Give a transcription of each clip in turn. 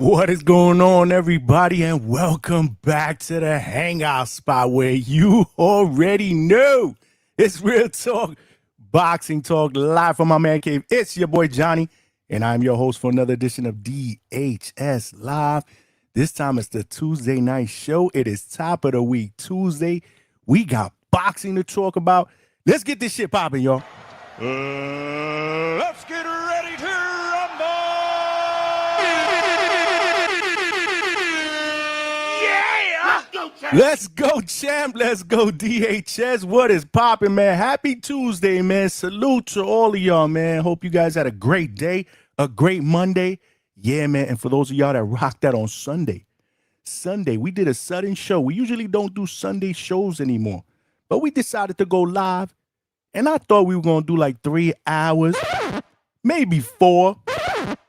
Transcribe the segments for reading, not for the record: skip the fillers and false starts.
What is going on, everybody, and welcome back to the Hangout Spot where you already know it's real talk, boxing talk, live from my man cave. It's your boy Johnny, and I'm your host for another edition of DHS Live. This time it's the Tuesday night show. It is top of the week Tuesday. We got boxing to talk about. Let's get this shit popping, y'all. Let's get ready to rumble! Yeah! Let's go, champ. Let's go, DHS. What is popping, man? Happy Tuesday, man. Salute to all of y'all, man. Hope you guys had a great day, a great Monday. Yeah, man. And for those of y'all that rocked that on Sunday, we did a sudden show. We usually don't do Sunday shows anymore, but we decided to go live. And I thought we were going to do like 3 hours, maybe 4.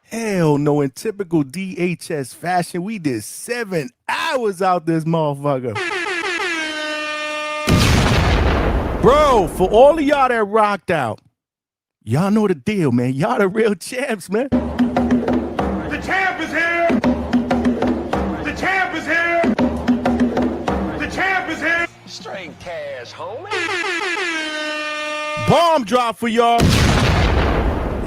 Hell no, in typical DHS fashion, we did 7 hours out this motherfucker. Bro, for all of y'all that rocked out, y'all know the deal, man. Y'all the real champs, man. The champ is here! The champ is here! The champ is here! Straight cash, homie. Bomb drop for y'all.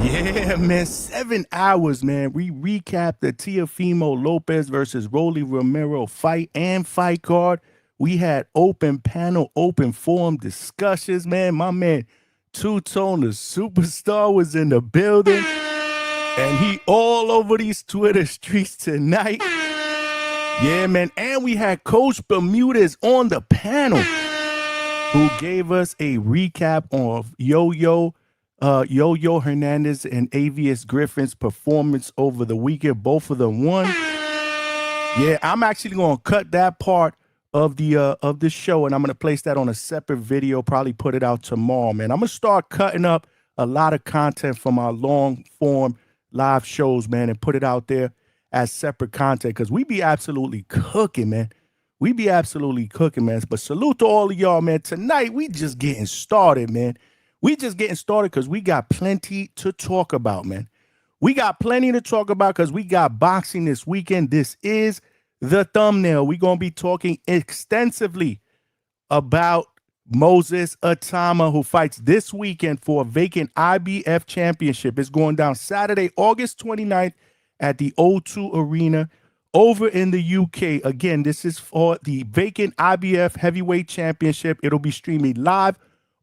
Yeah, man. 7 hours, man. We recapped the Teofimo Lopez versus Rolly Romero fight and fight card. We had open panel, open forum discussions, man. My man, Two-Tone, the superstar, was in the building. And he all over these Twitter streets tonight. Yeah, man. And we had Coach Bermudez on the panel, who gave us a recap of Yo-Yo Hernandez and Avius Griffin's performance over the weekend. Both of them won. Yeah, I'm actually going to cut that part of the show, and I'm going to place that on a separate video, probably put it out tomorrow, man. I'm going to start cutting up a lot of content from our long-form live shows, man, and put it out there as separate content because we be absolutely cooking, man. We be absolutely cooking, man. But salute to all of y'all, man. Tonight, we just getting started, man. We just getting started because we got plenty to talk about, man. We got plenty to talk about because we got boxing this weekend. This is the thumbnail. We're going to be talking extensively about Moses Itauma, who fights this weekend for a vacant IBF championship. It's going down Saturday, August 29th at the O2 Arena over in the UK. Again, this is for the vacant IBF heavyweight championship. It'll be streaming live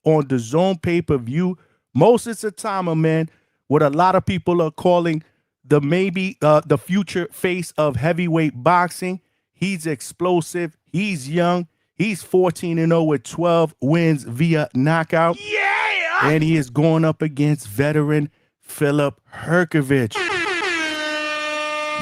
on the Zone pay-per-view. Moses Itauma, man, what a lot of people are calling the future face of heavyweight boxing. He's explosive. He's young. He's 14-0 with 12 wins via knockout. Yeah! And he is going up against veteran Filip Hrgovic.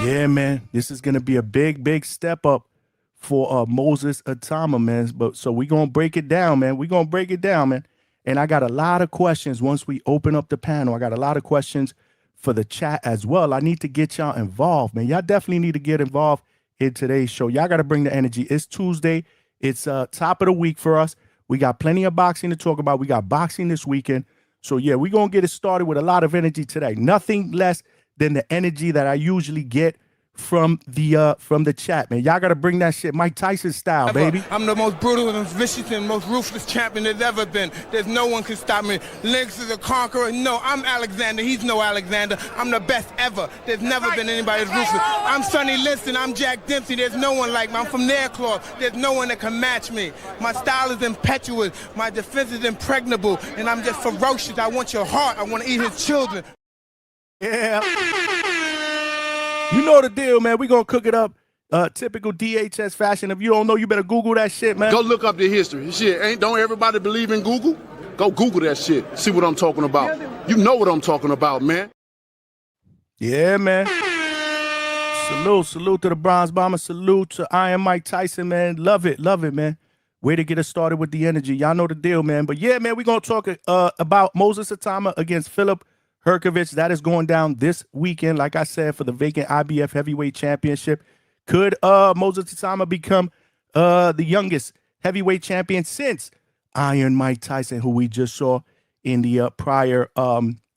Yeah, man, this is going to be a big step up for Moses Itauma, man. But so we're going to break it down, man. We're going to break it down, man. And I got a lot of questions once we open up the panel. I got a lot of questions for the chat as well. I need to get y'all involved, man. Y'all definitely need to get involved in today's show. Y'all got to bring the energy. It's Tuesday. It's top of the week for us. We got plenty of boxing to talk about. We got boxing this weekend. So, yeah, we're going to get it started with a lot of energy today. Nothing less than the energy that I usually get from the chat, man. Y'all gotta bring that shit Mike Tyson style, baby. I'm the most brutal and vicious and most ruthless champion there's ever been. There's no one can stop me. Lynx is a conqueror. No, I'm Alexander. He's no Alexander. I'm the best ever. There's never been anybody as ruthless. I'm Sonny Liston. I'm Jack Dempsey. There's no one like me. I'm from Nairclaw. There's no one that can match me. My style is impetuous. My defense is impregnable. And I'm just ferocious. I want your heart. I want to eat his children. Yeah. You know the deal, man. We're going to cook it up typical DHS fashion. If you don't know, you better Google that shit, man. Go look up the history. Shit, don't everybody believe in Google? Go Google that shit. See what I'm talking about. You know what I'm talking about, man. Yeah, man. Salute to the Bronze Bomber. Salute to Iron Mike Tyson, man. Love it, man. Way to get us started with the energy. Y'all know the deal, man. But yeah, man, we're going to talk about Moses Itauma against Filip Hrgovic. That is going down this weekend, like I said, for the vacant IBF heavyweight championship. Could Moses Itauma become the youngest heavyweight champion since Iron Mike Tyson, who we just saw in the prior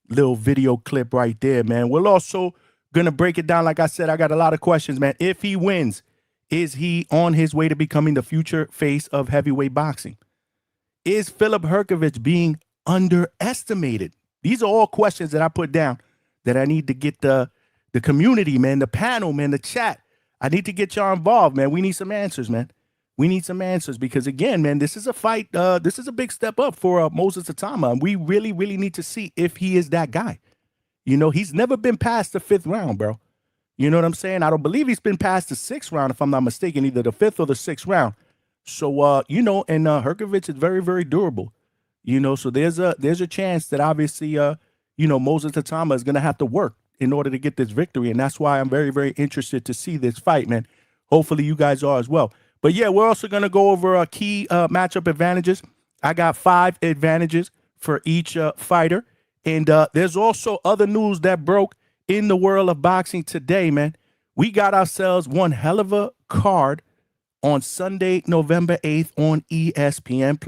little video clip right there, man? We'll also Gonna break it down. Like I said, I got a lot of questions, man. If he wins, is he on his way to becoming the future face of heavyweight boxing? Is Filip Hrgovic being underestimated? These are all questions that I put down that I need to get the community, man, the panel, man, the chat. I need to get y'all involved, man. We need some answers, man. We need some answers because, again, man, this is a fight. This is a big step up for Moses Itauma, and we really, really need to see if he is that guy. You know, he's never been past the 5th round, bro. You know what I'm saying? I don't believe he's been past the 6th round, if I'm not mistaken, either the 5th or the 6th round. So, you know, and Hrgovic is very, very durable. You know, so there's a chance that obviously, you know, Moses Itauma is going to have to work in order to get this victory. And that's why I'm very, very interested to see this fight, man. Hopefully you guys are as well. But, yeah, we're also going to go over key matchup advantages. I got 5 advantages for each fighter. And there's also other news that broke in the world of boxing today, man. We got ourselves one hell of a card on Sunday, November 8th on ESPN+.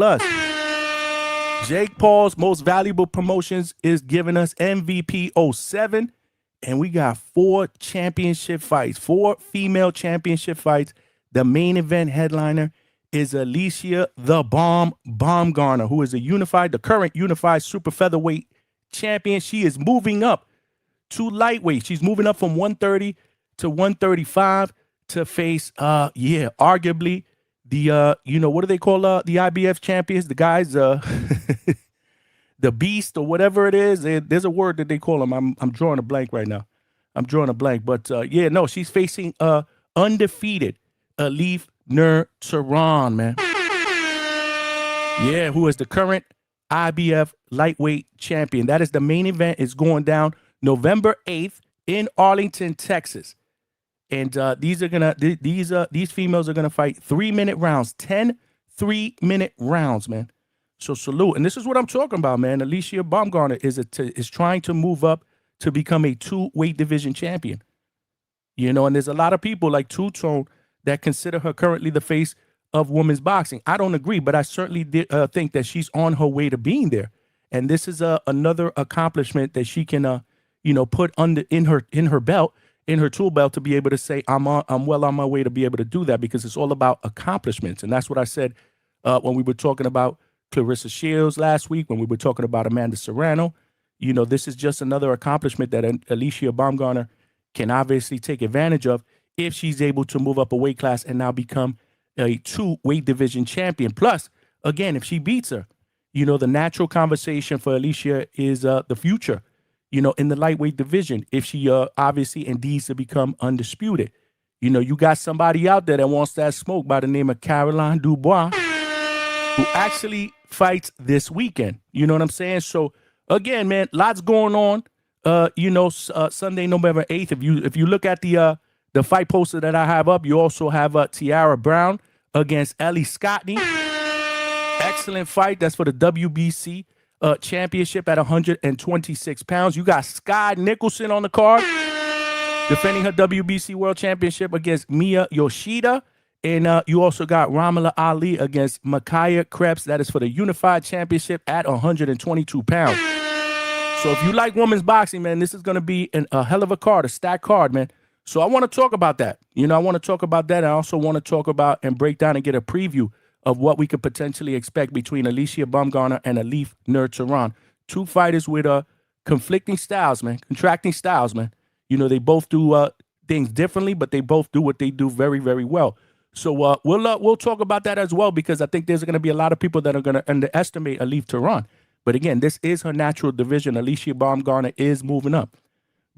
Jake Paul's Most Valuable Promotions is giving us MVP 07. And we got 4 championship fights, 4 female championship fights. The main event headliner is Alycia the Baumgardner, who is the current unified super featherweight champion. She is moving up to lightweight. She's moving up from 130 to 135 to face, arguably the, you know, what do they call the IBF champions? The guys, the beast or whatever it is. There's a word that they call them. I'm drawing a blank right now. But yeah, no, she's facing undefeated Elif Turan, man. Yeah, who is the current IBF lightweight champion. That is the main event. Is going down November 8th in Arlington, Texas. And these females are gonna fight 3-minute rounds, 10 3-minute rounds, man. So salute. And this is what I'm talking about, man. Alycia Baumgardner is trying to move up to become a 2-weight division champion. You know, and there's a lot of people like Turan that consider her currently the face of women's boxing. I don't agree, but I certainly think that she's on her way to being there. And this is another accomplishment that she can, you know, put in her belt, in her tool belt, to be able to say, I'm well on my way to be able to do that, because it's all about accomplishments. And that's what I said when we were talking about Clarissa Shields last week, when we were talking about Amanda Serrano. You know, this is just another accomplishment that Alycia Baumgardner can obviously take advantage of if she's able to move up a weight class and now become a 2-weight division champion. Plus, again, if she beats her, you know, the natural conversation for Alycia is the future, you know, in the lightweight division, if she obviously indeed to become undisputed. You know, you got somebody out there that wants that smoke by the name of Caroline Dubois, who actually fights this weekend. You know what I'm saying? So, again, man, lots going on. You know, Sunday, November 8th. If you look at the fight poster that I have up, you also have Tiara Brown against Ellie Scottney. Excellent fight. That's for the WBC championship at 126 pounds. You got Sky Nicholson on the card, defending her WBC World Championship against Mia Yoshida. And you also got Ramala Ali against Makaya Krebs. That is for the Unified Championship at 122 pounds. So if you like women's boxing, man, this is going to be a hell of a card, a stacked card, man. So I want to talk about that. You know, I want to talk about that. I also want to talk about and break down and get a preview of what we could potentially expect between Alycia Baumgardner and Elif Turan. 2 fighters with conflicting styles, man, contracting styles, man. You know, they both do things differently, but they both do what they do very, very well. So we'll talk about that as well, because I think there's going to be a lot of people that are going to underestimate Elif Turan. But again, this is her natural division. Alycia Baumgardner is moving up.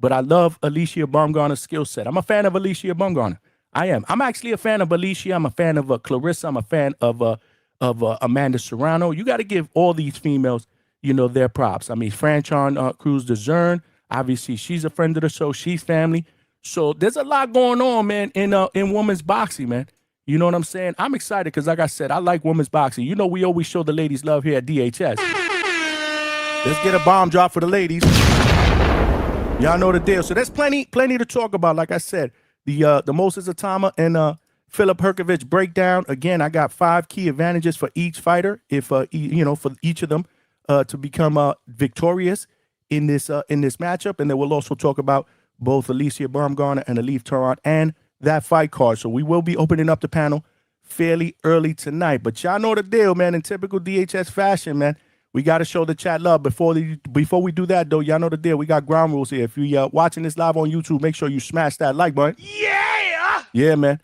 But I love Alycia Baumgardner's skill set. I'm a fan of Alycia Baumgardner. I am. I'm actually a fan of Alycia. I'm a fan of Clarissa. I'm a fan of Amanda Serrano. You got to give all these females, you know, their props. I mean, Franchon Cruz de Zern, obviously she's a friend of the show. She's family. So there's a lot going on, man, in women's boxing, man. You know what I'm saying? I'm excited because, like I said, I like women's boxing. You know, we always show the ladies love here at DHS. Let's get a bomb drop for the ladies. Y'all know the deal. So there's plenty to talk about. Like I said, the Moses Itauma and Filip Hrgovic breakdown. Again, I got 5 key advantages for each fighter. If you know, for each of them to become victorious in this matchup, and then we'll also talk about both Alycia Baumgardner and Elif Turan and that fight card. So we will be opening up the panel fairly early tonight. But y'all know the deal, man. In typical DHS fashion, man, we got to show the chat love. Before we do that, though, y'all know the deal. We got ground rules here. If you're watching this live on YouTube, make sure you smash that like button. Yeah! Yeah, man.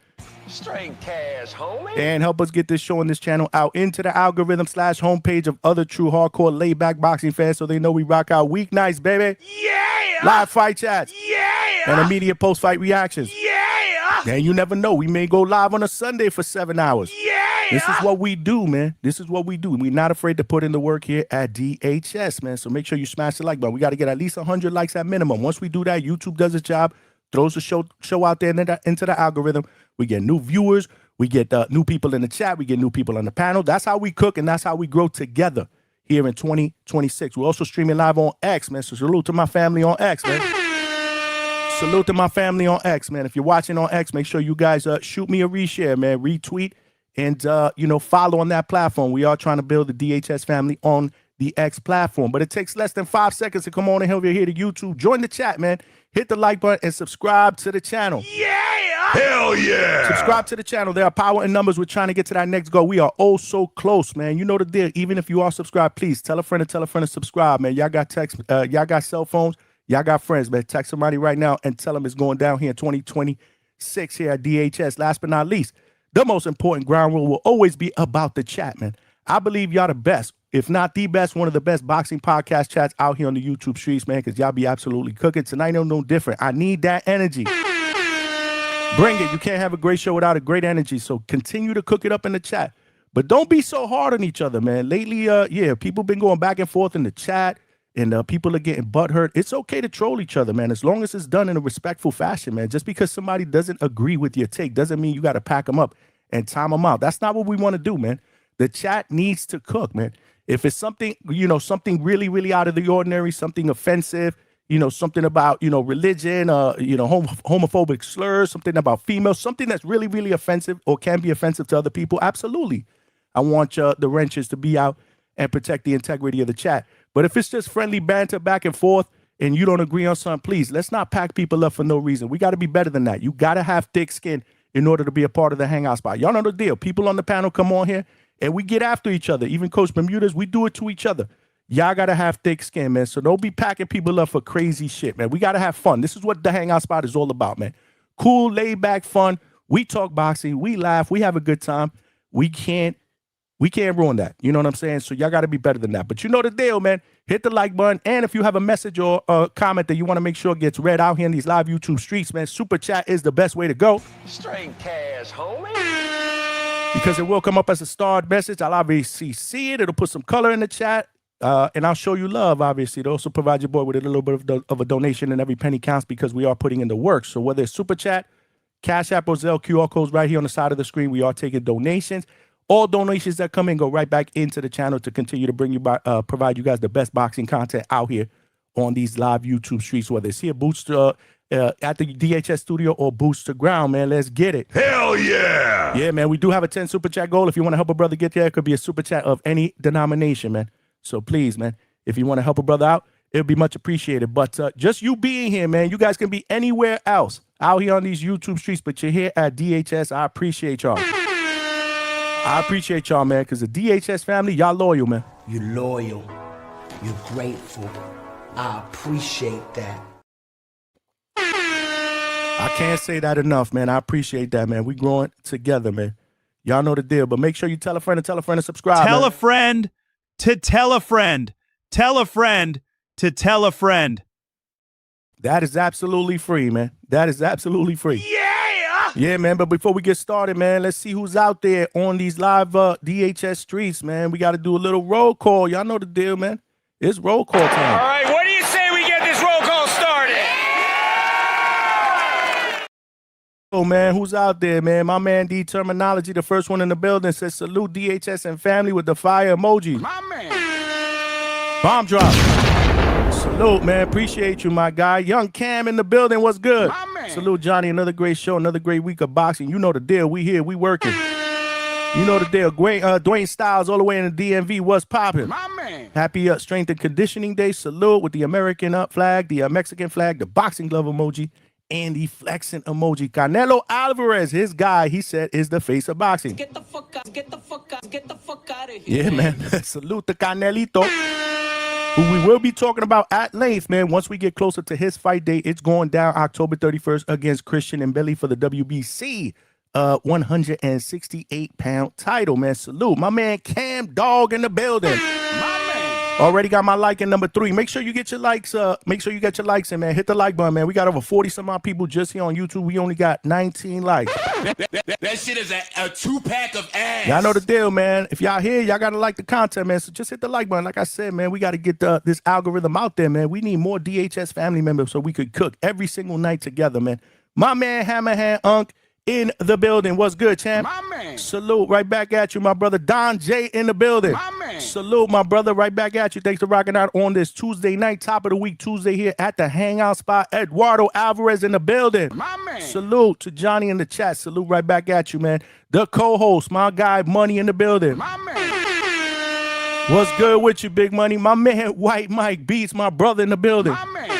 Straight cash, homie. And help us get this show and this channel out into the algorithm / homepage of other true hardcore laid-back boxing fans so they know we rock out weeknights, baby. Yeah! Live fight chats. Yeah! And immediate post-fight reactions. Yeah! And you never know. We may go live on a Sunday for 7 hours. Yeah! This is what we do, man. This is what we do. We're not afraid to put in the work here at DHS, man. So make sure you smash the like button. We got to get at least 100 likes at minimum. Once we do that, YouTube does its job, throws the show out there into the algorithm. We get new viewers. We get new people in the chat. We get new people on the panel. That's how we cook, and that's how we grow together here in 2026. We're also streaming live on X, man. So salute to my family on X, man. Salute to my family on X, man. If you're watching on X, make sure you guys shoot me a reshare, man. Retweet and, follow on that platform. We are trying to build the DHS family on the X platform. But it takes less than 5 seconds to come on and over here to YouTube. Join the chat, man. Hit the like button and subscribe to the channel. Yeah! Hell yeah! Subscribe to the channel. There are power in numbers. We're trying to get to that next goal. We are oh so close, man. You know the deal. Even if you are subscribed, please tell a friend to subscribe, man. Y'all got text, y'all got cell phones, y'all got friends, man. Text somebody right now and tell them it's going down here in 2026 here at DHS. Last but not least, the most important ground rule will always be about the chat, man. I believe y'all the best, if not the best, one of the best boxing podcast chats out here on the YouTube streets, man, because y'all be absolutely cooking. Tonight, no different. I need that energy. Bring it. You can't have a great show without a great energy. So continue to cook it up in the chat. But don't be so hard on each other, man. Lately, people been going back and forth in the chat, and people are getting butthurt. It's okay to troll each other, man, as long as it's done in a respectful fashion, man. Just because somebody doesn't agree with your take doesn't mean you got to pack them up and time them out. That's not what we want to do, man. The chat needs to cook, man. If it's something, something really, really out of the ordinary, something offensive, something about, religion, homophobic slurs, something about females, something that's really, really offensive or can be offensive to other people. Absolutely. I want the wrenches to be out and protect the integrity of the chat. But if it's just friendly banter back and forth and you don't agree on something, please, let's not pack people up for no reason. We got to be better than that. You got to have thick skin in order to be a part of the Hangout Spot. Y'all know the deal. People on the panel come on here and we get after each other. Even Coach Bermudas, we do it to each other. Y'all got to have thick skin, man. So don't be packing people up for crazy shit, man. We got to have fun. This is what the Hangout Spot is all about, man. Cool, laid back fun. We talk boxing. We laugh. We have a good time. We can't ruin that. You know what I'm saying? So y'all got to be better than that. But you know the deal, man. Hit the like button. And if you have a message or a comment that you want to make sure gets read out here in these live YouTube streets, man, super chat is the best way to go. Straight cash, homie. Because it will come up as a starred message. I'll obviously see it. It'll put some color in the chat. And I'll show you love, obviously. It'll also provide your boy with a little bit of a donation, and every penny counts because we are putting in the work. So whether it's Super Chat, Cash App, or Zelle, QR codes right here on the side of the screen, we are taking donations. All donations that come in go right back into the channel to continue to bring you provide you guys the best boxing content out here on these live YouTube streets, whether it's here, Boots at the DHS studio or Boots to Ground, man. Let's get it. Hell yeah! Yeah, man, we do have a 10 Super Chat goal. If you want to help a brother get there, it could be a Super Chat of any denomination, man. So please, man, if you want to help a brother out, it'll be much appreciated. But just you being here, man, you guys can be anywhere else out here on these YouTube streets, but you're here at DHS. I appreciate y'all. I appreciate y'all, man, because the DHS family, y'all loyal, man. You're loyal. You're grateful. I appreciate that. I can't say that enough, man. I appreciate that, man. We growing together, man. Y'all know the deal, but make sure you tell a friend to subscribe. Tell man. a friend to tell a friend. Tell a friend to tell a friend. That is absolutely free, man. That is absolutely free. Yeah! Yeah, man, but before we get started, man, let's see who's out there on these live DHS streets, man. We got to do a little roll call. Y'all know the deal, man. It's roll call time. All right, what do you say we get this roll call started? Oh, man, who's out there, man? My man D Terminology, the first one in the building, says salute DHS and family with the fire emoji. My man. Bomb drop. Salute, man. Appreciate you, my guy. Young Cam in the building. What's good? My man. Salute, Johnny. Another great show, another great week of boxing. You know the deal. We here. We working. You know the deal. Dwayne Styles all the way in the DMV. What's popping? My man. man. Happy Strength and Conditioning Day. Salute with the American flag, the Mexican flag, the boxing glove emoji, and the flexing emoji. Canelo Alvarez, his guy, he said, is the face of boxing. Get the fuck out, get the fuck out, get the fuck out of here. Yeah, man. Salute to Canelito, who we will be talking about at length, man. Once we get closer to his fight date, it's going down October 31st against Christian Mbele for the WBC 168-pound title, man. Salute. My man Cam Dog in the building. Already got my like in number 3. Make sure you get your likes. Make sure you get your likes in, man. Hit the like button, man. We got over 40 some odd people just here on YouTube. We only got 19 likes. That shit is a 2-pack of ass. Y'all know the deal, man. If y'all here, y'all gotta like the content, man. So just hit the like button. Like I said, man, we gotta get this algorithm out there, man. We need more DHS family members so we could cook every single night together, man. My man Hammerhand Unk in the building. What's good, champ? My man. Salute right back at you, my brother. Don J in the building. My man. Salute, my brother, right back at you. Thanks for rocking out on this Tuesday night, top of the week Tuesday here at the Hangout Spot. Eduardo Alvarez in the building. My man. Salute to Johnny in the chat. Salute right back at you, man. The co-host, my guy, Money in the building. My man. What's good with you, Big Money? My man, White Mike Beats, my brother in the building. My man.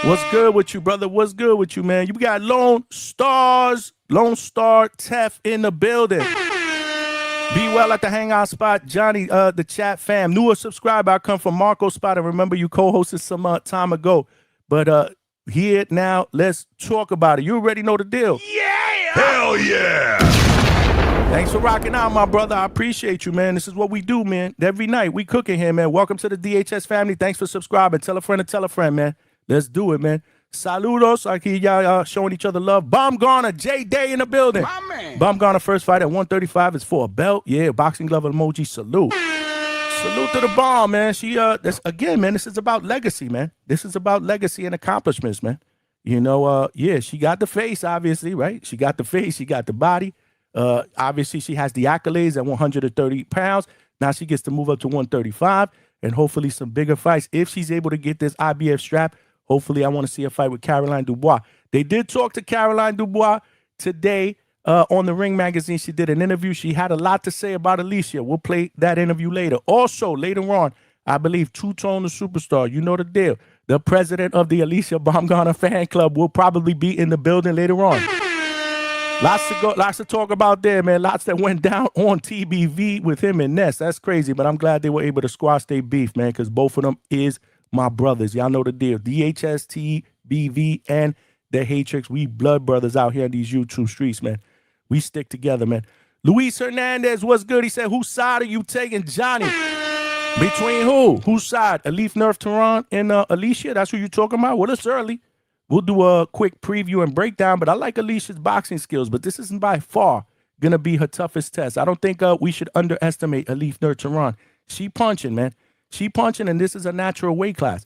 What's good with you, brother? What's good with you, man? You got Lone Star Tef in the building. Be well at the Hangout Spot. Johnny, the chat fam. Newer subscriber. I come from Marco Spot. I remember you co-hosted some time ago. But here now, let's talk about it. You already know the deal. Yeah! Hell yeah! Thanks for rocking out, my brother. I appreciate you, man. This is what we do, man. Every night, we cooking here, man. Welcome to the DHS family. Thanks for subscribing. Tell a friend to tell a friend, man. Let's do it, man. Saludos. I hear y'all showing each other love. Baumgardner, J-Day in the building. My man. Baumgardner first fight at 135 is for a belt. Yeah, boxing glove emoji. Salute. Salute to the bomb, man. She again, man, this is about legacy, man. This is about legacy and accomplishments, man. You know, yeah, she got the face, obviously, right? She got the face, she got the body. Obviously, she has the accolades at 130 pounds. Now she gets to move up to 135 and hopefully some bigger fights. If she's able to get this IBF strap, hopefully I want to see a fight with Caroline Dubois. They did talk to Caroline Dubois today on the Ring Magazine. She did an interview. She had a lot to say about Alycia. We'll play that interview later. Also, later on, I believe Two-Tone the Superstar, you know the deal. The president of the Alycia Baumgardner fan club will probably be in the building later on. Lots to talk about there, man. Lots that went down on TBV with him and Ness. That's crazy, but I'm glad they were able to squash their beef, man, because both of them is my brothers. Y'all know the deal. DHS, TBV, and the Hatrix. We blood brothers out here in these YouTube streets, man. We stick together, man. Luis Hernandez, what's good? He said, whose side are you taking, Johnny? Between who? Whose side? Elif Nerf Turan and Alycia? That's who you talking about? Well, it's early. We'll do a quick preview and breakdown, but I like Alicia's boxing skills, but this isn't by far going to be her toughest test. I don't think we should underestimate Elif Nerf Turan. She punching, man. She punching, and this is a natural weight class.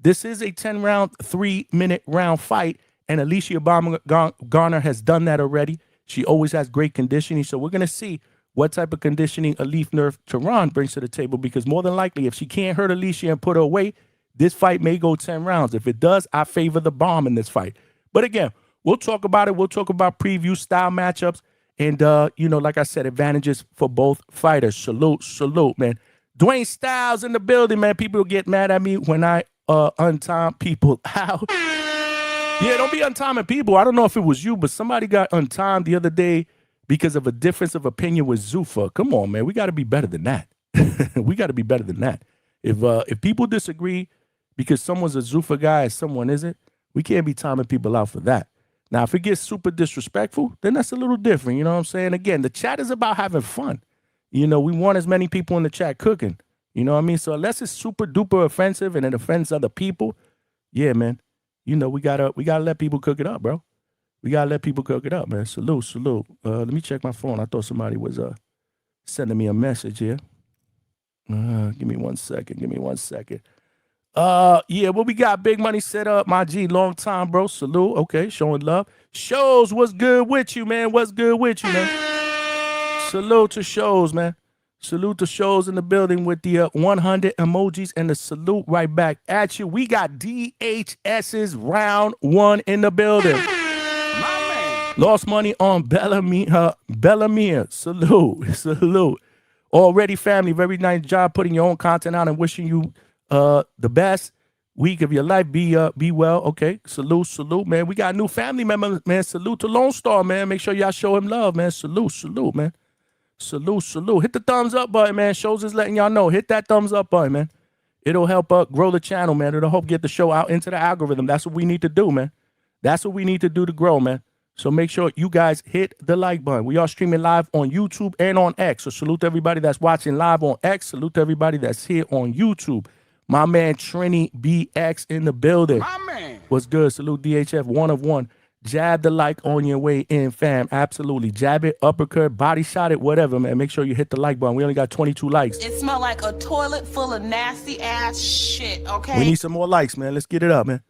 This is a 10-round, 3-minute round fight, and Alycia Baumgardner has done that already. She always has great conditioning, so we're going to see what type of conditioning Elif Nerf Turan brings to the table, because more than likely, if she can't hurt Alycia and put her away, this fight may go 10 rounds. If it does, I favor the bomb in this fight. But again, we'll talk about it. We'll talk about preview style matchups and, you know, like I said, advantages for both fighters. Salute, man. Dwayne Styles in the building, man. People get mad at me when I untime people out. Yeah, don't be untiming people. I don't know if it was you, but somebody got untimed the other day because of a difference of opinion with Zuffa. Come on, man. We got to be better than that. We got to be better than that. If people disagree because someone's a Zuffa guy and someone isn't, we can't be timing people out for that. Now, if it gets super disrespectful, then that's a little different. You know what I'm saying? Again, the chat is about having fun. You know, we want as many people in the chat cooking. You know what I mean? So unless it's super duper offensive and it offends other people, yeah, man. You know, we gotta let people cook it up, bro. We gotta let people cook it up, man. Salute. Let me check my phone. I thought somebody was sending me a message here. Give me one second. Yeah, what we got? Big Money set up. My G, long time, bro. Salute. Okay, showing love. Shows, what's good with you, man? What's good with you, man? Salute to Shows, man. Salute to Shows in the building with the 100 emojis and the salute right back at you. We got DHS's round 1 in the building. Lost money on Bellamere. Salute. Already, family, very nice job putting your own content out and wishing you the best week of your life. Be well. Okay. Salute, man. We got new family members, man. Salute to Lone Star, man. Make sure y'all show him love, man. Salute, man. Salute. Hit the thumbs up button, man. Shows is letting y'all know. Hit that thumbs up button, man. It'll help grow the channel, man. It'll help get the show out into the algorithm. That's what we need to do, man. That's what we need to do to grow, man. So make sure you guys hit the like button. We are streaming live on YouTube and on X. So salute to everybody that's watching live on X. Salute to everybody that's here on YouTube. My man Trini BX in the building. My man. What's good? Salute DHF 1 of 1. Jab the like on your way in, fam. Absolutely. Jab it, uppercut, body shot it, whatever, man. Make sure you hit the like button. We only got 22 likes. It smell like a toilet full of nasty ass shit, okay? We need some more likes, man. Let's get it up, man.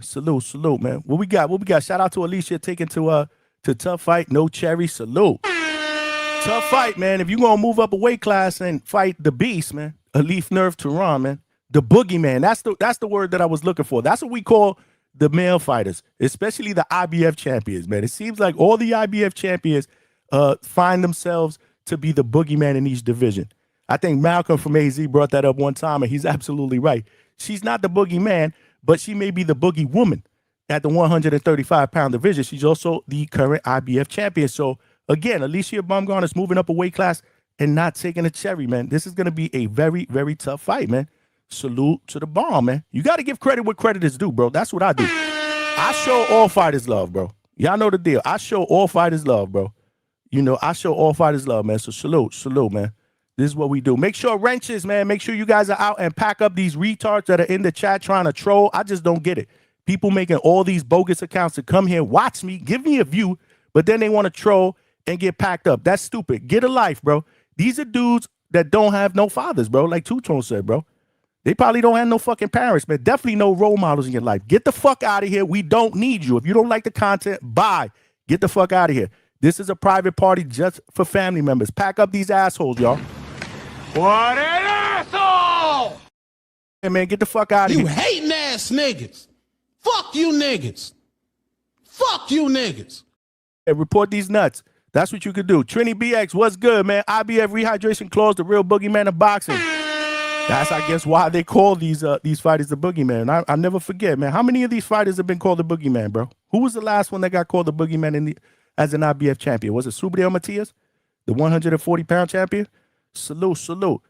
Salute, man. What we got? Shout out to Alycia taking to Tough Fight. No Cherry. Salute. Tough Fight, man. If you gonna move up a weight class and fight the beast, man. Elif Nerve Turan, man. The boogeyman. That's the word that I was looking for. That's what we call the male fighters, especially the IBF champions, man. It seems like all the IBF champions find themselves to be the boogeyman in each division. I think Malcolm from AZ brought that up one time, and he's absolutely right. She's not the boogeyman, but she may be the boogie woman at the 135-pound division. She's also the current IBF champion. So, again, Alycia Baumgardner is moving up a weight class and not taking a cherry, man. This is going to be a very, very tough fight, man. Salute to the bomb, man. You got to give credit what credit is due, bro. That's what I do. I show all fighters love, bro. Y'all know the deal. I show all fighters love, bro. You know, I show all fighters love, man. So salute, man. This is what we do. Make sure wrenches, man. Make sure you guys are out and pack up these retards that are in the chat trying to troll. I just don't get it. People making all these bogus accounts to come here, watch me, give me a view, but then they want to troll and get packed up. That's stupid. Get a life, bro. These are dudes that don't have no fathers, bro. Like Turan said, bro. They probably don't have no fucking parents, man. Definitely no role models in your life. Get the fuck out of here. We don't need you. If you don't like the content, bye. Get the fuck out of here. This is a private party just for family members. Pack up these assholes, y'all. What an asshole! Hey, man, get the fuck out of here. You hating ass niggas. Fuck you niggas. Fuck you niggas. Hey, report these nuts. That's what you could do. Trini BX, what's good, man? IBF rehydration clause, the real boogeyman of boxing. That's, I guess, why they call these fighters the boogeyman. I never forget, man. How many of these fighters have been called the boogeyman, bro? Who was the last one that got called the boogeyman as an IBF champion? Was it Subriel Matias, the 140-pound champion? Salute.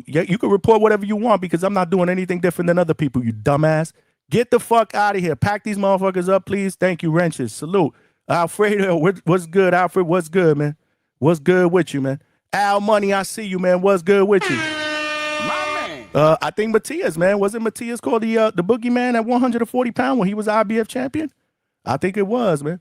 Yeah, you can report whatever you want because I'm not doing anything different than other people, you dumbass. Get the fuck out of here. Pack these motherfuckers up, please. Thank you, wrenches. Salute. Alfredo, what's good, Alfred? What's good, man? What's good with you, man? Al Money, I see you, man. What's good with you? I think Matias, man. Wasn't Matias called the boogeyman at 140 pounds when he was IBF champion? I think it was, man.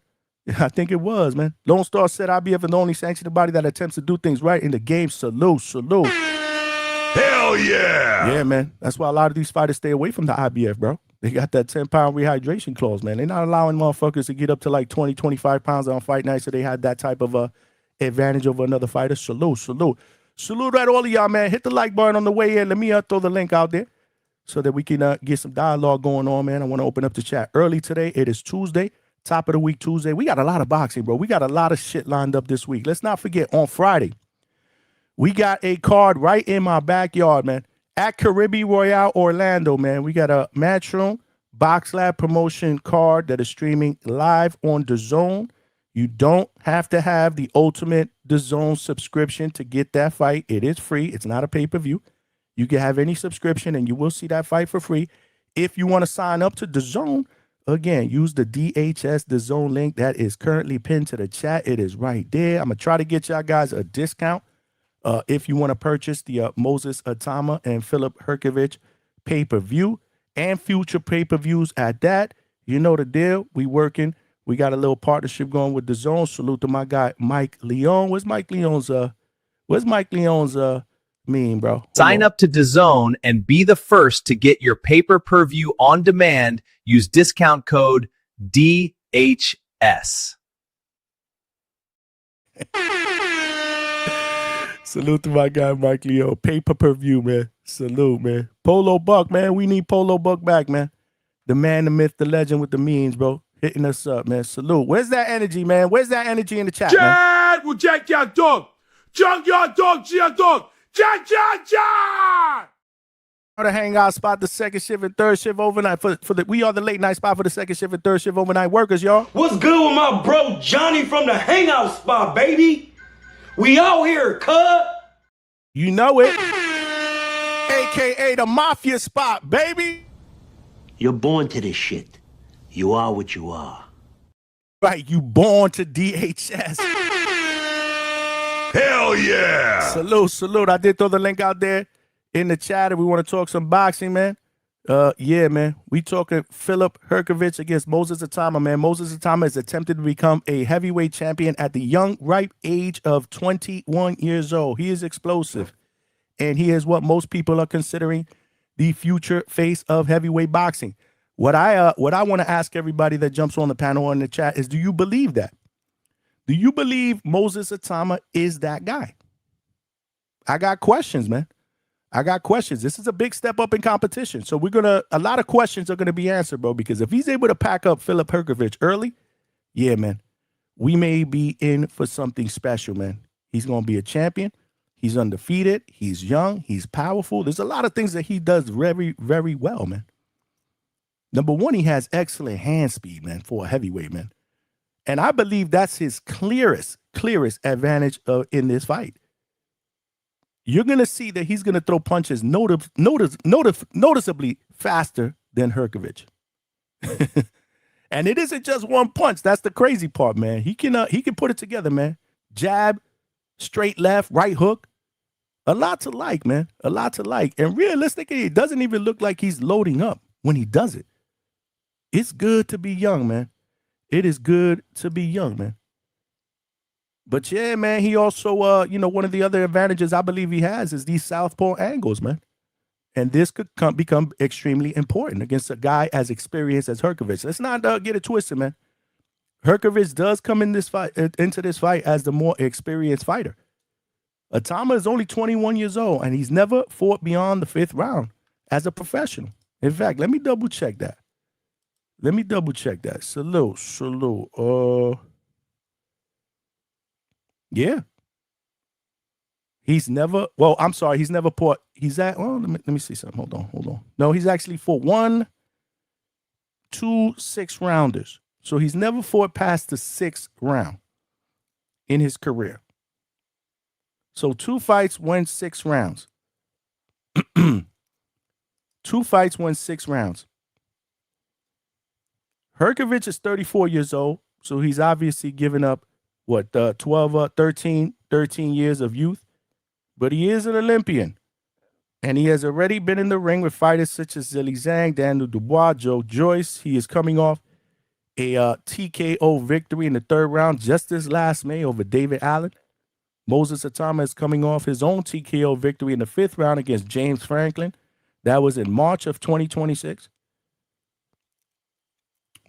Lone Star said IBF is the only sanctioned body that attempts to do things right in the game. Salute. Hell yeah. Yeah, man. That's why a lot of these fighters stay away from the IBF, bro. They got that 10-pound rehydration clause, man. They're not allowing motherfuckers to get up to like 20, 25 pounds on fight night, so they had that type of advantage over another fighter. Salute at all of y'all, man. Hit the like button on the way in. Let me throw the link out there so that we can get some dialogue going on, man. I want to open up the chat early today. It is Tuesday, top of the week Tuesday. We got a lot of boxing, bro. We got a lot of shit lined up this week. Let's not forget, on Friday, we got a card right in my backyard, man. At Caribbean Royale Orlando, man. We got a Matchroom Box Lab promotion card that is streaming live on DAZN. You don't have to have the ultimate DAZN subscription to get that fight. It is free. It's not a pay-per-view. You can have any subscription and you will see that fight for free. If you want to sign up to DAZN, again, use the DHS DAZN link that is currently pinned to the chat. It is right there. I'm going to try to get y'all guys a discount if you want to purchase the Moses Itauma and Filip Hrgovic pay-per-view and future pay-per-views at that. You know the deal. We working. We got a little partnership going with DAZN. Salute to my guy, Mike Leon. Where's Mike Leon's meme, bro? Sign up to DAZN and be the first to get your pay-per-view on demand. Use discount code DHS. Salute to my guy, Mike Leon. Pay-per-view, man. Salute, man. Polo Buck, man. We need Polo Buck back, man. The man, the myth, the legend with the means, bro. Hitting us up, man. Salute. Where's that energy, man? Where's that energy in the chat, man? Chad will jack your dog. Junkyard dog, G.I. dog. John. The Hangout Spot, the second shift and third shift overnight. We are the late night spot for the second shift and third shift overnight workers, y'all. What's good with my bro Johnny from the Hangout Spot, baby? We out here, cuz. You know it. AKA the Mafia Spot, baby. You're born to this shit. You are what you are. Right, you born to DHS. Hell yeah. Salute. I did throw the link out there in the chat if we want to talk some boxing, man. Yeah, man. We talking Filip Hrgovic against Moses Itauma, man. Moses Itauma has attempted to become a heavyweight champion at the young, ripe age of 21 years old. He is explosive, and he is what most people are considering the future face of heavyweight boxing. What I want to ask everybody that jumps on the panel or in the chat is, do you believe that? Do you believe Moses Itauma is that guy? I got questions, man. I got questions. This is a big step up in competition. So a lot of questions are going to be answered, bro, because if he's able to pack up Filip Hrgovic early, yeah, man, we may be in for something special, man. He's going to be a champion. He's undefeated. He's young. He's powerful. There's a lot of things that he does very, very well, man. Number one, he has excellent hand speed, man, for a heavyweight, man. And I believe that's his clearest advantage in this fight. You're going to see that he's going to throw punches noticeably faster than Hrgovic. And it isn't just one punch. That's the crazy part, man. He can put it together, man. Jab, straight left, right hook. A lot to like, man. A lot to like. And realistically, it doesn't even look like he's loading up when he does it. It's good to be young, man. It is good to be young, man. But yeah, man, he also, one of the other advantages I believe he has is these southpaw angles, man. And this could become extremely important against a guy as experienced as Hrgovic. Let's not get it twisted, man. Hrgovic does come into this fight as the more experienced fighter. Itauma is only 21 years old, and he's never fought beyond the 5th round as a professional. In fact, let me double check that. Salute. Yeah. He's never fought. Let me see something. Hold on. No, he's actually fought 1, 2 6-rounders. So he's never fought past the 6th round in his career. So 2 fights went 6 rounds. 2 fights went 6 rounds. Hrgovic is 34 years old, so he's obviously given up, 13 years of youth. But he is an Olympian, and he has already been in the ring with fighters such as Zhilei Zhang, Daniel Dubois, Joe Joyce. He is coming off a TKO victory in the 3rd round just this last May over David Allen. Moses Itauma is coming off his own TKO victory in the 5th round against James Franklin. That was in March of 2026.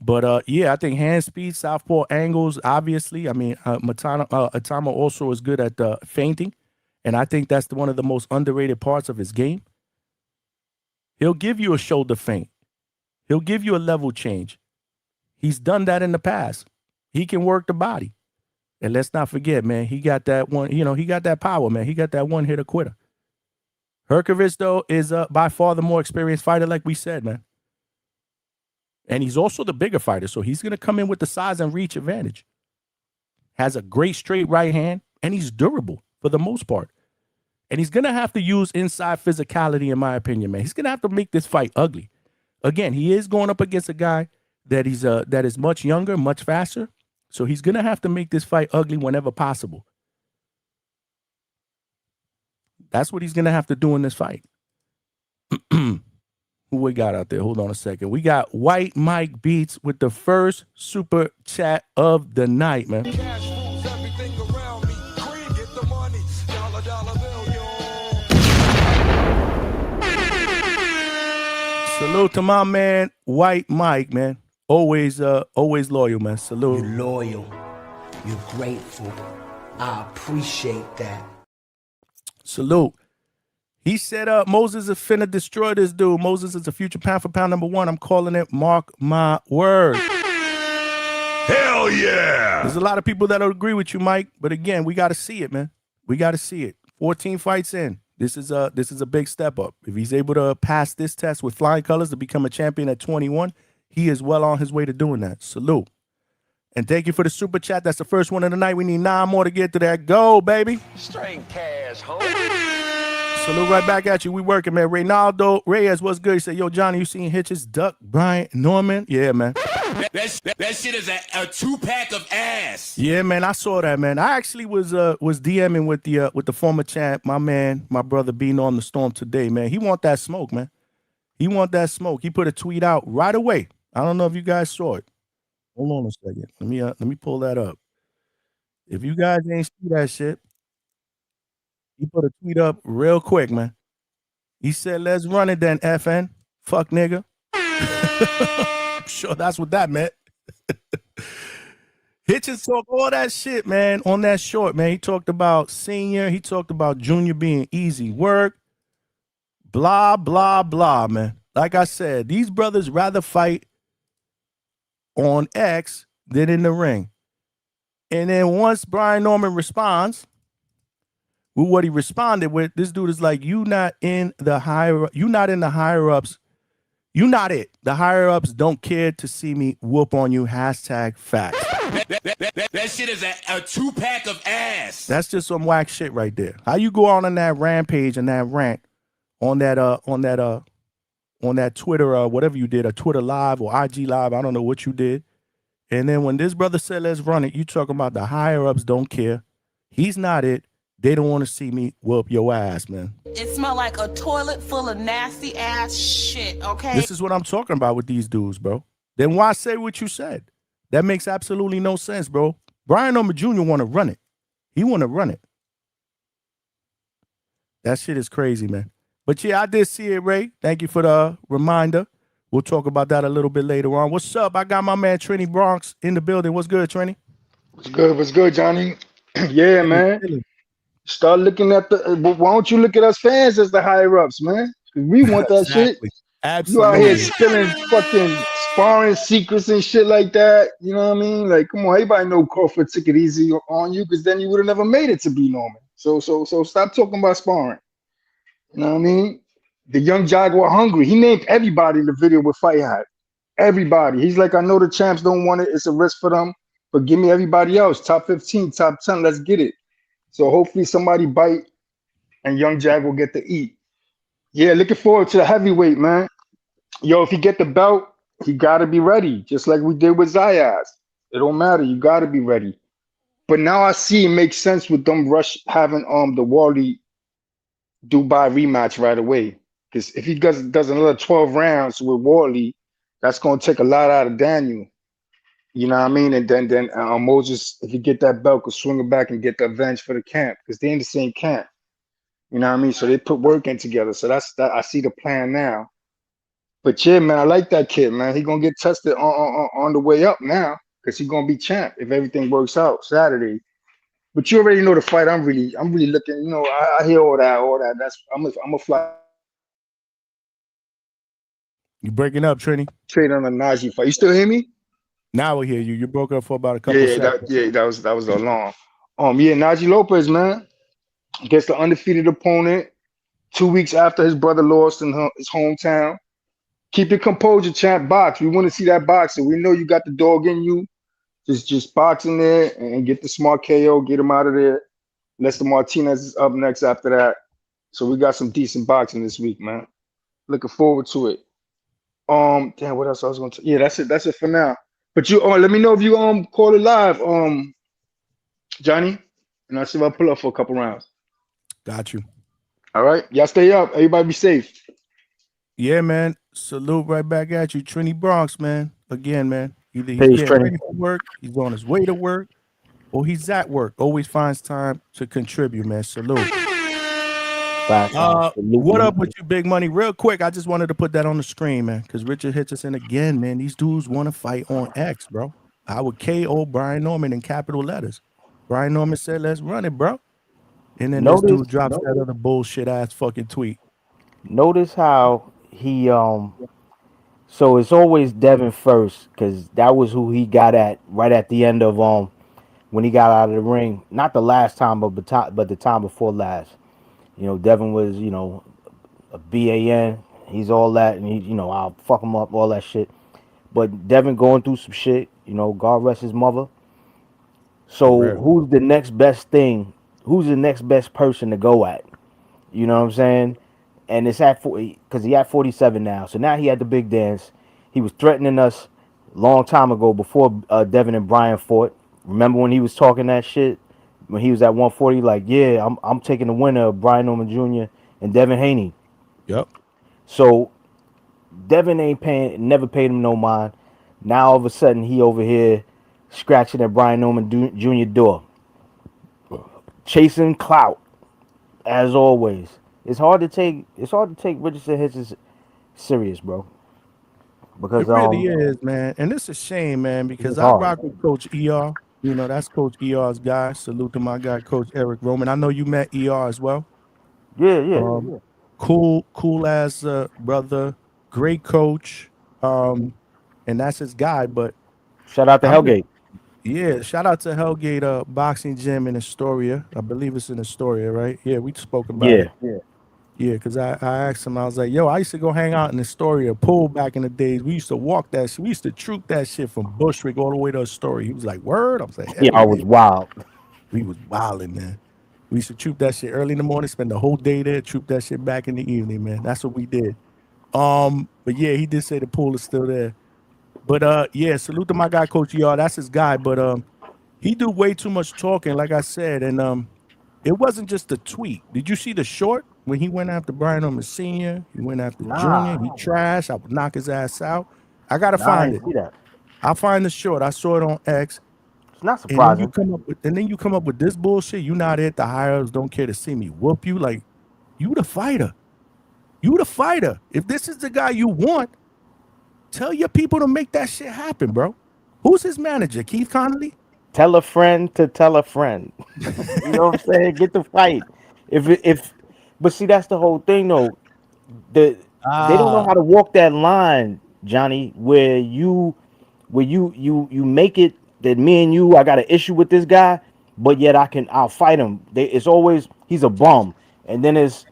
But, I think hand speed, southpaw angles, obviously. I mean, Itauma also is good at feinting, and I think that's one of the most underrated parts of his game. He'll give you a shoulder feint. He'll give you a level change. He's done that in the past. He can work the body. And let's not forget, man, he got that one, he got that power, man. He got that one-hitter quitter. Hrgovic, though, is by far the more experienced fighter, like we said, man. And he's also the bigger fighter, so he's going to come in with the size and reach advantage. Has a great straight right hand, and he's durable for the most part. And he's going to have to use inside physicality, in my opinion, man. He's going to have to make this fight ugly. Again, he is going up against a guy that is much younger, much faster. So he's going to have to make this fight ugly whenever possible. That's what he's going to have to do in this fight. Who we got out there? Hold on a second. We got White Mike Beats with the first super chat of the night, man. Salute to my man, White Mike, man. Always loyal, man. Salute. You're loyal. You're grateful. I appreciate that. Salute. He said, Moses is finna destroy this dude. Moses is a future pound for pound #1. I'm calling it. Mark my word. Hell yeah. There's a lot of people that'll agree with you, Mike. But again, we got to see it, man. We got to see it. 14 fights in. This is a big step up. If he's able to pass this test with flying colors to become a champion at 21, he is well on his way to doing that. Salute. And thank you for the super chat. That's the first one of the night. We need 9 more to get to that. Go, baby. Straight cash, homie. Salute right back at you. We working, man. Reynaldo Reyes, what's good? He said, yo, Johnny, you seen Hitchins, Duck, Bryant, Norman? Yeah, man. That shit is a 2-pack of ass. Yeah, man, I saw that, man. I actually was DMing with the former champ, my man, my brother being on the storm today, man. He want that smoke, man. He want that smoke. He put a tweet out right away. I don't know if you guys saw it. Hold on a second. Let me pull that up. If you guys ain't see that shit, he put a tweet up real quick, man. He said, let's run it then, FN. Fuck nigga. I'm sure that's what that meant. Hitchins talked all that shit, man, on that short, man. He talked about senior. He talked about junior being easy work. Blah, blah, blah, man. Like I said, these brothers rather fight on X than in the ring. And then once Brian Norman responds with what he responded with, this dude is like, you not in the higher ups. You not it. The higher ups don't care to see me whoop on you. Hashtag facts. That shit is a 2-pack of ass. That's just some whack shit right there. How you go on that rampage and that rant on that Twitter, whatever you did, a Twitter live or IG live, I don't know what you did. And then when this brother said, let's run it, you talking about the higher ups don't care. He's not it. They don't want to see me whoop your ass, man. It smelled like a toilet full of nasty ass shit, okay? This is what I'm talking about with these dudes, bro. Then why say what you said? That makes absolutely no sense, bro. Brian Norman Jr. want to run it. He want to run it. That shit is crazy, man. But yeah, I did see it, Ray. Thank you for the reminder. We'll talk about that a little bit later on. What's up? I got my man Trini Bronx in the building. What's good, Trini? What's good? What's good, Johnny? Yeah, man. Start looking at why don't you look at us fans as the higher ups, man? We want that shit. Absolutely. You out here spilling fucking sparring secrets and shit like that. You know what I mean? Like, come on, everybody know Crawford took it easy on you because then you would have never made it to be Norman. So stop talking about sparring. You know what I mean? The young Jaguar hungry. He named everybody in the video with Fight Hat. Everybody. He's like, I know the champs don't want it. It's a risk for them. But give me everybody else. Top 15, top 10. Let's get it. So hopefully somebody bite and young Jag will get to eat. Yeah, looking forward to the heavyweight, man. Yo, if he get the belt, he got to be ready. Just like we did with Zayas. It don't matter. You got to be ready. But now I see it makes sense with them having the Wally Dubai rematch right away. Because if he does another 12 rounds with Wally, that's going to take a lot out of Daniel. You know what I mean? And then Moses, if you get that belt, could swing it back and get the revenge for the camp. Because they're in the same camp. You know what I mean? So they put work in together. So that's that. I see the plan now. But yeah, man, I like that kid, man. He going to get tested on the way up now. Because he's going to be champ if everything works out Saturday. But you already know the fight. I'm really looking, you know, I hear all that. That's I'm a fly. You breaking up, Trini? Trade on a Najee fight. You still hear me? Now we hear you. You broke up for about a couple seconds. That was a long. Yeah, Najee Lopez, man, gets the undefeated opponent 2 weeks after his brother lost in his hometown. Keep your composure, champ. Box. We want to see that boxing. We know you got the dog in you. Just box in there and get the smart KO. Get him out of there. Lester Martinez is up next after that. So we got some decent boxing this week, man. Looking forward to it. Damn, what else I was going to? Yeah, that's it. That's it for now. But you let me know if you call it live, Johnny, and I'll see if I pull up for a couple rounds. Got you. All right, y'all stay up. Everybody be safe. Yeah, man. Salute right back at you, Trini Bronx, man. Again, man. Either he's getting ready for work, he's on his way to work, or he's at work. Always finds time to contribute, man. Salute. What up with you, Big Money? Real quick, I just wanted to put that on the screen, man, because Richard Hitchins again, man. These dudes want to fight on X, bro. I would KO Brian Norman in capital letters. Brian Norman said, let's run it, bro. And then this dude drops that other bullshit ass fucking tweet. Notice how he so it's always Devin first, because that was who he got at right at the end of when he got out of the ring. Not the last time, but the time before last. You know, Devin was, you know, a BAN. He's all that, and he, you know, I'll fuck him up, all that shit. But Devin going through some shit. You know, God rest his mother. So who's the next best thing? Who's the next best person to go at? You know what I'm saying? And it's at 40 because he at 47 now. So now he had the big dance. He was threatening us a long time ago before Devin and Brian fought. Remember when he was talking that shit when he was at 140? Like, yeah, I'm taking the winner of Brian Norman Jr. and Devin Haney. Yep. So Devin never paid him no mind. Now all of a sudden he over here scratching at Brian Norman Jr. door, chasing clout as always. It's hard to take Richardson Hitchins serious, bro. Because it really is, man, and it's a shame, man, because I rock with Coach ER. You know, that's Coach ER's guy. Salute to my guy, Coach Eric Roman. I know you met ER as well. Yeah. Cool ass brother, great coach, and that's his guy. But shout out to Hellgate. Yeah, shout out to Hellgate Boxing Gym in Astoria. I believe it's in Astoria, right? Yeah, we spoke about it. Yeah, because I asked him, I was like, yo, I used to go hang out in Astoria pool back in the days. We used to walk that shit. We used to troop that shit from Bushwick all the way to Astoria. He was like, word? I was like, yeah, I was wild. We was wilding, man. We used to troop that shit early in the morning, spend the whole day there, troop that shit back in the evening, man. That's what we did. But yeah, he did say the pool is still there. But yeah, salute to my guy, Coach ER. That's his guy. But he do way too much talking, like I said, and it wasn't just a tweet. Did you see the short when he went after Brian Norman Sr.? He went after Junior. He trashed. I would knock his ass out. I gotta find it. I'll find the short. I saw it on X. It's not surprising. And then you come up with this bullshit. You not at the hires, don't care to see me whoop you. Like, you the fighter. You the fighter. If this is the guy you want, tell your people to make that shit happen, bro. Who's his manager? Keith Connolly? Tell a friend to tell a friend. You know what I'm saying? Get the fight. But see, that's the whole thing though. They don't know how to walk that line, Johnny, where you make it that me and you, I got an issue with this guy, but yet I'll fight him. It's always he's a bum, and then it's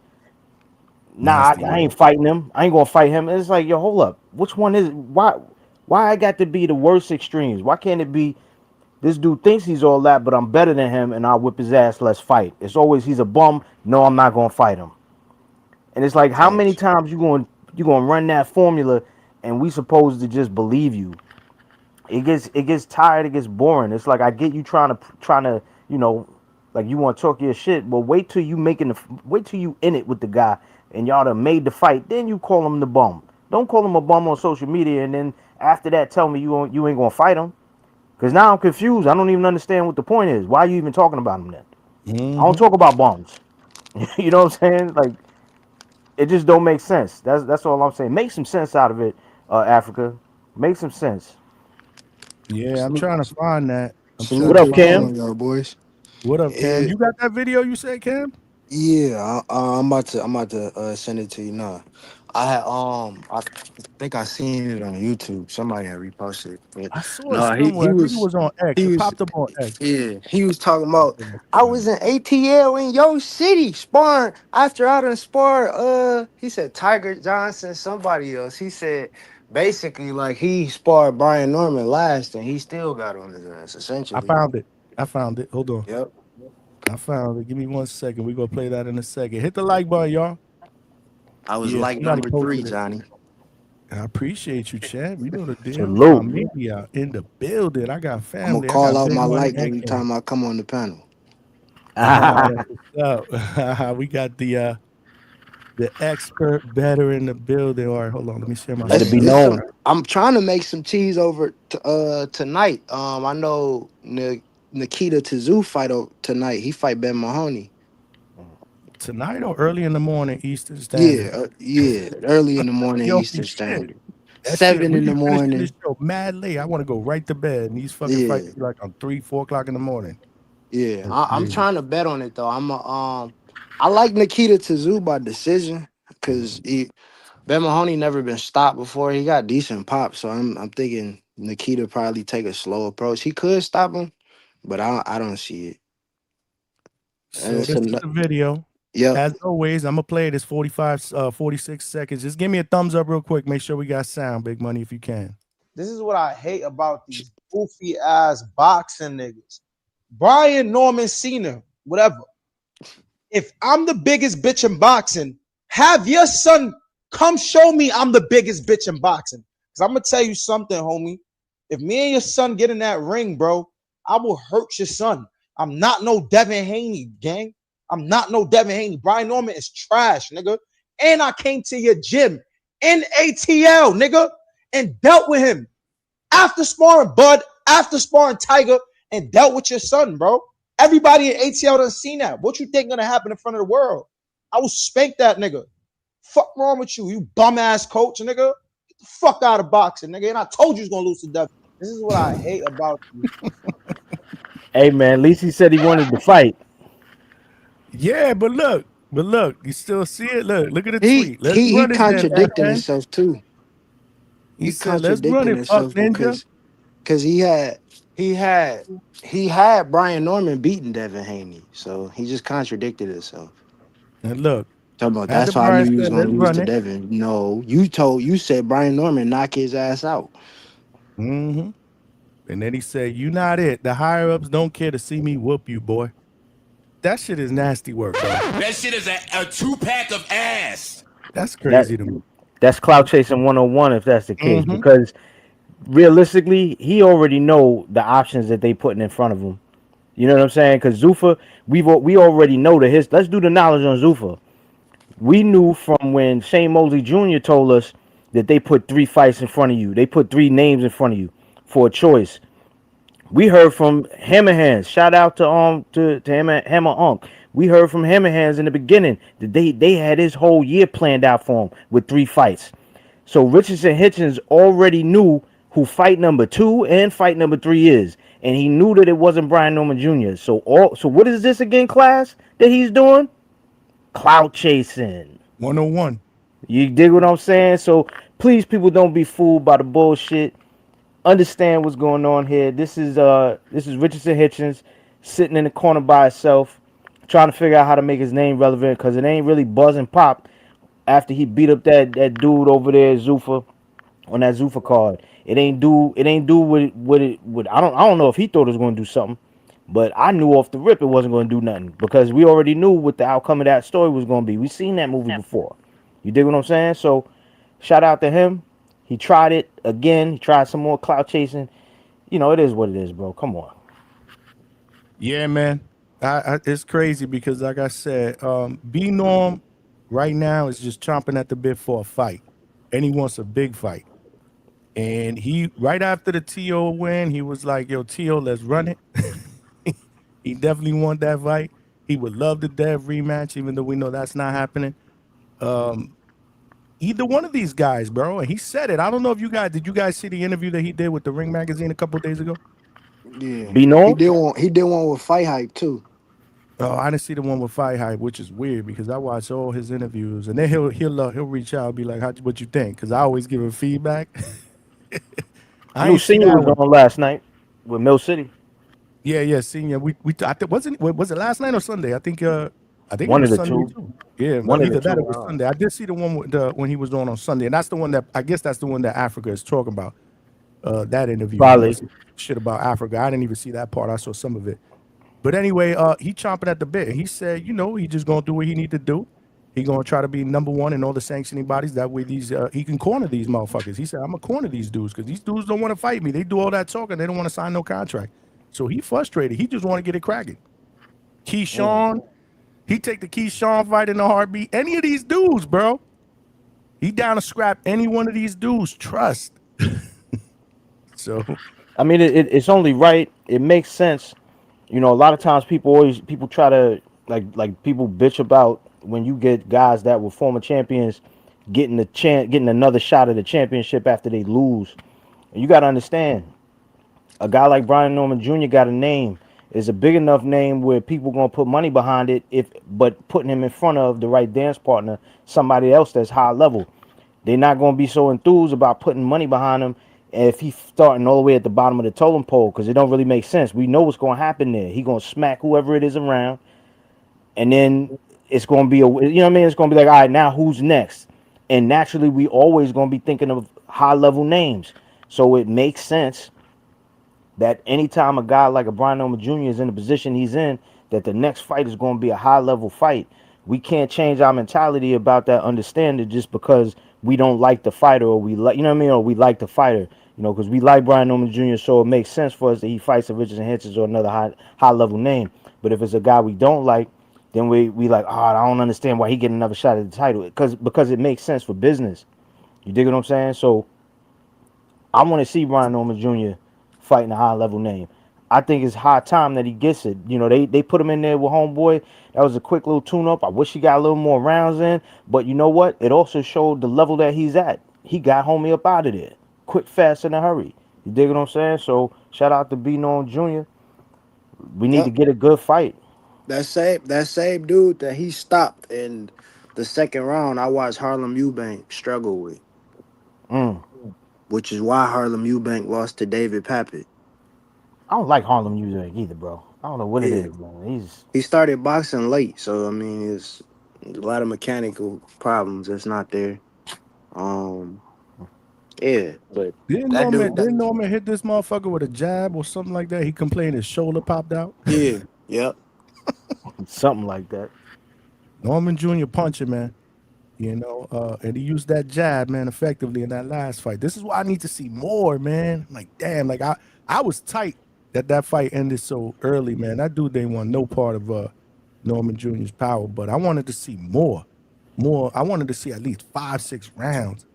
I ain't fighting him. I ain't gonna fight him. And it's like, yo, hold up. Which one is why I got to be the worst extremes? Why can't it be this dude thinks he's all that, but I'm better than him and I'll whip his ass, let's fight. It's always he's a bum. No, I'm not gonna fight him. And it's like, how many times you gonna run that formula and we supposed to just believe you? It gets tired, it gets boring. It's like, I get you trying to, you know, like you want to talk your shit, but wait till you in it with the guy and y'all done made the fight, then you call him the bum. Don't call him a bum on social media and then after that tell me you ain't gonna fight him. Because now I'm confused. I don't even understand what the point is. Why are you even talking about him then? I don't talk about bums. You know what I'm saying? Like, it just don't make sense. That's all I'm saying. Make some sense out of it, Africa. Make some sense. Yeah, I'm trying to find that. What up, Cam? Y'all boys. What up, Cam? You got that video you said, Cam? Yeah, I'm about to send it to you now. I think I seen it on YouTube. Somebody had reposted it. But I saw it somewhere. I think it was on X. It popped up on X. Yeah, he was talking about I was in ATL in your city sparring after I done sparred he said Tiger Johnson, somebody else. He said basically like he sparred Brian Norman last and he still got on his ass essentially. I found it. Hold on. Yep. I found it. Give me 1 second. We're gonna play that in a second. Hit the like button, y'all. I was like number 3, Johnny. I appreciate you, Chad. We know the deal. Salute. Media in the building. I got family. I'm gonna call out my like every time I come on the panel. We got the expert better in the building. All right, hold on. Let me share my. Let it be known. I'm trying to make some cheese over tonight. I know Nikita Tszyu fight tonight. He fight Ben Mahoney. Tonight or early in the morning Eastern Standard? Yeah, early in the morning Eastern Standard. 7 in the morning. Show mad late. I want to go right to bed, and these fucking fights like on 3-4 o'clock in the morning. Yeah, I'm trying to bet on it though. I like Nikita Tszyu by decision because Ben Mahoney never been stopped before. He got decent pop, so I'm thinking Nikita probably take a slow approach. He could stop him, but I don't see it. So this is the video. Yep. As always, I'm gonna play this 46 seconds. Just give me a thumbs up real quick. Make sure we got sound, Big Money, if you can. This is what I hate about these goofy ass boxing niggas. Brian Norman Cena, whatever. If I'm the biggest bitch in boxing, have your son come show me I'm the biggest bitch in boxing. Because I'm gonna tell you something, homie. If me and your son get in that ring, bro, I will hurt your son. I'm not no Devin Haney, gang. I'm not no Devin Haney. Brian Norman is trash, nigga. And I came to your gym in ATL, nigga, and dealt with him after sparring Bud, after sparring Tiger, and dealt with your son, bro. Everybody in ATL done seen that. What you think gonna happen in front of the world? I will spank that nigga. Fuck wrong with you, you bum ass coach, nigga. Get the fuck out of boxing, nigga. And I told you was gonna lose to Devin. This is what I hate about you. Hey man, at least he said he wanted to fight. Yeah, but look, you still see it. Look at the tweet. Let's He run it contradicted then, himself too. He said, "Let's run it, fuck ninja." Because he had Brian Norman beating Devin Haney, so he just contradicted himself. And look, talking about after that's why I Brian knew you was said, gonna "Let's lose run to it." Devin. No, you said Brian Norman knock his ass out. Mm-hmm. And then he said, "You not it. The higher ups don't care to see me whoop you, boy." That shit is nasty work, bro. That shit is a 2-pack of ass. That's crazy to me. That's clout chasing 101 if that's the case. Because realistically, he already know the options that they putting in front of him. You know what I'm saying? Because Zuffa, we already know let's do the knowledge on Zuffa. We knew from when Shane Mosley Jr. told us that they put 3 fights in front of you. They put 3 names in front of you for a choice. We heard from Hammerhands. Shout out to Hammer Unk. We heard from Hammerhands in the beginning that they had his whole year planned out for him with 3 fights. So Richardson Hitchins already knew who fight number 2 and fight number 3 is, and he knew that it wasn't Brian Norman Jr. So what is this again, class, that he's doing? Clout chasing 101. You dig what I'm saying? So please, people, don't be fooled by the bullshit. Understand what's going on here. This is Richardson Hitchins sitting in the corner by himself, trying to figure out how to make his name relevant because it ain't really buzzing pop after he beat up that dude over there, Zuffa, on that Zuffa card. It ain't do what I don't know if he thought it was going to do something, but I knew off the rip it wasn't going to do nothing because we already knew what the outcome of that story was going to be. We seen that movie before. You dig what I'm saying? So shout out to him. He tried it again. He tried some more clout chasing. You know, it is what it is, bro. Come on. Yeah, man. It's crazy because, like I said, B Norm right now is just chomping at the bit for a fight, and he wants a big fight. And he, right after the T.O. win, he was like, "Yo, T.O., let's run it." He definitely want that fight. He would love the Dev rematch, even though we know that's not happening. Either one of these guys, bro. And he said it. I don't know if did you guys see the interview that he did with the Ring Magazine a couple of days ago? Yeah. Be known? He did one with Fight Hype too. Oh, I didn't see the one with Fight Hype, which is weird because I watch all his interviews, and then he'll reach out and be like, what you think? Because I always give him feedback. I knew Senior was on last night with Mill City. Yeah, Senior. Was it last night or Sunday? I think one it of was the Sunday two. too. Yeah, One either of the that two. or it was Sunday. I did see the one when he was on Sunday, and that's the one that I guess that's the one that Africa is talking about. That interview. Probably. Shit about Africa. I didn't even see that part. I saw some of it. But anyway, he chomping at the bit. He said, he just gonna do what he need to do. He gonna try to be number one in all the sanctioning bodies. That way, he can corner these motherfuckers. He said, I'm gonna corner these dudes because these dudes don't want to fight me. They do all that talking. They don't want to sign no contract. So he frustrated. He just want to get it cracking. Keyshawn, he take the Keyshawn fight in a heartbeat. Any of these dudes, bro. He down to scrap any one of these dudes. Trust. So, I mean, it's only right. It makes sense. You know, a lot of times people try to like people bitch about when you get guys that were former champions getting another shot at the championship after they lose. And you got to understand, a guy like Brian Norman Jr. got a name. It's a big enough name where people gonna put money behind it. But putting him in front of the right dance partner, somebody else that's high level, they're not gonna be so enthused about putting money behind him if he's starting all the way at the bottom of the totem pole, because it don't really make sense. We know what's going to happen there. He going to smack whoever it is around, and then it's going to be what I mean? It's going to be like, all right, now who's next? And naturally, we always going to be thinking of high level names. So it makes sense that anytime a guy like a Brian Norman Jr. is in the position he's in, that the next fight is going to be a high level fight. We can't change our mentality about that understanding just because we don't like the fighter, or we like, or we like the fighter, because we like Brian Norman Jr. So it makes sense for us that he fights a Richardson, Hitchins, or another high level name. But if it's a guy we don't like, then we like, I don't understand why he getting another shot at the title, because it makes sense for business. You dig what I'm saying? So I want to see Brian Norman Jr. fighting a high level name. I think it's high time that he gets it. They put him in there with homeboy. That was a quick little tune up. I wish he got a little more rounds in, but you know what? It also showed the level that he's at. He got homie up out of there quick, fast, in a hurry. You dig what I'm saying? So shout out to B Norm Jr. We need to get a good fight. That same dude that he stopped in the second round, I watched Harlem Eubank struggle with. Which is why Harlem Eubank lost to David Pappett. I don't like Harlem Eubank either, bro. I don't know what it is, man. He started boxing late, so I mean, it's a lot of mechanical problems that's not there. Yeah, but didn't Norman hit this motherfucker with a jab or something like that? He complained his shoulder popped out. Yeah, yep, something like that. Norman Jr. punching, man. And he used that jab, man, effectively in that last fight. This is why I need to see more, man. Like, damn, like I was tight that fight ended so early, man. That dude didn't want no part of Norman Jr.'s power, but I wanted to see more. I wanted to see at least 5-6 rounds.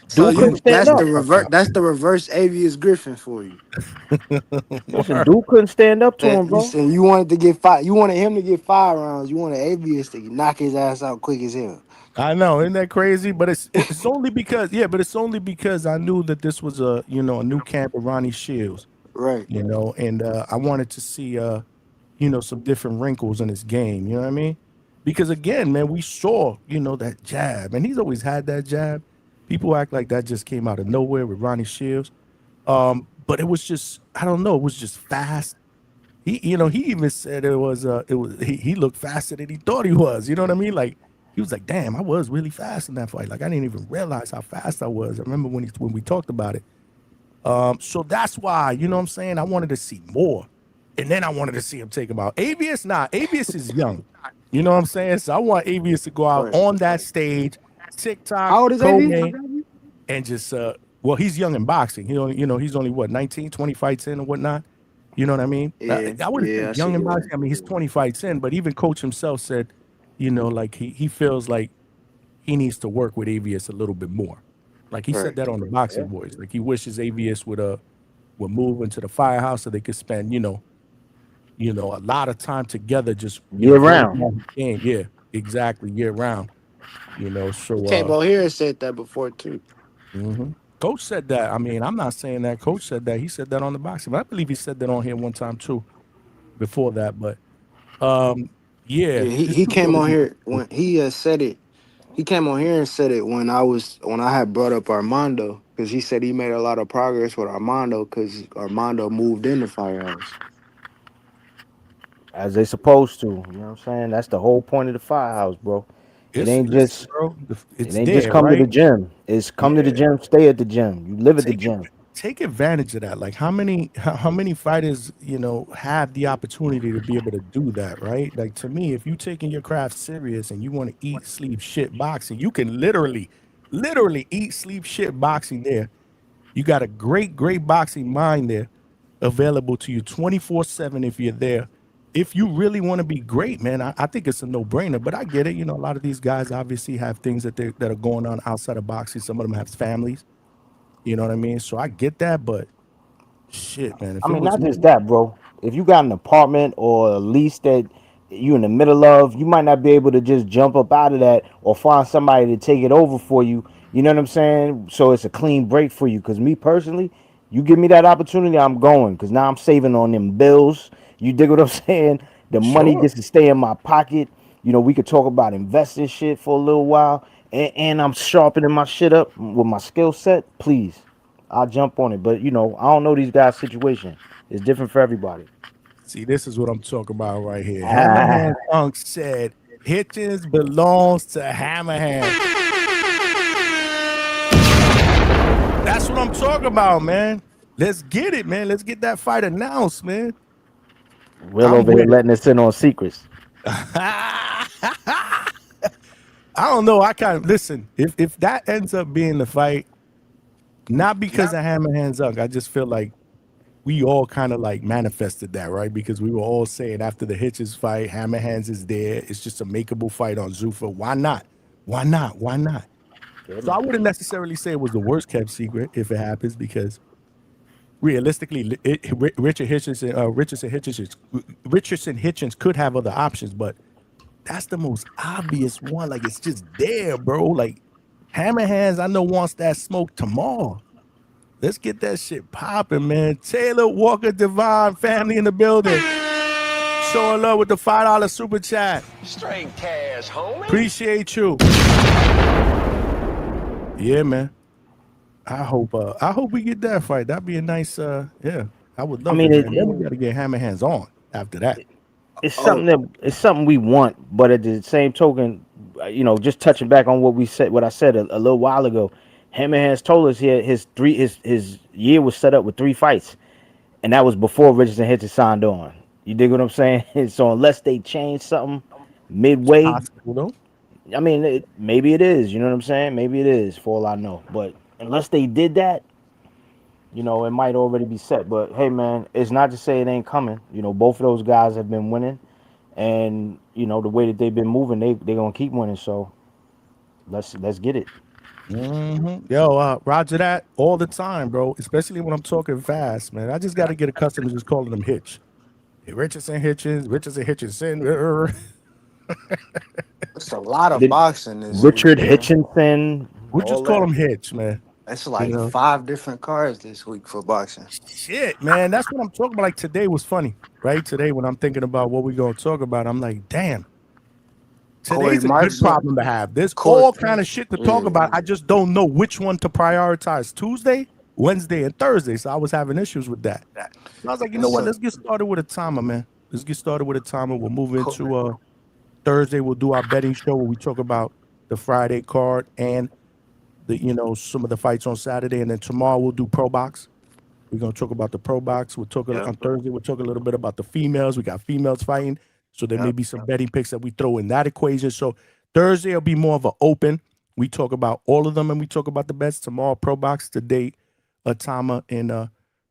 So that's the reverse Avius Griffin for you. Listen, dude couldn't stand up to him, bro. You wanted to get 5. You wanted him to get 5 rounds. You wanted Avius to knock his ass out quick as hell. I know, isn't that crazy? But it's only because I knew that this was a new camp of Ronnie Shields, right? And I wanted to see some different wrinkles in his game. You know what I mean? Because again, man, we saw that jab, and he's always had that jab. People act like that just came out of nowhere with Ronnie Shields, but it was just, I don't know, it was just fast. He even said he looked faster than he thought he was. You know what I mean? Like he was like, damn, I was really fast in that fight. Like I didn't even realize how fast I was. I remember when we talked about it. So that's why, you know what I'm saying? I wanted to see more, and then I wanted to see him take him out. Avius, Avius is young. You know what I'm saying? So I want Avius to go out on that stage. TikTok, how old is Avius? And just he's young in boxing. He's only what, 19, 20 fights in or whatnot. You know what I mean? Yeah, I wouldn't say young in boxing. I mean, he's 20 fights in, but even coach himself said, like he feels like he needs to work with Avius a little bit more. Like he said that on the Boxing Boys. Like he wishes Avius would move into the firehouse so they could spend, a lot of time together, just year round. Yeah, exactly, year round. So Tabo here said that before too. Mm-hmm. Coach said that. I mean, I'm not saying that. Coach said that. He said that on the boxing, but I believe he said that on here one time too, before that. But he came on here when he said it. He came on here and said it when I had brought up Armando, because he said he made a lot of progress with Armando because Armando moved in the firehouse. As they supposed to, you know what I'm saying? That's the whole point of the firehouse, bro. It ain't just come to the gym. It's come to the gym, stay at the gym. You live at the gym. Take advantage of that. Like how many fighters, have the opportunity to be able to do that, right? Like to me, if you taking your craft serious and you want to eat, sleep, shit boxing, you can literally eat, sleep, shit boxing there. You got a great boxing mind there available to you 24/7 if you're there. If you really want to be great, man, I think it's a no-brainer. But I get it. A lot of these guys obviously have things that are going on outside of boxing. Some of them have families. You know what I mean? So I get that, but shit, man. I mean, not just that, bro. If you got an apartment or a lease that you in the middle of, you might not be able to just jump up out of that or find somebody to take it over for you. You know what I'm saying? So it's a clean break for you. Because me personally, you give me that opportunity, I'm going. Because now I'm saving on them bills. You dig what I'm saying? The money gets to stay in my pocket. We could talk about investing shit for a little while. And I'm sharpening my shit up with my skill set. Please. I'll jump on it. But I don't know these guys' situation. It's different for everybody. See, this is what I'm talking about right here. Hammerhand Punk said Hitchins belongs to Hammerhand. That's what I'm talking about, man. Let's get it, man. Let's get that fight announced, man. Will over here letting us in on secrets. I don't know. I kind of listen. If that ends up being the fight, not because of Hammerhand's Unk, I just feel like we all kind of like manifested that, right? Because we were all saying after the Hitchins fight, Hammerhands is there. It's just a makeable fight on Zuffa. Why not? Why not? Why not? So I wouldn't necessarily say it was the worst kept secret if it happens, because realistically, Richardson Hitchins could have other options, but that's the most obvious one. Like, it's just there, bro. Like, Hammerhands, I know, wants that smoke tomorrow. Let's get that shit popping, man. Taylor Walker Divine family in the building. Showing love with the $5 super chat. Straight cash, homie. Appreciate you. Yeah, man. I hope we get that fight. That'd be a nice yeah. I would love it. Then we gotta get Hammerhands on after that. It's something we want, but at the same token, just touching back on what I said a little while ago. Hammerhands told us his year was set up with 3 fights, and that was before Richardson Hitchins signed on. You dig what I'm saying? So unless they change something midway, I mean, maybe it is. You know what I'm saying? Maybe it is, for all I know. But unless they did that, it might already be set. But hey, man, it's not to say it ain't coming. Both of those guys have been winning, and the way that they've been moving, they're gonna keep winning. So let's get it. Yo, Roger that all the time, bro. Especially when I'm talking fast, man. I just got to get accustomed to just calling them Hitch. Hey, Richardson Hitchison. It's a lot of boxing. Richard Hitchinson. We'll just call him Hitch, man. That's like 5 different cards this week for boxing. Shit, man. That's what I'm talking about. Like, today was funny, right? Today, when I'm thinking about what we're going to talk about, I'm like, damn. Today's a good problem to have. There's all kind of shit to talk about. I just don't know which one to prioritize. Tuesday, Wednesday, and Thursday. So I was having issues with that. So I was like, you know what? Let's get started with a timer, man. Let's get started with a timer. We'll move into Thursday. We'll do our betting show where we talk about the Friday card and the some of the fights on Saturday. And then tomorrow we'll do Pro Box. We're gonna talk about the Pro Box. We'll talk on Thursday. We'll talk a little bit about the females. We got females fighting. So there may be some betting picks that we throw in that equation. So Thursday will be more of an open. We talk about all of them and we talk about the bets. Tomorrow, Pro Box, today, Itauma and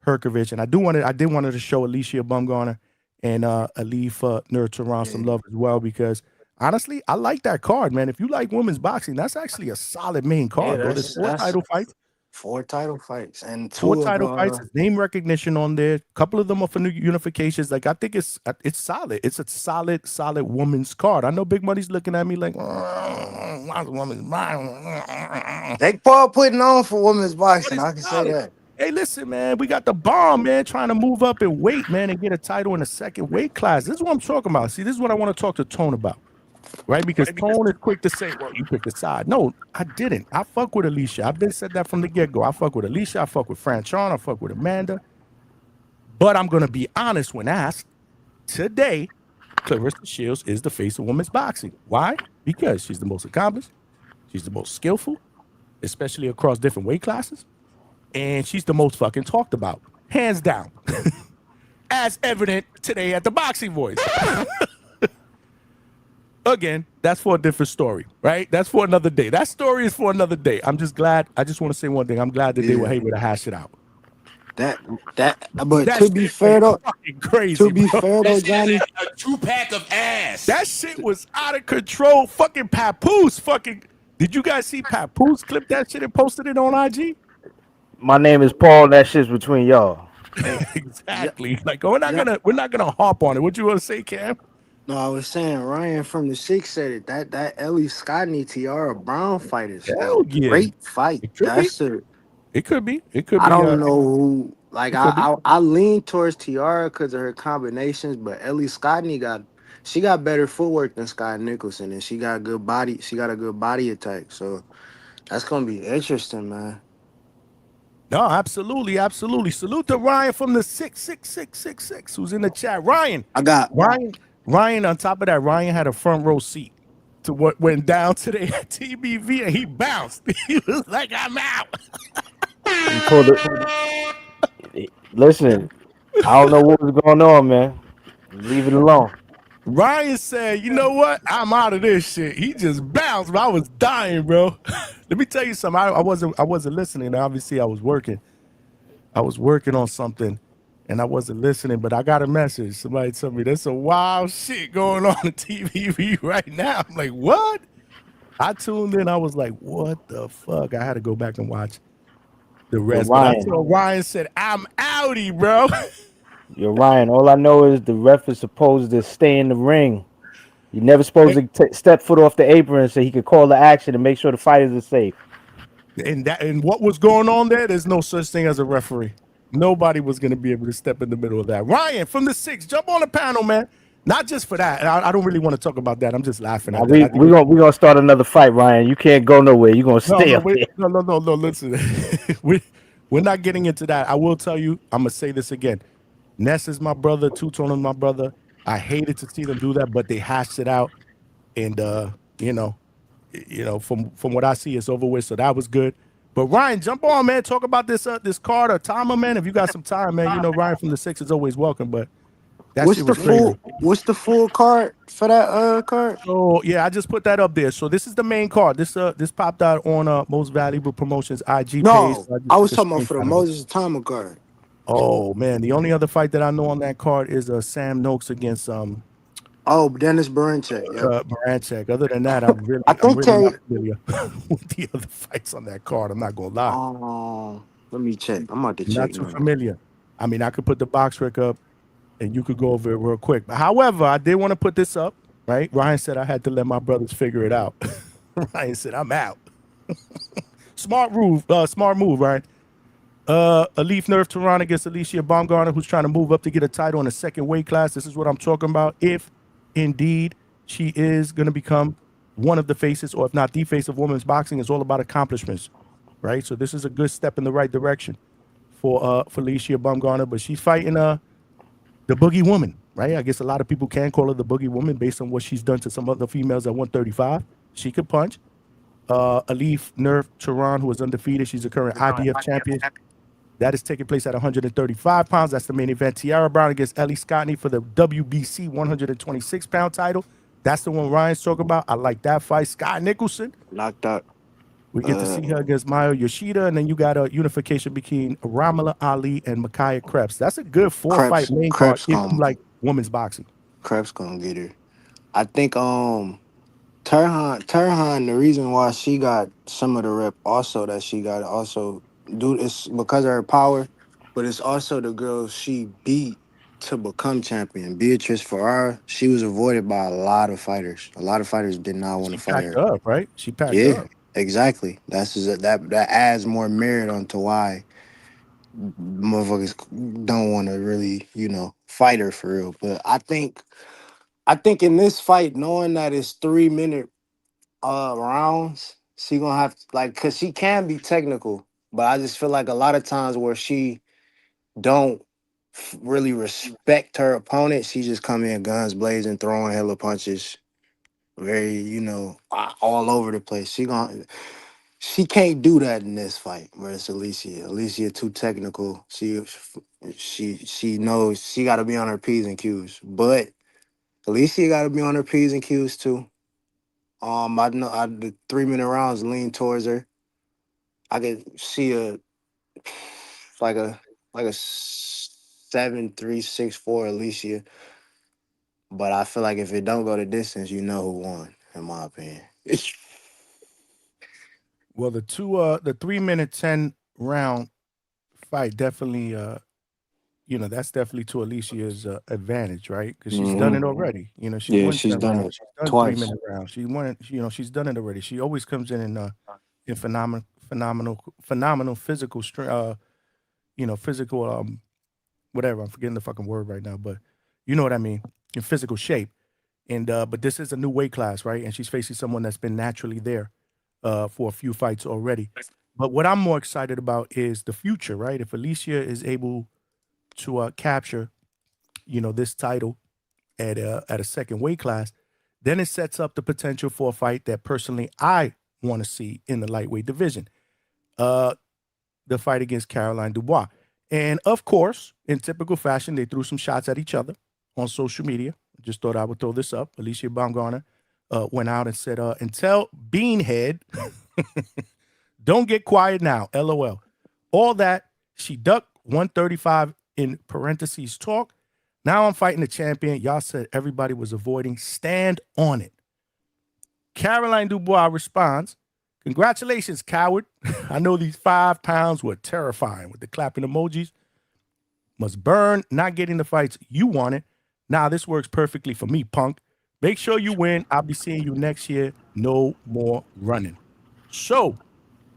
Hrgovic. And I did want to show Alycia Baumgardner and Elif Turan some love as well, because honestly, I like that card, man. If you like women's boxing, that's actually a solid main card. There's 4 title fights. 4 title fights and 4 title fights. Name recognition on there. A couple of them are for new unifications. Like, I think it's solid. It's a solid woman's card. I know Big Money's looking at me like, woman's boxing. They Paul putting on for women's boxing. I can say that. Hey, listen, man. We got the bomb, man, trying to move up in weight, man, and get a title in a second weight class. This is what I'm talking about. See, this is what I want to talk to Tone about. Right, because Tone is quick to say, well, you picked a side. No, I didn't. I fuck with Alycia. I've been said that from the get-go. I fuck with Alycia. I fuck with Franchon. I fuck with Amanda. But I'm going to be honest when asked. Today, Clarissa Shields is the face of women's boxing. Why? Because she's the most accomplished. She's the most skillful, especially across different weight classes. And she's the most fucking talked about. Hands down. As evident today at the Boxing Voice. Again, that's for a different story, right? That's for another day. That story is for another day. I'm just glad. I just want to say one thing. I'm glad that they were able to hash it out. But to be fair though, crazy. To be fair though, Johnny, a 2-pack of ass. That shit was out of control. Fucking Papoose. Did you guys see Papoose clip that shit and posted it on IG? My name is Paul. That shit's between y'all. Exactly. Like, we're not gonna hop on it. What you want to say, Cam? No, I was saying Ryan from the 6 said it. That Ellie Scotney Tiara Brown fight is a great fight. It could be. I don't know who. Like, I lean towards Tiara because of her combinations, but Ellie Scotney got better footwork than Scott Nicholson, and she got good body. She got a good body attack. So that's gonna be interesting, man. No, absolutely, absolutely. Salute to Ryan from the 66666 who's in the chat. Ryan. I got Ryan, on top of that, Ryan had a front row seat to what went down today at TBV, and he bounced. He was like, I'm out. He pulled it. Listen, I don't know what was going on, man. Leave it alone. Ryan said, you know what? I'm out of this shit. He just bounced, bro. I was dying, bro. Let me tell you something. I wasn't listening. Obviously, I was working. I was working on something and I wasn't listening, but I got a message. Somebody told me there's some wild shit going on TVV right now. I'm like, what? I tuned in. I was like, what the fuck? I had to go back and watch the rest. But I saw Ryan said, I'm outie, bro. You're Ryan. All I know is the ref is supposed to stay in the ring. You're never supposed to step foot off the apron so he could call the action and make sure the fighters are safe. And what was going on there, there's no such thing as a referee. Nobody was going to be able to step in the middle of that. Ryan from the 6, jump on the panel, man. Not just for that. I don't really want to talk about that. I'm just laughing at that. We're gonna start another fight, Ryan. You can't go nowhere. You're gonna stay up there. No. Listen, we're not getting into that. I will tell you, I'm gonna say this again. Ness is my brother. Turan is my brother. I hated to see them do that, but they hashed it out, and from what I see, it's over with. So that was good. But Ryan, jump on, man. Talk about this card or Itauma, man. If you got some time, man. You know Ryan from the 6 is always welcome. But what's the full card for that card? Oh yeah, I just put that up there. So this is the main card. This popped out on Most Valuable Promotions IG page. No, I was talking about for the Moses Itauma card. Oh man, the only other fight that I know on that card is Sam Noakes against Dennis Baranchek. Yeah. Baranchek. Other than that, I'm really not familiar with the other fights on that card. I'm not gonna lie. Let me check. I'm about to check. Not too familiar. I mean, I could put the box rec up, and you could go over it real quick. But however, I did want to put this up. Right? Ryan said I had to let my brothers figure it out. Ryan said I'm out. Smart move, right? Elif nerf Turan against Alycia Baumgardner, who's trying to move up to get a title in the second weight class. This is what I'm talking about. If indeed she is going to become one of the faces, or if not the face of women's boxing, it's all about accomplishments, right? So this is a good step in the right direction for Alycia Baumgardner, but she's fighting the Boogie Woman, right? I guess a lot of people can call her the Boogie Woman based on what she's done to some other females at 135. She could punch. Elif nerf Turan, who is undefeated. She's a current IBF champion. That is taking place at 135 pounds. That's the main event. Tiara Brown against Ellie Scottney for the WBC 126-pound title. That's the one Ryan's talking about. I like that fight. Scott Nicholson. Knocked out. We get to see her against Maya Yoshida, and then you got a unification between Ramala Ali and Micaiah Krebs. That's a good four-fight main card if you like women's boxing. Krebs gonna get her. I think Turhan, the reason why she got some of the rep also that she got also it's because of her power, but it's also the girl she beat to become champion. Beatrice Ferrara, she was avoided by a lot of fighters. A lot of fighters did not want to fight her. Up, right? She packed up. Exactly. That adds more merit onto why motherfuckers don't want to really, fight her for real. But I think in this fight, knowing that it's 3-minute rounds, she gonna have to, cause she can be technical, but I just feel like a lot of times where she don't really respect her opponent, she just come in guns blazing, throwing hella punches, very, all over the place. She can't do that in this fight versus Alycia. Alycia too technical. She knows she got to be on her P's and Q's, but Alycia got to be on her P's and Q's too. I know the 3-minute rounds lean towards her. I could see like a 7-3-6-4 Alycia, but I feel like if it don't go the distance, you know who won, in my opinion. Well, the 3-minute 10-round fight definitely, that's definitely to Alicia's advantage, right? Because she's done it already. She's done it twice. 3-minute rounds. She won. She's done it already. She always comes in phenomenal physical strength. Physical whatever. I'm forgetting the fucking word right now, but you know what I mean. In physical shape, and but this is a new weight class, right? And she's facing someone that's been naturally there for a few fights already. But what I'm more excited about is the future, right? If Alycia is able to capture, this title at a second weight class, then it sets up the potential for a fight that personally I want to see in the lightweight division. The fight against Caroline Dubois. And of course, in typical fashion, they threw some shots at each other on social media. Just thought I would throw this up. Alycia Baumgardner went out and said, and tell Beanhead, don't get quiet now, LOL. All that, she ducked 135 in parentheses talk. Now I'm fighting the champion. Y'all said everybody was avoiding. Stand on it. Caroline Dubois responds, congratulations, coward. I know these 5 pounds were terrifying with the clapping emojis. Must burn, not getting the fights you wanted. Nah, this works perfectly for me, punk. Make sure you win. I'll be seeing you next year. No more running. So,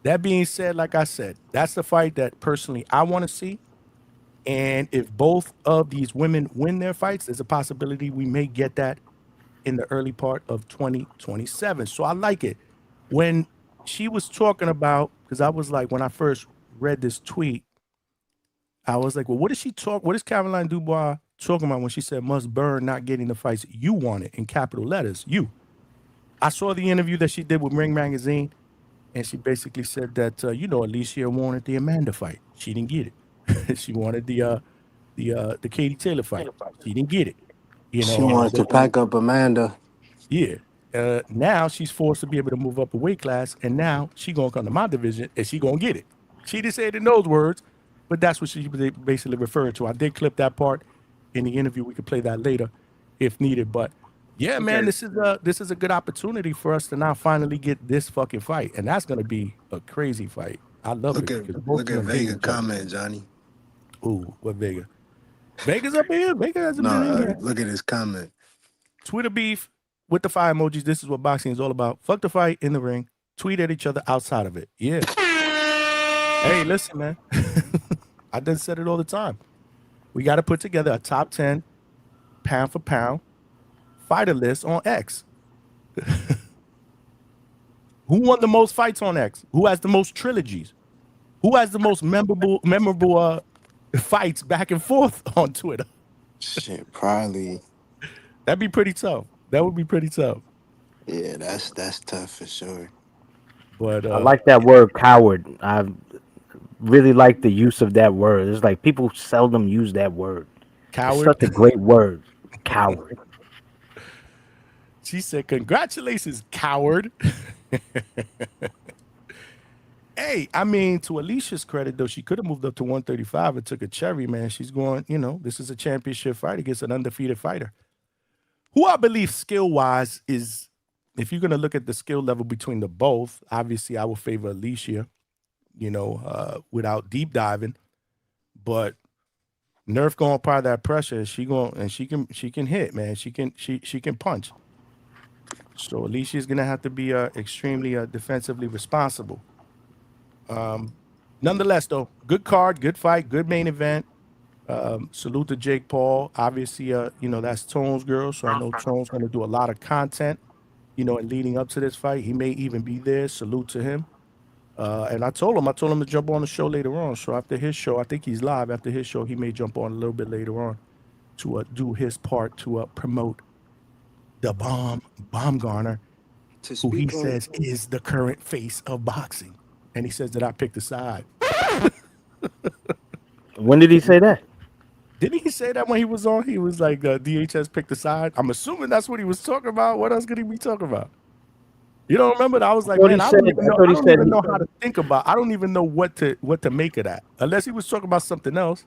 that being said, like I said, that's the fight that personally I want to see. And if both of these women win their fights, there's a possibility we may get that in the early part of 2027. So I like it. When she was talking about, because I was like, when I first read this tweet, I was like, well, what is Caroline Dubois talking about when she said must burn not getting the fights you wanted in capital letters? You. I saw the interview that she did with Ring Magazine, and she basically said that, Alycia wanted the Amanda fight. She didn't get it. She wanted the Katie Taylor fight. She didn't get it. She wants to pack up Amanda. Yeah. Now she's forced to be able to move up a weight class, and now she gonna come to my division and she gonna get it. She didn't say it in those words, but that's what she basically referred to. I did clip that part in the interview. We could play that later if needed. But yeah, okay, man, this is a good opportunity for us to now finally get this fucking fight, and that's gonna be a crazy fight. I love it. Look at Vega comment, Johnny. Ooh, what Vega? Vega's up here. Vega hasn't been in here. Look at his comment. Twitter beef with the fire emojis. This is what boxing is all about. Fuck the fight in the ring. Tweet at each other outside of it. Yeah. Hey, listen, man. I done said it all the time. We got to put together a top 10 pound for pound fighter list on X. Who won the most fights on X? Who has the most trilogies? Who has the most memorable fights back and forth on Twitter? Shit, probably. That'd be pretty tough. That would be pretty tough. Yeah, that's tough for sure. But I like that word, coward. I really like the use of that word. It's like people seldom use that word. Coward. It's such a great word. Coward. She said, congratulations, coward. Hey, I mean, to Alicia's credit, though, she could have moved up to 135 and took a cherry, man. She's going, this is a championship fight against an undefeated fighter. Who I believe skill-wise is, if you're going to look at the skill level between the both, obviously I will favor Alycia, without deep diving. But Nerf going to apply that pressure. She can hit, man. She can punch. So Alycia is going to have to be extremely defensively responsible. Nonetheless, though, good card, good fight, good main event. Salute to Jake Paul. Obviously, that's Tone's girl, so I know Tone's going to do a lot of content, and leading up to this fight. He may even be there. Salute to him. And I told him to jump on the show later on. So after his show, I think he's live. After his show, he may jump on a little bit later on to do his part to promote the Baumgardner, who he says is the current face of boxing. And he says that I picked a side. When did he say that? Didn't he say that when he was on? He was like, DHS picked a side. I'm assuming that's what he was talking about. What else could he be talking about? You don't remember that? I was like, man, I don't even know how to think about. I don't even know what to make of that. Unless he was talking about something else.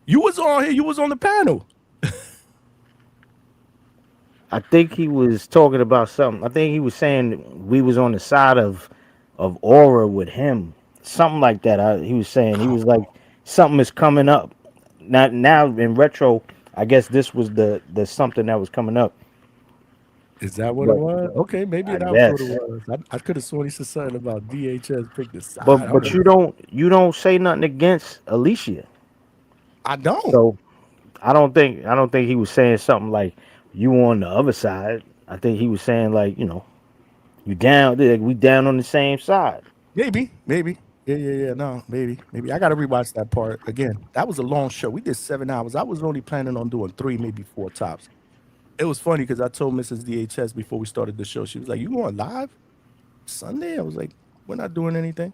You was on here. You was on the panel. I think he was talking about something. I think he was saying we was on the side of Aura with him. Something like that. He was saying, he was like, something is coming up. Now in retro, I guess this was the something that was coming up. Is that what it was? Okay, maybe that was what it was. I could have sworn he said something about DHS picked the side. But you don't say nothing against Alycia. I don't. So I don't think he was saying something like you on the other side. I think he was saying like, you down, we down on the same side. Maybe. Yeah. No, maybe. I got to rewatch that part again. That was a long show. We did 7 hours. I was only planning on doing 3, maybe 4 tops. It was funny because I told Mrs. DHS before we started the show. She was like, "You going live Sunday?" I was like, "We're not doing anything,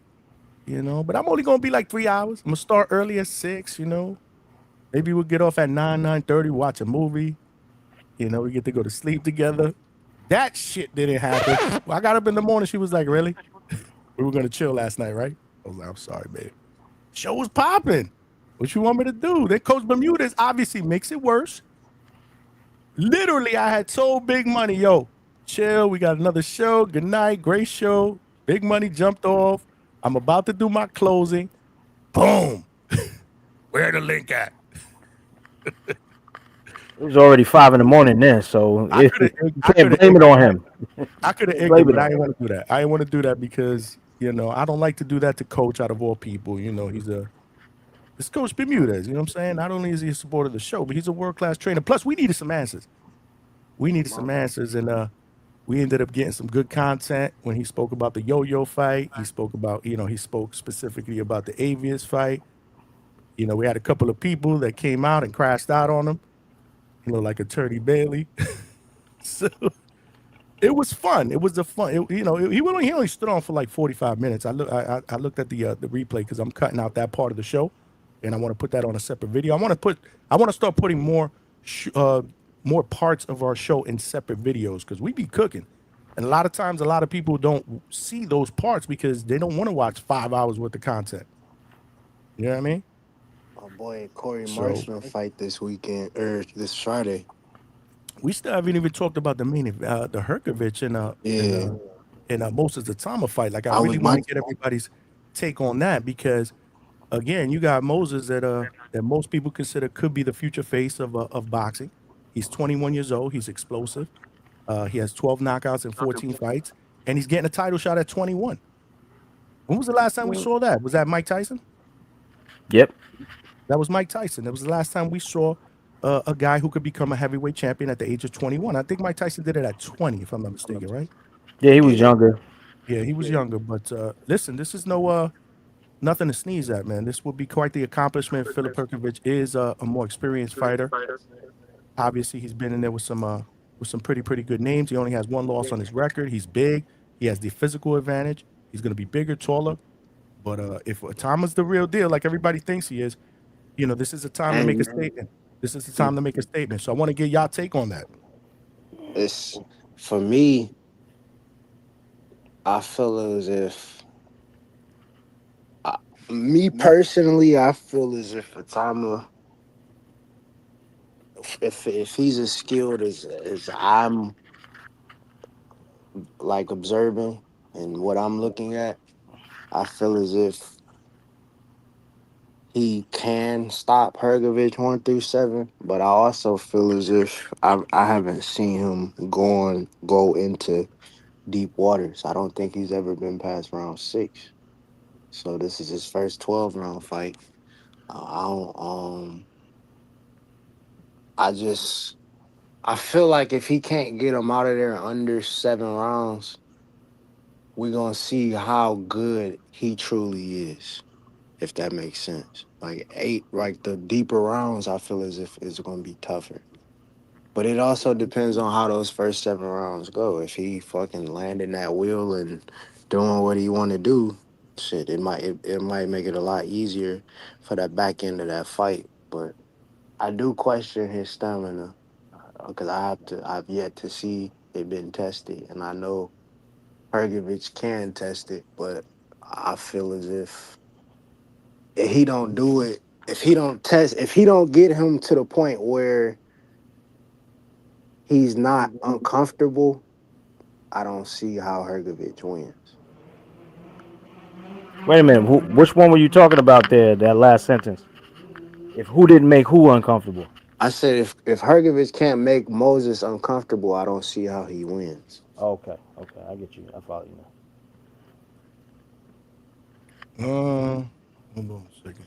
But I'm only gonna be like 3 hours. I'm gonna start early at 6. Maybe we'll get off at 9:30, watch a movie. We get to go to sleep together. That shit didn't happen. I got up in the morning. She was like, "Really? We were gonna chill last night, right?" I was like, "I'm sorry, babe. Show was popping. What you want me to do?" Then Coach Bermudez obviously makes it worse. Literally, I had told Big Money, "Yo, chill. We got another show. Good night. Great show." Big Money jumped off. I'm about to do my closing. Boom. Where the link at? It was already 5 in the morning then, so you can't blame it on him. I could have ignored, but I didn't want to do that. I didn't want to do that because I don't like to do that to Coach out of all people. It's Coach Bermudez. You know what I'm saying? Not only is he a supporter of the show, but he's a world-class trainer. Plus, we needed some answers. And we ended up getting some good content when he spoke about the yo-yo fight. He spoke about, he spoke specifically about the Avius fight. We had a couple of people that came out and crashed out on him, like Attorney Bailey. So it was fun. It was he only stood on for like 45 minutes. I looked at the replay because I'm cutting out that part of the show, and I want to put that on a separate video. I want to start putting more parts of our show in separate videos because we be cooking, and a lot of times a lot of people don't see those parts because they don't want to watch 5 hours worth of content. You know what I mean? My boy Corey Marshall fight this weekend or this Friday. We still haven't even talked about the Hrgovic and Moses Itauma fight. Like I really want to get everybody's take on that because, again, you got Moses that most people consider could be the future face of boxing. He's 21 years old. He's explosive. He has 12 knockouts in 14 fights, and he's getting a title shot at 21. When was the last time we saw that? Was that Mike Tyson? Yep. That was Mike Tyson. That was the last time we saw a guy who could become a heavyweight champion at the age of 21. I think Mike Tyson did it at 20, if I'm not mistaken, right? Yeah, he was younger. Yeah, he was younger. But listen, this is nothing to sneeze at, man. This will be quite the accomplishment. Filip Hrgovic is a more experienced fighter. Obviously, he's been in there with some pretty good names. He only has 1 loss on his record. He's big. He has the physical advantage. He's going to be bigger, taller. But if Itauma's the real deal, like everybody thinks he is, this is a time to make a statement. This is the time to make a statement. So I want to get y'all take on that. It's for me. I feel as if, me personally, I feel as if Itauma, if he's as skilled as I'm like observing and what I'm looking at, I feel as if he can stop Hrgovic 1 through 7, but I also feel as if I haven't seen him go into deep waters. I don't think he's ever been past round 6. So this is his first 12-round fight. I feel like if he can't get him out of there under 7 rounds, we're gonna see how good he truly is, if that makes sense. Like 8, like the deeper rounds, I feel as if it's gonna be tougher. But it also depends on how those first 7 rounds go. If he fucking landing that wheel and doing what he want to do, shit, it might make it a lot easier for that back end of that fight. But I do question his stamina because I've yet to see it been tested, and I know Hrgovic can test it, but I feel as if he don't do it, if he don't get him to the point where he's not uncomfortable, I don't see how Hrgovic wins. Wait a minute. Which one were you talking about there? That last sentence. If who didn't make who uncomfortable? I said if Hrgovic can't make Moses uncomfortable, I don't see how he wins. Okay, I get you. I follow you now. Hold on a second.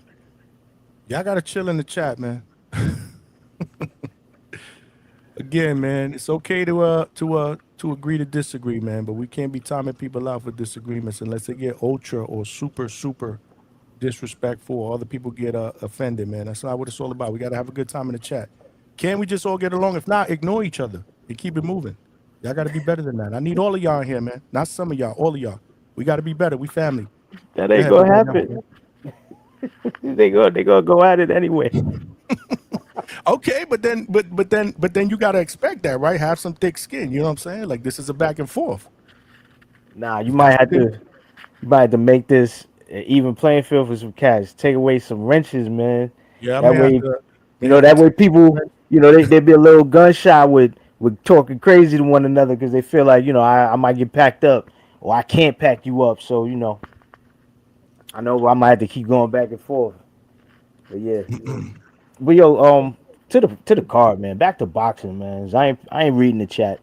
Y'all gotta chill in the chat, man. Again, man, it's okay to to agree to disagree, man. But we can't be timing people out for disagreements unless they get ultra or super disrespectful or other people get offended, man. That's not what it's all about. We got to have a good time in the chat. Can't we just all get along? If not, ignore each other and keep it moving. Y'all got to be better than that. I need all of y'all in here, man. Not some of y'all, all of y'all. We got to be better. We family. That ain't gonna happen. They gonna go at it anyway. Okay, but then you gotta expect that, right? Have some thick skin. You know what I'm saying? Like this is a back and forth. Nah, you might have to make this an even playing field for some cats. Take away some wrenches, man. Yeah, that way, that way people, they be a little gunshot with talking crazy to one another because they feel like I might get packed up or I can't pack you up. So I know I might have to keep going back and forth. But yeah, but yo, to the card, man. Back to boxing, man. I ain't reading the chat.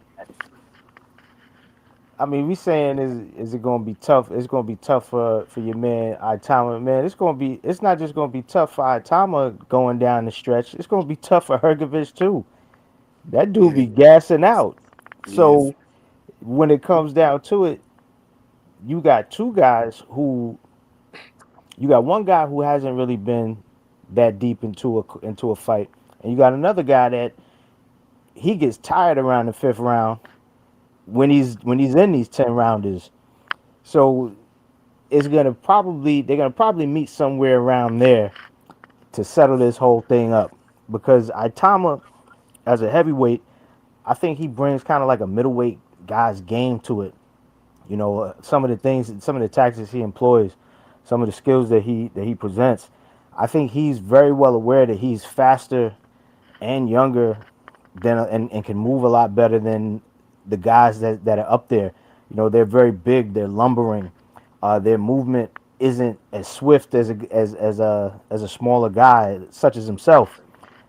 I mean, we saying is it gonna be tough? It's gonna be tough for your man Itauma, man. It's not just gonna be tough for Itauma going down the stretch. It's gonna be tough for Hrgovic too. That dude be gassing out. So when it comes down to it, you got two guys who. You got one guy who hasn't really been that deep into a fight, and you got another guy that he gets tired around the fifth round when he's in these 10 rounders. So they're gonna probably meet somewhere around there to settle this whole thing up. Because Itauma, as a heavyweight, I think he brings kind of like a middleweight guy's game to it. Some of the tactics he employs, some of the skills that he presents. I think he's very well aware that he's faster and younger and can move a lot better than the guys that are up there. They're very big, they're lumbering. Their movement isn't as swift as a smaller guy such as himself.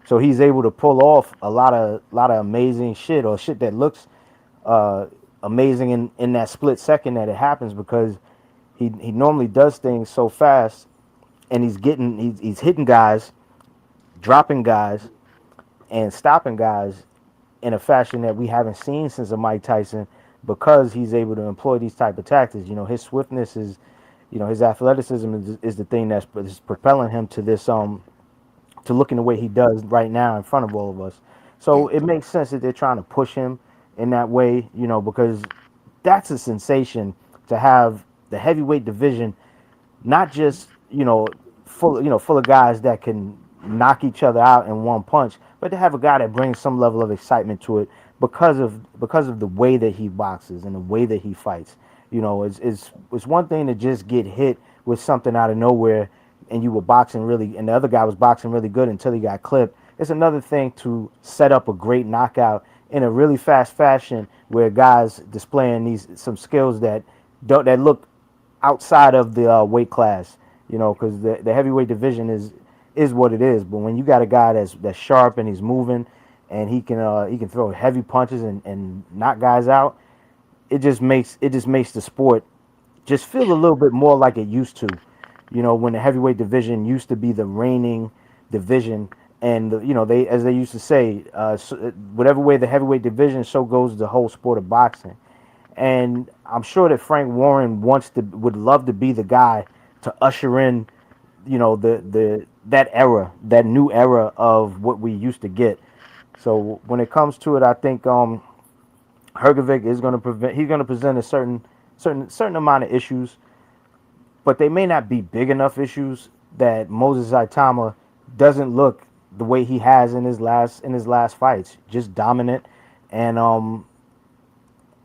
So he's able to pull off a lot of amazing shit, or shit that looks amazing in that split second that it happens, because he normally does things so fast, and he's hitting guys, dropping guys, and stopping guys in a fashion that we haven't seen since a Mike Tyson, because he's able to employ these type of tactics. His swiftness is, his athleticism is the thing that's propelling him to this to looking the way he does right now in front of all of us. So it makes sense that they're trying to push him in that way, because that's a sensation to have the heavyweight division, not just full of guys that can knock each other out in one punch, but to have a guy that brings some level of excitement to it because of the way that he boxes and the way that he fights. It's one thing to just get hit with something out of nowhere and you were boxing really, and the other guy was boxing really good until he got clipped. It's another thing to set up a great knockout in a really fast fashion where guys displaying some skills that look outside of the weight class, because the heavyweight division is what it is. But when you got a guy that's sharp and he's moving and he can throw heavy punches and knock guys out, it just makes the sport just feel a little bit more like it used to. When the heavyweight division used to be the reigning division, and they, as they used to say, whatever way the heavyweight division, so goes the whole sport of boxing. And I'm sure that Frank Warren would love to be the guy to usher in, that new era of what we used to get. So when it comes to it, I think Hrgovic is going to present a certain amount of issues, but they may not be big enough issues that Moses Itauma doesn't look the way he has in his last fights, just dominant and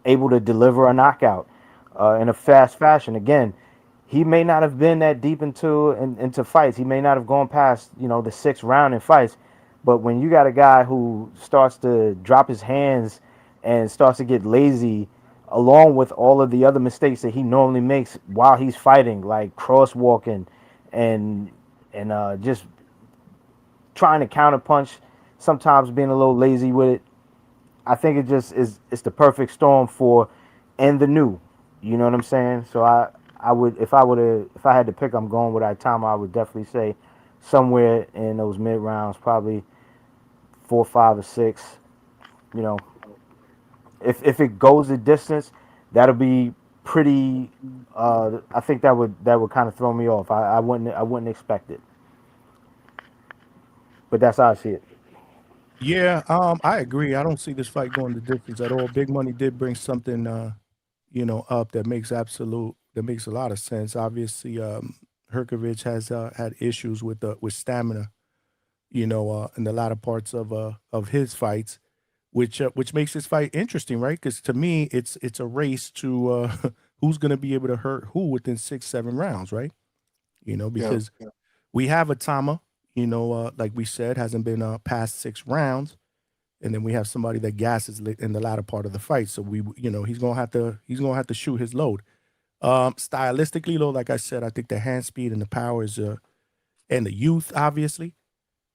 able to deliver a knockout in a fast fashion. Again, he may not have been that deep into fights. He may not have gone past the 6th round in fights. But when you got a guy who starts to drop his hands and starts to get lazy, along with all of the other mistakes that he normally makes while he's fighting, like crosswalking and just trying to counterpunch, sometimes being a little lazy with it, I think it just it's the perfect storm for and the new. You know what I'm saying? So I would, if I had to pick, I'm going with Itauma. I would definitely say somewhere in those mid rounds, probably 4, 5, or 6. if it goes the distance, that'll be pretty. I think that would kind of throw me off. I wouldn't expect it. But that's how I see it. Yeah, I agree. I don't see this fight going the distance at all. Big Money did bring something, up that makes a lot of sense. Obviously, Hrgovic has had issues with stamina, in the latter parts of his fights, which makes this fight interesting, right? Because to me, it's a race to who's going to be able to hurt who within 6-7 rounds, right? Because we have Itauma, like we said, hasn't been past 6 rounds, and then we have somebody that gasses in the latter part of the fight. So he's gonna have to shoot his load. Stylistically, though, like I said, I think the hand speed and the power is and the youth, obviously,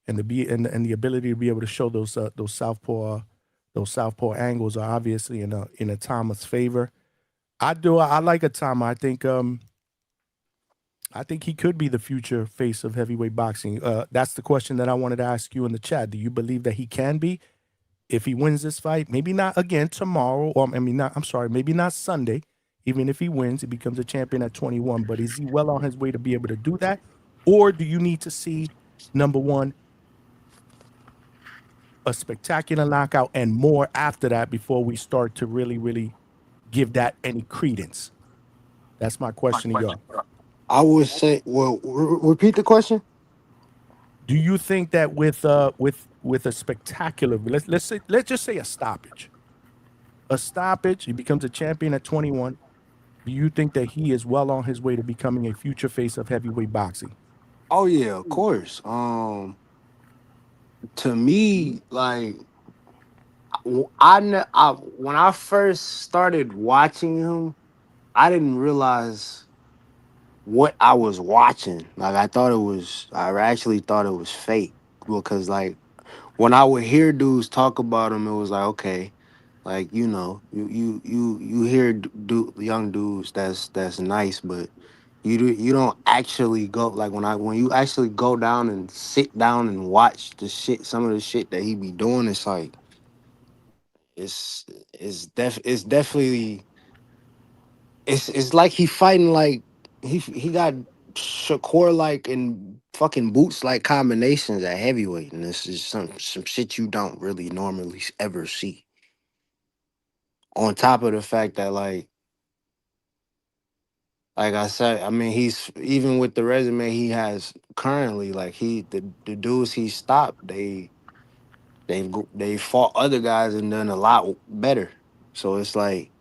and the ability to be able to show those southpaw angles are obviously in Itauma's favor. I like Itauma. I think he could be the future face of heavyweight boxing. That's the question that I wanted to ask you in the chat. Do you believe that he can be if he wins this fight? Maybe not again tomorrow, or maybe not Sunday. Even if he wins, he becomes a champion at 21. But is he well on his way to be able to do that? Or do you need to see, number one, a spectacular knockout and more after that before we start to really, really give that any credence? That's my question to y'all. I would say, well, repeat the question. Do you think that with a spectacular, let's just say a stoppage, he becomes a champion at 21. Do you think that he is well on his way to becoming a future face of heavyweight boxing? Oh yeah, of course. To me, like when I first started watching him, I didn't realize what I was watching. Like I actually thought it was fake, because like when I would hear dudes talk about him, it was like, okay, like you hear young dudes that's nice, but you don't actually go, like when you actually go down and sit down and watch some of the shit that he be doing, it's like it's definitely it's like he fighting like he got Shakur like in fucking boots like combinations at heavyweight, and this is some shit you don't really normally ever see. On top of the fact that like I said, I mean, he's even with the resume he has currently, like the dudes he stopped, they fought other guys and done a lot better. So it's like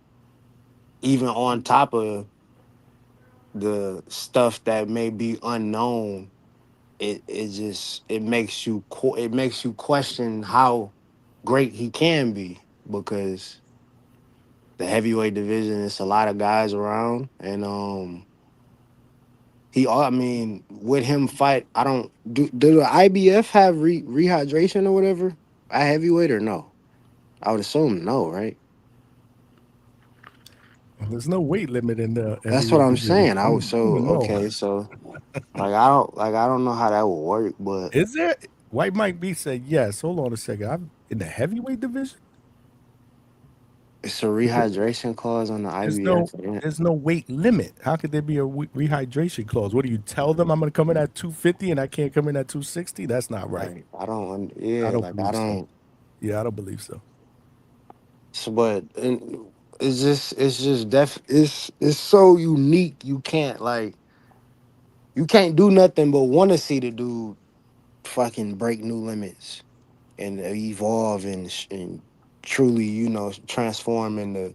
even on top of the stuff that may be unknown, it makes you question how great he can be, because the heavyweight division is a lot of guys around, and I mean, with him fight, I don't do the IBF have rehydration or whatever at heavyweight or no? I would assume no, right? There's no weight limit in the. That's what I'm saying. No. Okay, so I don't know how that would work, but Is there? White Mike B said yes. Hold on a second. I'm in the heavyweight division. It's a rehydration clause on the IBF. There's no weight limit. How could there be a rehydration clause? What do you tell them? I'm going to come in at 250 and I can't come in at 260? That's not right. I don't. Yeah, I don't. Yeah, I don't believe so. So, but it's so unique. You can't do nothing but want to see the dude fucking break new limits and evolve and truly, transform into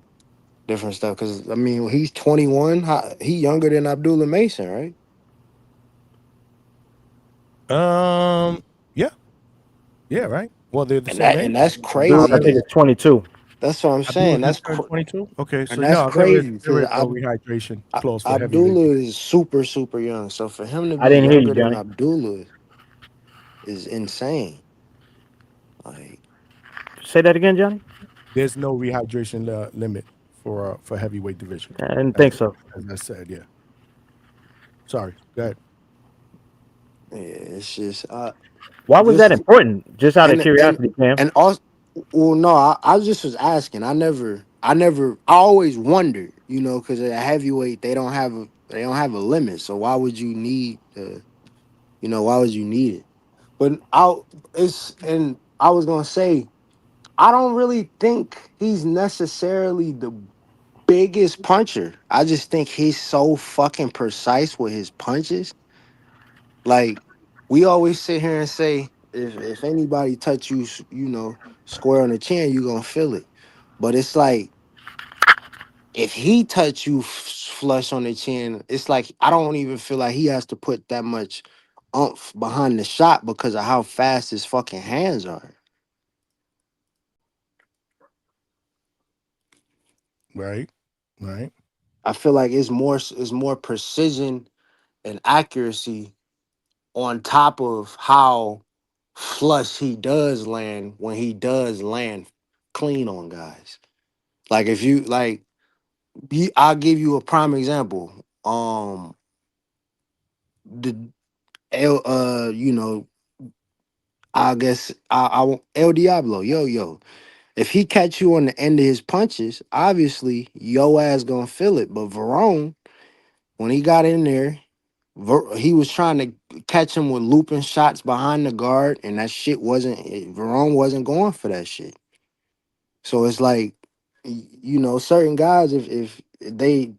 different stuff. Because I mean, when he's 21, he younger than Abdullah Mason, right? Yeah, right. Well, they're the same age. And that's crazy. I think it's 22. That's what I'm saying. That's 22. Okay, so that's crazy. There is no rehydration clause for Abdullah is super, super young. So for him to be younger than Abdullah is insane. Like, say that again, Johnny. There's no rehydration limit for heavyweight division. I didn't think so. As I said, yeah. Sorry, go ahead. Yeah, it's just. Why was that important? Just out of curiosity, Cam. And also, Well, no, I just was asking. I always wondered, because at heavyweight they don't have a limit. So why would you need, why would you need it? But I was gonna say, I don't really think he's necessarily the biggest puncher. I just think he's so fucking precise with his punches. Like we always sit here and say, if anybody touch you, square on the chin, you gonna feel it. But it's like if he touch you flush on the chin, it's like I don't even feel like he has to put that much oomph behind the shot because of how fast his fucking hands are. Right. Right. I feel like it's more precision and accuracy on top of how flush he does land when he does land clean on guys. Like if you like, I'll give you a prime example. The El, I guess El Diablo, yo. If he catch you on the end of his punches, obviously yo ass gonna feel it. But Verone, when he got in there, he was trying to catch him with looping shots behind the guard, and that shit Verone wasn't going for that shit. So it's like, certain guys, if they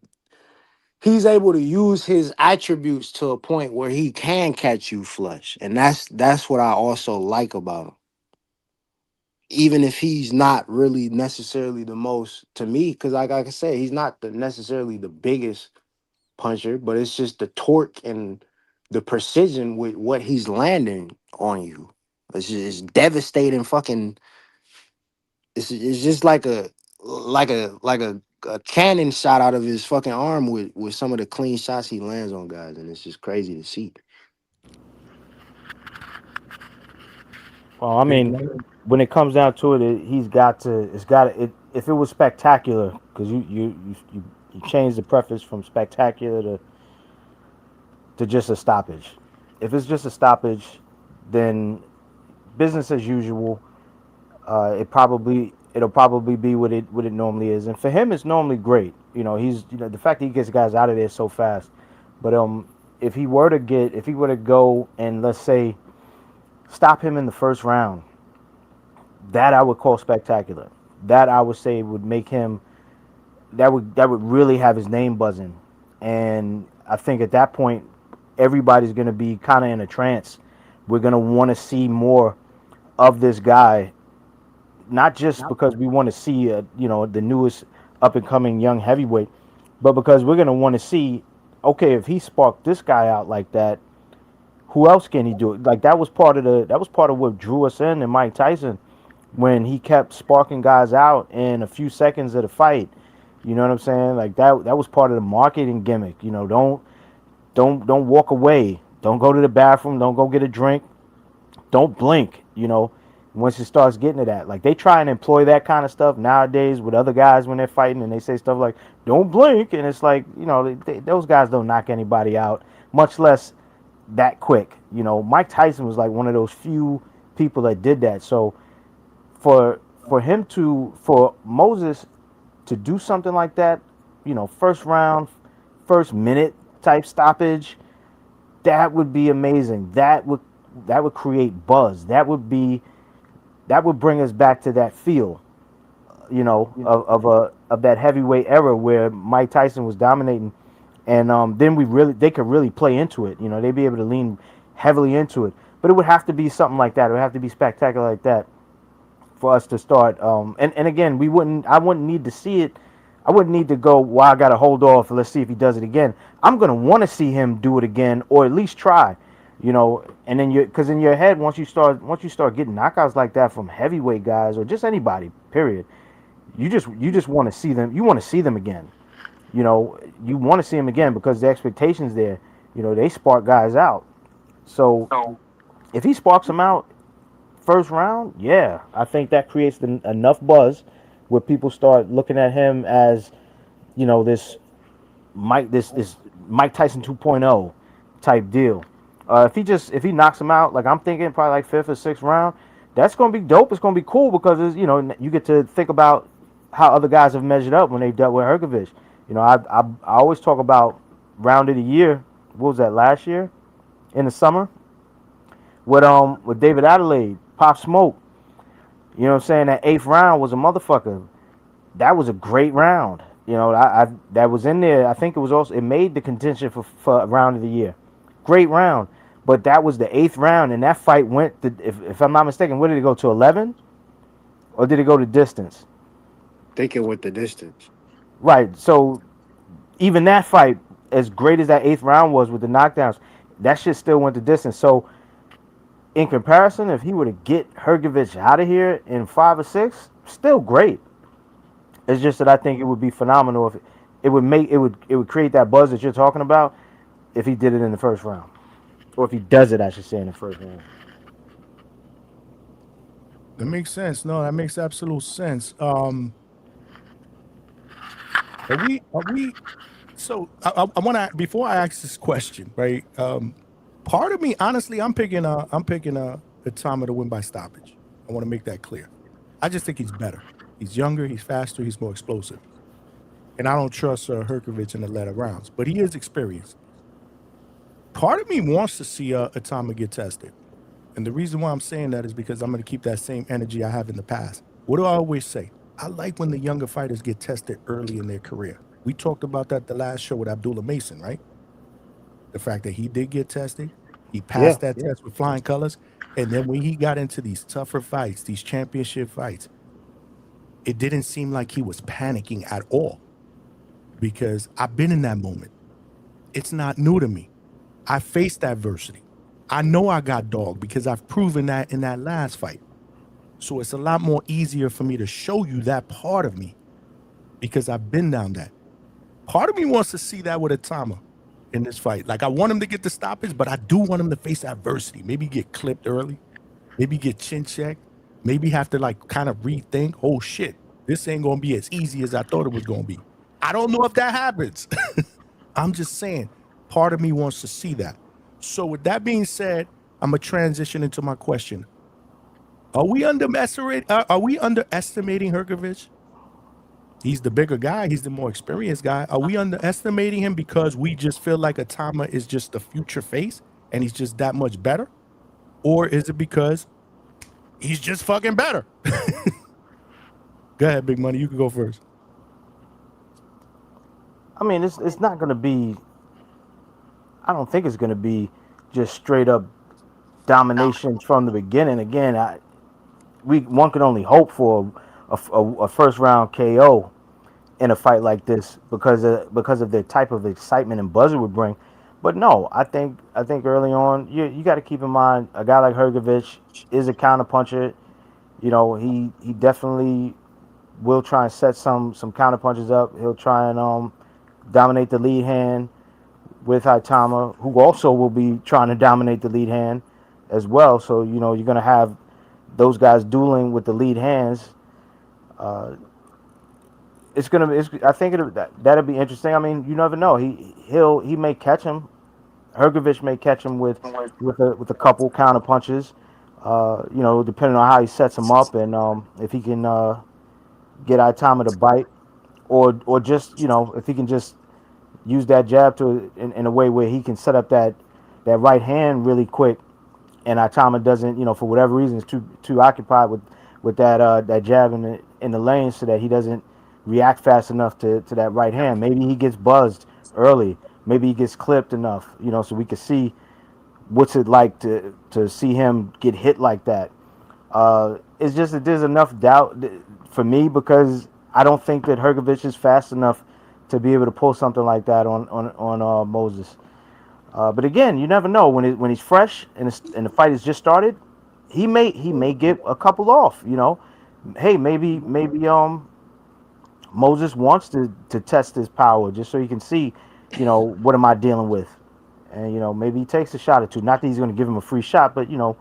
he's able to use his attributes to a point where he can catch you flush, and that's what I also like about him. Even if he's not really necessarily the most to me, because like I said, he's not necessarily the biggest puncher, but it's just the torque and the precision with what he's landing on you. It's devastating. Fucking, it's just like a cannon shot out of his fucking arm with some of the clean shots he lands on guys, and it's just crazy to see. Well, I mean, when it comes down to it, he's got to. It's got to. If it was spectacular, because you changed the preface from spectacular to just a stoppage. If it's just a stoppage, then business as usual. It'll probably be what it normally is, and for him, it's normally great. He's the fact that he gets guys out of there so fast. But if he were to go and let's say stop him in the first round, that I would call spectacular. That I would say would make him that would really have his name buzzing. And I think at that point everybody's going to be kind of in a trance. We're going to want to see more of this guy, not just because we want to see the newest up and coming young heavyweight, but because we're going to want to see, okay, if he sparked this guy out like that, who else can he do it? Like that was part of what drew us in and Mike Tyson when he kept sparking guys out in a few seconds of the fight. You know what I'm saying? Like that was part of the marketing gimmick. Don't walk away. Don't go to the bathroom. Don't go get a drink. Don't blink. Once it starts getting to that, like they try and employ that kind of stuff nowadays with other guys when they're fighting, and they say stuff like "Don't blink," and it's like those guys don't knock anybody out, much less that quick. Mike Tyson was like one of those few people that did that. So for Moses to do something like that, first round, first minute type stoppage, that would be amazing. That would create buzz. That would bring us back to that feel, of that heavyweight era where Mike Tyson was dominating, and then they could really play into it. They'd be able to lean heavily into it. But it would have to be something like that. It would have to be spectacular like that for us to start. And again, I wouldn't need to see it. I wouldn't need to go, well, I got to hold off. Let's see if he does it again. I'm going to want to see him do it again, or at least try, and then because in your head, once you start getting knockouts like that from heavyweight guys or just anybody, period, you just want to see them. You want to see them again. You want to see them again because the expectations there, they spark guys out. So if he sparks them out first round, yeah, I think that creates enough buzz where people start looking at him as, this Mike Tyson 2.0 type deal. If he knocks him out, like I'm thinking probably like fifth or sixth round, that's gonna be dope. It's gonna be cool because it's, you get to think about how other guys have measured up when they've dealt with Hrgovic. I always talk about round of the year. What was that last year in the summer with David Adelaide, Pop Smoke. You know what I'm saying? That 8th round was a motherfucker. That was a great round. I that was in there. I think it made the contention for round of the year. Great round. But that was the 8th round, and that fight went to, if I'm not mistaken, where did it go to 11? Or did it go to distance? I think it went the distance. Right. So even that fight, as great as that 8th round was with the knockdowns, that shit still went the distance. So in comparison, if he were to get Hrgovic out of here in 5 or 6, still great. It's just that I think it would be phenomenal if it would create that buzz that you're talking about if he did it in the first round. Or if he does it, I should say, in the first round. That makes sense. No, that makes absolute sense. Are we so I want to, before I ask this question, right? Part of me, honestly, I'm picking Itauma to win by stoppage. I want to make that clear. I just think he's better. He's younger, he's faster, he's more explosive. And I don't trust Hrgovic in the latter rounds, but he is experienced. Part of me wants to see Itauma get tested. And the reason why I'm saying that is because I'm going to keep that same energy I have in the past. What do I always say? I like when the younger fighters get tested early in their career. We talked about that the last show with Abdullah Mason, right? The fact that he did get tested, he passed that test with flying colors, and then when he got into these tougher fights, these championship fights, it didn't seem like he was panicking at all, because I've been in that moment. It's not new to me. I faced adversity. I know I got dogged because I've proven that in that last fight. So it's a lot more easier for me to show you that part of me because I've been down that. Part of me wants to see that with Itauma in this fight. Like, I want him to get the stoppage, but I do want him to face adversity. Maybe get clipped early. Maybe get chin checked. Maybe have to, like, kind of rethink, oh shit, this ain't gonna be as easy as I thought it was gonna be. I don't know if that happens. I'm just saying, part of me wants to see that. So with that being said, I'm gonna transition into my question. Are we underestimating Hrgovic? He's the bigger guy. He's the more experienced guy. Are we underestimating him because we just feel like Itauma is just the future face and he's just that much better? Or is it because he's just fucking better? Go ahead, Big Money. You can go first. I mean, it's not going to be, I don't think it's going to be just straight up domination from the beginning. Again, one can only hope for a first round KO in a fight like this because of the type of excitement and buzz it would bring. But no, I think early on you got to keep in mind a guy like Hrgovic is a counterpuncher. You know, he definitely will try and set some counterpunches up. He'll try and dominate the lead hand with Itauma, who also will be trying to dominate the lead hand as well. So, you know, you're going to have those guys dueling with the lead hands. I think that'll be interesting. I mean, you never know. He may catch him. Hrgovic may catch him with a couple counter punches. You know, depending on how he sets him up and if he can get Itauma to bite, or just, you know, if he can just use that jab in a way where he can set up that right hand really quick, and Itauma doesn't, you know, for whatever reason is too occupied with that jab in the lane, so that he doesn't react fast enough to that right hand. Maybe he gets buzzed early. Maybe he gets clipped enough, you know, so we can see what's it like to see him get hit like that. It's just that there's enough doubt for me because I don't think that Hrgovic is fast enough to be able to pull something like that on Moses. But again, you never know when he's fresh and the fight has just started. He may get a couple off. You know, hey, maybe Moses wants to test his power just so he can see, you know, what am I dealing with, and you know, maybe he takes a shot or two. Not that he's going to give him a free shot, but you know,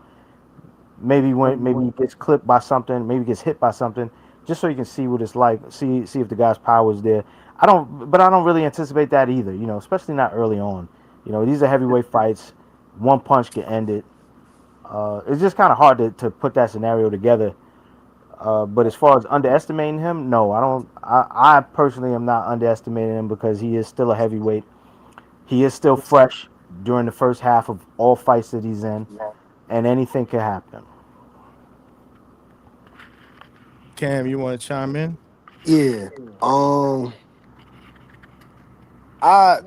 maybe he gets clipped by something, maybe gets hit by something, just so you can see what it's like. See if the guy's power is there. I don't really anticipate that either. You know, especially not early on. You know, these are heavyweight fights. One punch can end it. It's just kind of hard to put that scenario together. But as far as underestimating him, no, I don't. I personally am not underestimating him because he is still a heavyweight. He is still fresh during the first half of all fights that he's in, and anything can happen. Cam, you want to chime in? Yeah. I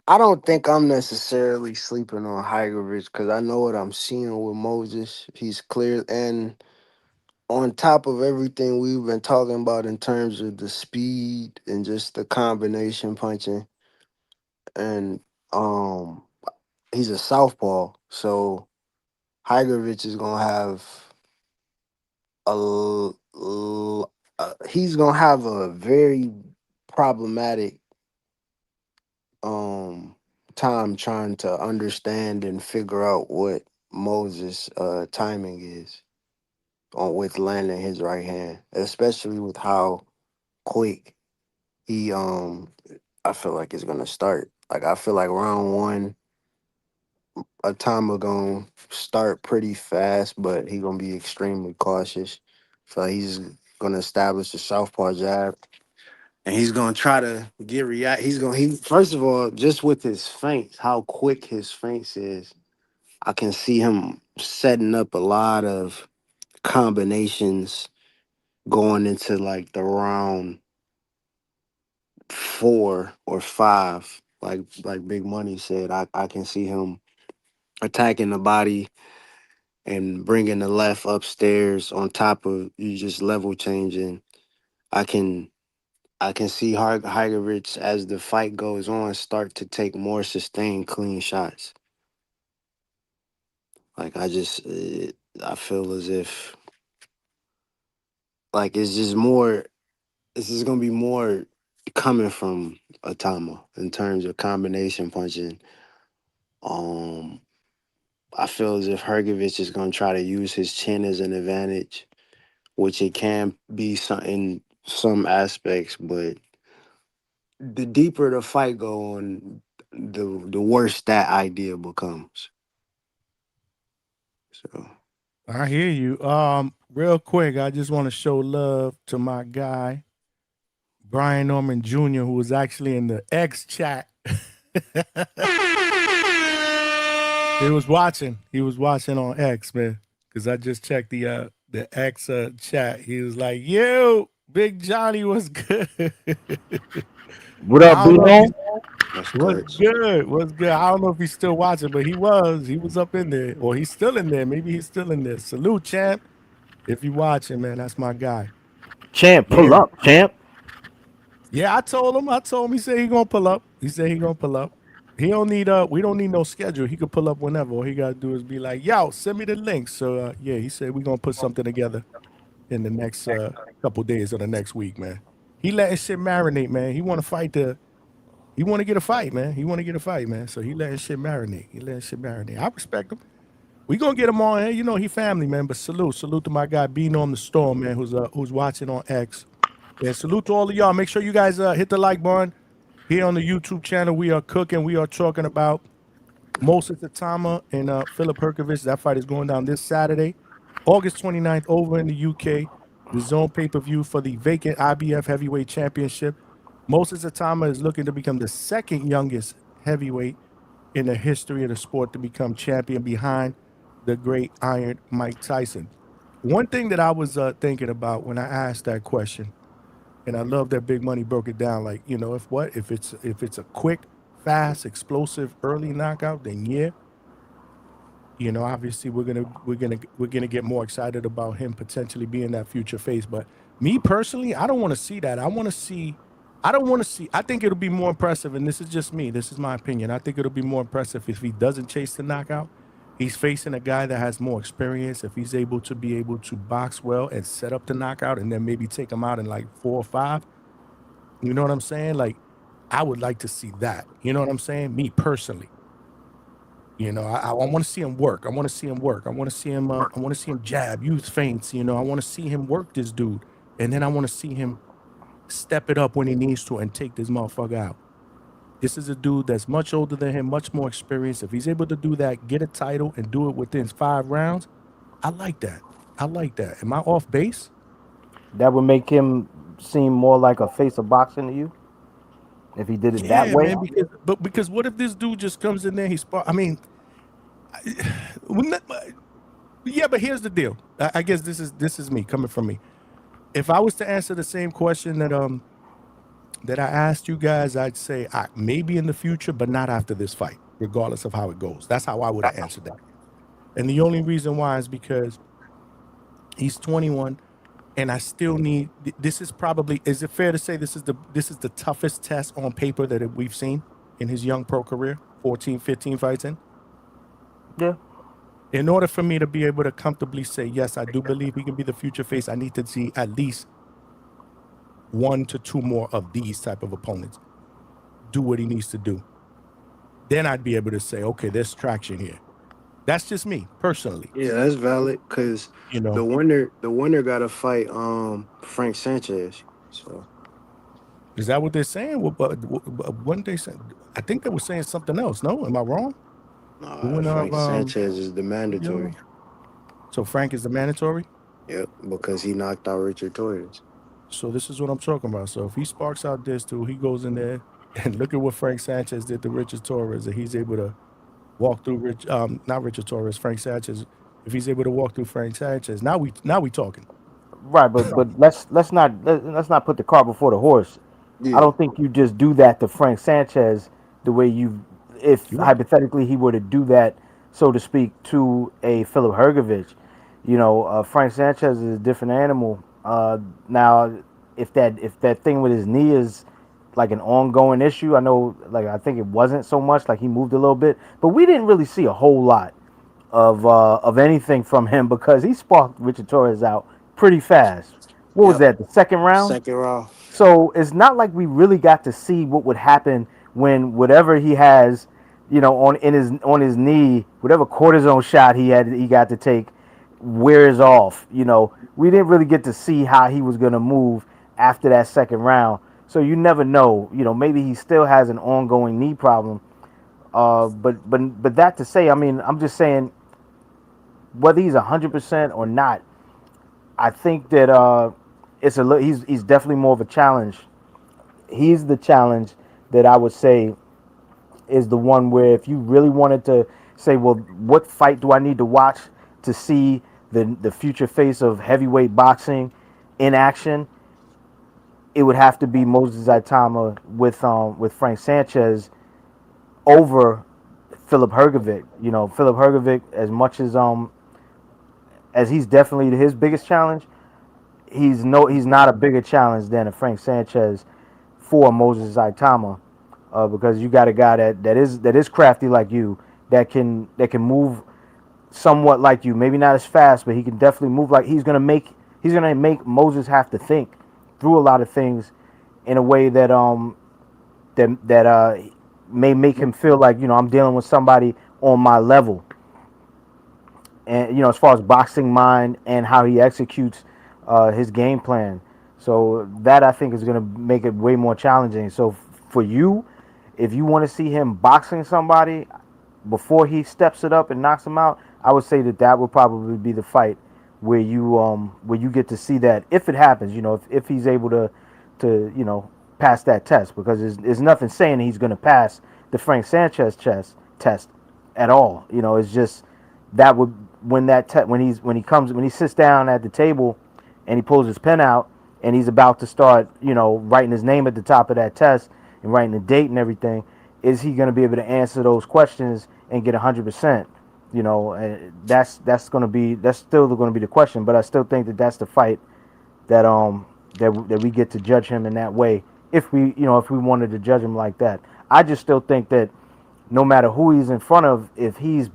I don't think I'm necessarily sleeping on Hrgovic because I know what I'm seeing with Moses. He's clear, and on top of everything we've been talking about in terms of the speed and just the combination punching, and he's a southpaw, so Hrgovic is gonna have he's gonna have a very problematic time trying to understand and figure out what Moses timing is on with landing his right hand, especially with how quick he I feel like it's gonna start. Like I feel like round one, Itauma gonna start pretty fast, but he gonna be extremely cautious. So he's gonna establish the southpaw jab, and he's gonna try to get react. He first of all, just with his feints, how quick his feints is, I can see him setting up a lot of combinations going into like the round 4 or 5. Like Big Money said, I can see him attacking the body and bringing the left upstairs on top of you just level changing. I can I can see Hrgovic as the fight goes on start to take more sustained clean shots. Like I feel as if like it's just gonna be more coming from Itauma in terms of combination punching. Um, I feel as if Hrgovic is gonna try to use his chin as an advantage, which it can be some in some aspects, but the deeper the fight go on, the worse that idea becomes. So I hear you. Real quick, I just want to show love to my guy, Brian Norman Jr., who was actually in the X chat. He was watching. He was watching on X, man. Because I just checked the X chat. He was like, "Yo, Big Johnny was good." What up, I don't know if Bino? he's, what's good? What's good? I don't know if he's still watching, but he was. He was up in there, or he's still in there. Maybe he's still in there. Salute, champ. If you watching, man, that's my guy. Champ, pull Yeah. up, champ. Yeah, I told him. He said he gonna pull up. He said he gonna pull up. He don't need we don't need no schedule. He could pull up whenever. All he gotta do is be like, "Yo, send me the link." So yeah, he said we gonna put something together in the next couple days or the next week, man. He letting shit marinate, man. He want to fight he want to get a fight, man. He want to get a fight, man. So he letting shit marinate. He letting shit marinate. I respect him. We gonna get him on here. You know he family, man. But salute to my guy Being on the Storm, man, who's watching on X. Yeah, salute to all of y'all. Make sure you guys hit the like button here on the YouTube channel. We are cooking. We are talking about Moses Itauma and Filip Hrgovic. That fight is going down this Saturday, August 29th, over in the UK. The Zone pay-per-view for the vacant IBF Heavyweight Championship. Moses Itauma is looking to become the second youngest heavyweight in the history of the sport to become champion behind the great Iron Mike Tyson. One thing that I was thinking about when I asked that question, and I love that Big Money broke it down. Like, you know, if it's a quick, fast, explosive, early knockout, then yeah, you know, obviously we're gonna get more excited about him potentially being that future face. But me personally, I don't want to see that. I don't want to see. I think it'll be more impressive, and this is just me. This is my opinion. I think it'll be more impressive if he doesn't chase the knockout. He's facing a guy that has more experience. If he's able to box well and set up the knockout, and then maybe take him out in like 4 or 5. You know what I'm saying? Like, I would like to see that. You know what I'm saying? Me personally. You know, I want to see him work. I want to see him work. I want to see him. I want to see him jab, use feints. You know, I want to see him work this dude, and then I want to see him step it up when he needs to and take this motherfucker out. This is a dude that's much older than him, much more experienced. If he's able to do that, get a title, and do it within 5 rounds, I like that. I like that. Am I off base? That would make him seem more like a face of boxing to you if he did it that Yeah, way. man. Because what if this dude just comes in there? I mean, yeah, but here's the deal. I guess this is me coming from me. If I was to answer the same question that I asked you guys, I'd say maybe in the future, but not after this fight, regardless of how it goes. That's how I would have answered that. And the only reason why is because he's 21, and I still need. This is probably. Is it fair to say this is the toughest test on paper that we've seen in his young pro career? 14, 15 fights in. Yeah. In order for me to be able to comfortably say yes, I do believe he can be the future face, I need to see at least 1 to 2 more of these type of opponents do what he needs to do. Then I'd be able to say, okay, there's traction here. That's just me personally. Yeah, that's valid because the winner got to fight Frank Sanchez. So is that what they're saying? What they saying? I think they were saying something else. No, am I wrong? Frank Sanchez is the mandatory. So Frank is the mandatory? Yep, because he knocked out Richard Torres. So this is what I'm talking about. So if he sparks out this dude, he goes in there and look at what Frank Sanchez did to Richard Torres, and he's able to walk through not Richard Torres, Frank Sanchez. If he's able to walk through Frank Sanchez, now we talking. Right, but let's not put the cart before the horse. Yeah. I don't think you just do that to Frank Sanchez the way if hypothetically he were to do that, so to speak, to a Filip Hrgovic. Frank Sanchez is a different animal. Now, if that thing with his knee is like an ongoing issue, I think it wasn't so much, like he moved a little bit, but we didn't really see a whole lot of anything from him because he sparked Richard Torres out pretty fast. What was that? The second round? Second round. So it's not like we really got to see what would happen when whatever he has, on his knee, whatever cortisone shot he got to take wears off. We didn't really get to see how he was going to move after that second round. So you never know. Maybe he still has an ongoing knee problem. But that to say, I mean, I'm just saying, whether he's 100% or not, I think that he's definitely more of a challenge. He's the challenge that I would say is the one where if you really wanted to say, well, what fight do I need to watch to see the future face of heavyweight boxing in action, it would have to be Moses Itauma with Frank Sanchez over Filip Hrgovic. Filip Hrgovic, as much as he's definitely his biggest challenge, he's not a bigger challenge than a Frank Sanchez for Moses Itauma, because you got a guy that is crafty like you, that can move somewhat like you, maybe not as fast, but he can definitely move like he's gonna make Moses have to think through a lot of things in a way that may make him feel like, I'm dealing with somebody on my level. And as far as boxing mind and how he executes his game plan, so that I think is going to make it way more challenging. So for you, if you want to see him boxing somebody before he steps it up and knocks him out, I would say that would probably be the fight where you get to see that, if it happens. If he's able to pass that test, because there's nothing saying he's going to pass the Frank Sanchez test at all. It's just that would when he sits down at the table and he pulls his pen out and he's about to start writing his name at the top of that test and writing the date and everything, is he going to be able to answer those questions and get 100%? And that's still going to be the question. But I still think that that's the fight that we get to judge him in that way, if we wanted to judge him like that. I just still think that no matter who he's in front of, if he's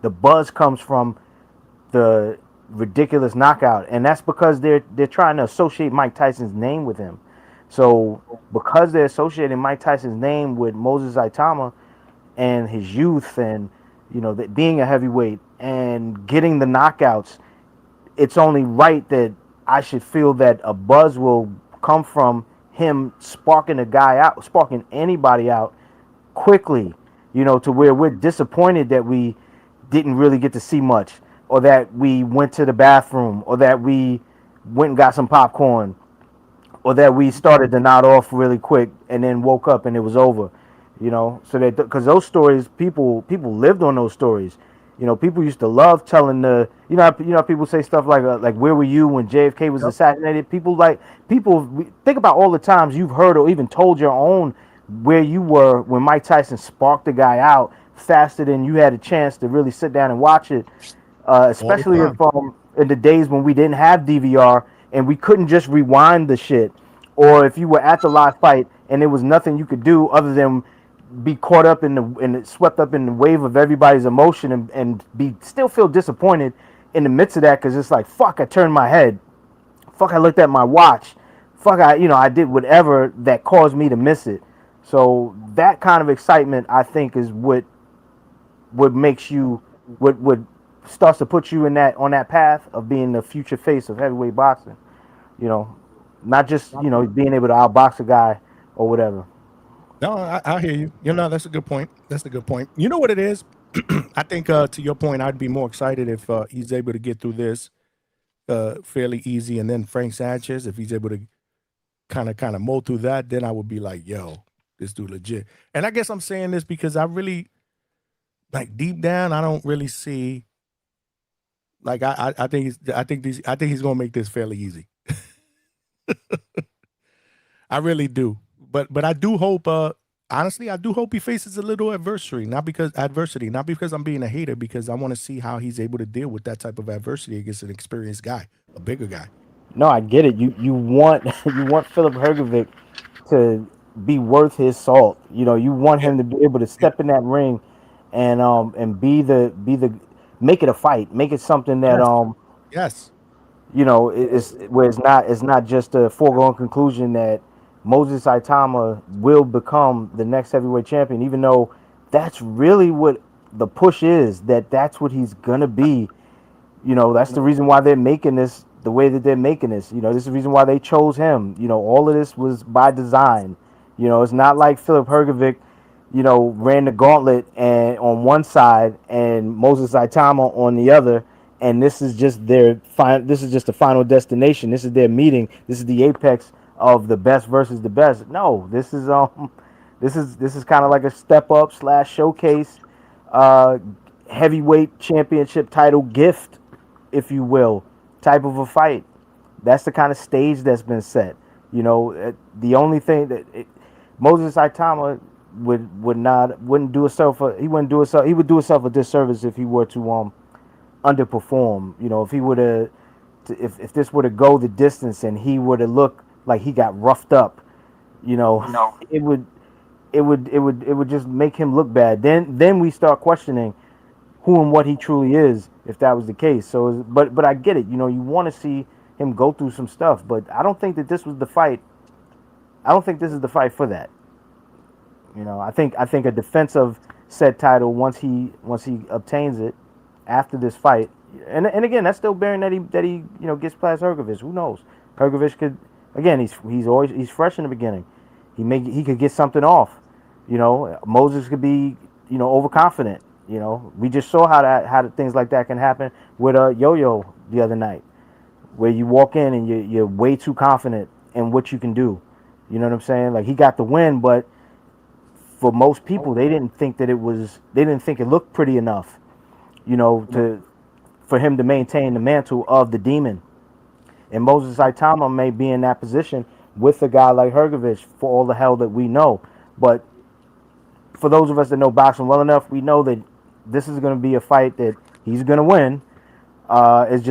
the buzz comes from the ridiculous knockout, and that's because they're trying to associate Mike Tyson's name with him. So because they're associating Mike Tyson's name with Moses Itauma and his youth, and that being a heavyweight and getting the knockouts, it's only right that I should feel that a buzz will come from him sparking anybody out quickly, to where we're disappointed that we didn't really get to see much, or that we went to the bathroom, or that we went and got some popcorn, or that we started to nod off really quick and then woke up and it was over, so that, because those stories, people lived on those stories. People used to love telling how people say stuff like where were you when JFK was assassinated? People think about all the times you've heard or even told your own where you were when Mike Tyson sparked the guy out faster than you had a chance to really sit down and watch it. Especially if in the days when we didn't have DVR and we couldn't just rewind the shit, or if you were at the live fight and there was nothing you could do other than be caught up swept up in the wave of everybody's emotion and still feel disappointed in the midst of that, because it's like, fuck, I turned my head, fuck, I looked at my watch, fuck, I did whatever that caused me to miss it. So that kind of excitement, I think, is what makes you what starts to put you on that path of being the future face of heavyweight boxing. Not just being able to outbox a guy or whatever. No, I hear you. That's a good point. That's a good point. You know what it is? I think to your point, I'd be more excited if he's able to get through this fairly easy, and then Frank Sanchez, if he's able to kind of mold through that, then I would be like, yo, this dude legit. And I guess I'm saying this because I really, like, deep down, I don't really see, like, I think he's gonna make this fairly easy. I really do. But I do hope, honestly, I do hope he faces a little adversity, not because I'm being a hater, because I want to see how he's able to deal with that type of adversity against an experienced guy, a bigger guy. No, I get it. You want Filip Hrgovic to be worth his salt. You want him to be able to step in that ring and be the make it a fight, make it something that yes. It's where it's not just a foregone conclusion that Moses Itauma will become the next heavyweight champion, even though that's really what the push is, that's what he's gonna be. That's the reason why they're making this the way that they're making this. This is the reason why they chose him. All of this was by design. It's not like Filip Hrgovic, ran the gauntlet and on one side and Moses Itauma on the other, and this is just this is just the final destination. This is their meeting. This is the apex of the best versus the best. No, this is kind of like a step up / showcase, heavyweight championship title gift, if you will, type of a fight. That's the kind of stage that's been set. The only thing that Moses Itauma wouldn't do himself a disservice if he were to underperform. If he would have, if this were to go the distance and he were to look like he got roughed up, it would just make him look bad. Then we start questioning who and what he truly is, if that was the case. So, but I get it. You want to see him go through some stuff, but I don't think that this was the fight. I don't think this is the fight for that. I think a defense of said title once he obtains it after this fight, and again, that's still bearing that he gets past Hrgovic. Who knows? Hrgovic could, again, he's fresh in the beginning. He could get something off. Moses could be overconfident. We just saw how things like that can happen with Yo-Yo the other night, where you walk in and you're way too confident in what you can do. You know what I'm saying? Like, he got the win, but for most people, they didn't think it looked pretty enough, for him to maintain the mantle of the demon. And Moses Itauma may be in that position with a guy like Hrgovic for all the hell that we know. But for those of us that know boxing well enough, we know that this is going to be a fight that he's going to win. It's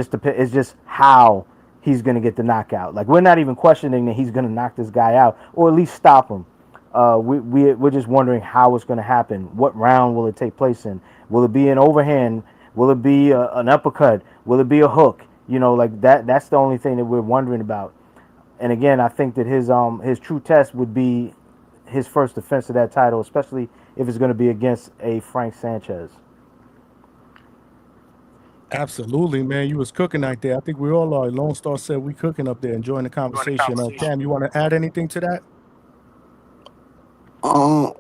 just how he's going to get the knockout. Like, we're not even questioning that he's going to knock this guy out or at least stop him. We're just wondering how it's going to happen. What round will it take place in? Will it be an overhand? Will it be an uppercut? Will it be a hook? Like that. That's the only thing that we're wondering about. And again, I think that his true test would be his first defense of that title, especially if it's going to be against a Frank Sanchez. Absolutely, man. You was cooking out there. I think we all are. Lone Star said we cooking up there, enjoying the conversation. Cam, you want to add anything to that? I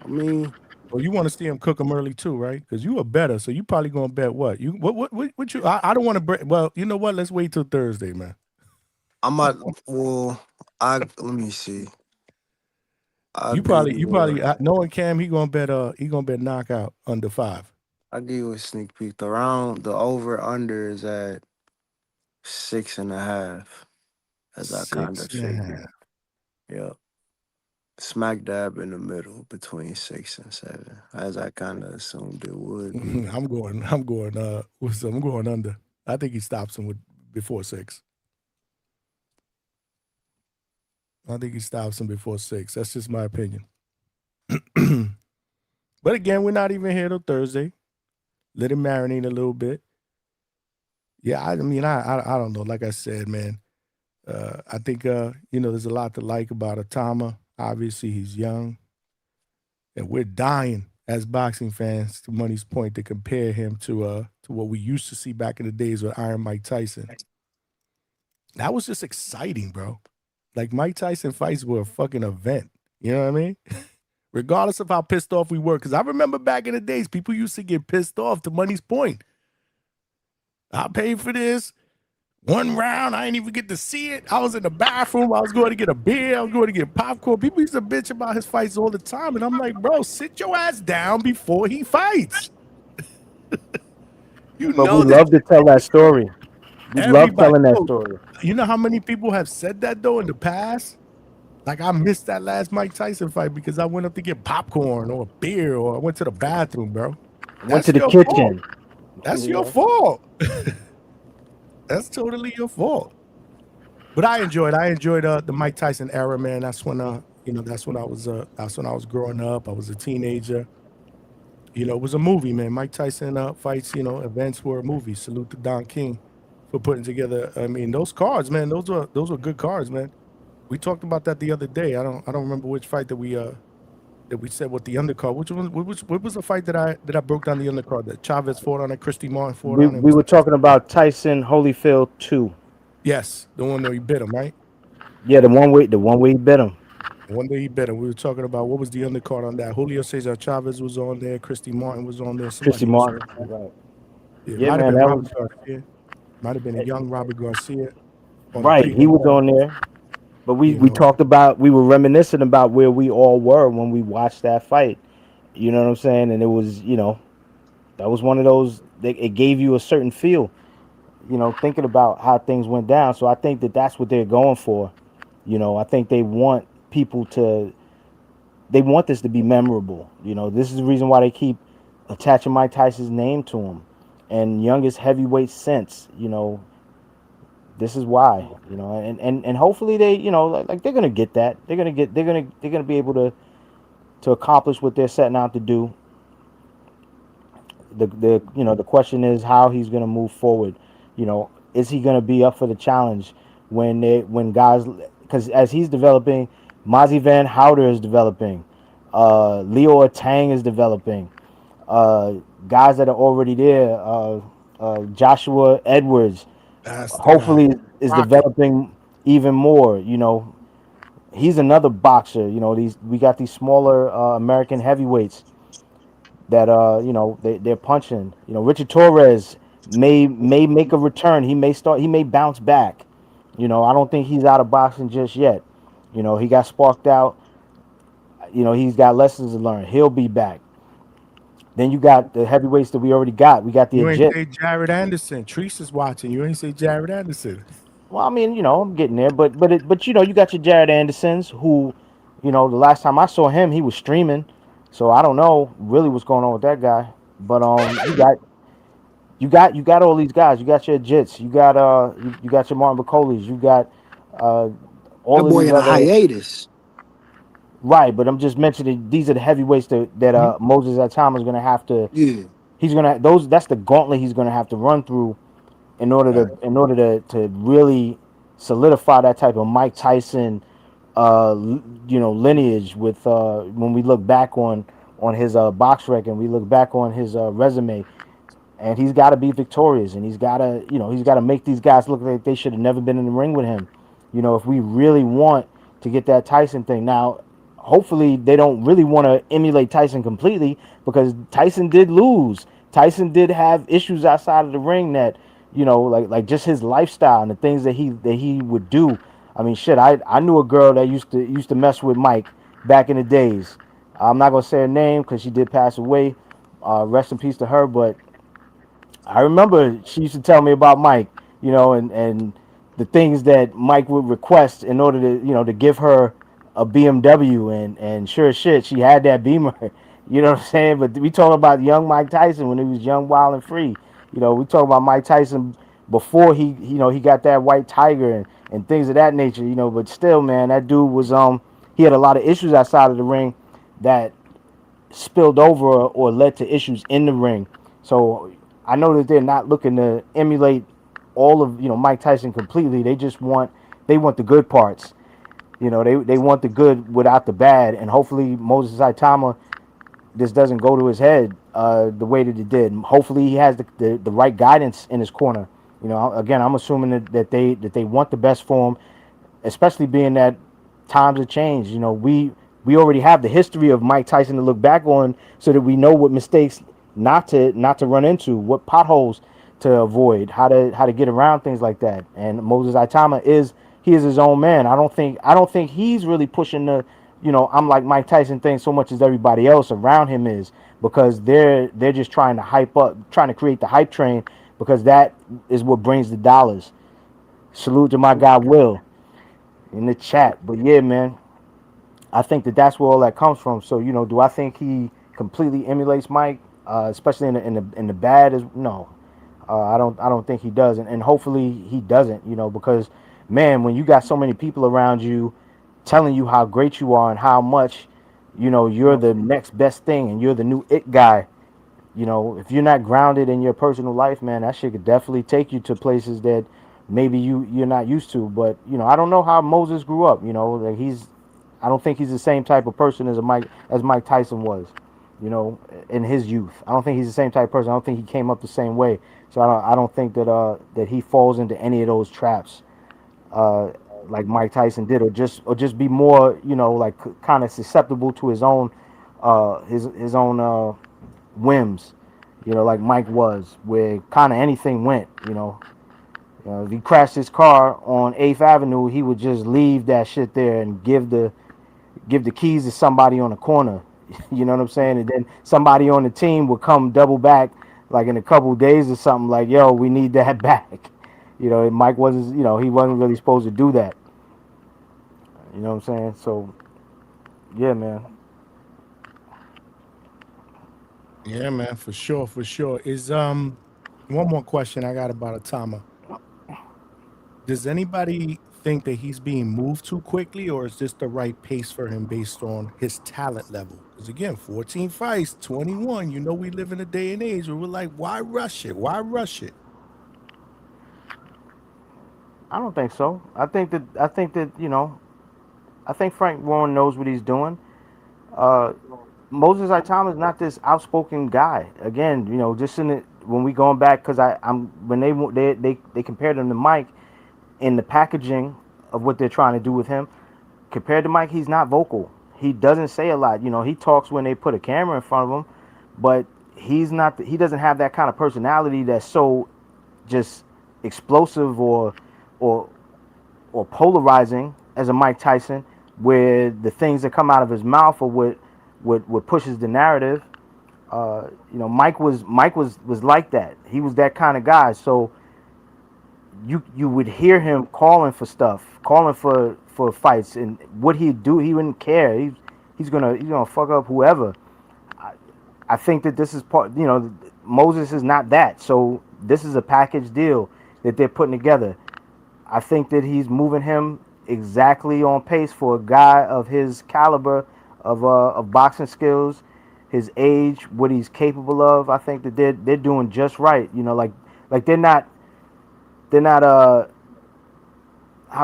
mean, Well, you want to see him cook them early too, right? Because you are better, so you probably gonna bet what you what you. I don't want to. Well, you know what? Let's wait till Thursday, man. I'm not. Well, let me see. You probably knowing Cam, he gonna bet knockout under 5. I'll give you a sneak peek. The over under is at 6.5. As I kind of figured. Yep. Smack dab in the middle between 6 and 7, as I kind of assumed it would be. I'm going under. I think he stops him before 6. I think he stops him before 6. That's just my opinion. But again, we're not even here till Thursday. Let him marinate a little bit. Yeah, I mean, I don't know. Like I said, man, I think there's a lot to like about Itauma. Obviously, he's young, and we're dying as boxing fans, to Money's point, to compare him to what we used to see back in the days with Iron Mike Tyson. That was just exciting, bro. Like, Mike Tyson fights were a fucking event. You know what I mean? Regardless of how pissed off we were. Because I remember back in the days, people used to get pissed off, to Money's point. I paid for this. 1 round, I didn't even get to see it. I was in the bathroom. I was going to get a beer. I was going to get popcorn. People used to bitch about his fights all the time. And I'm like, bro, sit your ass down before he fights. But we love to tell that story. We love telling that story. You know how many people have said that, though, in the past? Like, I missed that last Mike Tyson fight because I went up to get popcorn or a beer, or I went to the bathroom, bro. Went to the kitchen. That's your fault. That's totally your fault. But I enjoyed the Mike Tyson era, man. That's when that's when I was growing up. I was a teenager. It was a movie, man. Mike Tyson fights, events were a movie. Salute to Don King for putting together. I mean, those cards, man, those were good cards, man. We talked about that the other day. I don't remember which fight that we said what the undercard. What was the fight that I broke down the undercard that Chavez fought on, that Christy Martin fought on? We were talking about Tyson Holyfield 2. Yes, the one that he bit him, right? Yeah, the one where he bit him. The one day he bit him. We were talking about what was the undercard on that. Julio Cesar Chavez was on there. Christy Martin was on there. Christy Martin, right? Yeah, man, might have been a young Robert Garcia. Right, he was on there. But we talked about, we were reminiscing about where we all were when we watched that fight. You know what I'm saying? And it was, that was one of those, it gave you a certain feel, thinking about how things went down. So I think that's what they're going for. I think they want they want this to be memorable. This is the reason why they keep attaching Mike Tyson's name to him. And youngest heavyweight since, this is why, and hopefully they, like they're gonna get that. They're gonna be able to accomplish what they're setting out to do. The question is how he's gonna move forward. Is he gonna be up for the challenge when guys, because as he's developing, Mazi Van Houder is developing, Leo Tang is developing, guys that are already there, Joshua Edwards. Hopefully is developing even more. He's another boxer. We got these smaller American heavyweights that they're punching. Richard Torres may make a return. He may bounce back. I don't think he's out of boxing just yet. He got sparked out. He's got lessons to learn. He'll be back. Then you got the heavyweights that we already got. We got the You ain't say Jared Anderson. Treese is watching. You ain't say Jared Anderson. Well, I mean, I'm getting there, but you got your Jared Andersons who, the last time I saw him, he was streaming. So I don't know really what's going on with that guy. But you got all these guys. You got your Jits. You got your Martin Bacolis. You got all that boy in a hiatus. Right, but I'm just mentioning these are the heavyweights that Moses Itauma is going to have to. Yeah. That's the gauntlet he's going to have to run through in order to really solidify that type of Mike Tyson lineage with when we look back on on his box rec and we look back on his resume, and he's got to be victorious, and he's got to make these guys look like they should have never been in the ring with him. If we really want to get that Tyson thing. Now, hopefully they don't really want to emulate Tyson completely, because Tyson did lose. Tyson did have issues outside of the ring that, like just his lifestyle and the things that he would do. I mean, shit, I knew a girl that used to mess with Mike back in the days. I'm not gonna say her name because she did pass away. Rest in peace to her. But I remember she used to tell me about Mike, and the things that Mike would request in order to, to give her a BMW, and sure as shit, she had that Beamer. You know what I'm saying? But we talk about young Mike Tyson when he was young, wild, and free. We talk about Mike Tyson before he got that white tiger and things of that nature. But still, man, that dude was he had a lot of issues outside of the ring that spilled over or led to issues in the ring. So I know that they're not looking to emulate all of Mike Tyson completely. They want the good parts. They want the good without the bad, and hopefully Moses Itauma, this doesn't go to his head the way that it did. Hopefully he has the right guidance in his corner. Again, I'm assuming that they want the best for him, especially being that times have changed. We already have the history of Mike Tyson to look back on, so that we know what mistakes not to run into, what potholes to avoid, how to get around things like that. And Moses Itauma is his own man. I don't think he's really pushing the I'm like Mike Tyson thing so much as everybody else around him is, because they're just trying to create the hype train, because that is what brings the dollars. Salute to my guy Will in the chat. But yeah, man, I think that's where all that comes from. So do I think he completely emulates Mike, especially in the bad? No, I don't think he does, and hopefully he doesn't. Because man, when you got so many people around you telling you how great you are and how much you're the next best thing and you're the new it guy, if you're not grounded in your personal life, man, that shit could definitely take you to places that maybe you're not used to. But I don't know how Moses grew up. Like I don't think he's the same type of person as Mike Tyson was, in his youth. I don't think he's the same type of person. I don't think he came up the same way. So I don't think that he falls into any of those traps like Mike Tyson did, or just be more, like kind of susceptible to his own whims, like Mike was, where kind of anything went. If he crashed his car on 8th Avenue, he would just leave that shit there and give the keys to somebody on the corner. You know what I'm saying? And then somebody on the team would come double back, like in a couple of days or something, like, yo, we need that back. Mike wasn't, he wasn't really supposed to do that. You know what I'm saying? So, yeah, man. Yeah, man, for sure, for sure. Is one more question I got about Itauma. Does anybody think that he's being moved too quickly, or is this the right pace for him based on his talent level? Because again, 14 fights, 21. We live in a day and age where we're like, why rush it? Why rush it? I don't think so. I think that I think Frank Warren knows what he's doing. Moses Itauma is not this outspoken guy. Again, just when we going back, because when they compared him to Mike in the packaging of what they're trying to do with him, compared to Mike, he's not vocal. He doesn't say a lot. He talks when they put a camera in front of him, but he doesn't have that kind of personality that's so just explosive or polarizing as a Mike Tyson, where the things that come out of his mouth are what pushes the narrative. Mike was like that. He was that kind of guy. So you would hear him calling for stuff, calling for fights, and what he'd do, he wouldn't care. He's gonna fuck up whoever. I think that this is part. Moses is not that. So this is a package deal that they're putting together. I think that he's moving him exactly on pace for a guy of his caliber of boxing skills, his age, what he's capable of. I think that they're doing just right. Like they're not how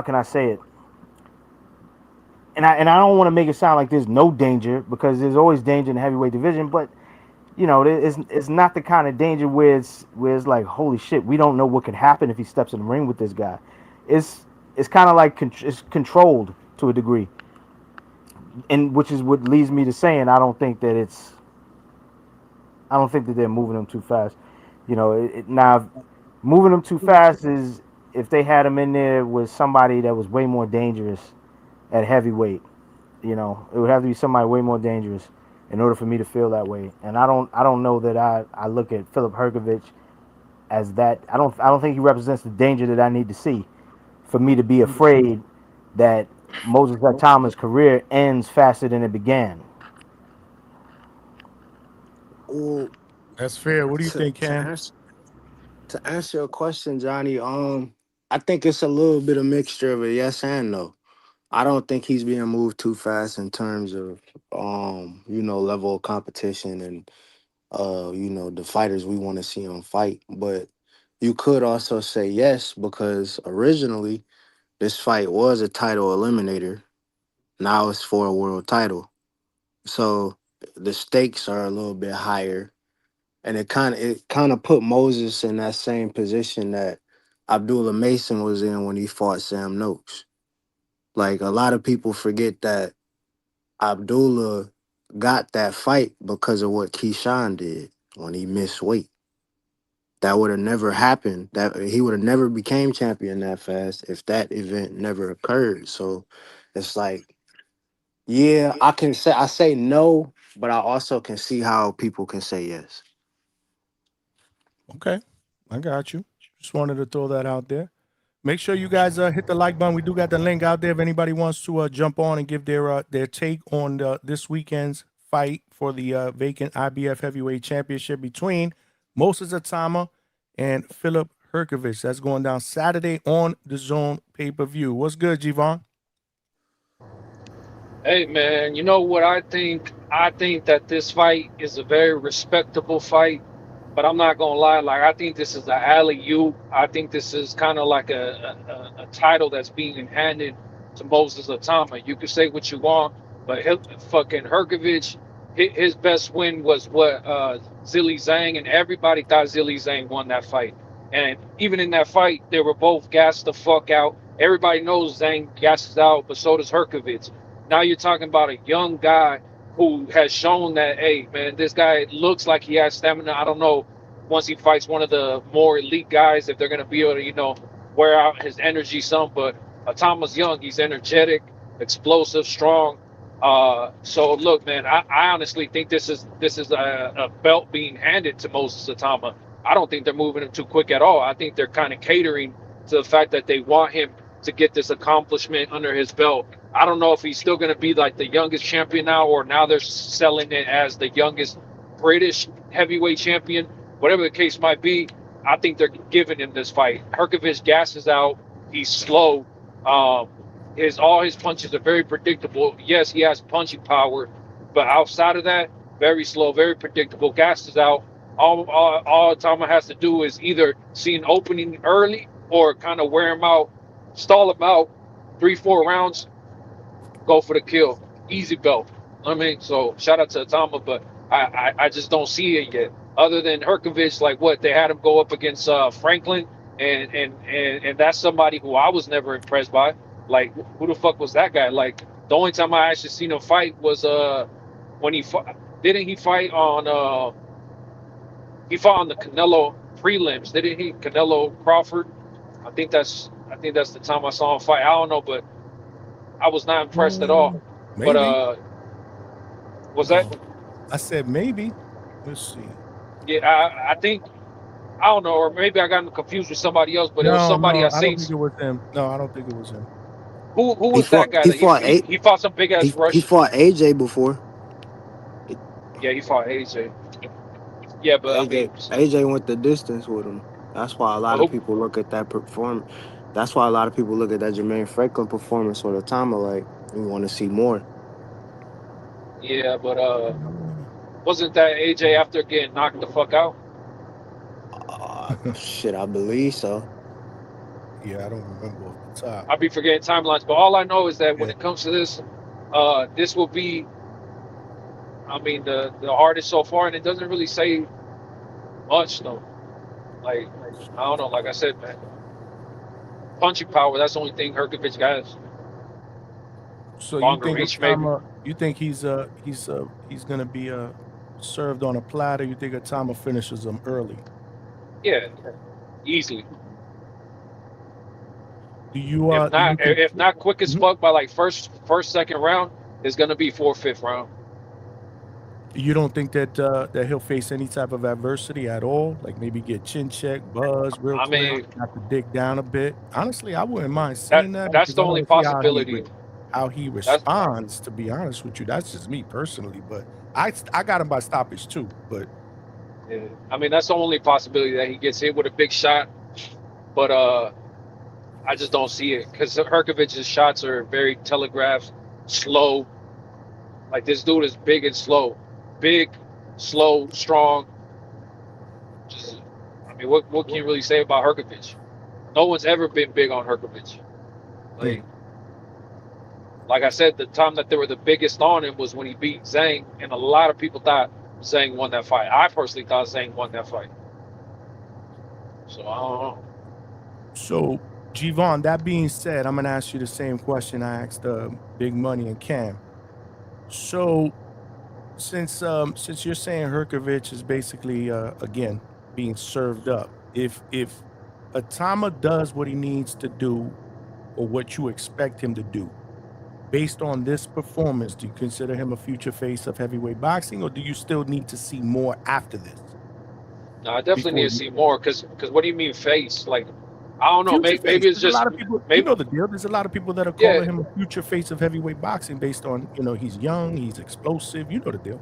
can I say it? and I don't want to make it sound like there's no danger, because there's always danger in the heavyweight division, but you know, it's not the kind of danger where it's like, holy shit, we don't know what could happen if he steps in the ring with this guy. It's kind of like it's controlled to a degree, and which is what leads me to saying I don't think that they're moving him too fast. You know, now moving him too fast is if they had him in there with somebody that was way more dangerous at heavyweight. You know, it would have to be somebody way more dangerous in order for me to feel that way. And I don't know that I look at Filip Hrgovic as that. I don't think he represents the danger that I need to see for me to be afraid that Moses Itauma's career ends faster than it began. Well, That's fair. What do you think, Cam? To answer your question, Johnny, I think it's a little bit of mixture of a yes and no. I don't think he's being moved too fast in terms of level of competition and the fighters we want to see him fight. But you could also say yes, because originally this fight was a title eliminator. Now it's for a world title. So the stakes are a little bit higher. And it kind of put Moses in that same position that Abdullah Mason was in when he fought Sam Noakes. Like, a lot of people forget that Abdullah got that fight because of what Keyshawn did when he missed weight. That would have never happened. That he would have never became champion that fast if that event never occurred. So it's like, yeah, I say no, but I also can see how people can say yes. Okay, I got you. Just wanted to throw that out there. Make sure you guys hit the like button. We do got the link out there if anybody wants to jump on and give their take on this weekend's fight for the vacant IBF Heavyweight Championship between Moses Itauma and Filip Hrgovic. That's going down Saturday on the Zone pay-per-view. What's good, Javon? Hey man, you know what I think? I think that this fight is a very respectable fight, but I'm not gonna lie. Like, I think this is an alley-oop. I think this is kind of like a title that's being handed to Moses Itauma. You can say what you want, but fucking Hrgovic, his best win was what Zhilei Zhang, and everybody thought Zhilei Zhang won that fight. And even in that fight, they were both gassed the fuck out. Everybody knows Zhang gasses out, but so does Hrgovic. Now you're talking about a young guy who has shown that, hey, man, this guy looks like he has stamina. I don't know, once he fights one of the more elite guys, if they're going to be able to, wear out his energy some. But Itauma's young. He's energetic, explosive, strong. So, look, man, I honestly think this is a belt being handed to Moses Itauma. I don't think they're moving him too quick at all. I think they're kind of catering to the fact that they want him to get this accomplishment under his belt. I don't know if he's still going to be like the youngest champion now, or now they're selling it as the youngest British heavyweight champion. Whatever the case might be, I think they're giving him this fight. Hrgovic gasses out. He's slow. All his punches are very predictable. Yes, he has punching power, but outside of that, very slow, very predictable. Gasses out. All Itauma has to do is either see an opening early or kind of wear him out, stall him out, 3-4 rounds, go for the kill. Easy belt. I mean, so shout out to Itauma, but I just don't see it yet. Other than Hrgovic, like what they had him go up against Franklin, and that's somebody who I was never impressed by. Like, who the fuck was that guy? Like, the only time I actually seen him fight was when he fought. Didn't he fight on? He fought on the Canelo prelims, didn't he? Canelo Crawford. I think that's the time I saw him fight. I don't know, but I was not impressed at all. Maybe. But was that? I said maybe. Let's see. Yeah, I think, I don't know, or maybe I got confused with somebody else, but it was somebody I I seen. don't think it was him. No, I don't think it was him. Who was that guy? He fought some big ass Russian. He fought AJ before. Yeah, he fought AJ. Yeah, but AJ went the distance with him. That's why a lot of people look at that performance. That's why a lot of people look at that Jermaine Franklin performance all the time. Like, we want to see more. Yeah, but wasn't that AJ after getting knocked the fuck out? Shit, I believe so. Yeah, I don't remember off the top. I be forgetting timelines, but all I know is that when it comes to this, This will be, I mean, the hardest so far, and it doesn't really say much though. Like I don't know. Like I said, man, punching power. That's the only thing Hrgovic has. So you Longer think reach, maybe. Itauma? You think he's gonna be served on a platter? You think Itauma finishes him early? Yeah, easily. Do you If not quick as fuck by like first, second round, it's gonna be 4th, 5th round. You don't think that that he'll face any type of adversity at all? Like maybe get chin check, buzz real quick, mean, have to dig down a bit. Honestly, I wouldn't mind seeing that. That's the only possibility. How he responds, to be honest with you, that's just me personally. But I got him by stoppage too. But yeah, I mean that's the only possibility that he gets hit with a big shot. But I just don't see it because Hrgovic's shots are very telegraphed, slow. Like this dude is big and slow, big, slow, strong. Just, I mean, what can you really say about Hrgovic? No one's ever been big on Hrgovic. Like I said, the time that they were the biggest on him was when he beat Zhang, and a lot of people thought Zhang won that fight. I personally thought Zhang won that fight. So I don't know. So, Gvon, that being said, I'm gonna ask you the same question I asked Big Money and Cam. So, since you're saying Hrgovic is basically again being served up, if Itauma does what he needs to do or what you expect him to do, based on this performance, do you consider him a future face of heavyweight boxing, or do you still need to see more after this? No, I definitely need to see more because what do you mean face? Like, I don't know. Maybe it's just a lot of people. You know the deal. There's a lot of people that are calling him a future face of heavyweight boxing based on he's young, he's explosive. You know the deal.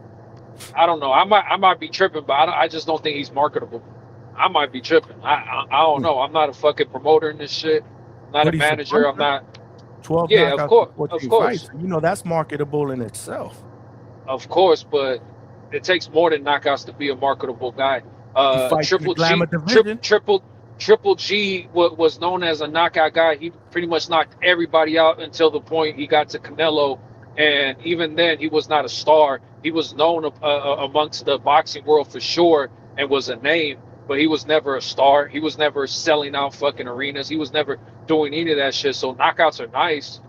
I don't know. I might be tripping, but I just don't think he's marketable. I might be tripping. I don't know. I'm not a fucking promoter in this shit. I'm not a manager. I'm not. 12 yeah, of course, fights. That's marketable in itself. Of course, but it takes more than knockouts to be a marketable guy. Triple G was known as a knockout guy. He pretty much knocked everybody out until the point he got to Canelo, and even then he was not a star. He was known amongst the boxing world for sure and was a name, but he was never a star. He was never selling out fucking arenas. He was never doing any of that shit. So knockouts are nice,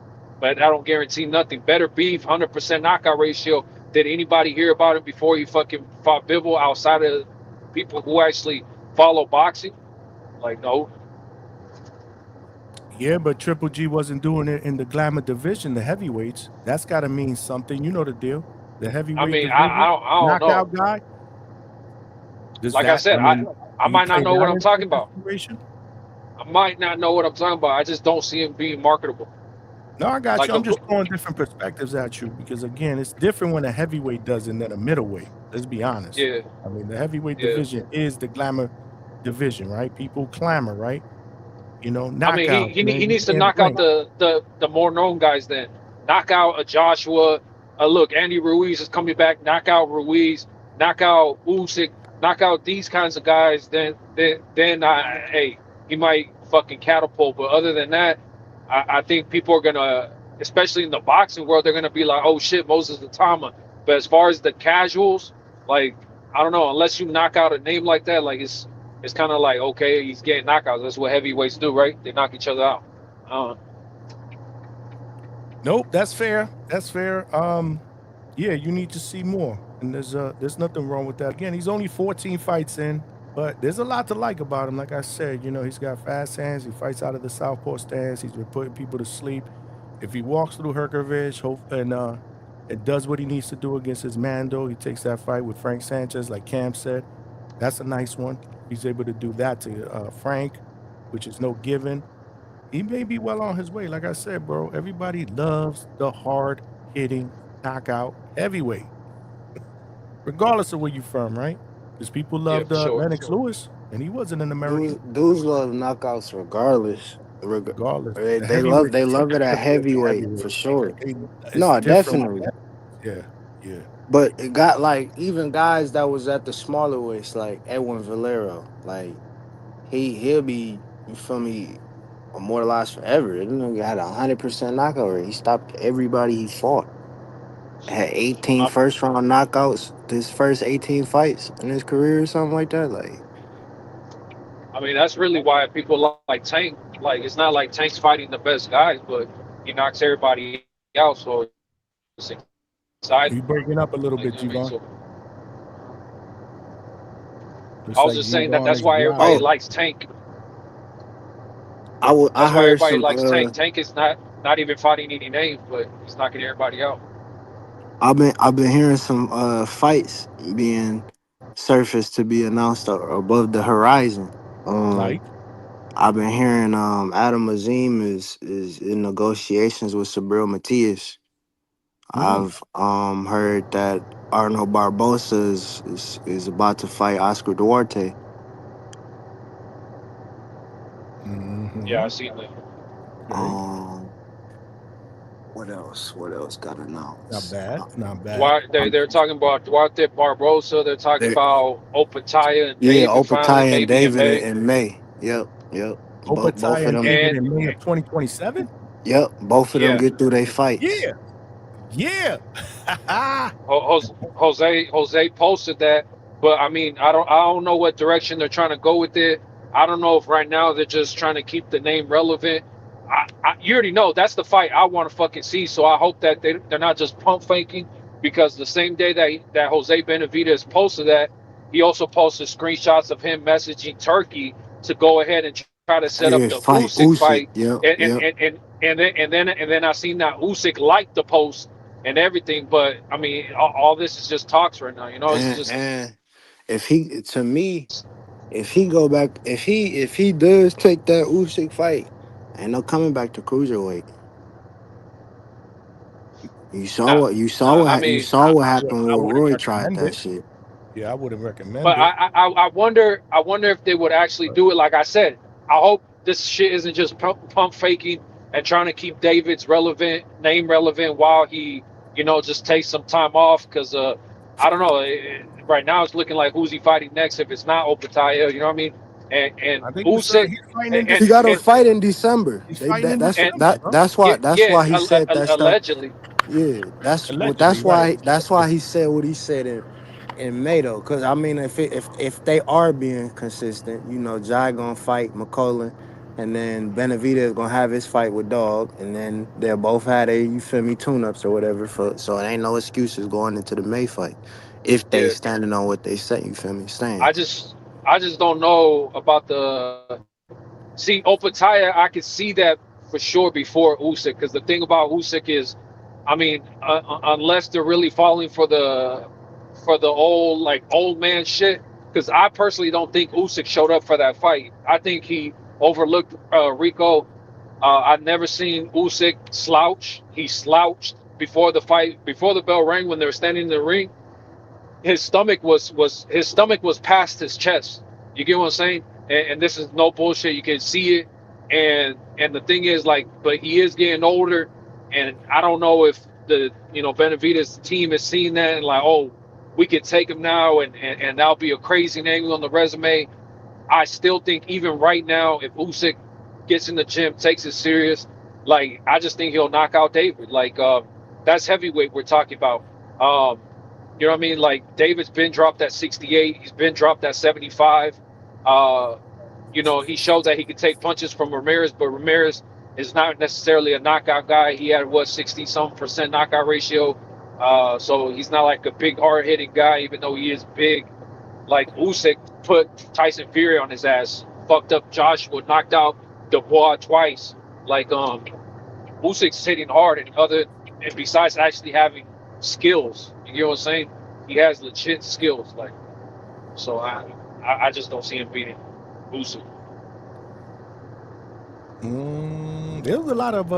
but I don't guarantee nothing. Better beef, 100% knockout ratio. Did anybody hear about him before he fucking fought Bivol outside of people who actually follow boxing? Like, no. Yeah, but Triple G wasn't doing it in the glamour division, the heavyweights. That's got to mean something. You know the deal. The heavyweight division, I don't knockout know. Guy. Like I said, I might not know what I'm talking about. I might not know what I'm talking about. I just don't see him being marketable. No, I got you. I'm just throwing different perspectives at you because, again, it's different when a heavyweight does it than a middleweight. Let's be honest. Yeah. I mean, the heavyweight division is the glamour division, right? People clamor, right? Knockout. I mean, he needs to knock out the more known guys then. Knock out a Joshua. Look, Andy Ruiz is coming back. Knock out Ruiz. Knock out Usyk. Knock out these kinds of guys. Then he might fucking catapult. But other than that, I think people are gonna, especially in the boxing world, they're gonna be like, oh shit, Moses Itauma. But as far as the casuals, like, I don't know, unless you knock out a name like that, like it's kind of like, okay, he's getting knockouts. That's what heavyweights do, right? They knock each other out. Nope, that's fair. That's fair. Yeah, you need to see more, and there's nothing wrong with that. Again, he's only 14 fights in, but there's a lot to like about him. Like I said, he's got fast hands. He fights out of the southpaw stance. He's been putting people to sleep. If he walks through Hrgovic and does what he needs to do against his Mando, he takes that fight with Frank Sanchez, like Cam said. That's a nice one. He's able to do that to Frank, which is no given. He may be well on his way. Like I said, bro, everybody loves the hard-hitting knockout heavyweight, regardless of where you're from, right? Because people loved Lennox Lewis, and he wasn't an American. Dudes love knockouts regardless. Regardless. They love it at heavyweight for sure. No, definitely. Yeah. But it got like even guys that was at the smaller weights, like Edwin Valero, like he'll be, you feel me, immortalized forever. He had 100% knockout rate. He stopped everybody he fought. had 18 first round knockouts. His first 18 fights in his career or something like that. Like, I mean, that's really why people like Tank. Like, it's not like Tank's fighting the best guys, but he knocks everybody out, so it's exciting. You breaking up a little Like, bit, I mean, Javon. so Looks I was like just saying that Javon that's is why everybody driving. likes Tank. I That's why heard everybody some. likes Tank. Tank is not even fighting any names, but he's knocking everybody out. I've been hearing some fights being surfaced to be announced above the horizon. Like, I've been hearing Adam Azim is in negotiations with Sabril Matias. I've heard that Arno Barbosa is about to fight Oscar Duarte. Yeah, I seen that. What else? What else got not announced? bad. Not bad. Why they're talking about Duarte Barbosa? They're talking about Opataya and Yeah, David finally, Opataya and maybe in David May. in May. Yep. Both Opataya of and them. David in And May of 2027? Yep, both of them yeah, get through their fights. Yeah. Yeah. Jose posted that, but I mean, I don't know what direction they're trying to go with it. I don't know if right now they're just trying to keep the name relevant. You already know that's the fight I want to fucking see. So I hope that they're not just pump faking, because the same day that Jose Benavidez posted that, he also posted screenshots of him messaging Turkey to go ahead and try to set up Yeah, the fight Usyk Usyk. fight, Yep, and and yep. and and, and then I seen that Usyk liked the post and everything. But I mean, all this is just talks right now. You know, it's just And if he, to me, if he go back, if he does take that Usyk fight, ain't no coming back to cruiserweight. You saw nah, what you saw nah. what I you mean, saw what I happened when wouldn't Roy tried recommend that it. shit. Yeah, I wouldn't recommend but it. I wonder if they would actually do it. Like I said, I hope this shit isn't just pump faking and trying to keep David's name relevant while he, just takes some time off. Because I don't know. Right now it's looking like who's he fighting next if it's not Opataya. You know what I mean? And I think Usyk he's fighting in and He got a December. fight in December. He's fighting in and December, bro. That's why he said that stuff. allegedly. Yeah, Allegedly, right. that's why he said what he said in May though. Because I mean, if they are being consistent, Jai gonna fight McCullen, and then Benavidez gonna have his fight with Dog, and then they'll both have tune-ups or whatever. So it ain't no excuses going into the May fight if they Yeah, standing on what they say. You feel me? I Stand. just I just don't know about the see Opataya. I could see that for sure before Usyk, because the thing about Usyk is, I mean, unless they're really falling for the old man shit. Because I personally don't think Usyk showed up for that fight. I think he overlooked Rico. I've never seen Usyk slouch. He slouched before the fight, before the bell rang when they were standing in the ring. His stomach was past his chest. You get what I'm saying? And this is no bullshit. You can see it. And the thing is, like, but he is getting older, and I don't know if the Benavidez team is seeing that and like, oh, we could take him now, and that'll be a crazy name on the resume. I still think even right now, if Usyk gets in the gym, takes it serious, like, I just think he'll knock out David. Like, that's heavyweight we're talking about. You know what I mean? Like, David's been dropped at 68. He's been dropped at 75. He showed that he could take punches from Ramirez, but Ramirez is not necessarily a knockout guy. He had 60-some% knockout ratio. So he's not like a big hard hitting guy, even though he is big. Like, Usyk put Tyson Fury on his ass, fucked up Joshua, knocked out Dubois twice. Like, Usyk's hitting hard, and besides actually having skills, you get what I'm saying? He has legit skills. Like, so I just don't see him beating Usyk. There was a lot of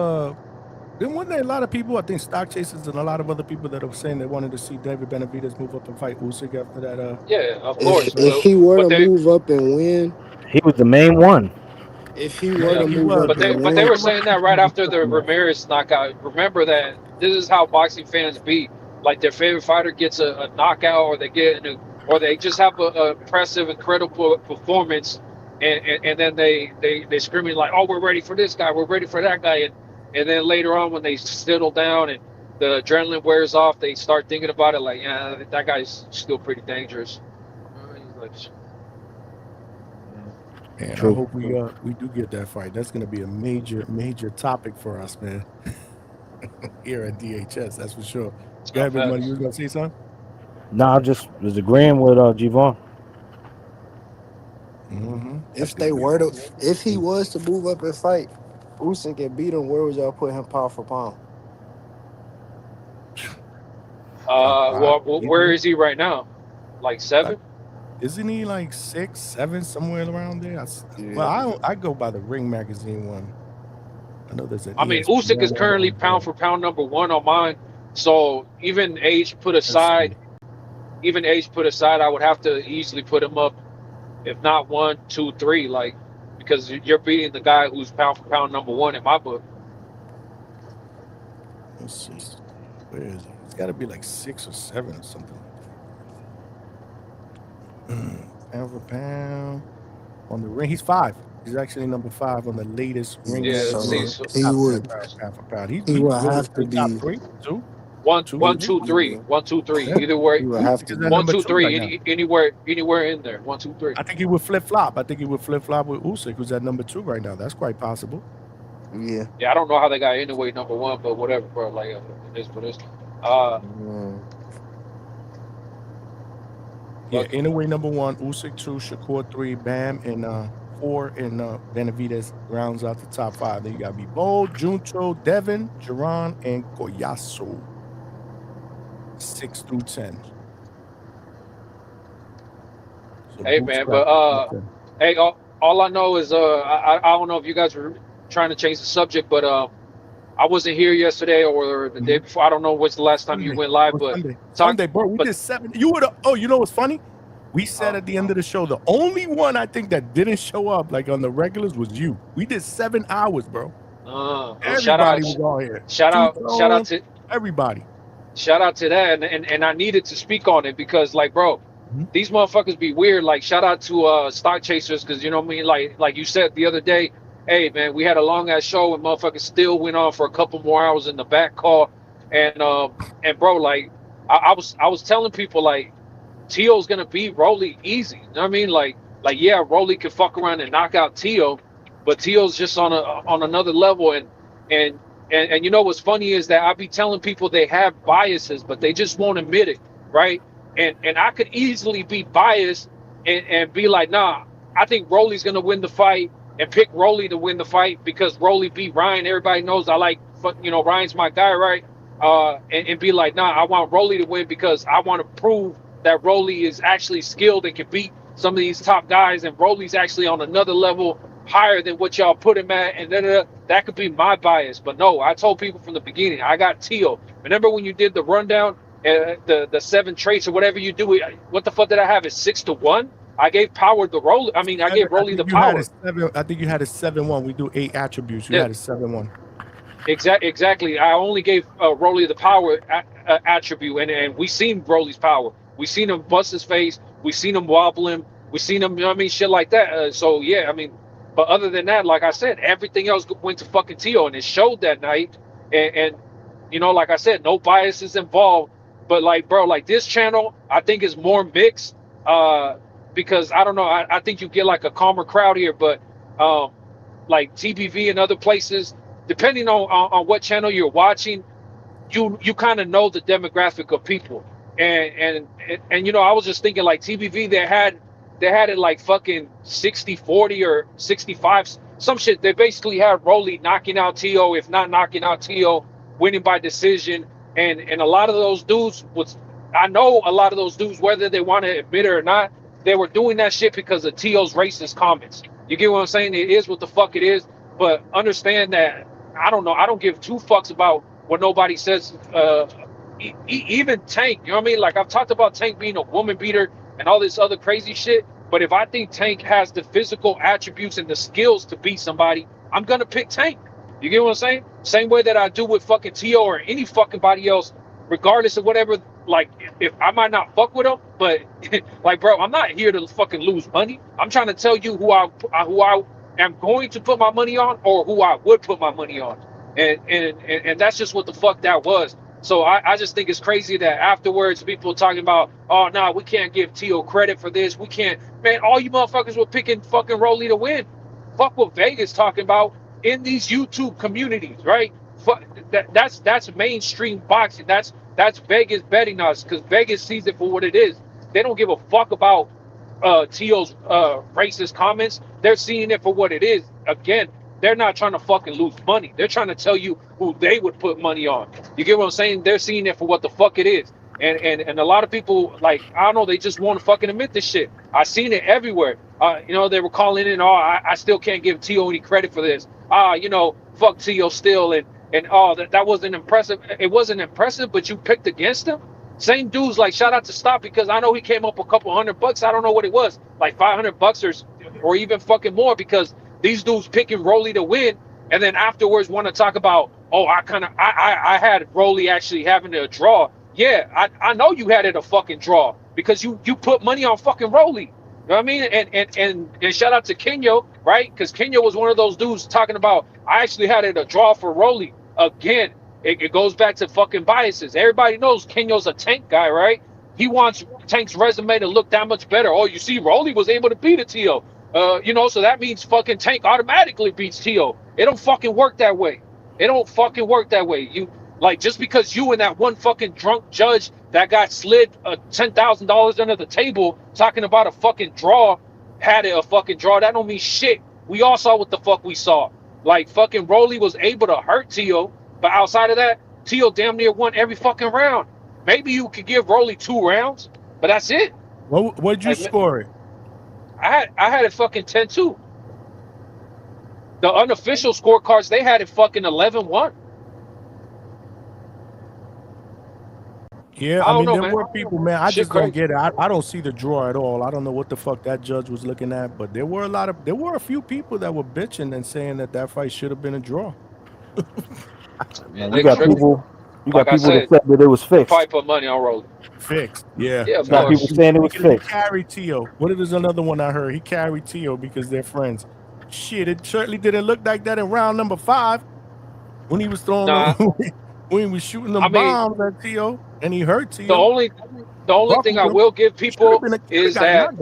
wasn't there a lot of people, I think stock chasers and a lot of other people that were saying they wanted to see David Benavidez move up and fight Usyk after that. Yeah, of course. If he were to move up and win, he was the main one. If he were to move up But they and win, were saying that right after the Ramirez knockout. Remember that this is how boxing fans be. Like, their favorite fighter gets a knockout, or or they just have a impressive, incredible performance, and then they screaming like, oh, we're ready for this guy, we're ready for that guy, and then later on when they settle down and the adrenaline wears off, they start thinking about it like, yeah, that guy's still pretty dangerous. Man, I True. hope we do get that fight. That's gonna be a major topic for us, man. Here at DHS, that's for sure. Go ahead, Big Money. You was gonna say something? Nah, I just was agreeing with Javon. If they were to, if he was to move up and fight Usyk and beat him, where would y'all put him pound for pound? Well, where is he right now? Like 7? Isn't he like 6, 7, somewhere around there? Well, I go by the Ring Magazine one. I know there's an. I mean, Usyk is currently pound for pound number 1 on mine. So even age put aside, I would have to easily put him up, if not 1, 2, 3, like, because you're beating the guy who's pound for pound number 1 in my book. Let's see. Where is he? It's got to be like 6 or 7 or something. Pound for pound on the ring. He's 5. He's actually number 5 on the latest ring. Yeah, magazine. he would. Pound for pound. He would have to be top 3, 2. 1, 2, 3. 1, 2, 3. Either way. He would have to. 1, 2, 3. Anywhere in there. 1, 2, 3. I think he would flip flop. I think he would flip flop with Usyk, who's at number 2 right now. That's quite possible. Yeah. Yeah, I don't know how they got anyway number 1, but whatever, bro. Like it is what it is. Yeah, anyway, number 1, Usyk 2, Shakur 3, Bam, and 4, and Benavidez rounds out the top 5. Then you got Bivol, Junto, Devin, Turan, and Koyasu. 6 through 10. So hey man, but hey, all I know is I don't know if you guys were trying to change the subject, but I wasn't here yesterday or the day before. I don't know what's the last time you went live, but Sunday, bro. We did 7. You would. Oh, you know what's funny? We said at the end of the show, the only one I think that didn't show up like on the regulars was you. We did 7 hours, bro. Everybody was all here. Shout out to everybody. Shout out to that, and I needed to speak on it because, like, bro, these motherfuckers be weird. Like, shout out to Stock Chasers, because you know what I mean. Like you said the other day, hey man, we had a long ass show and motherfuckers still went on for a couple more hours in the back call, and bro, like I was telling people like Tio's gonna beat Rolly easy. You know what I mean? Like yeah, Rolly can fuck around and knock out Tio, but Tio's just on another level. And you know what's funny is that I be telling people they have biases, but they just won't admit it, right? And I could easily be biased and be like, nah, I think Rolly's gonna win the fight, and pick Rolly to win the fight because Rolly beat Ryan. Everybody knows I like, Ryan's my guy, right? And be like, nah, I want Rolly to win because I want to prove that Rolly is actually skilled and can beat some of these top guys, and Rolly's actually on another level higher than what y'all put him at, and that could be my bias. But no, I told people from the beginning, I got Tio. Remember when you did the rundown, the 7 traits or whatever you do, what the fuck did I have? It's 6-1. I gave power to Rolly. I mean, I gave Rolly the power. I think you had a 7-1. We do 8 attributes. You had a 7-1. Exactly. I only gave Rolly the power attribute, and we seen Rolly's power. We seen him bust his face. We seen him wobble him. We seen him, shit like that. So yeah, I mean, but other than that, like I said, everything else went to fucking Tio, and it showed that night. And like I said, no biases involved. But like, bro, like this channel, I think is more mixed. Because I don't know, I think you get like a calmer crowd here, but like TBV and other places, depending on what channel you're watching, you kind of know the demographic of people. And I was just thinking like TBV, they had it like fucking 60-40 or 65, some shit. They basically had Rolly knocking out Tio, if not knocking out Tio, winning by decision. And a lot of those dudes I know a lot of those dudes, whether they want to admit it or not, they were doing that shit because of Tio's racist comments. You get what I'm saying? It is what the fuck it is. But understand that, I don't know, I don't give 2 fucks about what nobody says. Even Tank, you know what I mean? Like, I've talked about Tank being a woman beater and all this other crazy shit. But if I think Tank has the physical attributes and the skills to beat somebody, I'm going to pick Tank. You get what I'm saying? Same way that I do with fucking Tio or any fucking body else, regardless of whatever. Like, if I might not fuck with them, but like, bro, I'm not here to fucking lose money. I'm trying to tell you who I am going to put my money on, or who I would put my money on, and that's just what the fuck that was. So I just think it's crazy that afterwards people talking about, oh, nah, we can't give Tio credit for this. We can't. Man, all you motherfuckers were picking fucking Rolly to win. Fuck what Vegas talking about in these YouTube communities, right? Fuck, that's mainstream boxing. That's Vegas betting us because Vegas sees it for what it is. They don't give a fuck about Tio's racist comments. They're seeing it for what it is. Again, they're not trying to fucking lose money. They're trying to tell you who they would put money on. You get what I'm saying? They're seeing it for what the fuck it is. And a lot of people, like, I don't know, they just want to fucking admit this shit. I seen it everywhere. You know, they were calling in, oh, I still can't give Tio any credit for this. You know, fuck Tio still. And oh, that wasn't impressive. It wasn't impressive, but you picked against him? Same dudes, like, shout out to Stop, because I know he came up a couple $100. I don't know what it was, like $500 or even fucking more, because these dudes picking Rolly to win, and then afterwards want to talk about, oh, I had Rolly actually having a draw. Yeah, I know you had it a fucking draw because you put money on fucking Rolly. You know what I mean? And shout out to Kenyo, right? Because Kenyo was one of those dudes talking about, I actually had it a draw for Rolly. Again, it goes back to fucking biases. Everybody knows Kenyo's a Tank guy, right? He wants Tank's resume to look that much better. Oh, you see, Rolly was able to beat a Tio. You know, so that means fucking Tank automatically beats Tio. It don't fucking work that way. It don't fucking work that way. You, like, just because you and that one fucking drunk judge that got slid $10,000 under the table talking about a fucking draw, had it a fucking draw, that don't mean shit. We all saw what the fuck we saw. Like, fucking Rolly was able to hurt Tio, but outside of that, Tio damn near won every fucking round. Maybe you could give Rolly 2 rounds, but that's it. What'd you score it? I had it fucking 10-2. The unofficial scorecards, they had it fucking 11-1. Yeah, I I mean, don't know, there man. were people, man. I Shit just don't crazy. get it. I don't see the draw at all. I don't know what the fuck that judge was looking at, but there were a few people that were bitching and saying that fight should have been a draw. Man, You got people Like I that said, said that it was fixed. fight put money on Rolly. Fixed, yeah. Yeah, of You got course. people saying it was He fixed. carried Tio. What is another one I heard? He carried Tio because they're friends. Shit, it certainly didn't look like that in round number 5 when he was throwing Nah. when he was shooting them I mean, bombs at Tio and he hurt Tio. The only thing I will give people is that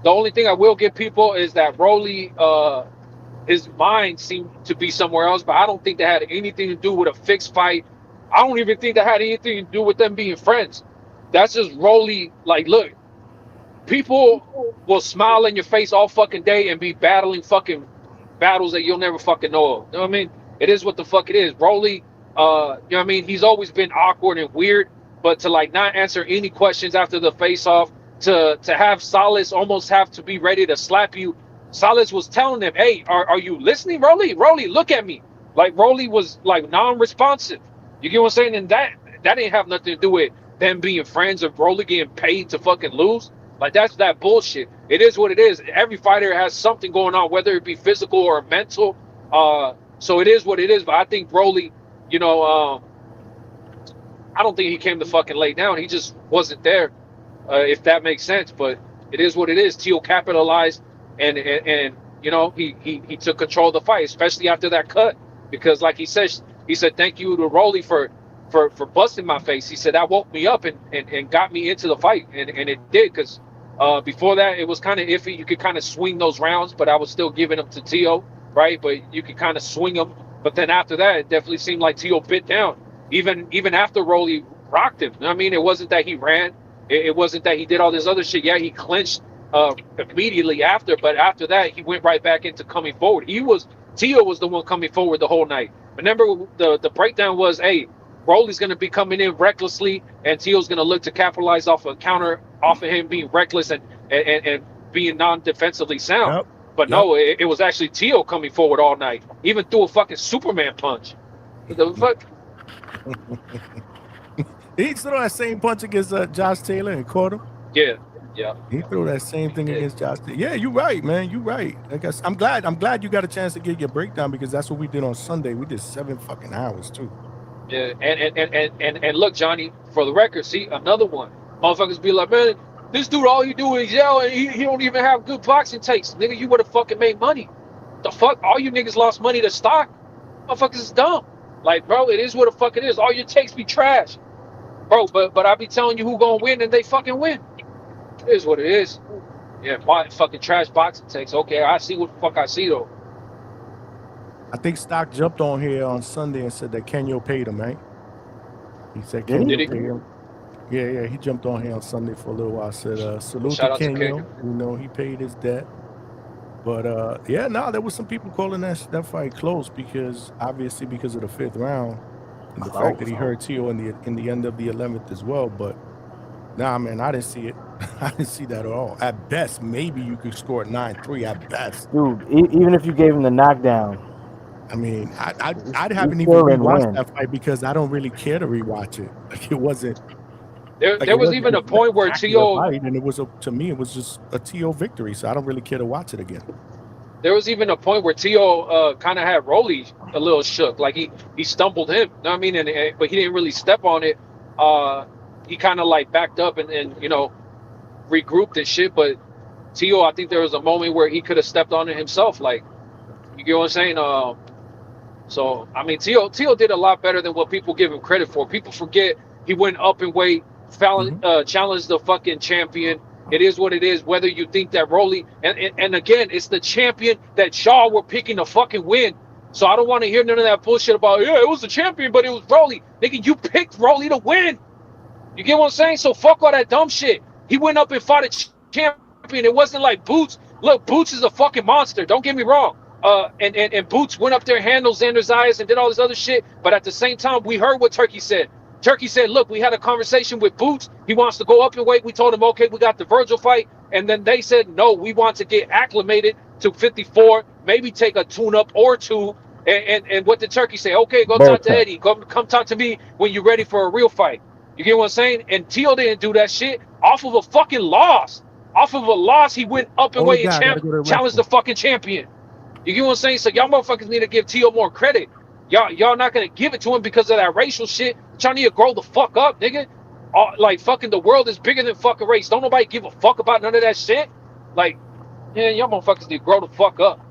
the only thing I will give people is that Rolly, his mind seemed to be somewhere else, but I don't think that had anything to do with a fixed fight. I don't even think that had anything to do with them being friends. That's just Rolly. Like, look, people will smile in your face all fucking day and be battling fucking battles that you'll never fucking know of. You know what I mean? It is what the fuck it is. Rolly, you know what I mean? He's always been awkward and weird, but to like not answer any questions after the face off, to have Salas almost have to be ready to slap you. Salas was telling him, hey, are you listening, Rolly? Rolly, look at me. Like, Rolly was like non-responsive. You get what I'm saying? And that didn't have nothing to do with them being friends or Rolly getting paid to fucking lose. Like, that's that bullshit. It is what it is. Every fighter has something going on, whether it be physical or mental. So it is what it is. But I think Rolly, you know, I don't think he came to fucking lay down. He just wasn't there, if that makes sense. But it is what it is. Tio capitalized, and you know, he took control of the fight, especially after that cut, because like he said, thank you to Rolly for busting my face. He said that woke me up and got me into the fight, and it did, because before that it was kind of iffy. You could kind of swing those rounds, but I was still giving them to Tio, right? But you could kind of swing them. But then after that, it definitely seemed like Tio bit down. Even after Rolly rocked him. I mean, it wasn't that he ran. It wasn't that he did all this other shit. Yeah, he clinched immediately after, but after that, he went right back into coming forward. Tio was the one coming forward the whole night. Remember, the breakdown was, hey, Rolly's going to be coming in recklessly, and Tio's going to look to capitalize off a counter, off of him being reckless and being non-defensively sound. Yep. But no, it was actually Tio coming forward all night. Even threw a fucking Superman punch. What the fuck? He threw that same punch against Josh Taylor and caught him. Yeah. He threw that same thing against Josh Taylor. Yeah, you're right, man. You're right. I guess I'm glad you got a chance to get your breakdown, because that's what we did on Sunday. We did 7 fucking hours too. Yeah, and look, Johnny, for the record, see, another one. Motherfuckers be like, man, this dude, all he do is yell, and he don't even have good boxing takes. Nigga, you would have fucking made money. The fuck? All you niggas lost money to stock. Motherfuckers is dumb. Like, bro, it is what the fuck it is. All your takes be trash, bro. But I be telling you who gonna win, and they fucking win. It is what it is. Yeah, my fucking trash boxing takes. Okay, I see what the fuck I see though. I think Stock jumped on here on Sunday and said that Kenyo paid him, right? He said Did Kenyo he? paid him. Yeah, he jumped on here on Sunday for a little while. Said salute Shout to out to Kenyo. Kenyo. You know, he paid his debt. But yeah, no, there was some people calling that fight close because obviously because of the 5th round and the fact that he hurt Tio in the end of the 11th as well. But nah, man, I didn't see it. I didn't see that at all. At best, maybe you could score 9-3 at best. Dude, even if you gave him the knockdown, I mean, I haven't even still didn't rewatched win. that fight because I don't really care to rewatch it. Like it wasn't. There was even a point where Tio. Fight, and it was to me, it was just a Tio victory. So I don't really care to watch it again. There was even a point where Tio kind of had Rolly a little shook, like he stumbled him. You know what I mean? But he didn't really step on it. He kind of like backed up and you know regrouped and shit. But Tio, I think there was a moment where he could have stepped on it himself. Like, you get what I'm saying? So I mean, Tio did a lot better than what people give him credit for. People forget he went up in weight, challenged the fucking champion. It is what it is, whether you think that Rolly, and again, it's the champion that y'all were picking to fucking win. So I don't want to hear none of that bullshit about, yeah, it was the champion, but it was Rolly. Nigga, you picked Rolly to win. You get what I'm saying? So fuck all that dumb shit. He went up and fought a champion. It wasn't like Boots. Look, Boots is a fucking monster. Don't get me wrong. And Boots went up there, handled Xander's eyes, and did all this other shit. But at the same time, we heard what Turkey said. Turkey said, look, we had a conversation with Boots. He wants to go up in weight. We told him, okay, we got the Virgil fight. And then they said, no, we want to get acclimated to 54, maybe take a tune-up or two. And what did Turkey say? Okay, go talk to Eddie. Come talk to me when you're ready for a real fight. You get what I'm saying? And Tio didn't do that shit off of a fucking loss. Off of a loss, he went up in weight and challenged the fucking champion. You get what I'm saying? So y'all motherfuckers need to give Tio more credit. Y'all not gonna give it to him because of that racial shit. Y'all need to grow the fuck up, nigga. Like fucking the world is bigger than fucking race. Don't nobody give a fuck about none of that shit. Like, yeah, y'all motherfuckers need to grow the fuck up.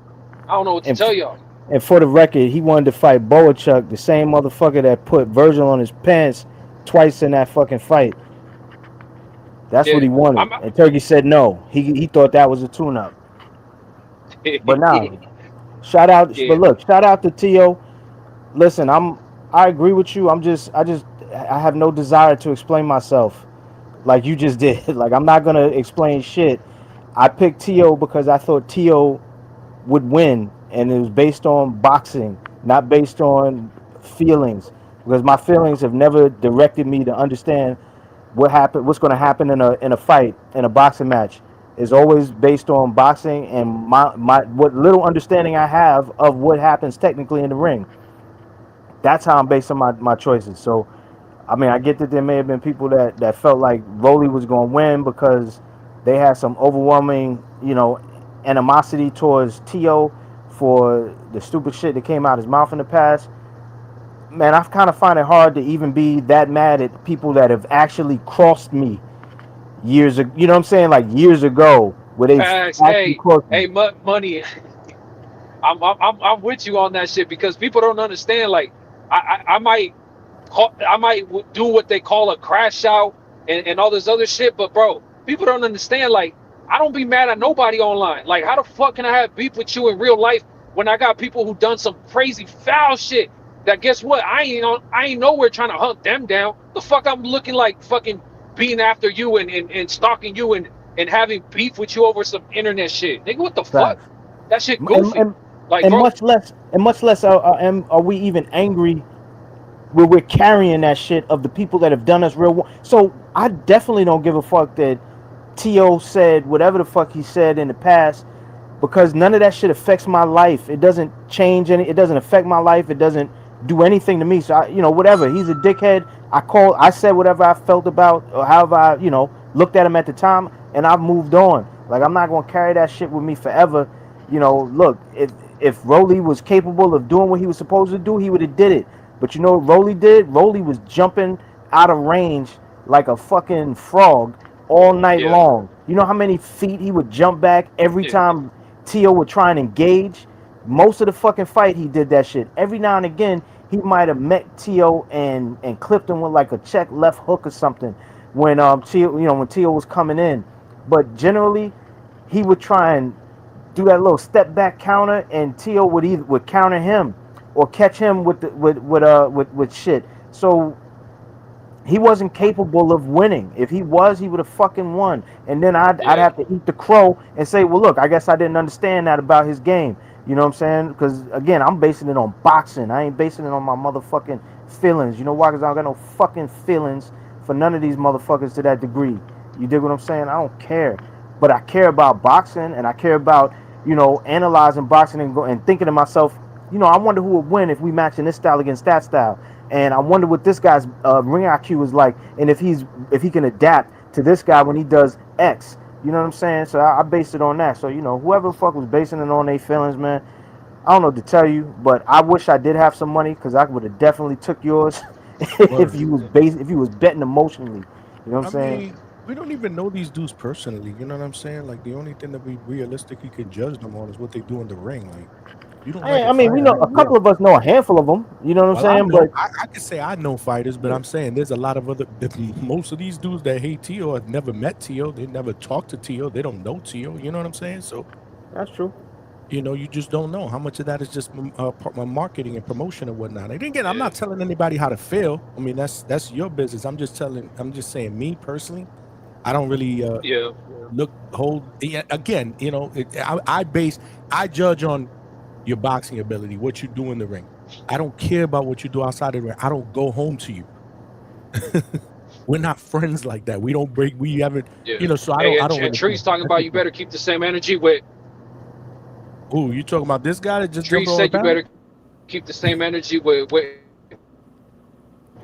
I don't know what to tell y'all. And for the record, he wanted to fight Boachuk, the same motherfucker that put Virgil on his pants twice in that fucking fight. That's what he wanted. And Turkey said no. He thought that was a tune-up. But now, shout out. But look, shout out to Tio. Listen, I agree with you. I have no desire to explain myself like you just did. Like, I'm not gonna explain shit. I picked Tio because I thought Tio would win, and it was based on boxing, not based on feelings. Because my feelings have never directed me to understand what's going to happen in a fight, in a boxing match. Is always based on boxing and my what little understanding I have of what happens technically in the ring. That's how I'm basing my choices. So, I mean, I get that there may have been people that felt like Rolly was going to win because they had some overwhelming, animosity towards Tio for the stupid shit that came out his mouth in the past. Man, I kind of find it hard to even be that mad at people that have actually crossed me years ago. You know what I'm saying? Like years ago, where they money. I'm with you on that shit because people don't understand. Like, I might do what they call a crash out and all this other shit, but bro, people don't understand. Like, I don't be mad at nobody online. Like, how the fuck can I have beef with you in real life when I got people who done some crazy foul shit? That guess what? I ain't nowhere trying to hunt them down. The fuck I'm looking like fucking being after you and stalking you and having beef with you over some internet shit. Nigga, what the fuck? That shit goofy. And much less are we even angry where we're carrying that shit of the people that have done us real. So I definitely don't give a fuck that Tio said whatever the fuck he said in the past, because none of that shit affects my life. It doesn't change it doesn't affect my life. It doesn't do anything to me. So whatever. He's a dickhead. I said whatever I felt about or however I, looked at him at the time, and I've moved on. Like, I'm not gonna carry that shit with me forever. Look, if Rolly was capable of doing what he was supposed to do, he would have did it. But you know what Rolly did? Rolly was jumping out of range like a fucking frog all night long. You know how many feet he would jump back every time Tio would try and engage? Most of the fucking fight he did that shit. Every now and again he might have met Tio and clipped him with like a check left hook or something when Tio, when Tio was coming in. But generally, he would try and do that little step back counter, and Tio would counter him or catch him with shit. So he wasn't capable of winning. If he was, he would have fucking won. And then I'd have to eat the crow and say, well, look, I guess I didn't understand that about his game. You know what I'm saying? Because, again, I'm basing it on boxing. I ain't basing it on my motherfucking feelings. You know why? Because I don't got no fucking feelings for none of these motherfuckers to that degree. You dig what I'm saying? I don't care. But I care about boxing, and I care about, analyzing boxing and thinking to myself, I wonder who would win if we matching this style against that style. And I wonder what this guy's ring IQ is like, and if he can adapt to this guy when he does X. You know what I'm saying? So I based it on that. So whoever the fuck was basing it on their feelings, man, I don't know what to tell you, but I wish I did have some money because I would have definitely took yours if you was betting emotionally. You know what I'm saying? Mean, we don't even know these dudes personally. You know what I'm saying? Like the only thing that we realistically can judge them on is what they do in the ring. Like. You don't I mean, we know a couple of us know a handful of them. You know what I'm saying? But I can say I know fighters, but I'm saying there's a lot of most of these dudes that hate Tio have never met Tio. They never talked to Tio. They don't know Tio. You know what I'm saying? So that's true. You just don't know how much of that is just marketing and promotion and whatnot. And again, I'm not telling anybody how to feel. I mean, that's your business. I'm just saying, me personally, I don't really again. I judge on your boxing ability, what you do in the ring. I don't care about what you do outside of the ring. I don't go home to you. We're not friends like that. We don't break. We haven't. So I don't. And Tree's talking about you better keep the same energy with. Ooh, you talking about this guy that just Tree said you better keep the same energy with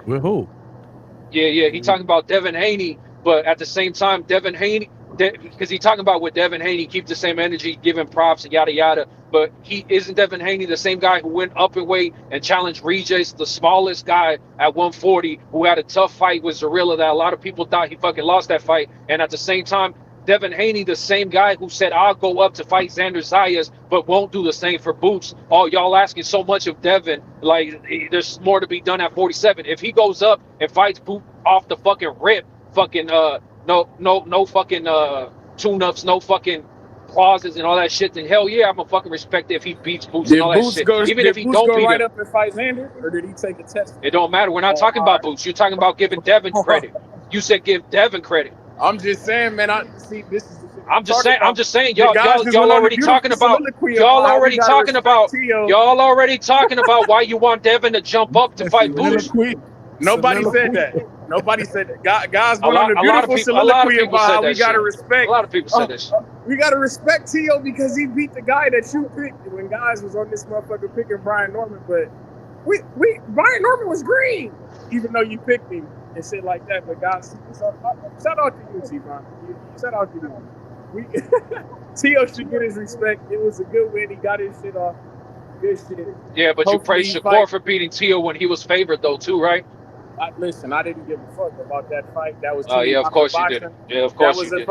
who? Yeah. He talking about Devin Haney, but at the same time, Devin Haney, because he talking about with Devin Haney, keep the same energy, give him props and yada yada. But isn't Devin Haney the same guy who went up in weight and challenged Regis, the smallest guy at 140, who had a tough fight with Zorilla that a lot of people thought he fucking lost that fight. And at the same time, Devin Haney, the same guy who said, I'll go up to fight Xander Zayas, but won't do the same for Boots. Oh, y'all asking so much of Devin. Like, there's more to be done at 47. If he goes up and fights Boot off the fucking rip, fucking, no fucking tune-ups, no fucking clauses and all that shit, then hell yeah, I'm gonna fucking respect it if he beats Boots and all that shit. Even if he don't beat him. Up and fight Xander, or did he take a test? It don't matter. We're not talking about Boots. You're talking about giving Devin credit. You said give Devin credit. I'm just saying, man. I'm just saying, y'all already talking about why you want Devin to jump up to fight Boots. Nobody said that. Nobody said that. Guys went on a beautiful soliloquy about how we gotta respect. A lot of people said this. We gotta respect Tio because he beat the guy that you picked when guys was on this motherfucker picking Brian Norman. But Brian Norman was green, even though you picked him and shit like that. But guys, shout out to you, T-Von. Shout out to you. Tio should get his respect. It was a good win. He got his shit off. Good shit. Yeah, but hopefully you praised Shakur for beating Tio when he was favored, though, too, right? Listen, I didn't give a fuck about that fight. That was. Oh yeah, of course you did. Yeah, of course you did.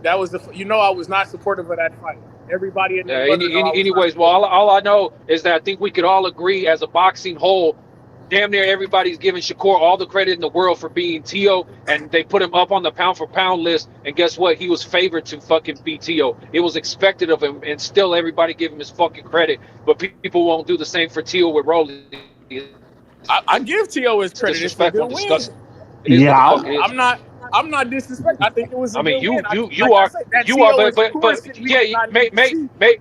That was I was not supportive of that fight. Everybody in there. Anyways, well, all I know is that I think we could all agree as a boxing whole. Damn near everybody's giving Shakur all the credit in the world for being Tio, and they put him up on the pound for pound list. And guess what? He was favored to fucking beat Tio. It was expected of him, and still everybody give him his fucking credit. But people won't do the same for Tio with Rolly. I give Tio his credit. It's a good win. Yeah, I'm not disrespecting. I think it was.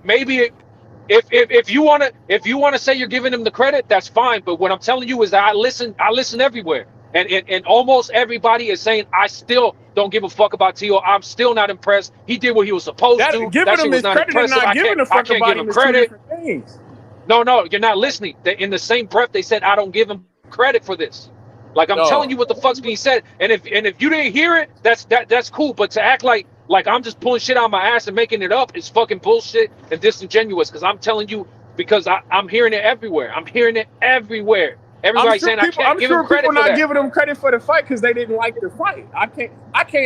Maybe if you wanna say you're giving him the credit, that's fine. But what I'm telling you is that I listen everywhere, and almost everybody is saying I still don't give a fuck about Tio. I'm still not impressed. He did what he was supposed to. Giving him his credit and not giving a fuck about him is two different things. No, you're not listening. In the same breath, they said I don't give him credit for this. Like I'm telling you what the fuck's being said, and if you didn't hear it, that's cool. But to act like I'm just pulling shit out of my ass and making it up is fucking bullshit and disingenuous. Because I'm telling you, because I'm hearing it everywhere. I'm hearing it everywhere. Everybody's saying I can't give him credit for that. I'm sure people not giving him credit for the fight because they didn't like the fight. I can't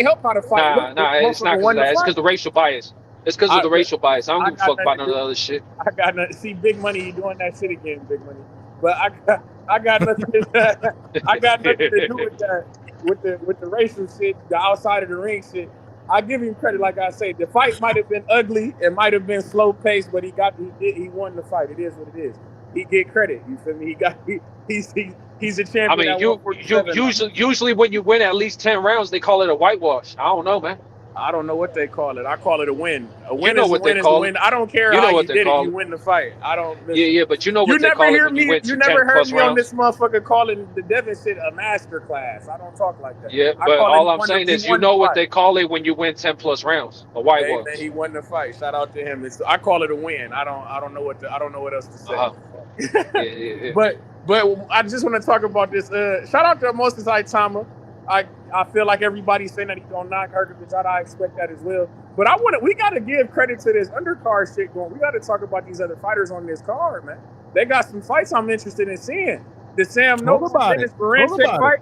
help how the fight. Nah, it's not because of that. It's because of the racial bias. It's because of the racial bias. I don't give a fuck about none of the other shit. I got nothing. See, Big Money, you doing that shit again, Big Money. But I got nothing. I got nothing to do with that. With the racial shit, the outside of the ring shit. I give him credit. Like I say, the fight might have been ugly. It might have been slow paced, but he won the fight. It is what it is. He get credit. You feel me? He's a champion. I mean, usually when you win at least 10 rounds, they call it a whitewash. I don't know, man. I don't know what they call it. I call it a win. A win you know is what a win they is call a win. it. I don't care you know how what you they did it. call You it. win the fight. I don't. Yeah, but you know what they call it when you win You 10 never heard plus me on rounds. this motherfucker calling the Devin shit a master class. I don't talk like that. Yeah, but all I'm saying is you know what they call it when you win 10 plus rounds. A whitewash. Hey, man, he won the fight. Shout out to him. I call it a win. I don't know what else to say. But I just want to talk about this. Shout out to Moses Itauma. I feel like everybody's saying that he's gonna knock Hrgovic out. I expect that as well. But we gotta give credit to this undercard shit going. We gotta talk about these other fighters on this card, man. They got some fights I'm interested in seeing. The Sam Noakes and Dennis Baranchek fight.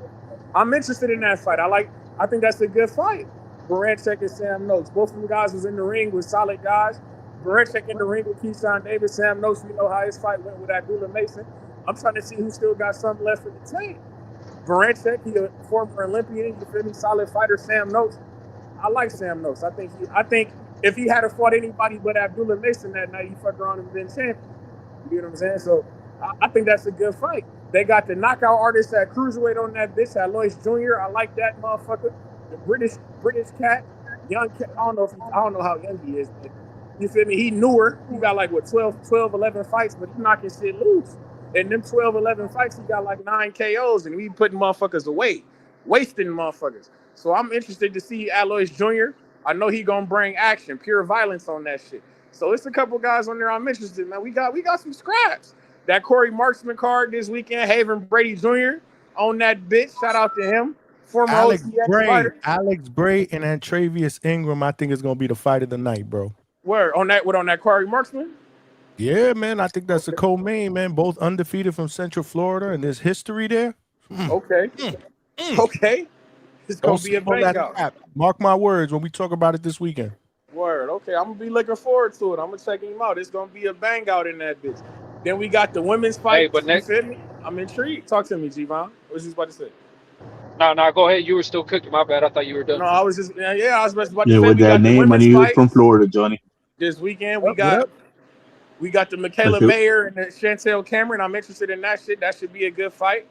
I'm interested in that fight. I think that's a good fight. Baranchek and Sam Noakes. Both of them guys was in the ring with solid guys. Baranchek in the ring with Keyshawn Davis. Sam Noakes, we know how his fight went with Abdullah Mason. I'm trying to see who still got something left in the tank. Baranchek, he a former Olympian, you feel me? Solid fighter. Sam Noakes. I like Sam Noakes. I think if he had fought anybody but Abdullah Mason that night, he fucked around and been champion. You know what I'm saying? So I think that's a good fight. They got the knockout artist at cruiserweight on that bitch, Alois Jr. I like that motherfucker. The British cat, young cat. I don't know how young he is, but you feel me? He newer. He got like 12, 11 fights, but he knocking shit loose. And them 12, 11 fights, he got like 9 KOs, and we putting motherfuckers away, wasting motherfuckers. So I'm interested to see Alois Jr. I know he gonna bring action, pure violence on that shit. So it's a couple guys on there I'm interested in, man. We got some scraps. That Corey Marksman card this weekend, Haven Brady Jr. on that bitch. Shout out to him. Former Alex OCX Bray, fighter. Alex Bray and Travius Ingram, I think is gonna be the fight of the night, bro. Where on that Corey Marksman? Yeah, man. I think that's a co-main, man. Both undefeated from Central Florida, and there's history there. Okay. Okay. It's gonna be a bang out. Mark my words when we talk about it this weekend. Word. Okay, I'm gonna be looking forward to it. I'm gonna check him out. It's gonna be a bang out in that bitch. Then we got the women's fight. Hey, but next, you feel me? I'm intrigued. Talk to me, G-Von. What was you about to say? No, go ahead. You were still cooking. My bad. I thought you were done. No, I was just I was about to say. Yeah, with that name, I knew you was from Florida, Johnny. This weekend we got the Michaela Mayer and the Chantel Cameron. I'm interested in that shit. That should be a good fight.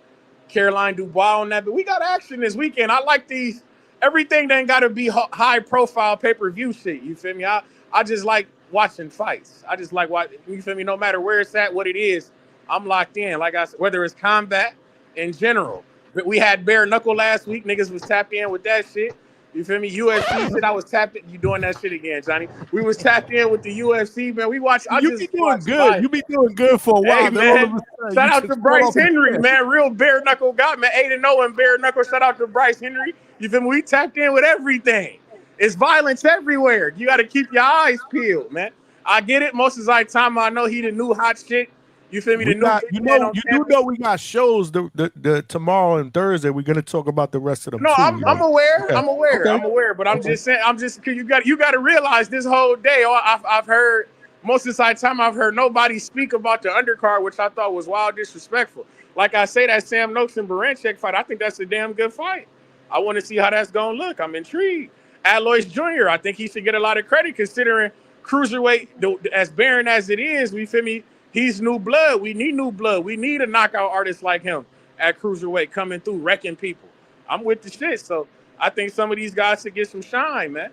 Caroline Dubois on that. But we got action this weekend. I like these. Everything ain't got to be high profile pay-per-view shit. You feel me? I just like watching fights. I just like watching. You feel me? No matter where it's at, what it is, I'm locked in. Like I said, whether it's combat in general. But we had bare knuckle last week. Niggas was tapped in with that shit. You feel me? UFC shit. I was tapped in. You doing that shit again, Johnny? We was tapped in with the UFC, man. We watched. You be doing good. Fight. You be doing good for a while. Hey, man. Shout out to Bryce Henry, man. Real bare knuckle guy, man. 8-0 and bare knuckle. Shout out to Bryce Henry. You feel me? We tapped in with everything. It's violence everywhere. You got to keep your eyes peeled, man. I get it. Most of the time, I know he the new hot shit. You feel me? You do know we got shows the tomorrow and Thursday. We're gonna talk about the rest of them. No, too, I'm aware. Okay. I'm aware. Okay. I'm aware. But I'm just saying. Cause you got to realize this whole day. I've heard most of the time. I've heard nobody speak about the undercard, which I thought was wild disrespectful. Like I say, that Sam Noakes and Baranchek fight. I think that's a damn good fight. I want to see how that's gonna look. I'm intrigued. Alois Jr. I think he should get a lot of credit considering cruiserweight, as barren as it is. We feel me. He's new blood. We need new blood. We need a knockout artist like him at cruiserweight coming through, wrecking people. I'm with the shit. So I think some of these guys should get some shine, man.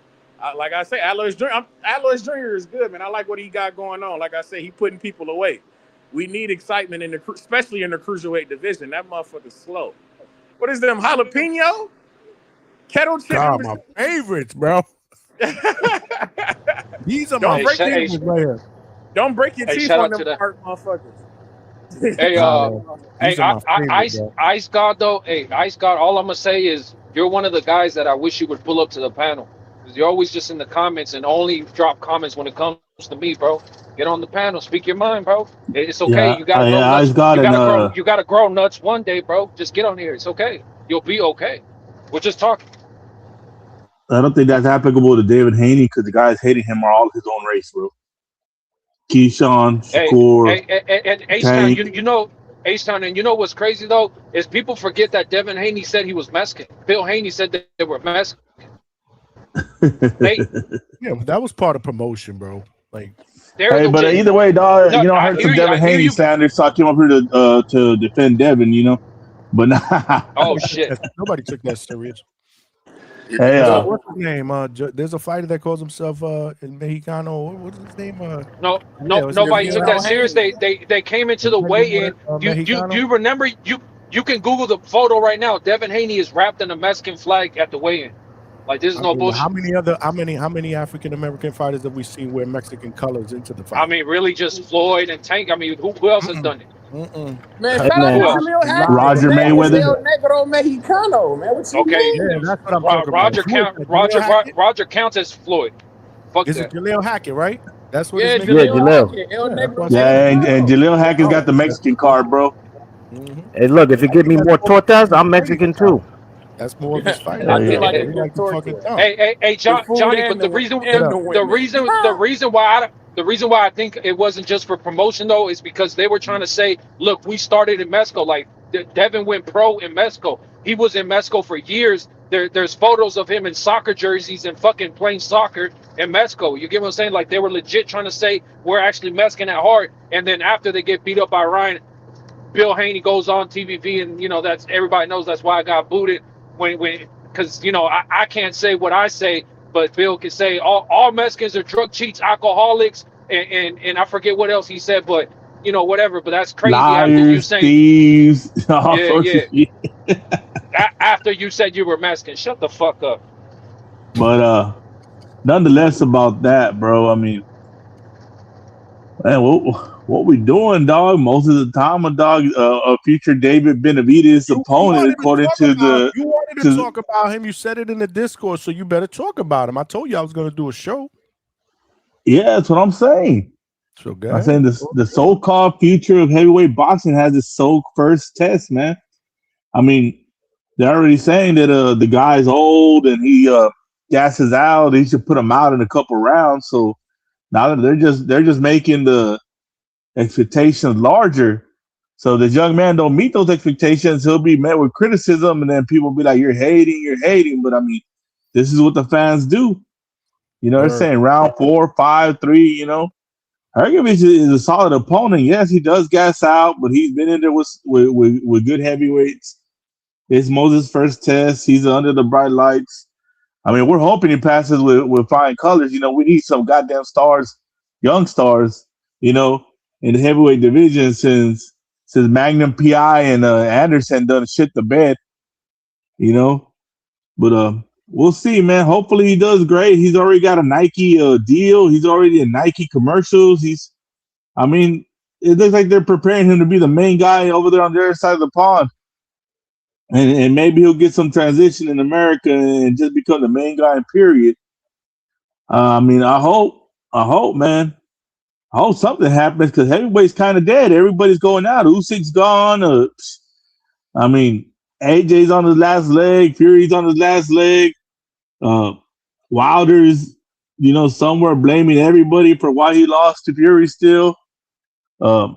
Like I say, Alois Jr. is good, man. I like what he got going on. Like I say, he putting people away. We need excitement especially in the cruiserweight division. That motherfucker's slow. What is them, jalapeno? Kettle chicken? God, my favorites, bro. These are my favorites right here. Don't break your teeth on them hard motherfuckers. Hey, Ice God though. Hey, Ice God. All I'm gonna say is you're one of the guys that I wish you would pull up to the panel. Because you're always just in the comments and only drop comments when it comes to me, bro. Get on the panel, speak your mind, bro. It's okay. Yeah, you gotta grow nuts. You you gotta grow nuts one day, bro. Just get on here. It's okay. You'll be okay. We're just talking. I don't think that's applicable to David Haney because the guys hating him are all his own race, bro. Keyshawn, Shakur, Hey, you know, H-Town, and you know what's crazy though is people forget that Devin Haney said he was Mexican. Bill Haney said that they were Mexican. Yeah, but that was part of promotion, bro. Like, hey, but either way, dog, you know, I heard some Devin Haney slanders, so I came up here to defend Devin, you know. But oh shit, nobody took that serious. Hey, what's his name? There's a fighter that calls himself Mexicano. What's his name? Nobody took that serious. They came into the weigh-in. Do you remember? You can Google the photo right now. Devin Haney is wrapped in a Mexican flag at the weigh-in. Like this is no bullshit. How many African American fighters have we seen wear Mexican colors into the fight? I mean, really, just Floyd and Tank. I mean, who else has done it? Man, shout out to Jaleel Hackett. Roger Mayweather. El Negro Mexicano, man. What you mean? Yeah, that's what I'm talking about. Roger counts as Floyd. Fuck Is that. it Jaleel Hackett, right? That's what Yeah, it's Jaleel. Yeah, and Jaleel Hackett's got the Mexican card, bro. Hey, look, if you give me more tortas, I'm Mexican too. That's more of his fight. Hey, Johnny. But the reason why I think it wasn't just for promotion though is because they were trying to say, look, we started in Mexico. Like Devin went pro in Mexico. He was in Mexico for years. There's photos of him in soccer jerseys and fucking playing soccer in Mexico. You get what I'm saying? Like they were legit trying to say we're actually Mexican at heart. And then after they get beat up by Ryan, Bill Haney goes on TVP, and you know that's everybody knows that's why I got booted. Because you know I can't say what I say, but Bill can say all Mexicans are drug cheats, alcoholics, and I forget what else he said, but you know whatever. But that's crazy. Liars, after you saying thieves, after you said you were Mexican, shut the fuck up. But nonetheless, about that, bro. I mean, man, what we doing, dog? Moses Itauma, dog, a future David Benavidez opponent, according to the. You wanted to talk about him. You said it in the Discord, so you better talk about him. I told you I was going to do a show. Yeah, that's what I'm saying. So I'm saying the so-called future of heavyweight boxing has its first test, man. I mean, they're already saying that the guy's old and he gasses out. He should put him out in a couple rounds. So now they're just making the expectations larger. So the young man don't meet those expectations, he'll be met with criticism, and then people will be like, you're hating. But I mean, this is what the fans do. You know, they're saying round 4, 5, 3, you know. Hrgovic is a solid opponent. Yes, he does gas out, but he's been in there with good heavyweights. It's Moses' first test. He's under the bright lights. I mean, we're hoping he passes with flying colors. You know, we need some goddamn stars, young stars, you know, in the heavyweight division since Magnum PI and Anderson done shit the bed, you know. But we'll see, man. Hopefully he does great. He's already got a Nike deal. He's already in Nike commercials. I mean, it looks like they're preparing him to be the main guy over there on the other side of the pond. And maybe he'll get some transition in America and just become the main guy, period. I mean, I hope, man. I hope something happens because heavyweight's kind of dead. Everybody's going out. Usyk's gone. I mean, AJ's on his last leg. Fury's on his last leg. Wilder's, you know, somewhere blaming everybody for why he lost to Fury still. I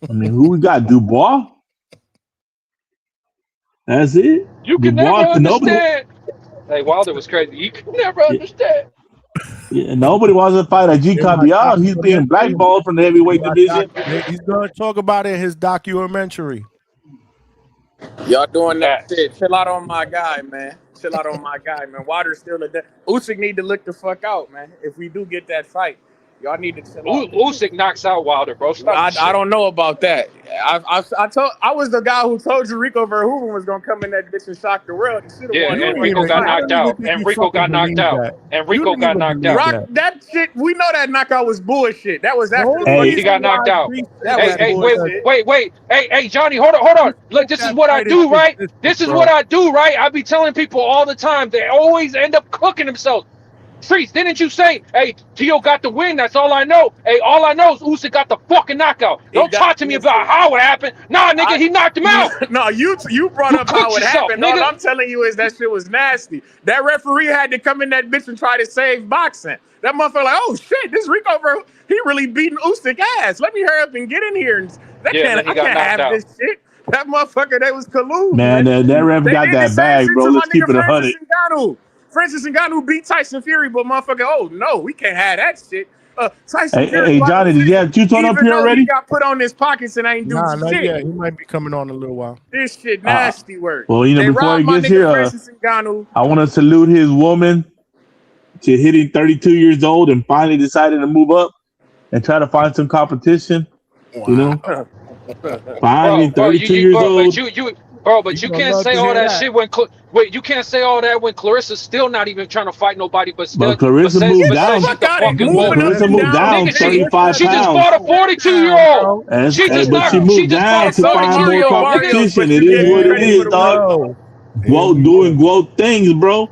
mean, who we got? Dubois? That's it? You can never understand. Hey, Wilder was crazy. You can never understand. Yeah, nobody wants to fight a G Cabial. He's being blackballed from the heavyweight division. He's going to talk about it in his documentary. Y'all doing that shit. Chill out on my guy, man. Wilder's still a Usyk need to look the fuck out, man. If we do get that fight, y'all need to chill out. Usyk knocks out Wilder, bro. I don't know about that. I was the guy who told you Rico Verhoeven was gonna come in that bitch and shock the world. Yeah, and Rico got knocked out. That shit, we know that knockout was bullshit. That was after he got knocked out. Wait. Hey, Johnny, hold on. Look, this is what I do, right? I be telling people all the time. They always end up cooking themselves. Trees, didn't you say, hey, Tio got the win? That's all I know. Hey, all I know is Usyk got the fucking knockout. Don't talk to me about how it happened. Nah, nigga, he knocked him out. No, you brought up how it happened. Nigga. All I'm telling you is that shit was nasty. That referee had to come in that bitch and try to save boxing. That motherfucker like, oh shit, this Rico, bro, he really beating Usyk ass. Let me hurry up and get in here I can't have this shit. That motherfucker, they was collude. Man, that ref got that bag, bro. Let's keep it 100. Francis Ngannou beat Tyson Fury, but motherfucker, oh no, we can't have that shit. Tyson Fury. Hey, Johnny, did you have two-tone up here already? He got put on his pockets and ain't do shit. Yeah, he might be coming on in a little while. This shit nasty work. Well, before he gets here, I want to salute his woman to hitting 32 years old and finally decided to move up and try to find some competition. Wow. Finally, 32 years old. But you can't say all that shit when you can't say all that when Clarissa's still not even trying to fight nobody. But still, Clarissa moved down. Clarissa moved down 35 pounds. She just fought a 42-year-old. But she moved down to find more competition. It is what it is, dog. Doing GWOAT things, bro.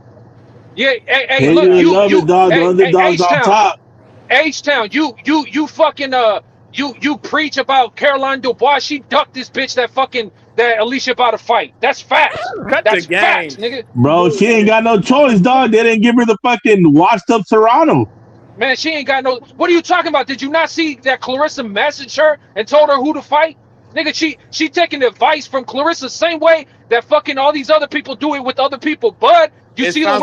Yeah, hey, look, you dog. The underdogs on top. H-Town, you fucking you preach about Caroline Dubois. She ducked this bitch that Alycia about to fight. That's facts. That's facts, nigga. Bro, she ain't got no choice, dog. They didn't give her the fucking washed up Toronto. Man, she ain't got no. What are you talking about? Did you not see that Clarissa messaged her and told her who to fight? Nigga, she taking advice from Clarissa same way that fucking all these other people do it with other people. Bud, you see the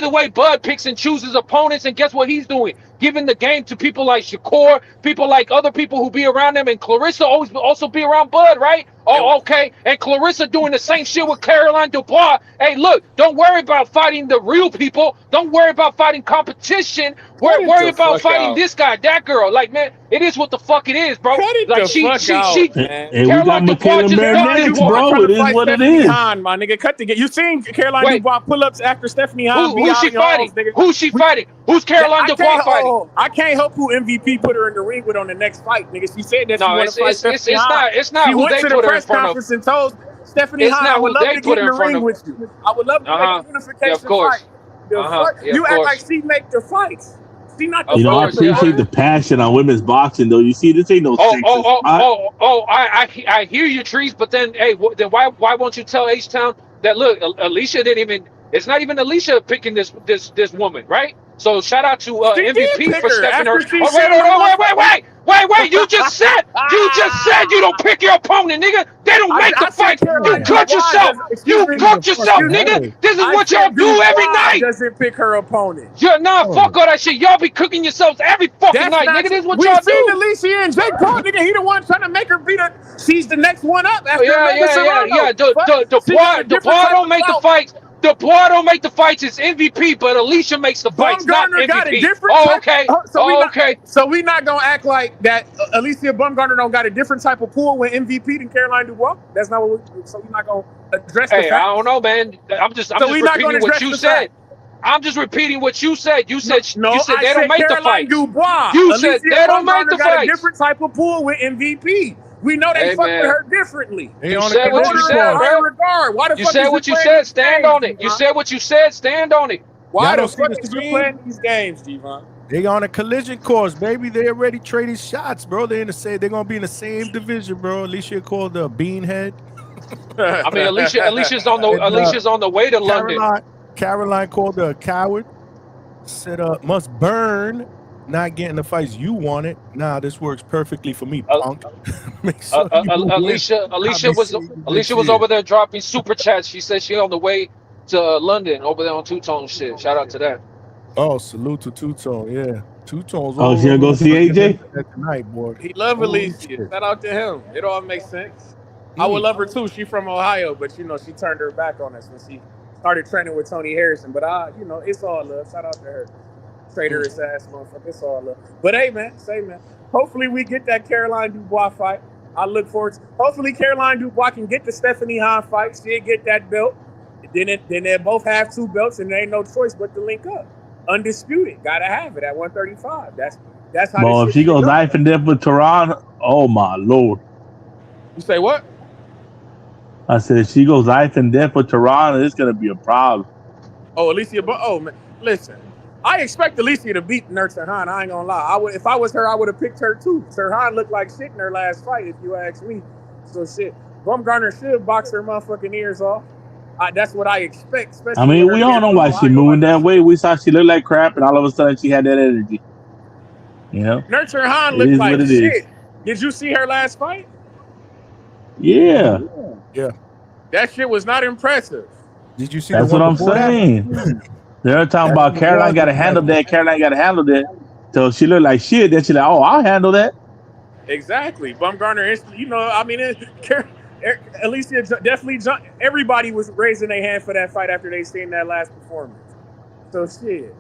way Bud picks and chooses opponents, and guess what he's doing? Giving the game to people like Shakur, people like other people who be around them, and Clarissa always also be around Bud, right? Oh, okay. And Clarissa doing the same shit with Caroline Dubois. Hey, look, don't worry about fighting the real people. Don't worry about fighting competition. Worry about fighting this guy, that girl. Like, man, it is what the fuck it is, bro. And we got Michaela next, bro. It is what it is. Hahn, my nigga, cut the game. You seen Caroline Dubois pull ups after Stephanie Hahn? Who's she fighting? Who's she fighting? Who's Caroline Dubois fighting? I can't help who MVP put her in the ring with on the next fight, nigga. She said that she wanted to fight Stephanie Hahn. It's not who they put her in front of. And told Stephanie Hahn, I would love to get in the ring with you. I would love to make a unification fight. You act like she make the fights. She not the I appreciate the passion on women's boxing, though. You see, this ain't no I hear you, Trees, but then, hey, then why won't you tell H-Town that, look, Alycia didn't even, it's not even Alycia picking this woman, right? So shout out to MVP for stepping her. Wait! You just said you don't pick your opponent, nigga. They don't make the fight. You cut yourself. You cooked yourself, nigga. This is what y'all do every night. Doesn't pick her opponent. Yeah, fuck all that shit. Y'all be cooking yourselves every fucking night, nigga. This is what y'all do. We seen Alycia and Jake Paul, nigga. He the one trying to make her beat her. She's the next one up after Yeah. Dubois don't make the fights. Dubois don't make the fights. It's MVP, but Alycia makes the fights, not MVP. Got a different So we not gonna act like that. Alycia Baumgardner don't got a different type of pool with MVP than Caroline Dubois. That's not what. So we're not gonna address the fact. I don't know, man. I'm just repeating what you said. I'm just repeating what you said. You said they don't make the fight. You said they don't make the fight. A different type of pool with MVP. We know they fuck with her differently. You said what you said, bro. You said what you said. Stand on it. You said what you said. Stand on it. Why the fuck is you playing these games, Devon? They on a collision course, baby. They already traded shots, bro. They're gonna be in the same division, bro. Alycia called the Beanhead. I mean, Alicia's on the way to London. Caroline called her a coward. Said must burn. Not getting the fights you wanted. Nah, this works perfectly for me, punk. Alycia was over there dropping super chats. She said she on the way to London over there on Two-Tone shit. Shout out to that. Oh, salute to Two-Tone. Yeah, Two-Tone's. Oh, she gonna go see AJ tonight, boy. He love Alycia. Shout out to him. It all makes sense. I would love her too. She from Ohio, but she turned her back on us when she started training with Tony Harrison. But it's all love. Shout out to her. Traitorous ass motherfucker. It's all love. But hey, man. Hopefully we get that Caroline Dubois fight. I look forward to. Hopefully Caroline Dubois can get the Stephanie Hahn fight. She'll get that belt. Then they both have 2 belts, and there ain't no choice but to link up. Undisputed. Gotta have it at 135. That's how. Well, if she goes knife and dip with Turan, oh my lord. You say what? I said if she goes knife and dip with Turan, it's gonna be a problem. Oh, Alycia, oh man, listen. I expect Alycia to beat Turhan. I ain't gonna lie. If I was her, I would have picked her too. Turhan looked like shit in her last fight, if you ask me. So shit. Baumgardner should box her motherfucking ears off. That's what I expect. I mean, we all know why she moving that way. We saw she looked like crap, and all of a sudden she had that energy. You know, Turhan it looked is like what it shit. is. Did you see her last fight? Yeah, Yeah. That shit was not impressive. Did you see that's the one what I'm before that? saying. They're talking That about shit Caroline was got to handle impressive. that. Caroline got to handle that. So she looked like shit. Then she like, oh, I'll handle that. Exactly. Baumgardner instantly, I mean, Alycia definitely jumped. Everybody was raising their hand for that fight after they seen that last performance. So shit.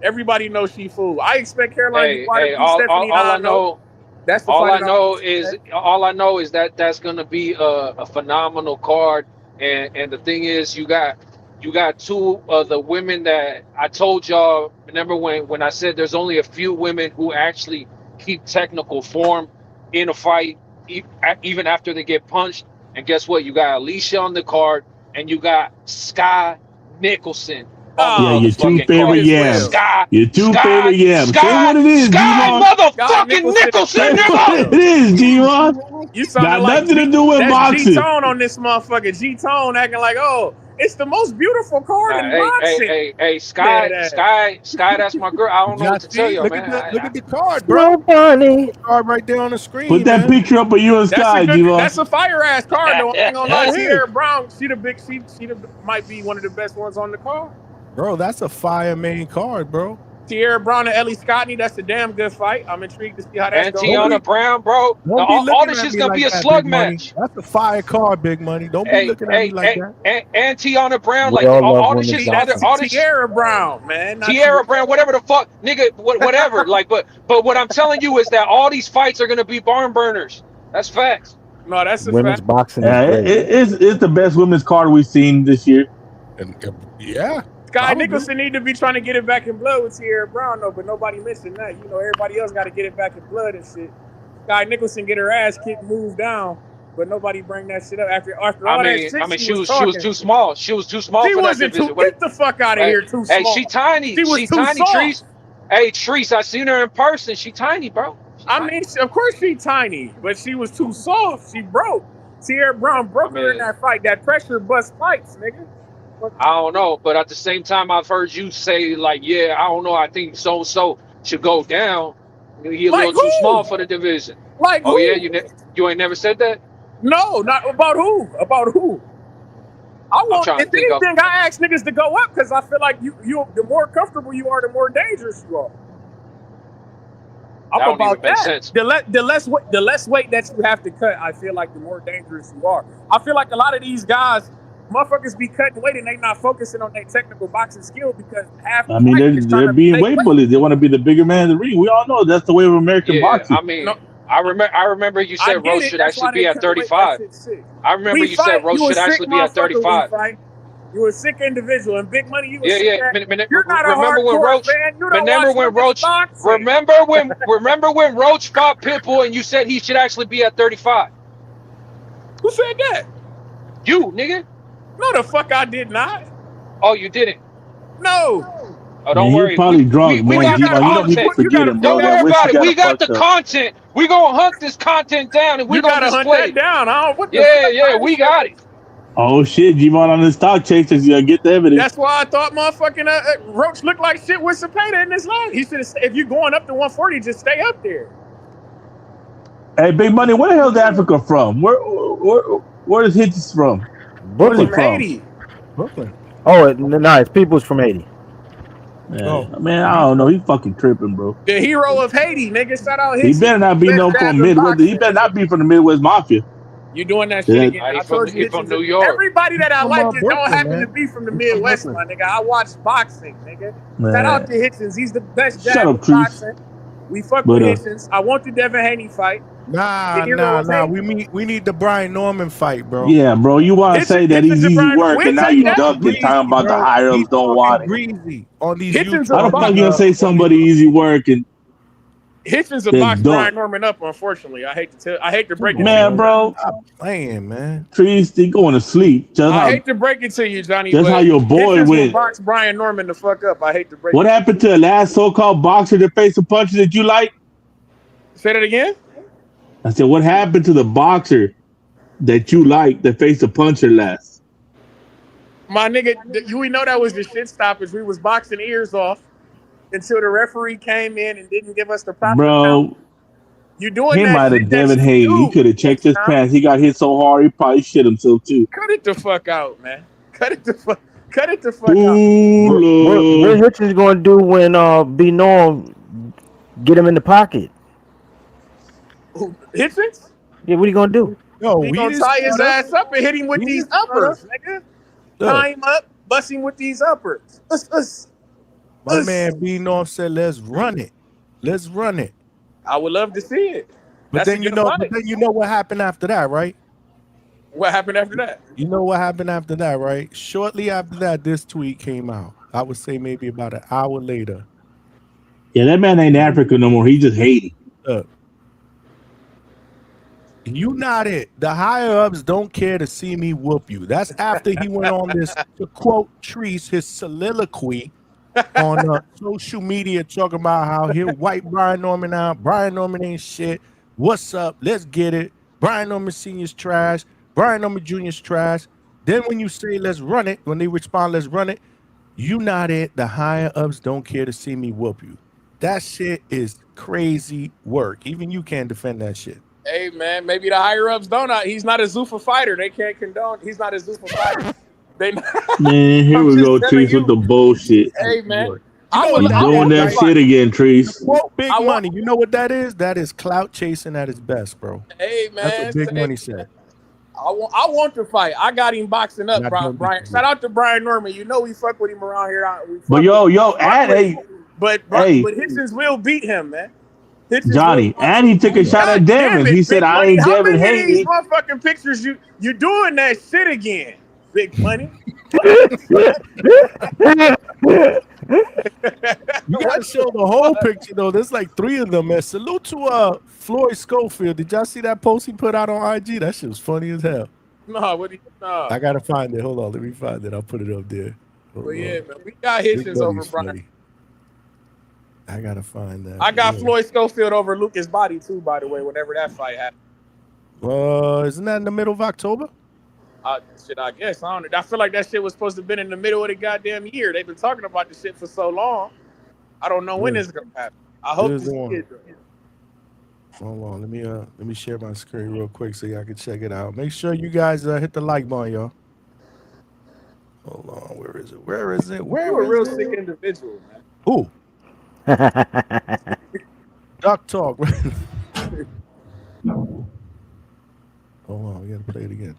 Everybody knows she fool. I expect Caroline to beat Stephanie Nano. That's the all fight. I know is that that's gonna be a phenomenal card. And the thing is, you got two of the women that I told y'all. Remember when I said there's only a few women who actually keep technical form in a fight, even after they get punched. And guess what? You got Alycia on the card, and you got Sky Nicholson on the Your two motherfucking favorite card. yams. Sky, Your two favorite yams. Say what it is, Sky G-Mon. motherfucking Nicholson, Say what nigga. it is, G-Mon. You sounded Got like nothing to do with boxing. G-Tone on this motherfucker. G-Tone acting like, oh, it's the most beautiful card in boxing. Hey, Sky, that's my girl. I don't know what to tell you, look man. Look at the card, bro. No funny. The card right there on the screen. Put that picture up of you and Sky, G-Mon. That's a fire ass card, though. I ain't gonna lie. Sierra Brown, she might be one of the best ones on the card. Bro, that's a fire main card, bro. Sierra Brown and Ellie Scottney, that's a damn good fight. I'm intrigued to see how that's going. And Tiana Brown, bro. All this shit's gonna be a slug match. That's a fire card, Big Money. Don't be looking at me like that. And Tiana Brown, We like all all love this shit's women's all this Sierra Brown, man. Sierra Brown, whatever the fuck, nigga, whatever. Like, but what I'm telling you is that all these fights are gonna be barn burners. That's facts. No, that's a women's fact. boxing. Yeah, it's the best women's card we've seen this year. Yeah. Sky Nicholson need to be trying to get it back in blood with Sierra Brown, though, but nobody mentioned that. Everybody else got to get it back in blood and shit. Sky Nicholson get her ass kicked, move down, but nobody bring that shit up after all that shit. She was too small. She was too small. She for wasn't that division. Get the fuck out of here, too small. Hey, she tiny. She tiny, Treese. Hey, Treese, I seen her in person. She tiny, bro. Of course she tiny, but she was too soft. She broke. Sierra Brown broke her in that fight. That pressure bust fights, nigga. I don't know, but at the same time, I've heard you say, like, yeah, I don't know, I think so should go down. He a little too small for the division. Like oh, who? Yeah, you ain't never said that? No, not about who? About who? If anything, I ask niggas to go up because I feel like you the more comfortable you are, the more dangerous you are. I'm about that. The less weight that you have to cut, I feel like the more dangerous you are. I feel like a lot of these guys, motherfuckers be cutting weight and they not focusing on their technical boxing skill because half. I mean, they're being weight bullies. They want to be the bigger man in the ring. We all know that's the way of American boxing. I mean, I remember you said Roach should actually be at 35. I remember you said Roach should actually be at 35. You a sick individual, and Big Money. You're not a hardcore fan. Remember when Roach fought Pitbull and you said he should actually be at 35? Who said that? You, nigga. No, the fuck I did not. Oh, you didn't? No. Oh, don't worry. He's probably drunk, man. You don't need to forget him, bro. Don't worry about it. We got the content. We gonna hunt this content down, and we gonna display it down. Yeah, we got it. Oh shit, G-Mon on the stock chasers. You gotta get the evidence. That's why I thought motherfucking Roach looked like shit with Cepeda in this line. He said, if you're going up to 140, just stay up there. Hey, Big Money, where the hell's Africa from? Where is Hitchins from? Brooklyn. From Haiti. Brooklyn. Oh, no, it's people's from Haiti. Yeah. Man, I don't know. He's fucking tripping, bro. The hero of Haiti, nigga. Shout out He better not be no from Midwest. He better not be from the Midwest Mafia. You doing that shit again? I told you from New York. Everybody that I like don't happen to be from the Midwest, my nigga. I watch boxing, nigga. Shout out to Hitchins. He's the best jab in boxing. We fuck with Hitchins. I want the Devin Haney fight. Nah. We need the Brian Norman fight, bro. Yeah, bro. You want to say that he's easy work, and now you ducking talking about the higher ups don't want it. Breezy on these. I don't think you're gonna say somebody easy work and. Hitchins will box Brian Norman up. Unfortunately, I hate to break it. Man, bro, stop playing, man. Trees, they going to sleep. I hate to break it to you, Johnny. That's how your boy Hitchins went. will box Brian Norman the fuck up. I hate to break. What happened to the last so-called boxer that faced a puncher that you like? Say that again. I said, what happened to the boxer that you like that faced a puncher last? My nigga, we know that was the shit stoppage. We was boxing ears off. until the referee came in and didn't give us the proper count. Bro, You doing he that might shit have that Devin you Haney. He do could have checked his next pants. He got hit so hard, he probably shit himself too. Cut it the fuck out, man. Cut it the fuck out. What Hitchins gonna do when B Norm get him in the pocket? Hitchins? Yeah, what he gonna do? Yo, He gonna tie his ass up and hit him with these uppers, nigga. Tie him up, bust him with these uppers. My man B North said, "Let's run it. Let's run it." I would love to see it. But then you know what happened after that, right? What happened after that? You know what happened after that, right? Shortly after that, this tweet came out. I would say maybe about an hour later. Yeah, that man ain't Africa no more. He just hating. You not it. The higher ups don't care to see me whoop you. That's after he went on this, to quote Treese, his soliloquy on social media talking about how he'll wipe Brian Norman out. Brian Norman ain't shit. What's up? Let's get it. Brian Norman Sr.'s trash. Brian Norman Jr.'s trash. Then when you say let's run it, when they respond, let's run it, you not it. The higher ups don't care to see me whoop you. That shit is crazy work. Even you can't defend that shit. Hey man, maybe the higher ups don't. He's not a Zuffa fighter. They can't condone. He's not a Zuffa fighter. Man, here we go, Treese, with the bullshit. Hey man, You doing that shit again, Treese. Quote big money. You know what that is? That is clout chasing at its best, bro. Hey man, that's what big money said. I want to fight. I got him boxing up, Brian. Shout out to Brian Norman. You know we fuck with him around here. But but Hitchins will beat him, man. Johnny, and he took a shot at Devin. He said, "I ain't Devin Haney." How many of these motherfucking pictures you doing that shit again, big money? You gotta show the whole picture though. There's like 3 of them, man. Salute to Floyd Schofield. Did y'all see that post he put out on IG? That shit was funny as hell. No, I gotta find it. Hold on, let me find it. I'll put it up there. But yeah, man, we got Hitchins over Brian. I gotta find that. I got Floyd Schofield over Lucas Body too, by the way, whenever that fight happened. Isn't that in the middle of October? Shit, I guess. I feel like that shit was supposed to have been in the middle of the goddamn year. They've been talking about this shit for so long. I don't know when it's gonna happen. I hope this kid. Hold on, let me share my screen real quick so y'all can check it out. Make sure you guys hit the like button, y'all. Hold on, where is it? You're a real sick individual, man. Ooh. Duck talk. Hold on, we gotta play it again.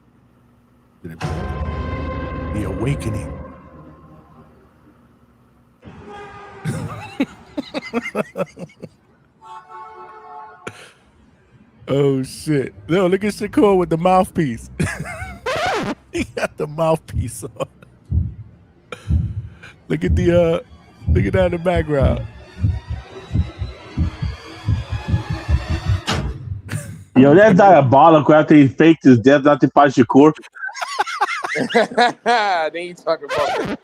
The Awakening. Oh shit! No, look at Shakur with the mouthpiece. He got the mouthpiece on. Look at that in the background. Yo, that's diabolical after he faked his death not to fight Shakur. Then you talking about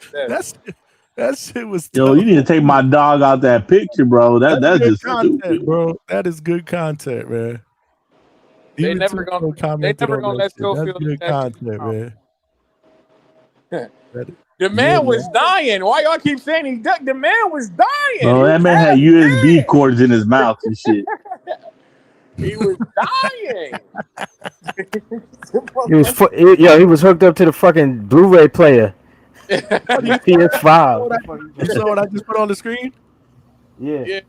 that shit was Yo, tough. you need to take my dog out that picture, bro. That's good just content, stupid, bro. That is good content, man. They never gonna let Schofield. That's good content, man. The man was dying. Why y'all keep saying he died? The man was dying. Bro, that man had USB cords in his mouth and shit. He was dying. He was hooked up to the fucking Blu-ray player. PS5. You saw what I just put on the screen? Yeah.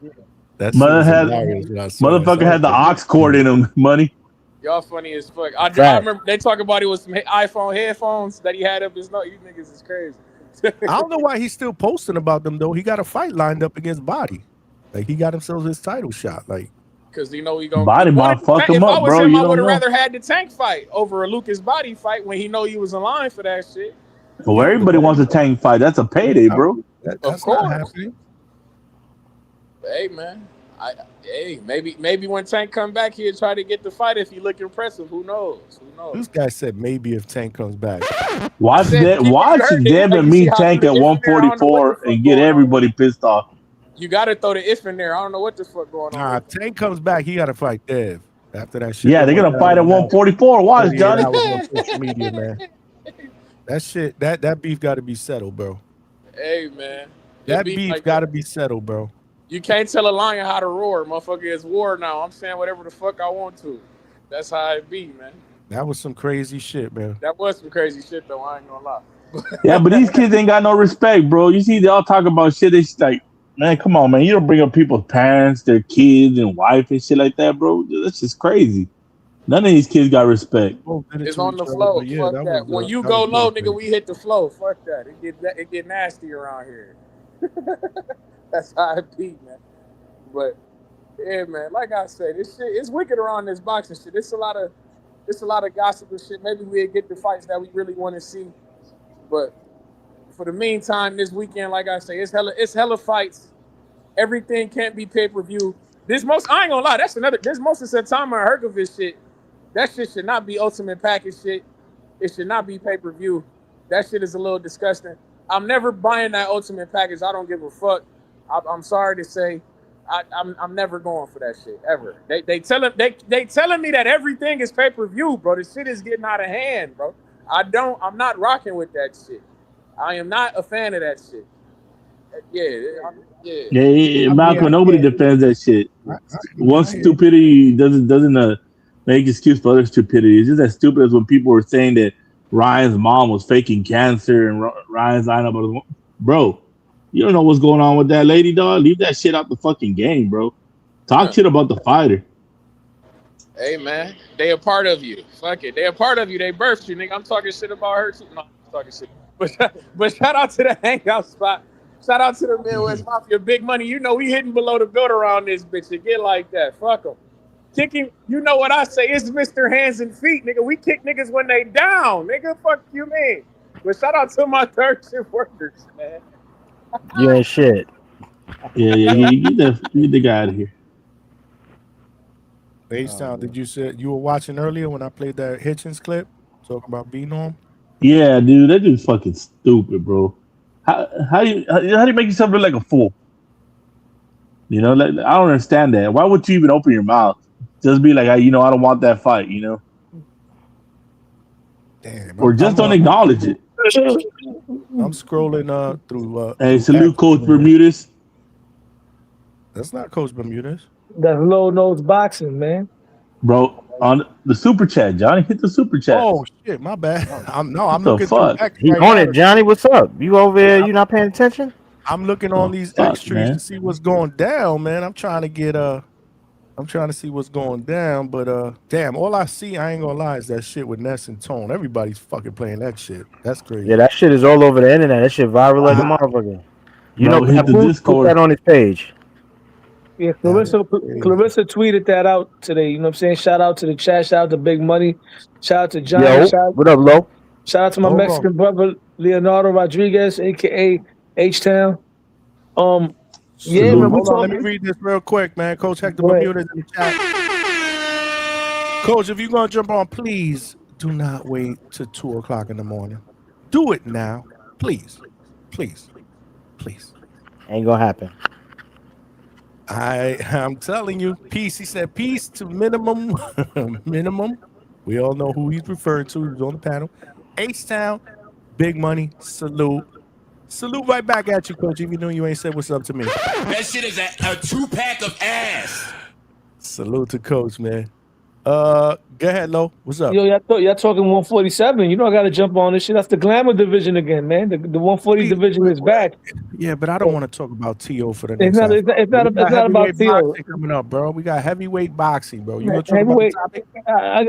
That motherfucker had the aux cord in him, money. Y'all funny as fuck. I remember they talk about it with some iPhone headphones that he had up his nose. You niggas is crazy. I don't know why he's still posting about them though. He got a fight lined up against Body. Like he got himself his title shot. Like because you know he gonna Body might fuck him up, bro. I would have rather had the Tank fight over a Lucas Body fight when he know he was in line for that shit. Well, everybody wants a Tank fight. That's a payday, bro. Of course. Hey man, maybe when Tank come back, he'll try to get the fight if he look impressive. Who knows? This guy said maybe if Tank comes back. Watch Devin meet Tank at 144 and get everybody pissed off. You gotta throw the if in there. I don't know what the fuck going on. Nah, if Tank comes back, he gotta fight Dev. After that shit. Yeah, they're gonna fight at 144. Watch, Johnny. On social media, man. That shit, that beef gotta be settled, bro. Hey man. That be beef like got to that. be settled, bro. You can't tell a lion how to roar, motherfucker. It's war now. I'm saying whatever the fuck I want to. That's how it be, man. That was some crazy shit, man. That was some crazy shit, though. I ain't gonna lie. Yeah, but these kids ain't got no respect, bro. You see, they all talk about shit. It's like, man, come on, man. You don't bring up people's parents, their kids, and wife and shit like that, bro. That's just crazy. None of these kids got respect. It's on the flow. Yeah, Fuck that. When you go low, nigga, we hit the flow. Fuck that. It get nasty around here. That's how it be, man. But yeah, man. Like I said, this shit it's wicked around this boxing shit. It's a lot of gossip and shit. Maybe we'll get the fights that we really want to see. But for the meantime, this weekend, like I say, it's hella fights. Everything can't be pay-per-view. I ain't gonna lie, this Moses Itauma and Hrgovic shit. That shit should not be ultimate package shit. It should not be pay-per-view. That shit is a little disgusting. I'm never buying that ultimate package. I don't give a fuck. I'm sorry to say, I'm never going for that shit ever. They telling me that everything is pay-per-view, bro. The shit is getting out of hand, bro. I'm not rocking with that shit. I am not a fan of that shit. Yeah, Malcolm, nobody defends that shit. One stupidity doesn't make excuse for other stupidity. It's just as stupid as when people were saying that Ryan's mom was faking cancer and Ryan's lying about his mom. Bro, you don't know what's going on with that lady, dog. Leave that shit out the fucking game, bro. Talk shit about the fighter. Hey, man, they a part of you. Fuck it. They a part of you. They birthed you, nigga. I'm talking shit about her too. No, I'm talking shit. But shout out to the Hangout Spot. Shout out to the Midwest Mafia. Big money. You know we hitting below the belt around this bitch. It get like that. Fuck them. Kicking, you know what I say? It's Mr. Hands and Feet, nigga. We kick niggas when they down, nigga. Fuck you, man. But shout out to my third shift workers, man. You ain't shit. Yeah. Get the guy out of here. H-Town, did you say you were watching earlier when I played that Hitchins clip talking about B-Norm? Yeah, dude, that dude's fucking stupid, bro. How do you make yourself look like a fool? You know, like, I don't understand that. Why would you even open your mouth? Just be like, I don't want that fight, you know? Damn. Or just don't acknowledge it. I'm scrolling through. Hey, salute Coach Bermudez. That's not Coach Bermudez. That's low nose boxing, man. Bro, on the super chat, Johnny, hit the super chat. Oh shit, my bad. I'm What the looking fuck? through. He on it, Johnny. What's up? You over there? You not paying attention? I'm looking on these fuck, extras man. to see what's going down, man. I'm trying to see what's going down, but damn, all I see, I ain't gonna lie, is that shit with Ness and Tone. Everybody's fucking playing that shit. That's crazy. Yeah, that shit is all over the internet. That shit viral like a motherfucker. You Bro, know, hit the put Discord. that on his page. Yeah, Clarissa tweeted that out today. You know what I'm saying? Shout out to the chat. Shout out to Big Money. Shout out to Johnny. Yo, what up, Lo? Shout out to my Mexican brother Leonardo Rodriguez, aka H-Town. Yeah, man. Hold on, let me read this real quick, man. Coach Hector Bermudez in the chat. Coach, if you're gonna jump on, please do not wait till 2 o'clock in the morning. Do it now, please. Ain't gonna happen. I'm telling you, peace. He said peace to minimum. Minimum. We all know who he's referring to. He's on the panel. H-Town, Big Money, salute. Salute right back at you, Coach, even though you ain't said what's up to me. That shit is a 2-pack of ass. Salute to Coach, man. Go ahead, Lo. What's up? Yo, y'all talking 147. You know I gotta jump on this shit. That's the glamour division again, man. The 140 division is back. Yeah, but I don't want to talk about T.O. for the It's next not. hour. It's not about Theo. Boxing coming up, bro. We got heavyweight boxing, bro. You want to talk about the Heavyweight. topic? I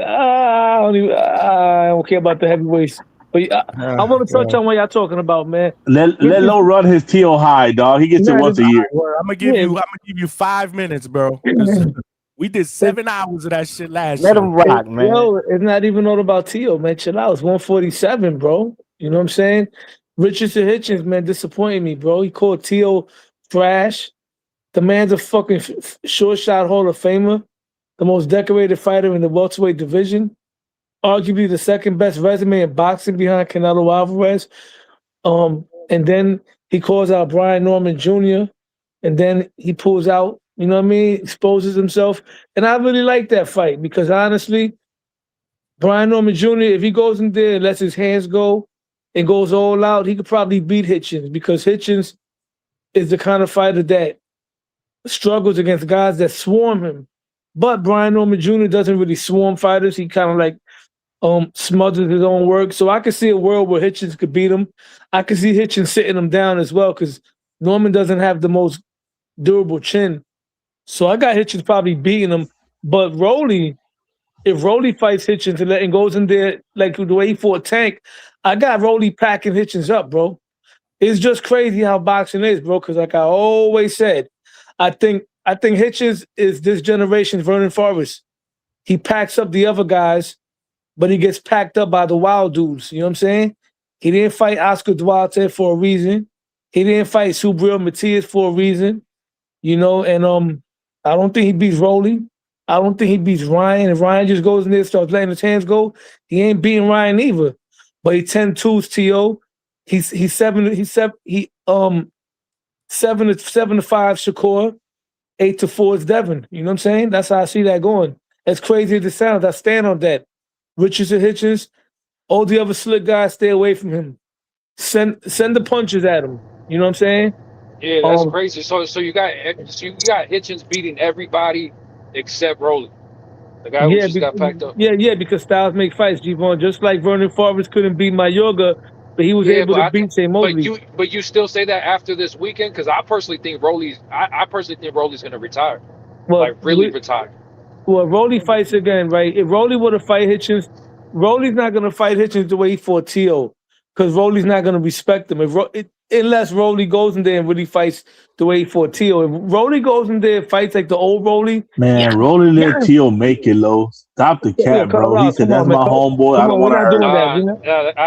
don't care about the heavyweights. But I want to touch on what y'all talking about, man. Let Lo run his T.O. high, dog. He gets it once a year. I'm gonna give you 5 minutes, bro. We did 7 hours of that shit last year. Let him rock, man. Yo, it's not even all about T.O., man. Chill out. It's 147, bro. You know what I'm saying? Richardson Hitchins, man, disappointing me, bro. He called T.O. trash. The man's a fucking short shot Hall of Famer, the most decorated fighter in the welterweight division, arguably the second best resume in boxing behind Canelo Alvarez. And then he calls out Brian Norman Jr., and then he pulls out, you know what I mean, exposes himself. And I really like that fight because honestly, Brian Norman Jr., if he goes in there and lets his hands go and goes all out, he could probably beat Hitchins because Hitchins is the kind of fighter that struggles against guys that swarm him. But Brian Norman Jr. doesn't really swarm fighters. He kind of like smothers his own work. So I could see a world where Hitchins could beat him. I could see Hitchins sitting him down as well because Norman doesn't have the most durable chin. So I got Hitchins probably beating him. But Rolly, if Rolly fights Hitchins and goes in there like the way he fought Tank, I got Rolly packing Hitchins up, bro. It's just crazy how boxing is, bro. Because like I always said, I think Hitchins is this generation's Vernon Forrest. He packs up the other guys, but he gets packed up by the wild dudes. You know what I'm saying? He didn't fight Oscar Duarte for a reason. He didn't fight Subriel Matias for a reason. You know, and I don't think he beats Rolly. I don't think he beats Ryan. If Ryan just goes in there and starts letting his hands go, he ain't beating Ryan either. But he 10-2's T.O. He's 7-5 Shakur, 8-4 is Devin. You know what I'm saying? That's how I see that going. As crazy as it sounds, I stand on that. Richardson, Hitchins, all the other slick guys, stay away from him. Send the punches at him. You know what I'm saying? Yeah, that's crazy. So you got Hitchins beating everybody except Rolly, the guy who just got packed up. Yeah, because styles make fights, G-Von. Just like Vernon Forrest couldn't beat Mayorga, but he was able to beat St. Mosley. But you still say that after this weekend? Because I personally think Rolly's going to retire. Really retire. Well, Rolly fights again, right? If Rolly were to fight Hitchins, Rolly's not going to fight Hitchins the way he fought T.O. because Rolly's not going to respect him. Unless Rolly goes in there and really fights the way he fought T.O. If Rolly goes in there and fights like the old Rolly. Man, Rolly let T.O. make it, low. Stop the cap, bro. He said, that's my homeboy. I don't want to hurt him.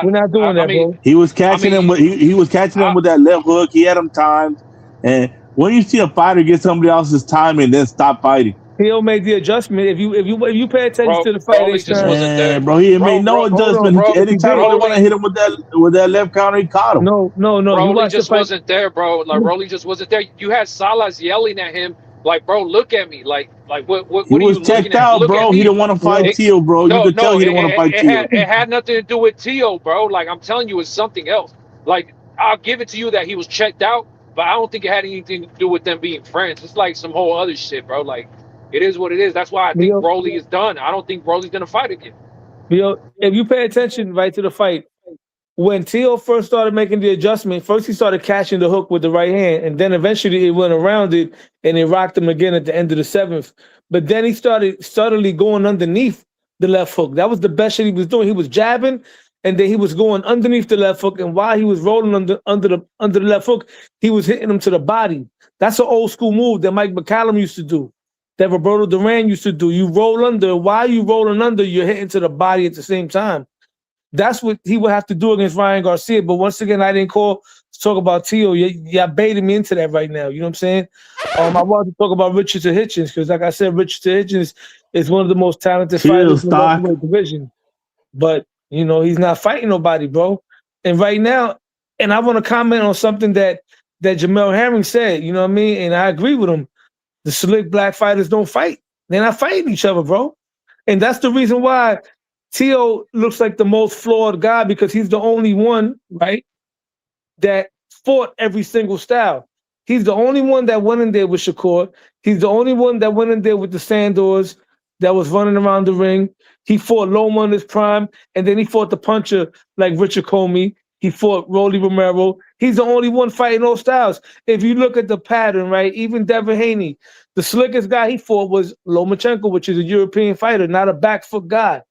We're not doing that, bro. He was catching him with he was catching him with that left hook. He had him timed. And when you see a fighter get somebody else's time and then stop fighting. He'll make the adjustment. If you pay attention to the fight, bro, he made no adjustment. Anytime Rolly want to hit him with that left counter, he caught him. No. Rolly just wasn't there, bro. Like Rolly just wasn't there. You had Salas yelling at him, like, bro, look at me, like what? He was checked out, bro. He didn't want to fight T.O., bro. You could tell he didn't want to fight T.O. It had nothing to do with T.O., bro. Like I'm telling you, it's something else. Like I'll give it to you that he was checked out, but I don't think it had anything to do with them being friends. It's like some whole other shit, bro. Like. It is what it is. That's why I think Rolly is done. I don't think Rolly's gonna fight again. If you pay attention right to the fight, when T.O. first started making the adjustment, first he started catching the hook with the right hand, and then eventually he went around it and it rocked him again at the end of the 7th. But then he started subtly going underneath the left hook. That was the best shit he was doing. He was jabbing, and then he was going underneath the left hook, and while he was rolling under the left hook, he was hitting him to the body. That's an old school move that Mike McCallum used to do. That Roberto Duran used to do. You roll under. While you rolling under, you're hitting to the body at the same time. That's what he would have to do against Ryan Garcia. But once again, I didn't call to talk about T.O. Y'all baited me into that right now. You know what I'm saying? I wanted to talk about Richardson Hitchins because, like I said, Richardson Hitchins is one of the most talented fighters in the welterweight division. But, you know, he's not fighting nobody, bro. And right now, and I want to comment on something that Jamel Herring said, you know what I mean? And I agree with him. The slick black fighters don't fight. They're not fighting each other, bro. And that's the reason why T.O. looks like the most flawed guy because he's the only one, right, that fought every single style. He's the only one that went in there with Shakur. He's the only one that went in there with the Sandors that was running around the ring. He fought Loma in his prime, and then he fought the puncher like Richard Comey. He fought Rolly Romero. He's the only one fighting those styles. If you look at the pattern, right, even Devin Haney, the slickest guy he fought was Lomachenko, which is a European fighter, not a back foot guy.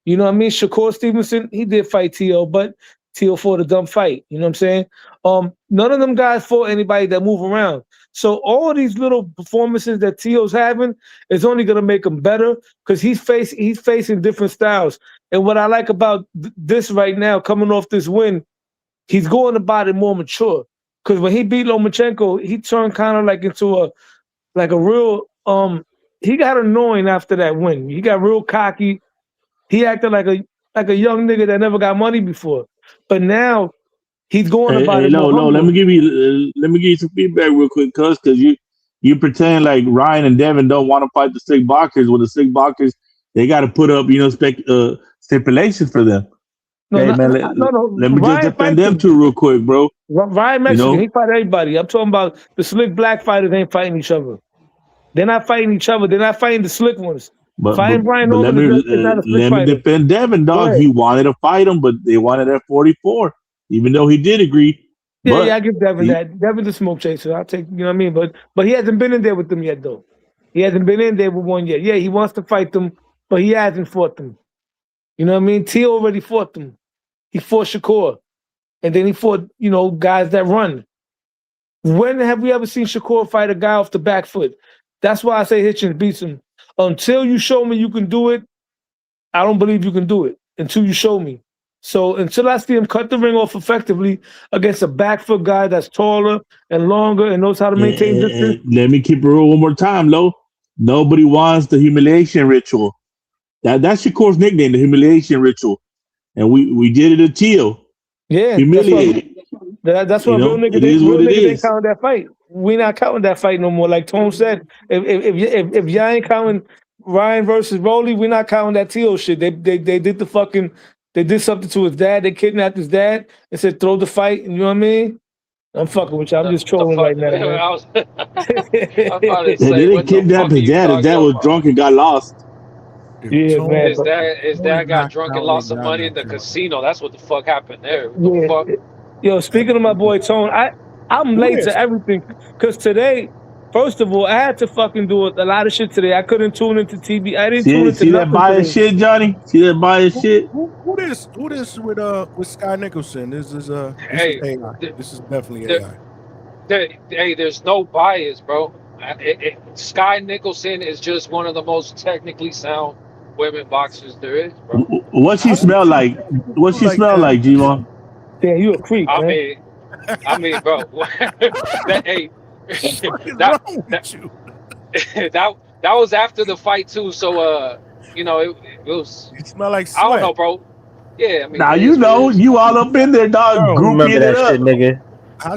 You know what I mean? Shakur Stevenson, he did fight T.O., but T.O. fought a dumb fight. You know what I'm saying? None of them guys fought anybody that move around. So all of these little performances that T.O.'s having is only going to make him better because he's facing different styles. And what I like about this right now, coming off this win, he's going about it more mature. Because when he beat Lomachenko, he turned kind of like into a real he got annoying after that win. He got real cocky. He acted like a young nigga that never got money before. But now he's going about it. No, let me give you some feedback real quick, because you pretend like Ryan and Devin don't want to fight the sick boxers. Well, the sick boxers, they got to put up, stipulations for them. No, Hey no, man, no. let me just Ryan defend fights them him. two real quick, bro. Ryan You Mexican, know, he fight everybody. I'm talking about the slick black fighters ain't fighting each other. They're not fighting each other. They're not fighting the slick ones. but Fighting Brian let Norman me is not a slick let me fighter. defend Devin, Go dog. ahead. He wanted to fight him, but they wanted at 44, even though he did agree. Yeah, I But give Devin he, that. Devin's a smoke chaser. I'll take, you know what I mean? But he hasn't been in there with them yet, though. He hasn't been in there with one yet. Yeah, he wants to fight them, but he hasn't fought them. You know what I mean? T already fought them. He fought Shakur. And then he fought, guys that run. When have we ever seen Shakur fight a guy off the back foot? That's why I say Hitchins beats him. Until you show me you can do it, I don't believe you can do it until you show me. So until I see him cut the ring off effectively against a back foot guy that's taller and longer and knows how to maintain distance. let me keep it real one more time, Lo. Nobody wants the humiliation ritual. That's Shakur's nickname, the humiliation ritual. And we did it at Teal. Yeah, Humiliated. That's why real It is what it niggas ain't is. counting that fight. We not counting that fight no more. Like Tone said, if y'all ain't counting Ryan versus Rolly, we not counting that Tio shit. They did the fucking they did something to his dad. They kidnapped his dad and said throw the fight. You know what I mean? I'm fucking with you. I'm just trolling right now. Man. I was about to They say, didn't what the kidnap fuck are his you dad. His talking dad was about? drunk and got lost. Yeah, man. His dad got drunk and lost some money in the casino. That's what the fuck happened there. What the fuck? Yo, speaking of my boy Tone, I'm late to everything because today, first of all, I had to fucking do a lot of shit today. I couldn't tune into TV. I didn't tune into See that nothing bias today. shit, Johnny? See that bias shit? Who this with Sky Nicholson? This is Hey, AI. This is definitely AI. Hey, there's no bias, bro. Sky Nicholson is just one of the most technically sound women boxers there is, bro. What she smell like? What she smell like, G-Mon? Damn, you a creep, man. I mean, bro. Hey, that was after the fight too. So it was. You smell like sweat. I don't know, bro. Yeah, I mean. Now you know you all up in there, dog. Remember Grouping that it up. shit, nigga.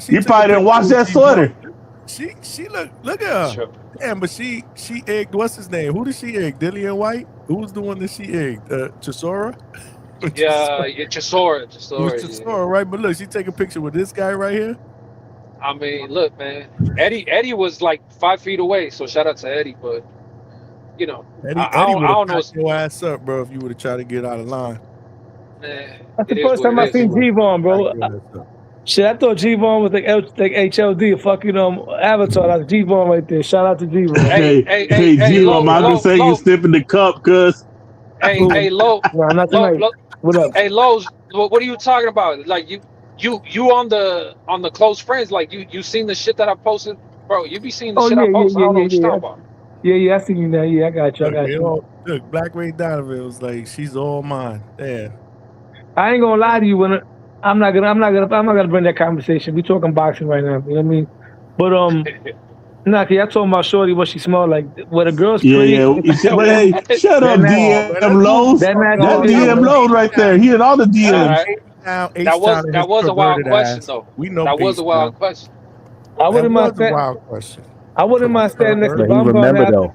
You probably didn't wash that sweater. She look at her. Damn, but she egged, what's his name? Who did she egg? Dillian White? Who was the one that she egged? Chisora? Yeah, Chisora. It was Chisora, right? But look, she take a picture with this guy right here. I mean, look, man. Eddie was like 5 feet away, so shout out to Eddie. But Eddie I don't know. your ass up, bro, if you would have tried to get out of line. That's the first time I seen G-Von, bro. Shit, I thought G-Von was like HLD, fucking Avatar. That's G-Von right there. Shout out to G-Von. Hey, G-Von, I'm just saying you sniffing the cup, cuz. Hey, Lo. No, not tonight. What up? Hey, Lo, what are you talking about? Like you on the close friends? Like you seen the shit that I posted, bro? You be seeing the shit I post. I don't know what you're talking about. Yeah, I see you now. Yeah, I got you. Look, Black Ray Donovan was like, she's all mine. Damn. I ain't gonna lie to you when I'm not gonna bring that conversation. We talking boxing right now. You know what I mean? But nah, I talking about Shorty, what she smelled like. What a girl's pretty. But hey, shut up, DM Lowe's. That DM Lowe's right there. He had all the DMs. That was a wild question, though. We know that was a wild question. I wouldn't mind a wild question. I wouldn't mind standing next to But he remember though.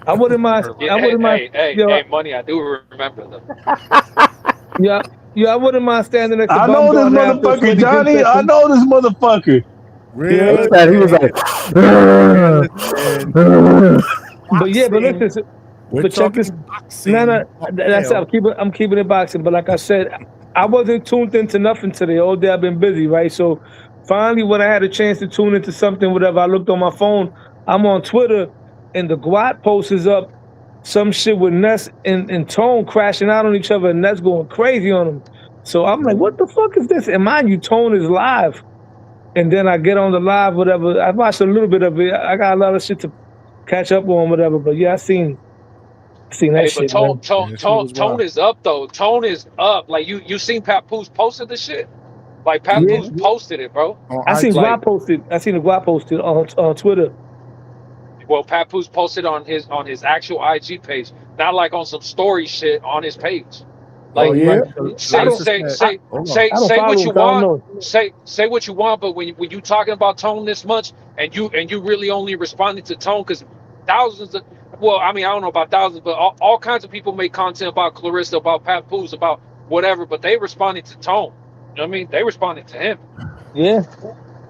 I wouldn't mind. I wouldn't mind. Hey, money. I do remember them. Yeah, I wouldn't mind standing next to I know this motherfucker, Johnny. I know this motherfucker. Really? He was like, but listen. But check this. No, that's it. I'm keeping it boxing. But like I said, I wasn't tuned into nothing today. All day I've been busy, right? So finally, when I had a chance to tune into something, whatever, I looked on my phone. I'm on Twitter, and the Guat post is up. Some shit with Ness and Tone crashing out on each other, and Ness going crazy on them. So I'm like, what the fuck is this? And mind you, Tone is live. And then I get on the live, whatever. I watched a little bit of it. I got a lot of shit to catch up on, whatever. But yeah, I seen that shit. But Tone is up though. Tone is up. Like you seen Papoose posted the shit? Like Papoose posted it, bro. I seen Guap posted. I seen the Guap posted on Twitter. Well, Papoose posted on his actual IG page, not like on some story shit on his page. Like, say what you want. Say what you want, but when you talking about Tone this much, and you really only responding to Tone, because thousands of, well, I mean, I don't know about thousands, but all kinds of people make content about Clarissa, about Papoose, about whatever, but they responded to Tone. You know what I mean? They responded to him. Yeah.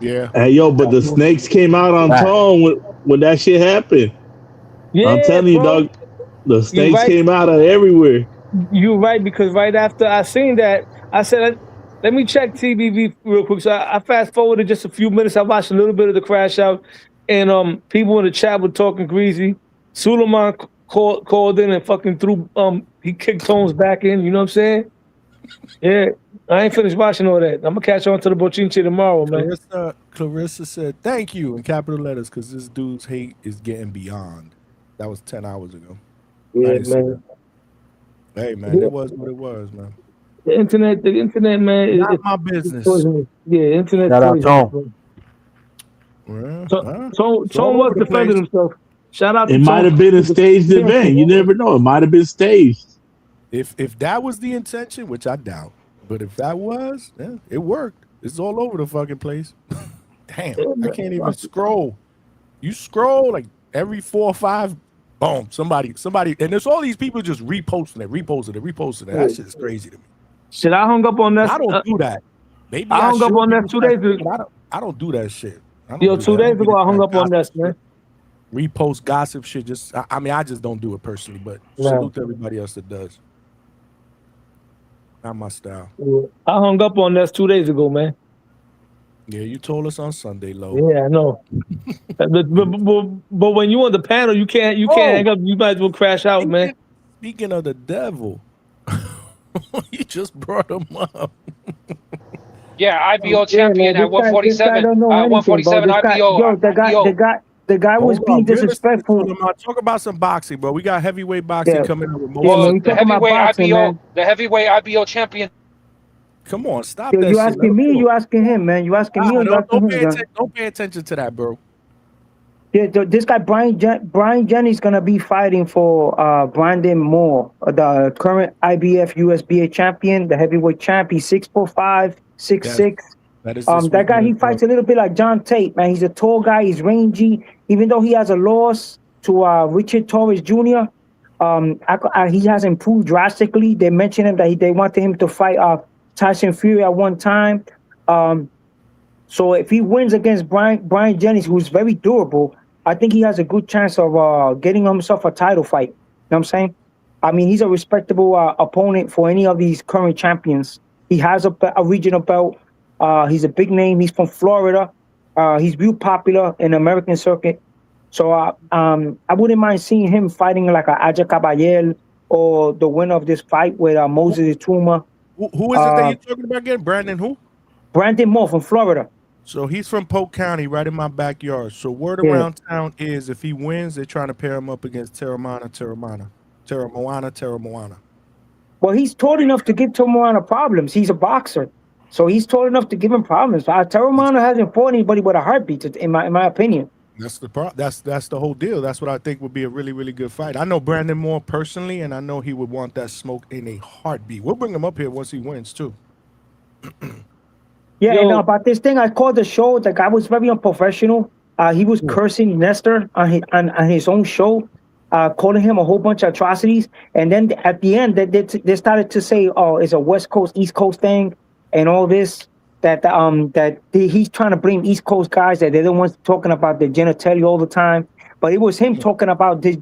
Yeah. Hey, yo, but the snakes came out on Tone when that shit happened. Yeah, I'm telling you, bro. dog. The snakes right. came out of everywhere. You're right, because right after I seen that, I said, let me check TVV real quick. So I fast forwarded just a few minutes. I watched a little bit of the crash out, and people in the chat were talking greasy. Suleiman called in and fucking threw he kicked Tones back in. You know what I'm saying? Yeah, I ain't finished watching all that. I'm gonna catch on to the Bochinche tomorrow, man. Clarissa said thank you in capital letters because this dude's hate is getting beyond. That was 10 hours ago. Yeah, man. Hey, man, it was what it was, man. The internet, man. Not my business. Yeah, internet. Shout out Tone. Tone was defending himself. Shout out to It Tone. might have been a staged event. You never know. It might have been staged. If that was the intention, which I doubt, but if that was, yeah, it worked. It's all over the fucking place. Damn, I can't even scroll. You scroll like every 4 or 5, boom, somebody, and there's all these people just reposting it. That shit is crazy to me. Shit, I hung up on that. I don't do that. Maybe I hung up on that 2 days ago. I don't do that shit. Yo, 2 days ago, I hung up on that, man. Repost gossip shit. I just don't do it personally, but salute to everybody else that does. Not my style. I hung up on that 2 days ago, man. Yeah, you told us on Sunday, Lo. Yeah, I know. but when you on the panel, you can't hang up. You might as well crash out, man. Speaking of the devil, you just brought him up. Yeah, IBO champion at 147. 147 IBO. Yo, the guy was being disrespectful. Talk about some boxing, bro. We got heavyweight boxing coming up with the heavyweight IBO, the heavyweight IBO champion. Come on, stop Yo, that. You asking me? You asking him, man? You asking me? Don't pay attention to that, bro. Yeah, this guy Brian Jennings gonna be fighting for Brandon Moore, the current IBF USBA champion, the heavyweight champ. He's 6'5", 6'6". That guy, he fights a little bit like John Tate, man. He's a tall guy. He's rangy. Even though he has a loss to Richard Torres Jr., he has improved drastically. They mentioned him that they wanted him to fight Tyson Fury at one time. So if he wins against Brian Jennings, who's very durable, I think he has a good chance of getting himself a title fight. You know what I'm saying? I mean, he's a respectable opponent for any of these current champions. He has a regional belt. He's a big name. He's from Florida. He's real popular in the American circuit. So I wouldn't mind seeing him fighting like a Aja Caballel or the winner of this fight with Moses Itauma. Who is it that you're talking about again? Brandon who? Brandon Moore from Florida. So he's from Polk County, right in my backyard. So word around town is if he wins, they're trying to pair him up against Terramoana. Well, he's tall enough to give Terramoana problems. He's a boxer. So he's tall enough to give him problems. Terramoana hasn't fought anybody with a heartbeat, in my opinion. That's the whole deal. That's what I think would be a really, really good fight. I know Brandon Moore personally, and I know he would want that smoke in a heartbeat. We'll bring him up here once he wins too. Yeah, and about this thing, I called the show. The guy was very unprofessional. He was cursing Nestor on his own show, calling him a whole bunch of atrocities. And then at the end, they started to say, "Oh, it's a West Coast, East Coast thing," and all this. He's trying to blame East Coast guys, that they're the ones talking about the genitalia all the time. But it was him talking about the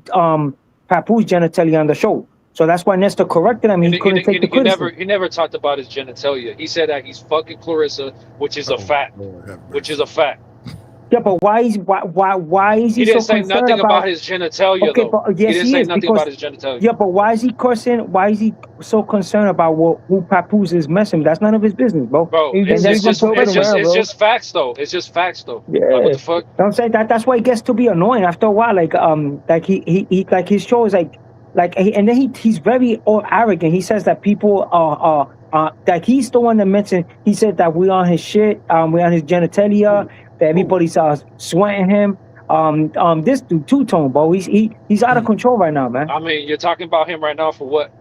Papoose genitalia on the show. So that's why Nestor corrected him. He couldn't take the criticism. He never talked about his genitalia. He said that he's fucking Clarissa, which is a fact. Which is a fact. Yeah, but why is he didn't so say nothing about his genitalia, okay, though. But, yes, he didn't say nothing about his genitalia. Yeah, but why is he cursing? Why is he so concerned about who Papoose is messing? That's none of his business, bro. It's just facts, though. It's just facts, though. Yeah. Like, what the fuck? I'm saying that's why it gets to be annoying after a while. Like he like his show is and then he's very arrogant. He says that people are like he's the one that mentioned. He said that we on his shit. We on his genitalia. That everybody's sweating him. This dude two-tone, bro. He's out of control right now, man. I mean, you're talking about him right now for what?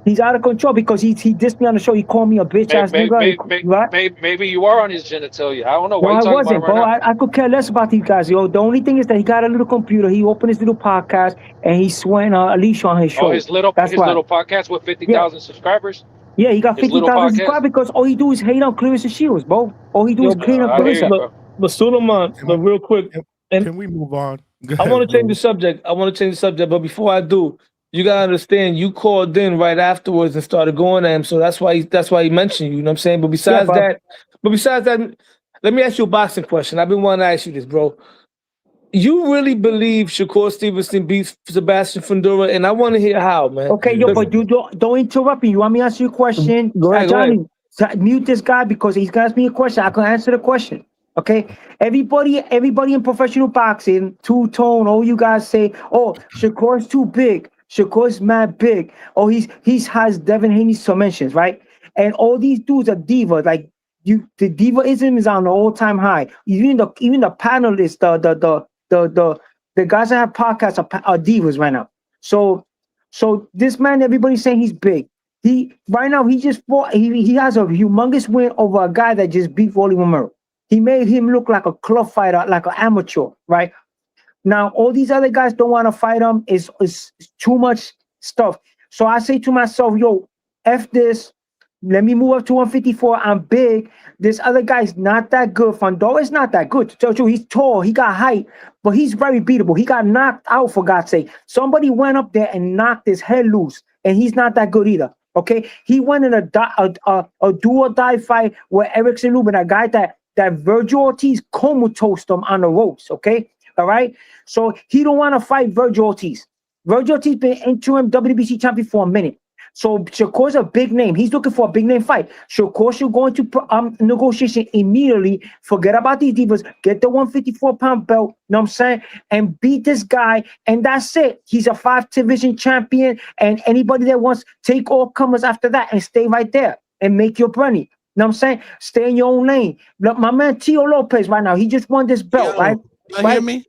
He's out of control because he dissed me on the show. He called me a bitch ass nigga. Maybe you are on his genitalia. I don't know. No, Why I you wasn't, about bro. right I could care less about these guys, yo. The only thing is that he got a little computer. He opened his little podcast and he's sweating Alycia on his show. His little podcast with 50,000 subscribers. Yeah, he got His little 50,000 podcast. subscribers because all he do is hate on Clarissa Shields, bro. All he do is clean up I hear Clarissa. you, bro. But Suleiman, but real quick, and Can we move on? Go I ahead, want to change bro. the subject. But before I do, you gotta understand, you called in right afterwards and started going at him, so that's why he mentioned you. You know what I'm saying? But besides that, let me ask you a boxing question. I've been wanting to ask you this, bro. You really believe Shakur Stevenson beats Sebastian Fundora, and I want to hear how, man. Okay, but you don't interrupt me. You want me to answer your question? Go ahead, Johnny, mute this guy because he's gonna ask me a question. I can answer the question. Okay, everybody in professional boxing, two-tone, all you guys say, oh, Shakur's too big. Shakur's mad big. Oh, he has Devin Haney's dimensions, right? And all these dudes are divas. Like the divaism is on an all-time high. Even the panelists, the guys that have podcasts are divas right now. So this man, everybody's saying he's big. He just fought. He has a humongous win over a guy that just beat Rolly Romero. He made him look like a club fighter, like an amateur, right? Now, all these other guys don't want to fight him. It's too much stuff. So I say to myself, yo, F this. Let me move up to 154. I'm big. This other guy's not that good. Fundora is not that good. To tell you the truth, he's tall. He got height, but he's very beatable. He got knocked out, for God's sake. Somebody went up there and knocked his head loose, and he's not that good either. Okay? He went in a do-or-die fight with Erickson Lubin, a guy that Virgil Ortiz comatose him on the ropes. Okay? All right? So he don't want to fight Virgil Ortiz. Virgil Ortiz been interim WBC champion for a minute. So Shakur's a big name. He's looking for a big name fight. Shakur should go into negotiation immediately. Forget about these divas. Get the 154-pound belt, you know what I'm saying? And beat this guy. And that's it. He's a 5-division champion. And anybody that wants, take all comers after that and stay right there and make your money. You know what I'm saying? Stay in your own lane. Look, my man Tio Lopez right now, he just won this belt, right? You hear me?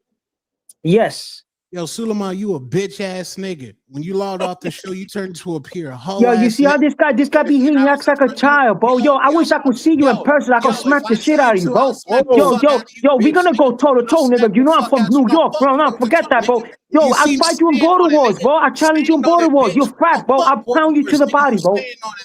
Yes. Yo, Suleiman, you a bitch ass nigga. When you logged off the show, you turned into a pure hoe. Yo, you see how this guy be hitting? He acts like a child, bro. Yo, I wish I could see you in person. I could smack the shit out of you, bro. Yo, we gonna go toe to toe, nigga. You know I'm from New York, bro. No, forget that, bro. Yo, I'll fight you in border wars, bro. I challenge you in border wars. You're fat, bro. I'll pound you to the body, bro.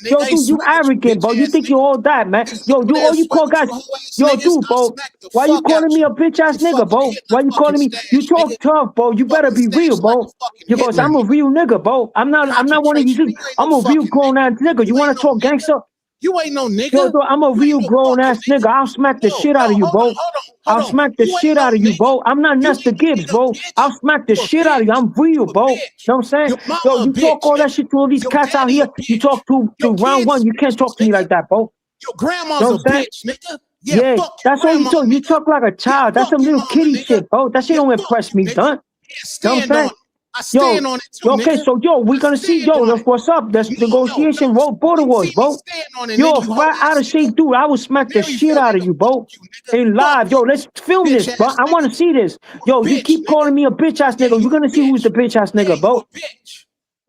Yo, dude, you arrogant, bro. You think you all that, man. Yo, all you call guys. Yo, dude, bro. Why you calling me a bitch ass nigga, bro? Why you calling me? You talk tough, bro. You better be real, bro. Because I'm a real nigga, bro. I'm not one of you. I'm a real grown ass nigga. You want to talk gangster? You ain't no nigga. Yo, I'm a real grown ass nigga. I'll smack the shit out of you, bro. I'll smack the shit out of you, bro. I'm not Nestor Gibbs, bro. I'll smack the shit out of you. I'm real, bro. You know what I'm saying? Yo, you talk all that shit to all these cats out here. You talk to round one. You can't talk to me like that, bro. Your grandma's a bitch, nigga. Yeah, that's all you talk. You talk like a child. That's some little kitty shit, bro. That shit don't impress me, son. You know what I'm saying? I stand on it too, okay, nigga. so we're gonna see, what's up? That's negotiation, border wars, bro. Yo, fat out of shape dude, I will smack the shit out of you, bro. In live, yo, let's film this, bro. I want to see this. Yo, you keep calling me a bitch ass nigga. You're gonna see who's the bitch ass nigga, bro.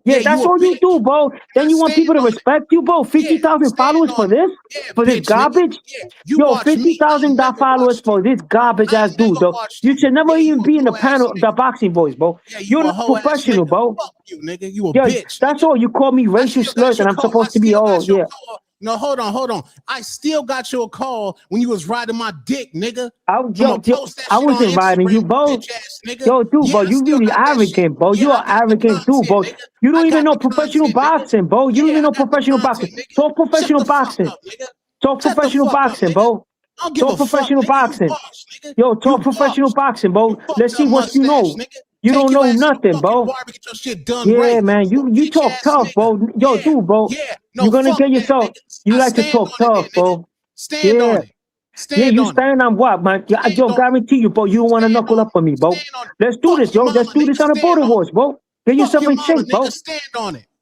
Yeah, that's all you do, bro. Then you want people to respect you, bro. 50,000 followers for this? For this garbage? Yo, 50,000 followers for this garbage ass dude, though. You should never even be in the panel, the boxing voice, bro. You're not professional, bro. You nigga, you a Yo, bitch. that's all. You call me racial slurs, and I'm supposed to be all, yeah. No, hold on. I still got your call when you was riding my dick, nigga. I wasn't riding you, bro. Yo, dude, bro, you really arrogant, bro. You are arrogant, dude, bro. You don't even know professional boxing, bro. You don't even know professional boxing. Talk professional boxing. Talk professional boxing, bro. Talk professional boxing. Yo, talk professional boxing, bro. Let's see what you know. You don't know nothing, bro. Yeah, man. You talk tough, bro. Yo, dude, bro. You're gonna get yourself. You like to talk tough, bro. Yeah. Yeah, you stand on what, man? Yo, guarantee you, bro. You don't want to knuckle up on me, bro. Let's do this, yo. Let's do this on the border wars, bro. Get yourself in shape, bro.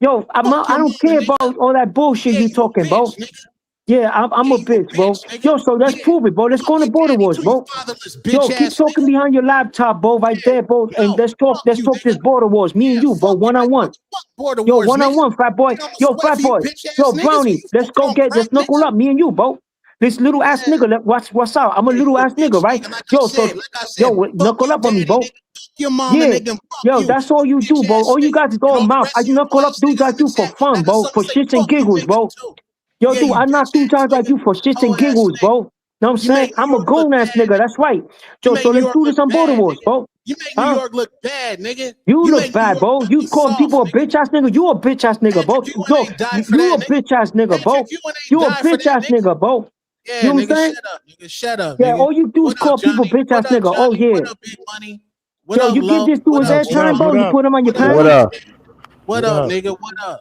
Yo, I don't care about all that bullshit you talking, bro. Yeah, I'm a bitch, bro. Yo, so let's prove it, bro. Let's go on the border wars, bro. Yo, keep talking behind your laptop, bro, right there, bro. And let's talk this border wars. Me and you, bro, one-on-one. Yo, one-on-one, fat boy. Yo, fat boy. Yo, Brownie, let's knuckle up, me and you, bro. This little ass nigga, what's up? I'm a little ass nigga, right? Yo, so, knuckle up on me, bro. your mom and they can fuck yo, you. that's all you do, bro. All you guys is all mouth. I do not call up dudes like you for fun, bro. For shits and giggles, bro. Yo, dude, I knock dudes out like you for shits and giggles, bro. Know what I'm saying? I'm a grown ass nigga. That's right. Yo, so let's do this on Border Wars, bro. You make New York look bad, nigga. You look bad, bro. You call people a bitch ass nigga. You a bitch ass nigga, bro. Yo, you a bitch ass nigga, bro. You a bitch ass nigga, bro. Yeah, You know what I'm nigga, saying? shut up, nigga. Shut up, Yeah, nigga. all you do is call people bitch ass nigga. Oh yeah. What up, Big Money? What Yo, up, you Lo? give this dude his airtime, bro. You put him on your panel. What up? What up, nigga? What up?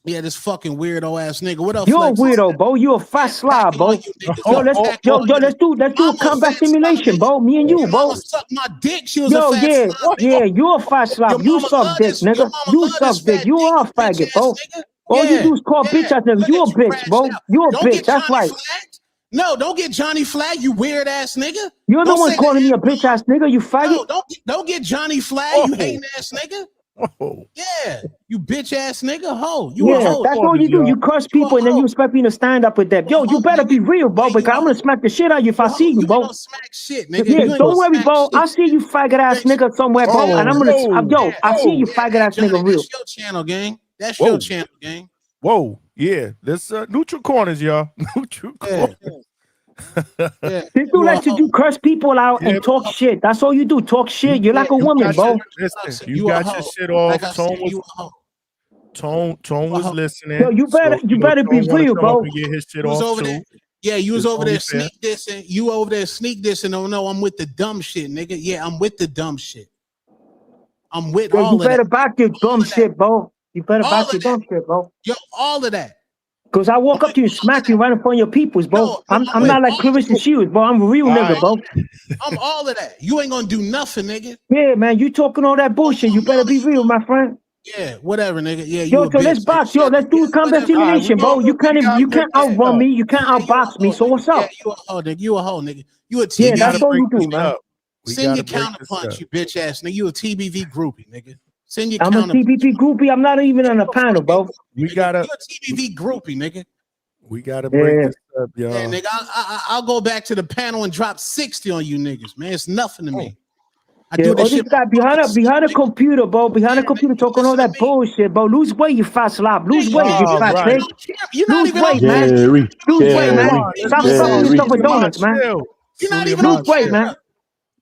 Yeah, this fucking weirdo ass nigga. What up, You're a Flex? weirdo, bro. You a fat slob, bro. Yo, let's do a combat simulation, bro. Me and you, bro. Mama sucked my dick. She was Yo, a fat slob. yeah, you a fat slob. You suck dick, nigga. You suck dick. You are a faggot, bro. All you do is call bitch ass nigga. You a bitch, bro. You a bitch. That's right. No, don't get Johnny flagged, you weird ass nigga. You're the one calling me a bitch ass nigga. You faggot. No, don't get Johnny flagged, you hating ass nigga. Yeah, you bitch ass nigga, hoe. You a hoe. That's all you do. You curse people and then you expect me to stand up with them. Yo, you better be real, bro, because I'm gonna smack the shit out of you if I see you, bro. Smack shit, nigga. Yeah, don't worry, bro. I'll see you faggot ass nigga somewhere, bro. And I'm gonna, I see you faggot ass nigga real. That's your channel, gang. That's your channel, gang. Whoa, yeah. This neutral corners, y'all. Neutral corners. This dude likes to do curse people out and talk shit. That's all you do. Talk shit. You're like a woman, bro. Listen, you got your shit off. Tone was listening. Yo, you better be real, bro. Get his shit You was off over too. there. Yeah, you was It's over there only fair. sneak dissing. You over there sneak dissing. Oh no, I'm with the dumb shit, nigga. Yeah, I'm with the dumb shit. I'm with Yo, all you of better that. back your dumb shit, bro. You better All back of your dumb shit, bro. Yo, all of that. Cause I walk up to you and smack you right in front of your peoples, bro. I'm not like Clarissa Shields, bro. I'm a real nigga, bro. I'm all of that. You ain't gonna do nothing, nigga. Yeah, man, you talking all that bullshit. You better be real, my friend. Yeah, whatever, nigga. Yeah, you Yo, a so let's bitch, box. nigga. Yo, let's do a combat simulation, bro. You can't outrun me. You can't outbox me. So what's up? Yeah, you a hoe, nigga. You a hoe, nigga. You a TBV. Yeah, that's all you do, man. Send your counterpunch, you bitch ass nigga. You a TBV groupie, nigga. Send your I'm a counterpunch. TPP groupie. I'm not even on the panel, bro. We gotta. You a TBV groupie, nigga. We gotta break Yeah. this up, y'all. Yeah, nigga. I'll go back to the panel and drop 60 on you niggas, man. It's nothing to me. I Yeah, do all this this shit. guy behind a computer, bro. Behind a computer talking all that bullshit, bro. Lose weight, you fat slob. Lose weight, you Oh, fat right. pig. You're not Lose even weight, on man. Jerry, Lose weight, man. Jerry, Stop fucking yourself with donuts, man. You're not even Lose on weight, camera. man.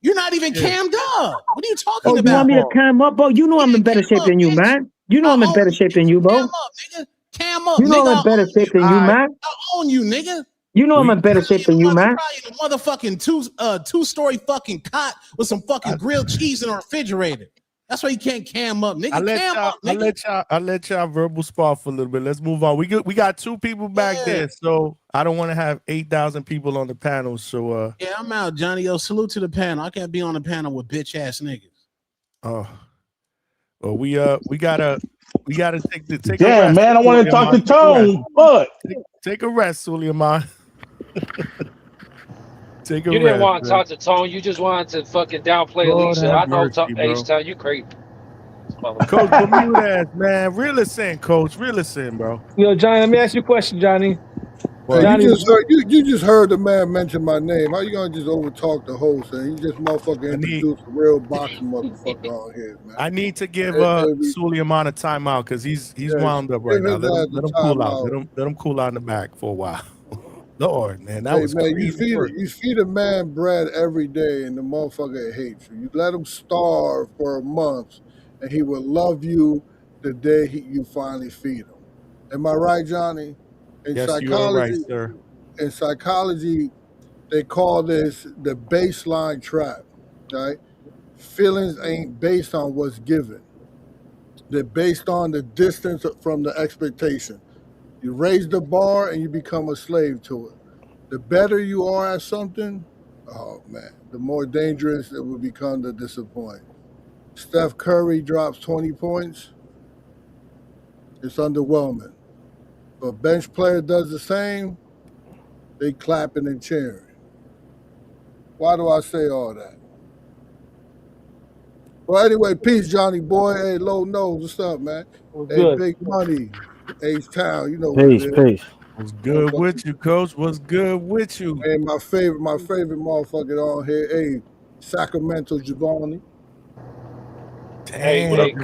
You're not even cammed up. What are you talking Oh, you about? want me to cam up, bro? You know I'm in better shape than you, man. You know I'm in better shape than you, bro. Cam up, You know nigga. I'm in better shape than you, man. I own you, nigga. You know I'm in better shape than you, man. Probably in a motherfucking two-story fucking cot with some fucking grilled cheese in a refrigerator. That's why you can't cam up, nigga. I let y'all verbal spar for a little bit. Let's move on. We got two people back there, so I don't want to have 8,000 people on the panel. So yeah, I'm out, Johnny. Yo, salute to the panel. I can't be on the panel with bitch ass niggas. oh, well, we gotta take a rest. Damn, man, I want to talk to Tone, but take a rest, Suleiman. Take a You rest. didn't want to man. talk to Tone. You just wanted to fucking downplay Lord Alycia. have I know mercy, bro. H-Town, you crazy. Coach, Bermuda ass, man. Reel us in, Coach. Reel us in, bro. Yo, Johnny, let me ask you a question, Johnny. Hey, Johnny, you just heard the man mention my name. How you gonna just overtalk the host? And he just motherfucking introduced a real boxing motherfucker on here, man. I need to give Every- Suleiman a timeout because he's Yeah, wound up right give now. his ass Let a him cool out. timeout. Let him cool out in the back for a while. Lord, man, that Hey, was man, crazy. you feed a man bread every day, and the motherfucker hates you. You let him starve for a month, and he will love you the day you finally feed him. Am I right, Johnny? In Yes, you are right, psychology, sir. in psychology, they call this the baseline trap. Right? Feelings ain't based on what's given; they're based on the distance from the expectation. You raise the bar and you become a slave to it. The better you are at something, oh man, the more dangerous it will become to disappoint. Steph Curry drops 20 points, it's underwhelming. If a bench player does the same, they clapping and cheering. Why do I say all that? Well, anyway, peace, Johnny boy. Hey, Low Nose, what's up, man? Hey, good. Big Money, H-Town, you know what it Peace, is. peace. What's good with you, Coach? What's good with you? Hey, my favorite motherfucker on here, hey, Sacramento Giovanni. Damn,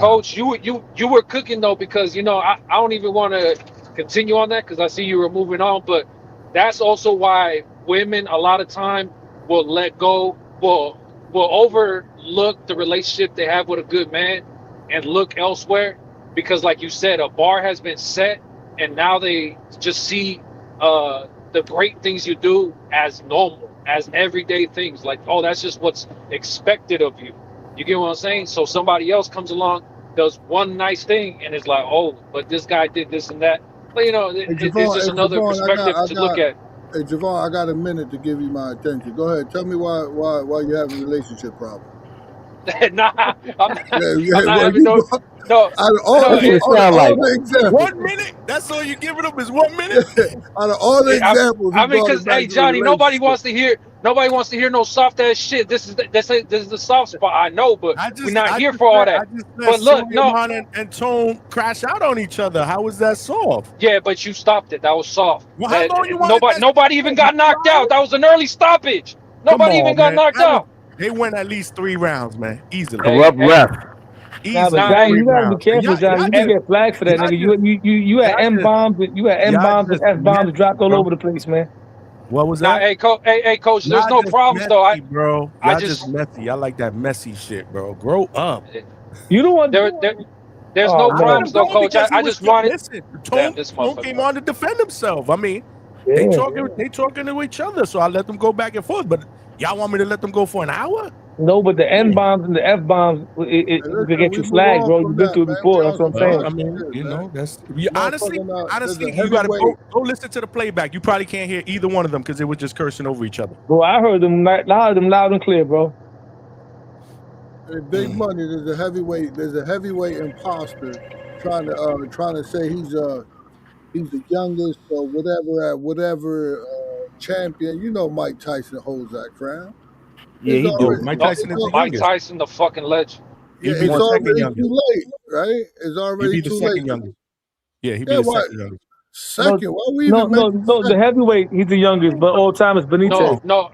Coach, you were cooking though, because I don't even want to continue on that because I see you were moving on, but that's also why women a lot of time will let go, will overlook the relationship they have with a good man and look elsewhere, because like you said, a bar has been set and now they just see the great things you do as normal, as everyday things, like, oh, that's just what's expected of you. You get what I'm saying? So somebody else comes along, does one nice thing, and it's like, oh, but this guy did this and that. But it's just another perspective to look at. Hey Javon, I got a minute to give you my attention. Go ahead, tell me why you have a relationship problem. Nah, I'm not having no. Out of all the examples. 1 minute? That's all you're giving them is 1 minute? Out of all the examples, I mean, because hey, Johnny, nobody wants to hear no soft ass shit. This is the soft spot. I know, but we're not here for all that. But look, and Tone crash out on each other. How was that soft? Yeah, but you stopped it. That was soft. Well, how long you wanted nobody even got knocked out. That was an early stoppage. Nobody even got knocked out. They went at least 3 rounds, man. Easily. Corrupt ref. Nah, but Johnny, you gotta be careful, Johnny. You can get flagged for that, nigga. You had M bombs, and F bombs dropped all over the place, man. What was that? Hey, coach. There's no problems though. Bro, I just messy. I like that messy shit, bro. Grow up. You don't want there's no problems though, coach. I just wanted. Listen, Tone came on to defend himself. I mean, they talking to each other, so I let them go back and forth. But y'all want me to let them go for an hour? No, but the N bombs and the F bombs, it could get you flagged, bro. You've been through it before. That's what I'm saying. I mean, that's honestly, you gotta go listen to the playback. You probably can't hear either one of them because they were just cursing over each other. Bro, I heard them loud and clear, bro. Hey, Big Money, there's a heavyweight imposter trying to say he's the youngest or whatever champion. You know, Mike Tyson holds that crown. Yeah, he do. Mike Tyson is the Mike youngest. Tyson, the fucking legend. Yeah, it's already too late, right? It's already too late. Youngest. Yeah, he'd be the second youngest. Second? Why we No, the heavyweight, he's the youngest, but all time is Benitez. No.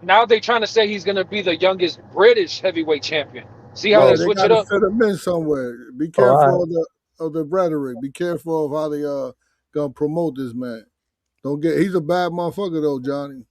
Now they trying to say he's gonna be the youngest British heavyweight champion. See how they switch it up? Fit him in somewhere. Be careful of the rhetoric. Be careful of how they gonna promote this man. He's a bad motherfucker though, Johnny.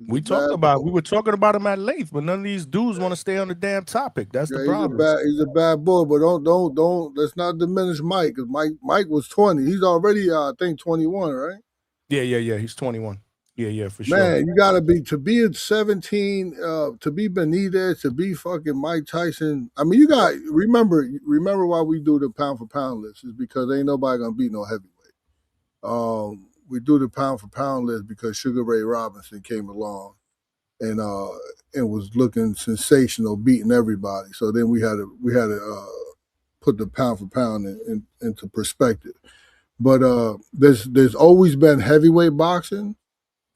We were talking about him at length, but none of these dudes want to stay on the damn topic. That's the problem. He's a bad boy, but don't let's not diminish Mike, because Mike was 20. He's already I think 21, right? Yeah. He's 21. Yeah, for sure. Man, you gotta be at 17, to be Benitez, to be fucking Mike Tyson. I mean, you got remember why we do the pound for pound list is because ain't nobody gonna beat no heavyweight. We do the pound for pound list because Sugar Ray Robinson came along and was looking sensational, beating everybody. So then we had to put the pound for pound into perspective. But there's always been heavyweight boxing,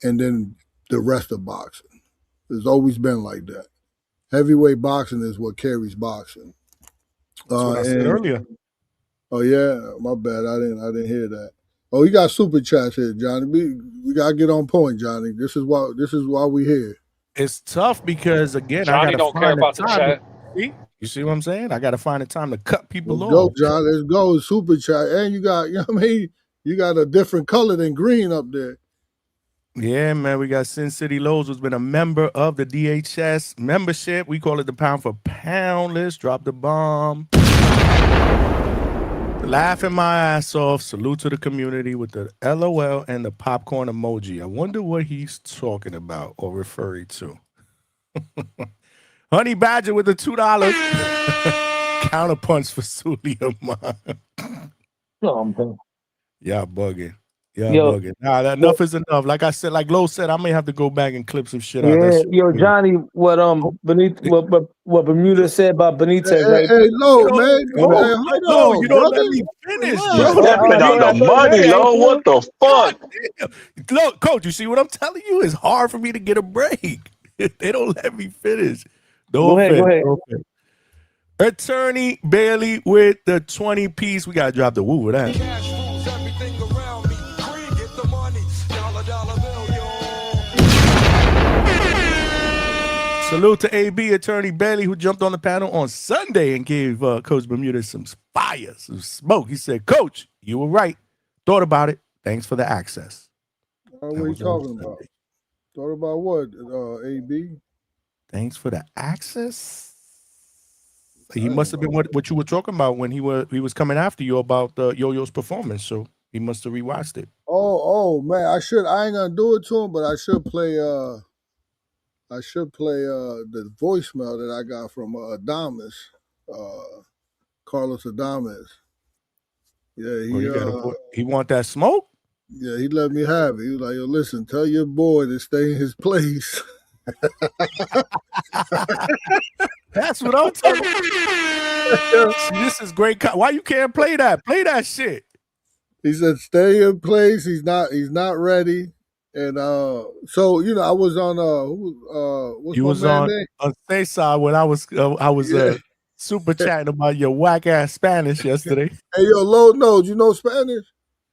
and then the rest of boxing. There's always been like that. Heavyweight boxing is what carries boxing. That's what I said earlier. Oh yeah, my bad. I didn't hear that. Oh, you got super chats here, Johnny. We gotta get on point, Johnny. This is why we here. It's tough because again, Johnny don't care about the chat. You see what I'm saying? I gotta find the time to cut people off. Go, John. Let's go. Super chat, and you got you got a different color than green up there. Yeah, man. We got Sin City Lowe's, who's been a member of the DHS membership. We call it the pound for pound list. Drop the bomb. Laughing my ass off. Salute to the community with the LOL and the popcorn emoji. I wonder what he's talking about or referring to. Honey Badger with the $2. Counterpunch for Sulaiman. Y'all bugging. Bugging. Nah, enough is enough. Like I said, like Lo said, I may have to go back and clip some shit out. Yeah, yo, Johnny, what Bermuda said about Benitez, right? Hey, Lo, man. No, you don't let me finish. You stepping on the money, Lo. What the fuck? Look, Coach, you see what I'm telling you? It's hard for me to get a break. They don't let me finish. Go ahead. Attorney Bailey with the 20-piece. We got to drop the woo with that. Salute to AB Attorney Bailey, who jumped on the panel on Sunday and gave Coach Bermuda some fire, some smoke. He said, Coach, you were right. Thought about it. Thanks for the access. What are you talking about? Thought about what, AB? Thanks for the access. He must have been what you were talking about when he was coming after you about Yo-Yo's performance. So he must have rewatched it. Oh man, I ain't gonna do it to him, but I should play the voicemail that I got from Adames, Carlos Adames. Yeah, he want that smoke? Yeah, he let me have it. He was like, yo, listen, tell your boy to stay in his place. That's what I'm talking about. This is great. Why you can't play that? Play that shit. He said, stay in place. He's not ready. And so I was on what's you my was man on name? Stayside when I was super chatting about your whack ass Spanish yesterday. Hey yo, Low Nose, you know Spanish?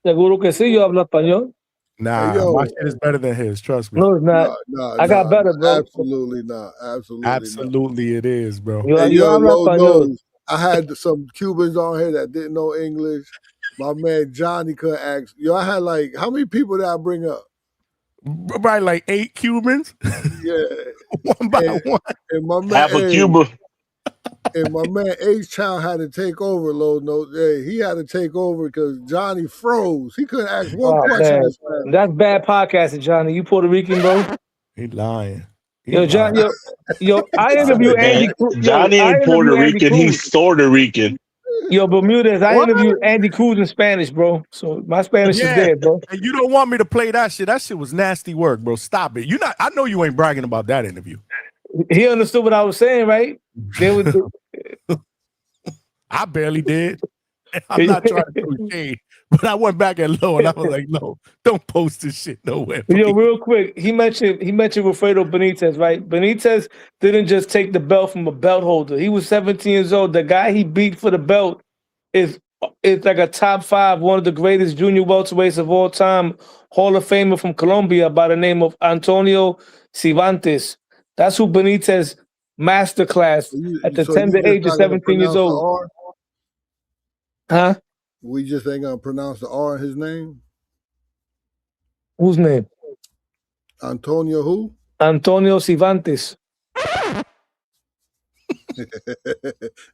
Seguro que sí, yo hablo español. Nah, Hey, yo. my shit is better than his. Trust me. No, it's not. I got better, bro. Absolutely not. Absolutely, it is, bro. Hey, yo, Low Nose. I had some Cubans on here that didn't know English. My man Johnny could ask. Yo, I had like, how many people did I bring up? Probably like 8 Cubans. Yeah. One by one. And my man, Half a Cuba. And my man H-Town had to take over, Low Nose. Hey, he had to take over because Johnny froze. He couldn't ask one question. Man. That's bad podcasting, Johnny. You Puerto Rican, bro? He lying. Yo, John, yo, I interviewed Andy. Johnny ain't Puerto Rican. He's Puerto Rican. Yo, Bermudez, I interviewed Andy Cruz in Spanish, bro. So my Spanish is there, bro. And you don't want me to play that shit. That shit was nasty work, bro. Stop it. I know you ain't bragging about that interview. He understood what I was saying, right? I barely did. I'm not trying to throw shade, but I went back and low and I was like, no, don't post this shit nowhere. Yo, real quick, he mentioned Wilfredo Benitez, right? Benitez didn't just take the belt from a belt holder. He was 17 years old. The guy he beat for the belt is like a top 5, one of the greatest junior welterweights of all time, Hall of Famer from Colombia by the name of Antonio Civantes. That's who Benitez masterclass at the tender age of 17 years old. Huh? We just ain't gonna pronounce the R in his name. Whose name? Antonio who? Antonio Civantes.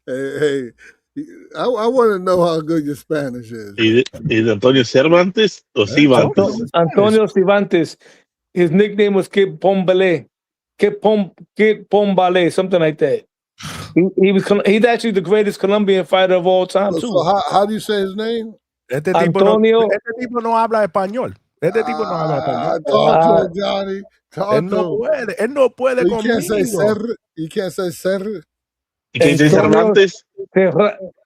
hey, I want to know how good your Spanish is. Is Antonio Cervantes or Civantes? Antonio Civantes. His nickname was Kid Pombale. Kid Pombale, something like that. He's actually the greatest Colombian fighter of all time, too. So how do you say his name? Antonio. Este tipo no habla español. Este tipo no habla español. Talk to him, Johnny. Talk to him. Él no puede You can't say ser. You can't say ser. You can't say Cervantes.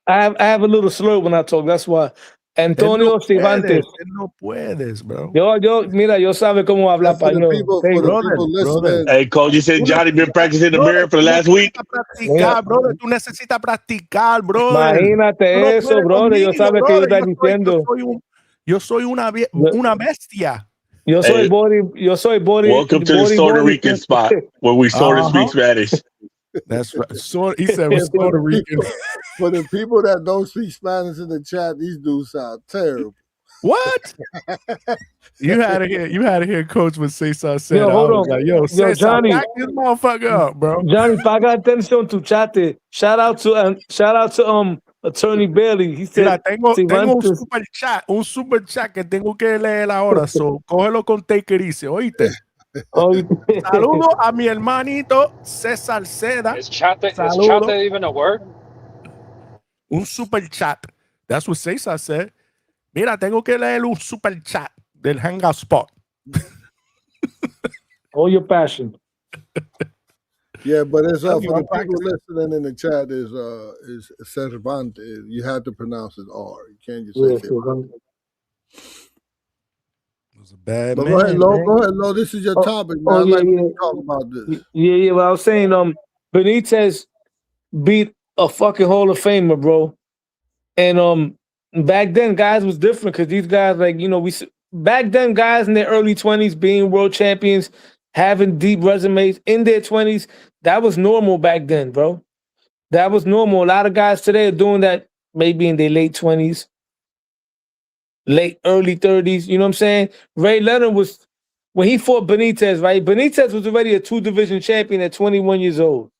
I have a little slur when I talk. That's why. Antonio Civantes. No puedes, bro. Mira, yo sabe cómo hablar español. Hey, Coach, you said Johnny been practicing in the mirror for the last week? Brother, tú necesitas practicar, brother. Imagínate eso, brother. Yo sabe que yo estoy diciendo. Yo soy una bestia. Yo soy body. Welcome to the Puerto Rican spot where we sort of speak Spanish. That's right. He said we're Puerto Rican. For the people that don't speak Spanish in the chat, these dudes sound terrible. What? You had to hear Coach when Cesar said. Yo, hold on. Like, yo, Cesar, Johnny, back this motherfucker up, bro. Johnny, paga atención tu chat. Shout out to Attorney Bailey. He said, tengo un super chat que tengo que leer ahora. So, cógelo con take it easy, ¿oíste? Saludo a mi hermanito César Seda. Is chat even a word? Un super chat. That's what César said. Mira, tengo que leer un super chat del Hangout Spot. All your passion. Yeah, but it's for the people listening in the chat is Cervantes. You have to pronounce it R. You can't just say Cervantes. It was a bad But man. go ahead, Lo. This is your topic, man. I'd like to talk about this. Yeah. Well, I was saying, Benitez beat a fucking Hall of Famer, bro. And back then, guys was different because these guys, back then, guys in their early 20s being world champions, having deep resumes in their 20s, That was normal back then, bro. That was normal. A lot of guys today are doing that maybe in their late 20s, early 30s. You know what I'm saying? Ray Leonard was, when he fought Benitez, right? Benitez was already a 2-division champion at 21 years old.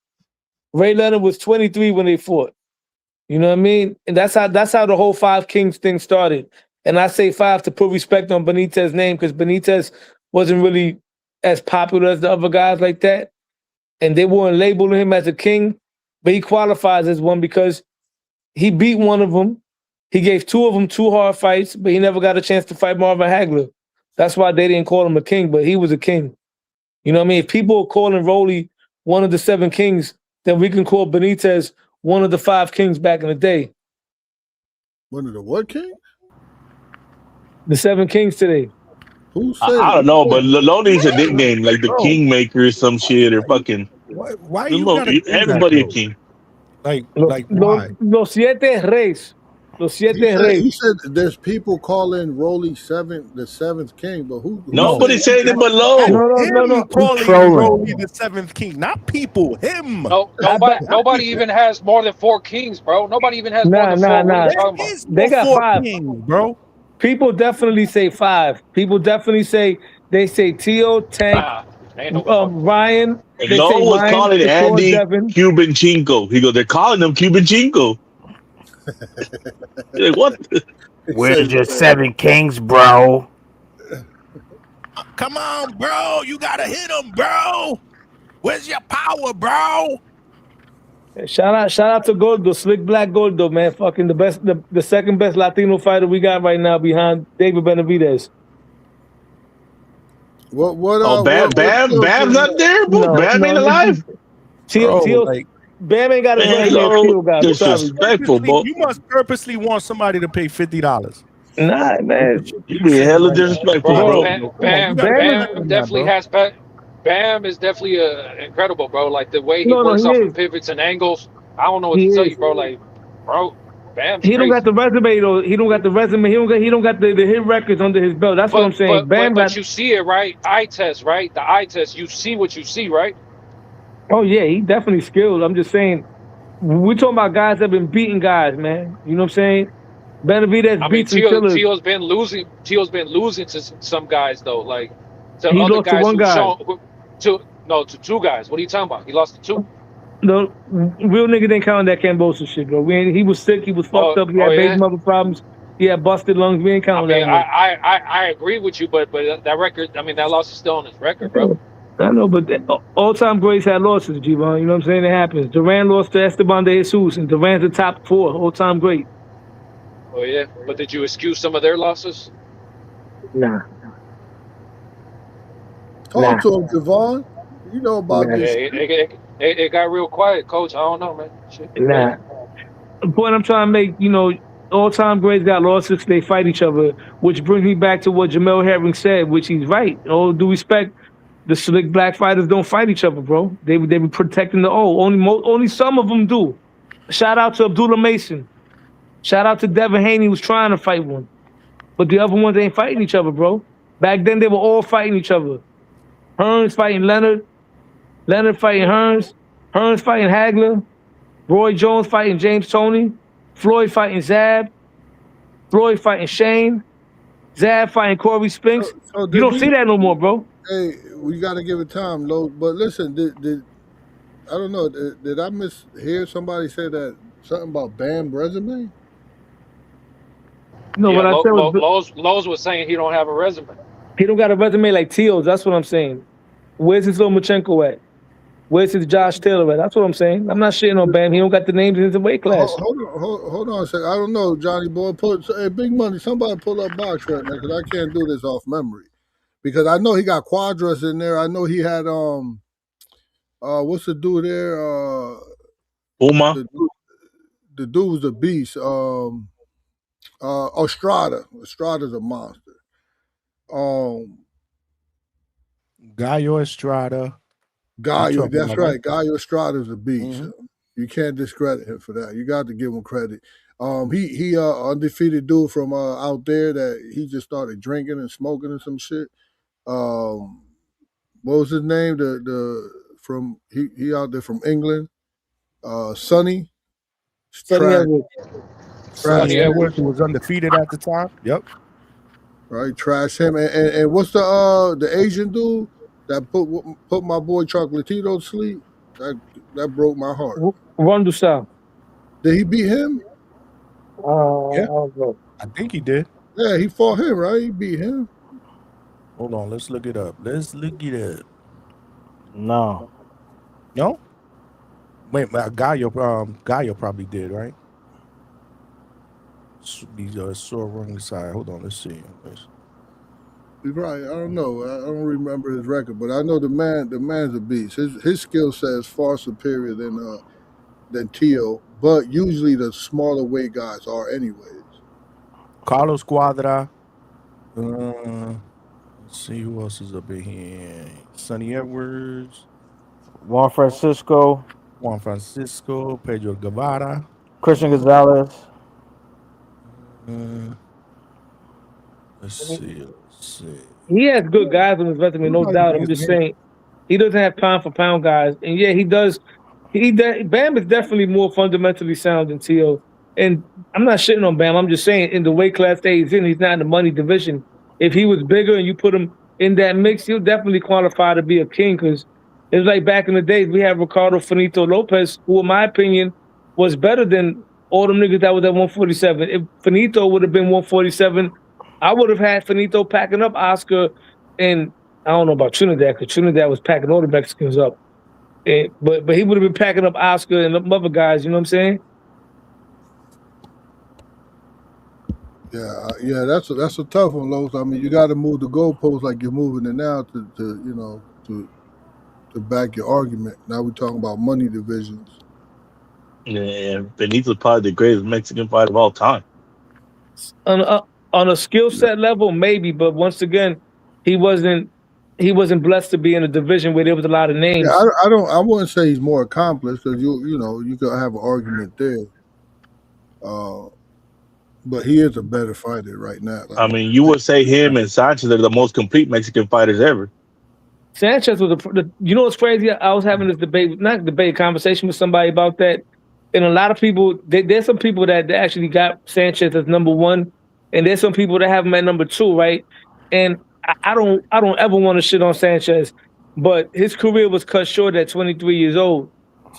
Ray Leonard was 23 when they fought. You know what I mean? And that's how the whole Five Kings thing started. And I say five to put respect on Benitez's name because Benitez wasn't really as popular as the other guys like that. And they weren't labeling him as a king, but he qualifies as one because he beat one of them. He gave two of them 2 hard fights, but he never got a chance to fight Marvin Hagler. That's why they didn't call him a king, but he was a king. You know what I mean? If people are calling Rolly one of the 7 kings, then we can call Benitez one of the 5 kings back in the day. One of the what kings? The 7 kings today. Who said I don't know, but Loney's a nickname, like the Kingmaker or some shit, or fucking. Why you gotta do that, everybody a though? king. Like why? Los siete reyes. Los siete He reyes. said there's people calling Rolly the 7th king, but who Nobody said it below. Him calling Rolly the 7th king, not people. Him. No, nobody even has more than 4 kings, bro. Nobody even has more than 4. What are you talking about? They got 4 5, kings, bro. People definitely say 5. People definitely say Tio, Tank, Ryan. They No say one was Ryan, calling Shakur, Andy Devin. Cuban Chinko. He goes, they're calling him Cuban Chinko. Like, what? Where's your 7 kings, bro? Come on, bro. You gotta hit him, bro. Where's your power, bro? Shout out to Gordo, Slick Black Gordo, man. Fucking the best, the second best Latino fighter we got right now behind David Benavidez. Bam's not there, bro. Bam ain't alive. Bam ain't got a so disrespectful, bro. You must purposely want somebody to pay $50. Nah, man. You be hella disrespectful, bro. Bam definitely has. Bam is definitely incredible, bro. Like the way he works off of pivots and angles. I don't know what to tell you, bro. Like, bro, Bam's he don't got the resume though. He don't got the resume. He don't got the hit records under his belt. That's what I'm saying. But you see it, right? Eye test, right? The eye test. You see what you see, right? Oh yeah, he definitely skilled. I'm just saying, we're talking about guys that have been beating guys, man. You know what I'm saying? Benavidez beats Tio's been losing. Tio's been losing to some guys though. Like to he other lost guys to one guy. To 2 guys. What are you talking about? He lost to 2. No, real nigga didn't count that Cambosa shit, bro. He was sick. He was fucked up. He had baby mother problems. He had busted lungs. We ain't counting that. I agree with you, but that record. I mean, that loss is still on his record, bro. I know, but all-time greats had losses, G-Von. You know what I'm saying? It happens. Duran lost to Esteban de Jesus, and Duran's the top 4 all-time great. Oh yeah, but did you excuse some of their losses? Nah. Talk to him, Javon. You know about this. It got real quiet, Coach. I don't know, man. Shit. Nah. The point I'm trying to make, all-time greats got losses. They fight each other, which brings me back to what Jamel Herring said, which he's right. All due respect, the slick black fighters don't fight each other, bro. They be protecting the O. Only some of them do. Shout out to Abdullah Mason. Shout out to Devin Haney, who's trying to fight one. But the other ones ain't fighting each other, bro. Back then, they were all fighting each other. Hearns fighting Leonard. Leonard fighting Hearns. Hearns fighting Hagler. Roy Jones fighting James Toney. Floyd fighting Zab. Floyd fighting Shane. Zab fighting Corey Spinks. So you don't see that no more, bro. Hey, we got to give it time, Lo. But listen, I don't know. Did I mishear somebody say that something about Bam resume? No, yeah, what I said was Lowe's was saying he don't have a resume. He don't got a resume like Tio's. That's what I'm saying. Where's his Lomachenko at? Where's his Josh Taylor at? That's what I'm saying. I'm not shitting on Bam. He don't got the names in his weight class. Hold on a second. I don't know, Johnny boy. Hey, Big Money, somebody pull up box right now because I can't do this off memory. Because I know he got Quadras in there. I know he had what's the dude there? Uma. The dude was a beast. Estrada. Estrada's a monster. Gallo Estrada. Gallo, that's right. Gallo Estrada's a beast. Mm-hmm. You can't discredit him for that. You got to give him credit. He undefeated dude from out there that he just started drinking and smoking and some shit. What was his name? The from he out there from England. Sonny. Sonny Edwards. Sonny Edwards, who was undefeated at the time. Yep. Right, trash him. And what's the Asian dude that put my boy Chocolatito to sleep? That broke my heart. Rondusa. Did he beat him? Yeah. I think he did. Yeah, he fought him, right? He beat him. Hold on, let's look it up. No. No? Wait, Gallo probably did, right? He's sore wrong side. Hold on, let's see. He's right. I don't know. I don't remember his record, but I know the man's a beast. His skill set is far superior than Tio, but usually the smaller weight guys are anyways. Carlos Cuadra. Let's see who else is up in here. Sonny Edwards. Juan Francisco. Pedro Guevara. Christian Gonzalez. Let's see. He has good guys on his resume, no doubt. I'm just saying he doesn't have pound for pound guys, and yeah, he does. Bam is definitely more fundamentally sound than Tio. And I'm not shitting on Bam. I'm just saying in the weight class that he's in, he's not in the money division. If he was bigger and you put him in that mix, he'll definitely qualify to be a king. Because it's like back in the days, we had Ricardo Finito Lopez, who, in my opinion, was better than all them niggas that was at 147. If Finito would have been 147, I would have had Finito packing up Oscar, and I don't know about Trinidad, because Trinidad was packing all the Mexicans up. But he would have been packing up Oscar and the other guys, you know what I'm saying? Yeah, that's a tough one, Los. I mean, you got to move the goalposts like you're moving it now to back your argument. Now we're talking about money divisions. Yeah, Benito's probably the greatest Mexican fighter of all time. On a skill set level, maybe, but once again, he wasn't blessed to be in a division where there was a lot of names. Yeah, I wouldn't say he's more accomplished because you could have an argument there. But he is a better fighter right now. I mean, you would say him and Sanchez are the most complete Mexican fighters ever. Sanchez was you know what's crazy? I was having this conversation with somebody about that, and a lot of people, there's some people that actually got Sanchez as number one, and there's some people that have him at number two, right? And I don't ever want to shit on Sanchez, but his career was cut short at 23 years old.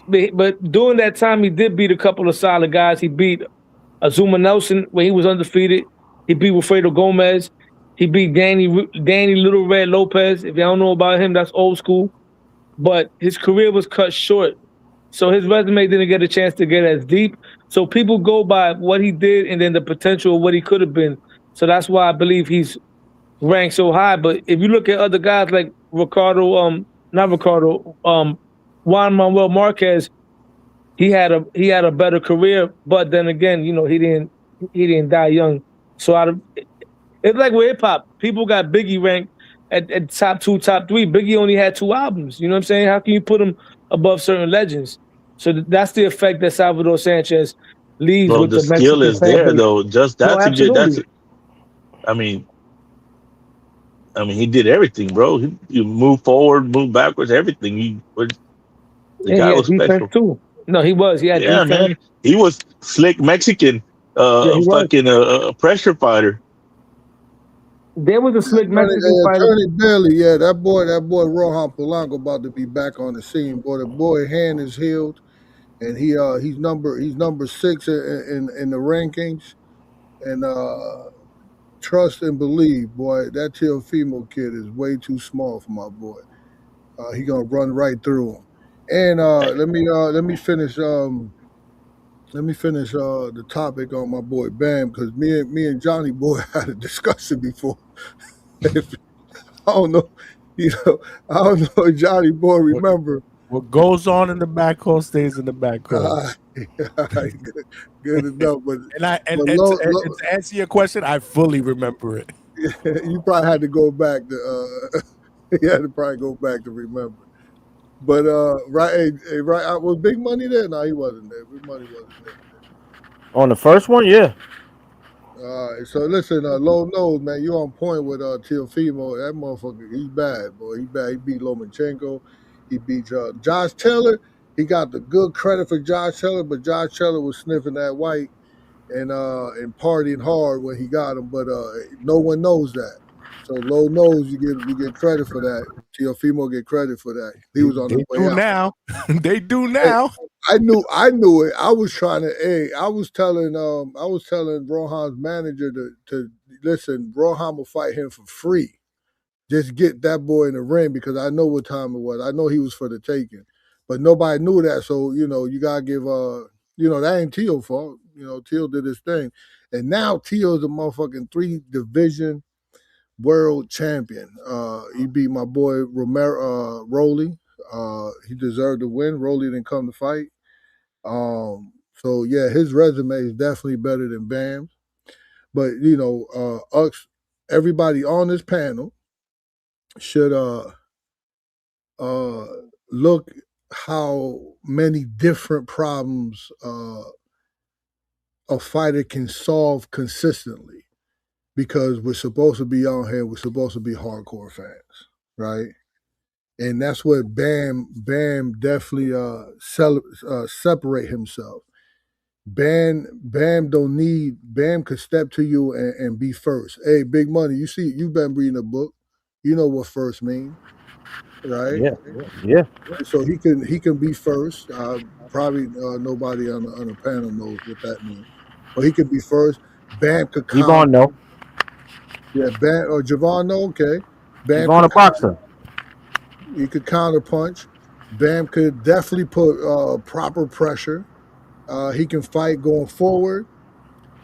But during that time, he did beat a couple of solid guys. He beat Azuma Nelson when he was undefeated. He beat Wilfredo Gomez. He beat Danny Little Red Lopez. If y'all don't know about him, that's old school. But his career was cut short. So his resume didn't get a chance to get as deep. So people go by what he did and then the potential of what he could have been. So that's why I believe he's ranked so high. But if you look at other guys like Juan Manuel Marquez, he had a better career, but then again, he didn't die young. So it's like with hip hop, people got Biggie ranked at top 2, top 3. Biggie only had 2 albums. You know what I'm saying? How can you put him above certain legends? So that's the effect that Salvador Sanchez leaves. Bro, with the skill is there though. Just that's a good. I mean, he did everything, bro. He moved forward, moved backwards, everything. The guy was special too. No, he was. He had defense. Man. He was slick Mexican, pressure fighter. There was a slick Mexican fighter. Tony Bailey, that boy Rohan Polanco about to be back on the scene. Boy, the boy hand is healed, and he's number 6 in the rankings. And trust and believe, boy, that Teofimo kid is way too small for my boy. He gonna run right through him. And let me finish the topic on my boy Bam, because me and Johnny Boy had a discussion before. I don't know if Johnny Boy remember. What goes on in the back hall stays in the back hall. Good enough. But to answer your question, I fully remember it. You probably had to go back to to remember. But right, was Big Money there? No, he wasn't there. Big Money wasn't there. On the first one, yeah. All right, so listen, Low Nose, man, you on point with Teofimo. That motherfucker, he's bad, boy. He bad. He beat Lomachenko. He beat Josh Taylor. He got the good credit for Josh Taylor, but Josh Taylor was sniffing that white and partying hard when he got him. But no one knows that. So Low knows you get credit for that. Teofimo get credit for that. He was on his They way do out. now. They do Hey, now. I knew it. I was trying to. Hey, I was telling Rohan's manager to listen. Rohan will fight him for free. Just get that boy in the ring because I know what time it was. I know he was for the taking, but nobody knew that. So you gotta give that ain't Teal's fault. Teal did his thing, and now Teal's a motherfucking 3-division world champion. He beat my boy Rolly. He deserved to win. Rolly didn't come to fight. So yeah, his resume is definitely better than Bam's. But everybody on this panel should look how many different problems a fighter can solve consistently. Because we're supposed to be on here, we're supposed to be hardcore fans, right? And that's what Bam definitely separate himself. Bam could step to you and be first. Hey, Big Money, you've been reading a book. You know what first mean, right? Yeah. So he can be first. Probably nobody on the panel knows what that means. But he could be first. Bam could Yvonne, no. Yeah, Bam or Javon, no, okay. Bam Yvonne, a could boxer. he could counter punch. Bam could definitely put proper pressure. He can fight going forward.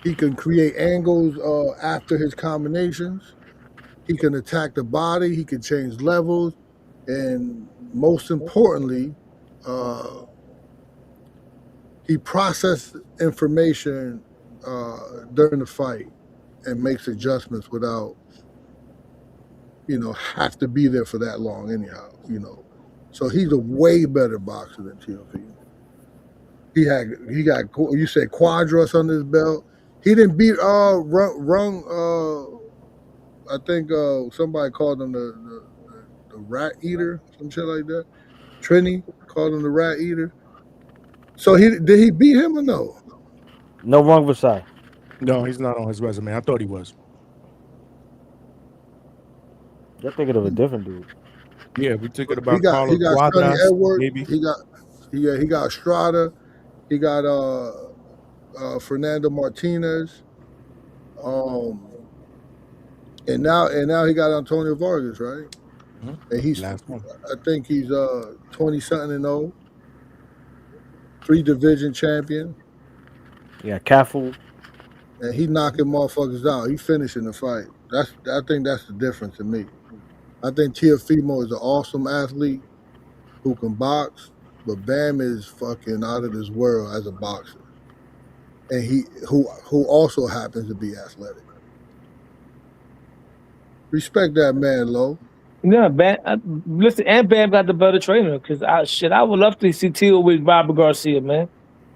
He can create angles after his combinations. He can attack the body. He can change levels, and most importantly, he processes information during the fight and makes adjustments without have to be there for that long anyhow. So he's a way better boxer than TLP. He got you said Quadras under his belt. He didn't beat Rung. I think somebody called him the rat eater, some shit like that. Trini called him the rat eater. So did he beat him or no? No, wrong Versailles. No, he's not on his resume. I thought he was. You're thinking of a different dude. Yeah, we thinking He about got Carlos Sonny Cuadras, Edwards. maybe. He got Estrada. He got Fernando Martinez. And now he got Antonio Vargas, right? And he's Last one. I think he's 20-something and 0. 3-division champion. Yeah, Cafu. And he knocking motherfuckers out. He finishing the fight. I think that's the difference in me. I think Teofimo is an awesome athlete who can box, but Bam is fucking out of this world as a boxer. And he who also happens to be athletic. Respect that man, Low. Yeah, listen, and Bam got the better trainer because I would love to see Teal with Robert Garcia, man.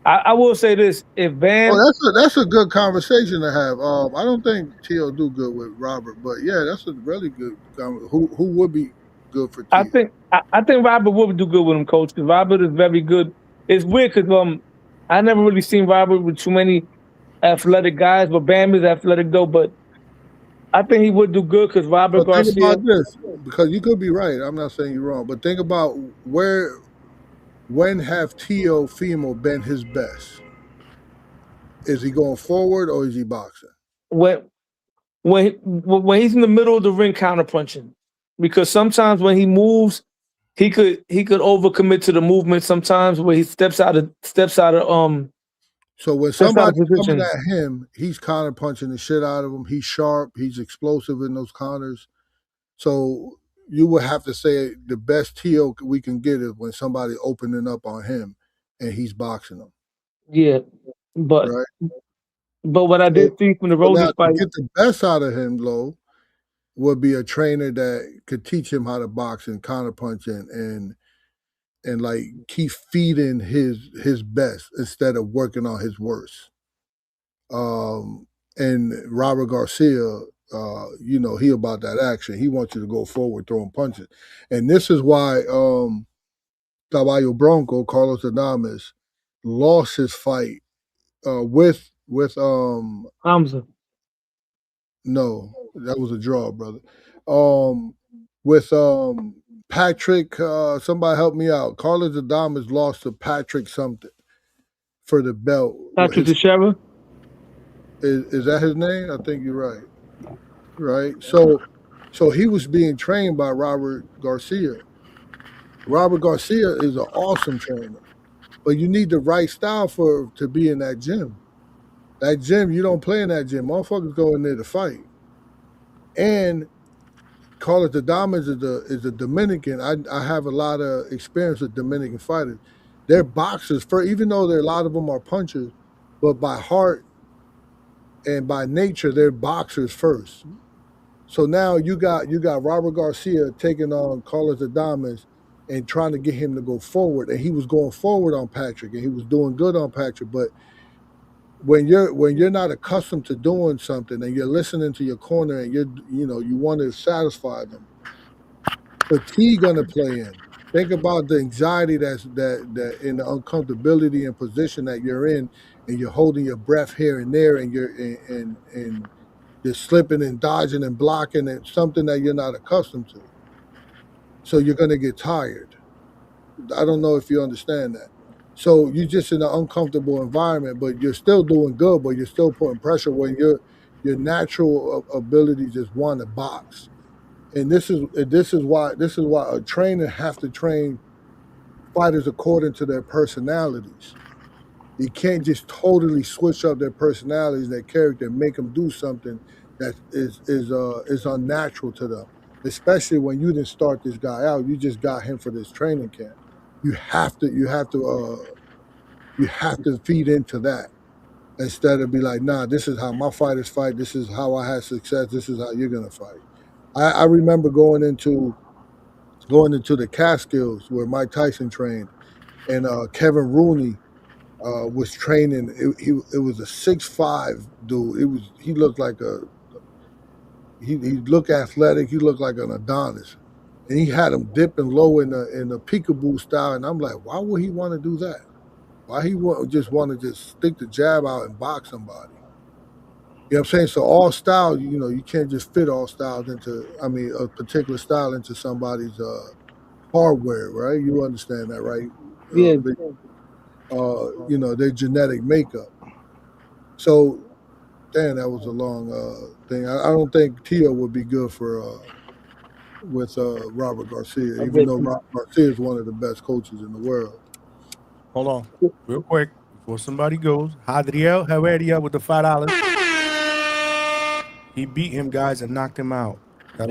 I will say this: if Bam, that's a good conversation to have. I don't think Teal do good with Robert, but yeah, that's a really good conversation. Who would be good for Teal? I think Robert would do good with him, coach. Because Robert is very good. It's weird because I never really seen Robert with too many athletic guys, but Bam is athletic though. But I think he would do good because Robert Garcia. Think about this, because you could be right. I'm not saying you're wrong, but think about when have Teofimo been his best? Is he going forward or is he boxing? When he's in the middle of the ring counterpunching, because sometimes when he moves, he could overcommit to the movement. Sometimes where he steps out of. So when somebody's coming at him, he's counterpunching the shit out of him. He's sharp. He's explosive in those counters. So you would have to say the best Teo we can get is when somebody opening up on him and he's boxing them. Yeah, but right? But what I did see from the Roses fight, to get the best out of him, Low, would be a trainer that could teach him how to box and counterpunch and like keep feeding his best instead of working on his worst. And Robert Garcia, he about that action. He wants you to go forward throwing punches. And this is why Caballo Bronco, Carlos Adames, lost his fight with Hamza. No, that was a draw, brother. With Patrick, somebody help me out. Carlos Adames lost to Patrick something for the belt. Patrick Teixeira? Is that his name? I think you're right. Right. So he was being trained by Robert Garcia. Robert Garcia is an awesome trainer, but you need the right style to be in that gym. That gym, you don't play in that gym. Motherfuckers go in there to fight. And Carlos Adames is a Dominican. I have a lot of experience with Dominican fighters. They're boxers, even though a lot of them are punchers, but by heart and by nature, they're boxers first. So now you got Robert Garcia taking on Carlos Adames and trying to get him to go forward. And he was going forward on Patrick, and he was doing good on Patrick. But when you're not accustomed to doing something and you're listening to your corner and you want to satisfy them, fatigue gonna play in. Think about the anxiety that in the uncomfortability and position that you're in, and you're holding your breath here and there, and you're slipping and dodging and blocking, and something that you're not accustomed to. So you're gonna get tired. I don't know if you understand that. So you're just in an uncomfortable environment, but you're still doing good, but you're still putting pressure when your natural abilities is one to box. And this is why a trainer have to train fighters according to their personalities. You can't just totally switch up their personalities, their character, and make them do something that is unnatural to them. Especially when you didn't start this guy out, you just got him for this training camp. You have to feed into that instead of be like, nah, this is how my fighters fight. This is how I had success. This is how you're gonna fight. I remember going into the Catskills where Mike Tyson trained, and Kevin Rooney was training. It was a 6'5" dude. He looked like he looked athletic. He looked like an Adonis, and he had him dipping low in the peekaboo style. And I'm like, why would he want to do that? Why he just want to stick the jab out and box somebody? You know what I'm saying? So all styles, you can't just fit all styles a particular style into somebody's hardware, right? You understand that, right? Yeah. Their genetic makeup. So, damn, that was a long thing. I don't think Tio would be good with Robert Garcia, even though Robert Garcia is one of the best coaches in the world. Hold on, real quick, before somebody goes. Hadriel Heredia with the $5. He beat him, guys, and knocked him out. You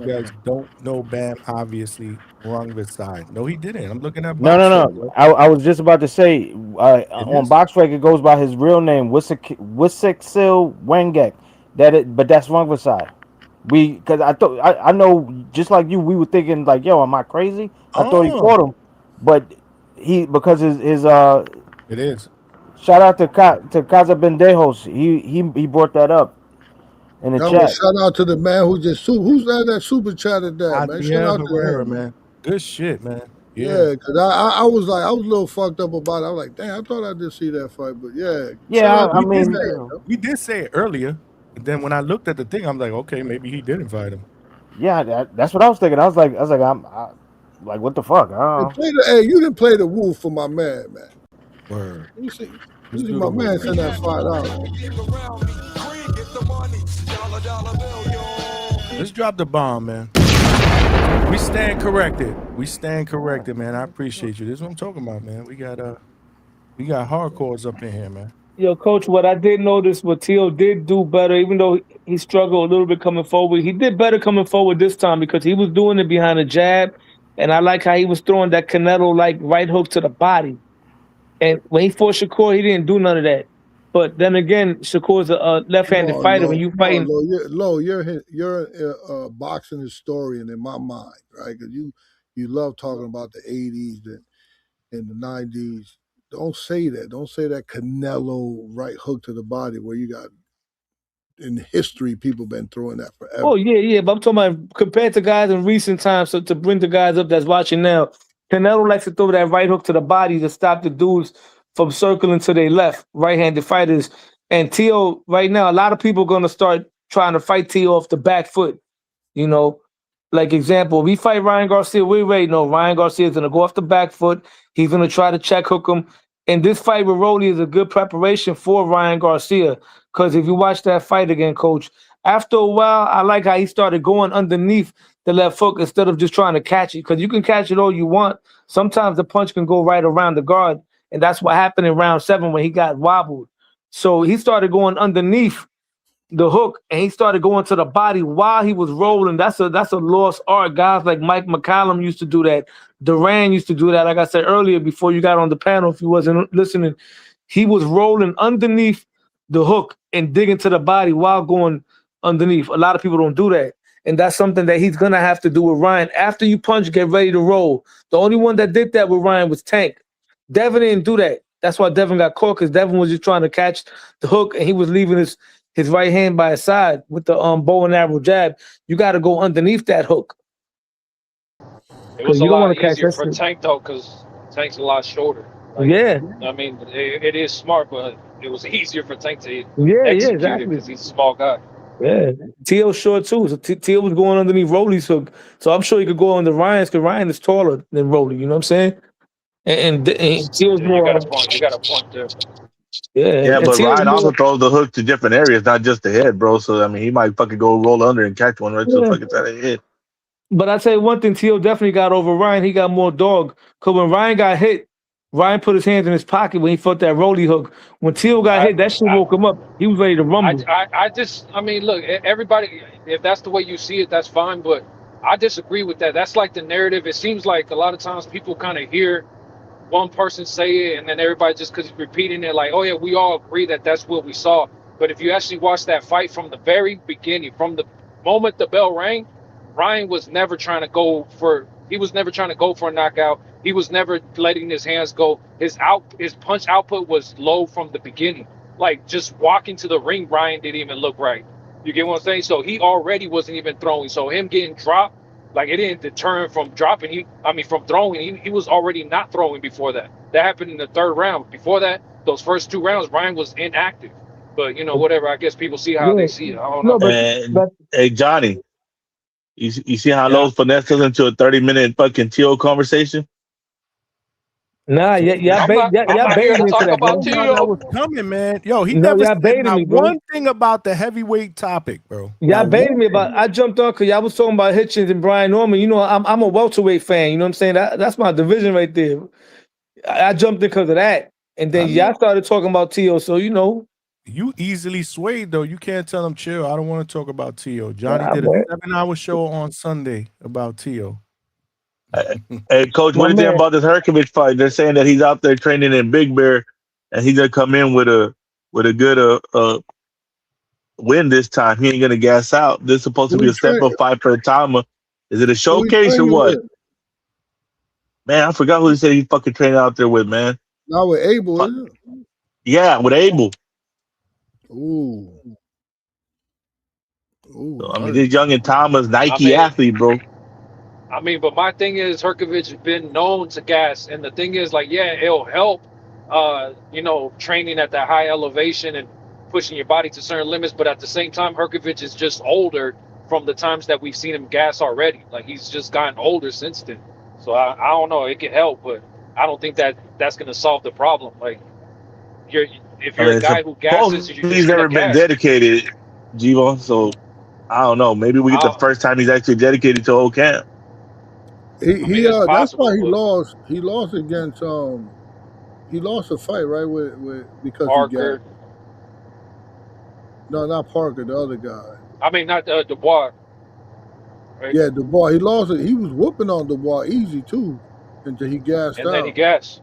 guys don't know Bam, obviously, wrong with side. No, he didn't. I'm looking at No. I was just about to say, on BoxRec, it goes by his real name, Wisiksil Wengek. But that's wrong with side. Because I know, just like you, we were thinking like, yo, am I crazy? I thought he fought him, but because his it is. Shout out to Casa Bendejos. He brought that up in the chat. Shout out to the man who who's that super chatted that, man. Shout out to him, man. Good shit, man. Yeah, because I was a little fucked up about it. I was like, damn, I thought I did see that fight, but we did say it earlier. And then when I looked at the thing, I'm like, okay, maybe he didn't fight him. Yeah, that's what I was thinking. I was like, I'm like, what the fuck? Hey, you didn't play the wolf for my man. Word. You see my man sent that $5. Let's drop the bomb, man. We stand corrected, man. I appreciate you. This is what I'm talking about, man. We got hardcores up in here, man. Yo, Coach, what I did notice, what Tio did do better, even though he struggled a little bit coming forward, he did better coming forward this time because he was doing it behind a jab, and I like how he was throwing that Canelo-like right hook to the body. And when he fought Shakur, he didn't do none of that. But then again, Shakur's a left-handed fighter. When you fighting, you're a boxing historian in my mind, right? Because you love talking about the 80s and the 90s. Don't say that. Don't say that Canelo right hook to the body where you got in history people been throwing that forever. Oh yeah. But I'm talking about compared to guys in recent times. So to bring the guys up that's watching now, Canelo likes to throw that right hook to the body to stop the dudes from circling to their left, right-handed fighters. And Tio, right now, a lot of people are going to start trying to fight Tio off the back foot. You know, like example, we fight Ryan Garcia, we already know Ryan Garcia is going to go off the back foot. He's going to try to check hook him. And this fight with Rolly is a good preparation for Ryan Garcia. Because if you watch that fight again, Coach, after a while, I like how he started going underneath the left hook instead of just trying to catch it. Because you can catch it all you want. Sometimes the punch can go right around the guard. And that's what happened in round 7 when he got wobbled. So he started going underneath the hook and he started going to the body while he was rolling. That's a lost art. Guys like Mike McCallum used to do that. Turan used to do that. Like I said earlier, before you got on the panel, if you wasn't listening, he was rolling underneath the hook and digging to the body while going underneath. A lot of people don't do that. And that's something that he's going to have to do with Ryan. After you punch, get ready to roll. The only one that did that with Ryan was Tank. Devin didn't do that. That's why Devin got caught, because Devin was just trying to catch the hook and he was leaving his right hand by his side with the bow and arrow jab. You got to go underneath that hook. It was a you don't lot wanna catch easier that for shit. Tank though, because Tank's a lot shorter. Yeah. I mean, it is smart, but it was easier for Tank to Yeah, execute exactly. it because he's a small guy. Yeah. Tio's short too. So Tio was going underneath Rolly's hook. So I'm sure he could go under Ryan's, because Ryan is taller than Rolly. You know what I'm saying? And Tio's You more. got a point. You got a point there. Yeah. Yeah, but Ryan also throws the hook to different areas, not just the head, bro. So I mean, he might fucking go roll under and catch one right to the Yeah. fucking side of the head. But I tell you one thing, Tio definitely got over Ryan. He got more dog. Because when Ryan got hit, Ryan put his hands in his pocket when he felt that Rolly hook. When Tio got hit, that shit woke him up. He was ready to rumble. I mean, look, everybody, if that's the way you see it, that's fine. But I disagree with that. That's like the narrative. It seems like a lot of times people kind of hear one person say it, and then everybody just because he's repeating it, like, oh yeah, we all agree that that's what we saw. But if you actually watch that fight from the very beginning, from the moment the bell rang, Ryan was never trying to go for. He was never trying to go for a knockout. He was never letting his hands go. His punch output was low from the beginning. Like just walking to the ring, Ryan didn't even look right. You get what I'm saying? So he already wasn't even throwing. So him getting dropped, like it didn't deter him from dropping. From throwing. He was already not throwing before that. That happened in the 3rd round. Before that, those first 2 rounds, Ryan was inactive. But whatever. I guess people see how they see it. I don't know. And hey, Johnny, you see how those finesse us into a 30-minute fucking Tio conversation? Nah, y'all baited me into that, bro. That was coming, man. Yo, he No, never y'all said baited not me, bro. one thing about the heavyweight topic, bro. Y'all Not baited one me thing. about. I jumped on because y'all was talking about Hitchins and Brian Norman. You know, I'm a welterweight fan. You know what I'm saying? That's my division right there. I jumped in because of that, and then y'all started talking about Tio. So you easily swayed though. You can't tell him chill. I don't want to talk about Tio. Johnny did a 7-hour show on Sunday about Tio. Hey, Coach, what do you think about this Hrgovic fight? They're saying that he's out there training in Big Bear, and he's gonna come in with a good win this time. He ain't gonna gas out. This is supposed to be a step-up fight for Itauma. Is it a showcase or what? Man, I forgot who he said he fucking trained out there with, man. Not with Abel, is it? Yeah, with Abel. Ooh. So, I mean, this young Itauma's Nike athlete, bro. I mean, but my thing is, Hrgovic has been known to gas, and the thing is, like, yeah, it'll help, training at that high elevation and pushing your body to certain limits. But at the same time, Hrgovic is just older from the times that we've seen him gas already. Like he's just gotten older since then. So I don't know. It can help, but I don't think that's going to solve the problem. Like, if you're a guy who gasses, you're he's never been dedicated, G-Von, so I don't know. Maybe we get the first time he's actually dedicated to whole camp. That's why he lost. He lost against he lost a fight, right? With because Parker. No, not Parker, the other guy. I mean, not Dubois. Right? Yeah, Dubois. He lost it. He was whooping on Dubois easy too, until he gassed out. And then he gassed.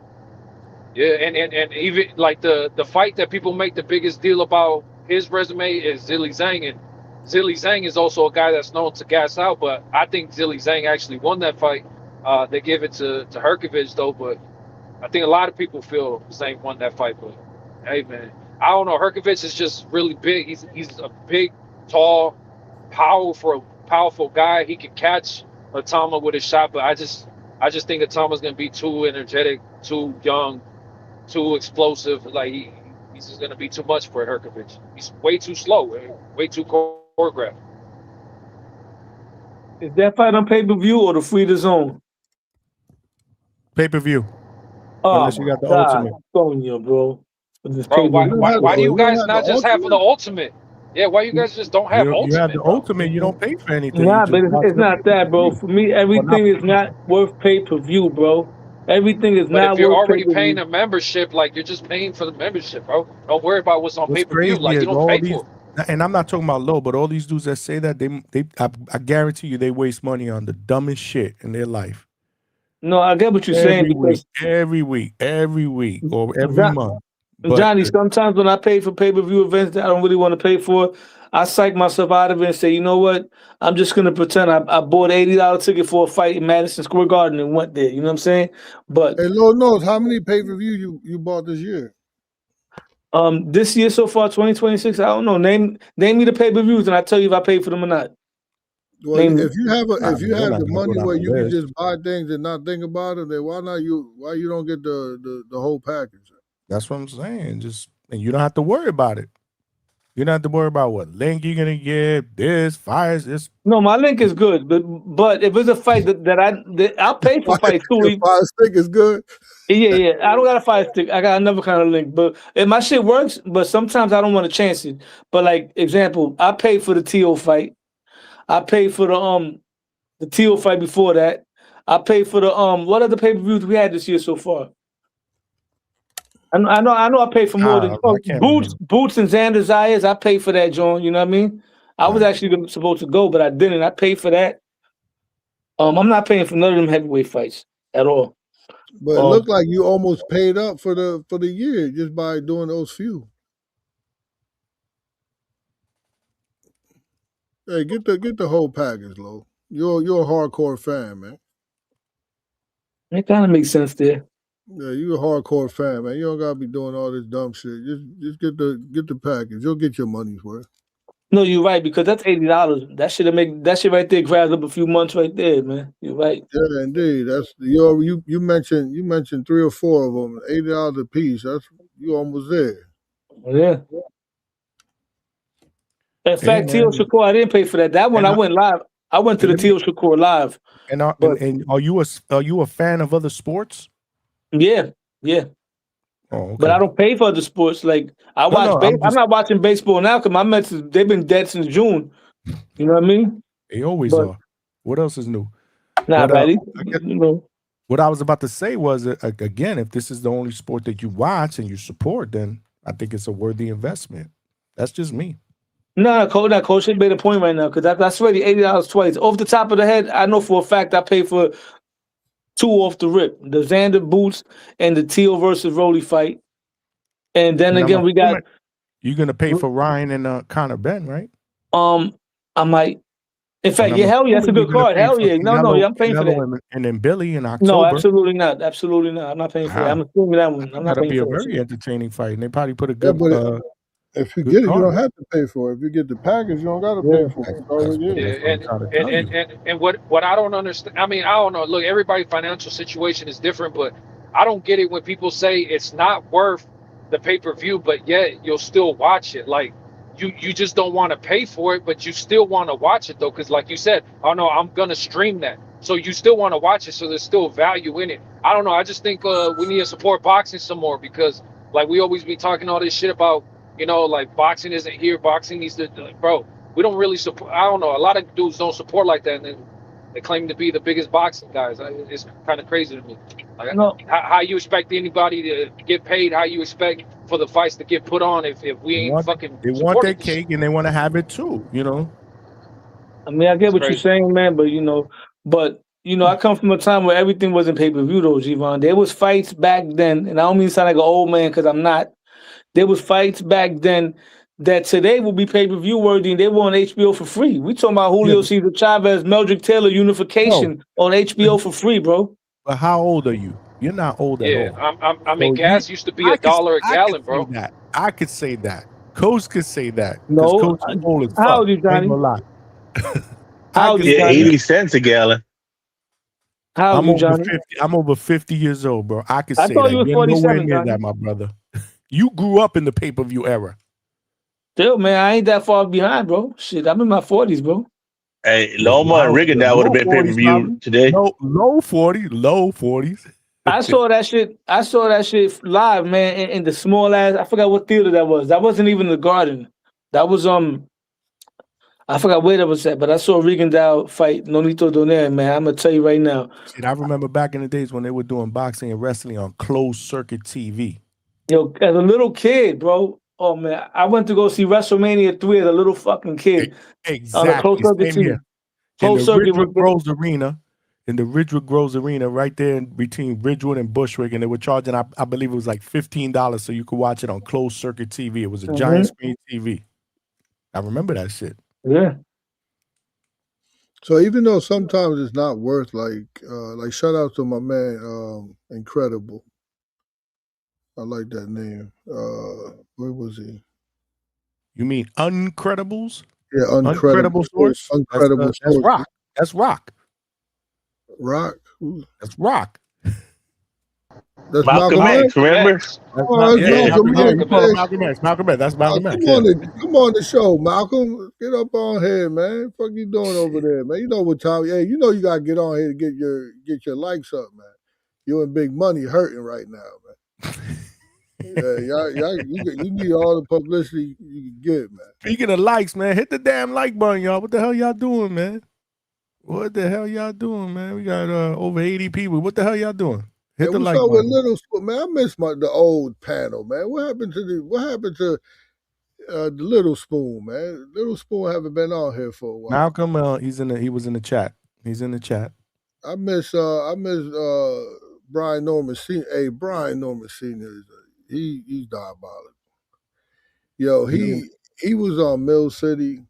Yeah, and even like the fight that people make the biggest deal about his resume is Zhilei Zhang, and Zhilei Zhang is also a guy that's known to gas out, but I think Zhilei Zhang actually won that fight. They give it to Hrgovic though, but I think a lot of people feel Zhang won that fight. But hey, man, I don't know. Hrgovic is just really big. He's a big, tall, powerful guy. He can catch Itauma with a shot, but I just think Itauma's gonna be too energetic, too young, too explosive. Like he's just gonna be too much for Hrgovic. He's way too slow, way too choreographed. Is that fight on pay-per-view or the free to zone? Pay-per-view. Oh Unless you my got the God, ultimate. Sonya, bro. This Bro, pay-per-view. why do you guys have the not just have the ultimate? ultimate? Yeah, why you guys just don't have You have the ultimate, bro? ultimate. You don't pay for anything. Nah, You but just watch it's the not that, bro. pay-per-view. For me, Well, not everything is pay-per-view. not worth pay-per-view, bro. Everything is But if not you're worth already paying pay-per-view. a membership, like you're just paying for the membership, bro. Don't worry about what's on What's pay-per-view. crazy Like you is don't all pay these, for it. and I'm not talking about low, but all these dudes that say that I guarantee you they waste money on the dumbest shit in their life. No, I get what you're saying because every week, or every John- month. But Johnny, sometimes when I pay for pay-per-view events that I don't really want to pay for, I psych myself out of it and say, you know what? I'm just gonna pretend I bought $80 ticket for a fight in Madison Square Garden and went there. You know what I'm saying? But Hey, Lord knows how many pay-per-view you bought this year. this year so far, 2026, I don't know. Name me the pay-per-views and I tell you if I paid for them or not. Well, Name if you have we're have not the gonna money go down where the you can list. just buy things and not think about it, then why you don't get the whole package? That's what I'm saying. And you don't have to worry about it. You don't have to worry about what link you're gonna get, this, fires, this. No, my link is good, but if it's a fight that I'll pay for fights too. Your fire stick is good. Yeah. I don't got a fire stick. I got another kind of link. But if my shit works, but sometimes I don't want to chance it. But like example, I paid for the TO fight. I paid for the TO fight before that. I paid for the what other pay-per-views we had this year so far? I know I paid for more than I can't Boots and Xander Zayas. I paid for that, John. You know what I mean? I was actually supposed to go, but I didn't. I paid for that. I'm not paying for none of them heavyweight fights at all. But it looked like you almost paid up for the year just by doing those few. Hey, get the whole package, Lo. You're a hardcore fan, man. It kind of makes sense there. Yeah, you're a hardcore fan, man. You don't gotta be doing all this dumb shit. Just get the package. You'll get your money's worth. No, you're right because that's $80. That shit right there grabs up a few months right there, man. You're right. Yeah, indeed. That's you mentioned 3 or 4 of them, $80 a piece. That's you almost there. Yeah. In fact, Teal Shakur, I didn't pay for that. That one I went live. I went to the Teal Shakur live. And are you a fan of other sports? Yeah. Oh, okay. But I don't pay for other sports. Like I watch. I'm not watching baseball now because my Mets they've been dead since June. You know what I mean? They always are. What else is new? Nah, But, buddy. You know. What I was about to say was, again, if this is the only sport that you watch and you support, then I think it's a worthy investment. That's just me. No, coach, they made a point right now because I swear the $80 twice off the top of the head. I know for a fact I paid for 2 off the rip: the Xander Boots and the Teal versus Rolly fight. And then again, we got. You're gonna pay for Ryan and Conor Ben, right? I might. In fact, yeah, hell yeah, that's a good card. Hell yeah, I'm paying for that. And then Billy in October. No, absolutely not. Absolutely not. I'm not paying for that. I'm assuming that one. I'm not paying for That'll that. be a very entertaining fight, and they probably put a good. If you get it, you don't have to pay for it. If you get the package, you don't got to pay for it. It's already in. And what I don't understand, I mean, I don't know. Look, everybody's financial situation is different, but I don't get it when people say it's not worth the pay-per-view, but yet you'll still watch it. Like you just don't want to pay for it, but you still want to watch it though, because like you said, oh no, I'm gonna stream that. So you still want to watch it, so there's still value in it. I don't know. I just think we need to support boxing some more because like we always be talking all this shit about. You know, like boxing isn't here. Boxing needs to, bro. We don't really support. I don't know. A lot of dudes don't support like that, and then they claim to be the biggest boxing guys. It's kind of crazy to me. Like, how you expect anybody to get paid? How you expect for the fights to get put on if we ain't fucking? They want their cake and they want to have it too. You know. I mean, I get what you're saying, man, but I come from a time where everything wasn't pay-per-view though, Javon. There was fights back then, and I don't mean to sound like an old man because I'm not. There was fights back then that today will be pay-per-view worthy, and they were on HBO for free. We talking about Julio Cesar Chavez, Meldrick Taylor unification on HBO for free, bro. But how old are you? You're not old at all. I mean, gas used to be $1 a gallon, bro. I could say that. Coach could say that. No, Coach is old as fuck. How old are you, Johnny? Ain't gonna lie. How old are you, Johnny? 80 cents a gallon. How I'm you, over Johnny? 50. I'm over 50 years old, bro. I could I say thought that. you was You're nowhere 47, near Johnny. that, my brother. You grew up in the pay-per-view era. Still, man, I ain't that far behind, bro. Shit, I'm in my 40s, bro. Hey, Yeah, Loma and Rigondeaux would have low been 40s pay-per-view probably. today. Low 40s. Low 40s. I saw that shit. I saw that shit live, man, in the small ass. I forgot what theater that was. That wasn't even the Garden. That was I forgot where that was at, but I saw Rigondeaux fight Nonito Donaire, man. I'm gonna tell you right now. Shit, I remember back in the days when they were doing boxing and wrestling on closed circuit TV. Yo, as a little kid, bro. Oh man, I went to go see WrestleMania 3 as a little fucking kid on a closed Exactly. circuit Same here. TV. In the Closed circuit Ridgewood with Groves Arena. In the Ridgewood Groves Arena, right there between Ridgewood and Bushwick, and they were charging, I believe it was like $15 so you could watch it on closed circuit TV. It was a giant screen TV. I remember that shit. Yeah. So even though sometimes it's not worth like shout out to my man, Incredible. I like that name. Where was he? You mean Uncredibles? Yeah, Uncredible source? Uncredible That's source. Rock. That's Rock. Rock. That's Rock. That's Malcolm X, remember? Oh, that's Malcolm X. You call him Malcolm X. Malcolm X. That's Malcolm X. Come on the show, Malcolm. Get up on here, man. Fuck you doing over there, man? You know what time? Hey, you know you gotta get on here to get your likes up, man. You and Big Money hurting right now, man. Yeah, you need all the publicity you can get, man. Speaking of likes, man, hit the damn like button, y'all. What the hell y'all doing, man? What the hell y'all doing, man? We got over 80 people. What the hell y'all doing? Hit the What's like up button. with Little Spoon, man? I miss the old panel, man. What happened to the Little Spoon, man? Little Spoon haven't been on here for a while. Malcolm, he was in the chat. He's in the chat. I miss Brian Norman Sr. Hey, Brian Norman Sr. He's diabolical. Yo, he was on Mill City.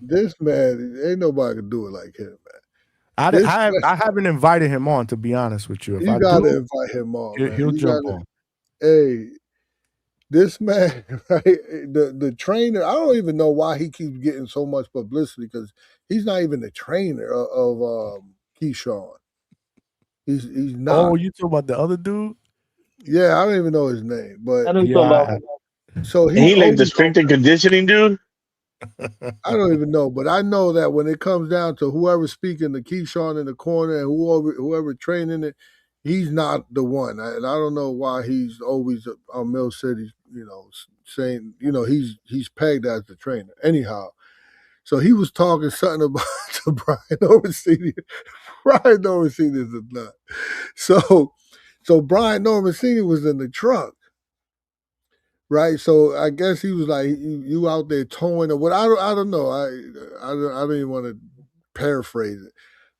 This man, ain't nobody can do it like him, man. I haven't invited him on, to be honest with you. If You I gotta do, invite him on, man. he'll jump on. Hey, this man, right? The trainer. I don't even know why he keeps getting so much publicity because he's not even the trainer of Keyshawn. He's not. Oh, you talking about the other dude? Yeah, I don't even know his name, but I know you're talking about. So he like the strength and conditioning dude. I don't even know, but I know that when it comes down to whoever's speaking to Keyshawn in the corner and whoever training it, he's not the one. And I don't know why he's always on Mill City, saying, he's pegged as the trainer. Anyhow, so he was talking something about to Brian Norman Sr. Brian Norman Sr. is a nut. So Brian Norman Sr. was in the truck. Right, so I guess he was like, "You out there towing or what?" I don't know. I don't even want to paraphrase it,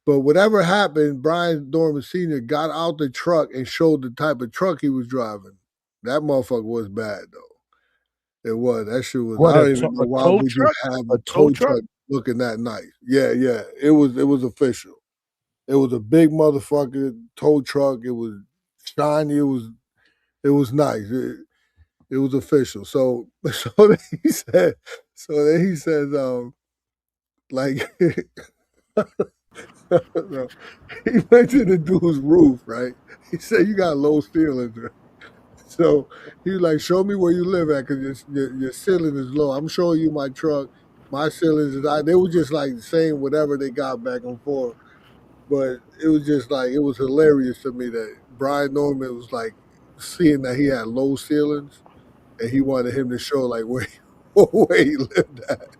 but whatever happened, Brian Norman Sr. got out the truck and showed the type of truck he was driving. That motherfucker was bad though. It was. That shit was. I don't even know why would you have a tow truck looking that nice. Yeah. It was official. It was a big motherfucker tow truck. It was shiny. It was nice. It was official. So then he says, like, he went to the dude's roof, right? He said, "You got low ceilings." So he was like, "Show me where you live at, because your ceiling is low. I'm showing you my truck. My ceilings is high." They were just like saying whatever they got back and forth. But it was just like, it was hilarious to me that Brian Norman was like seeing that he had low ceilings. And he wanted him to show like where he lived at,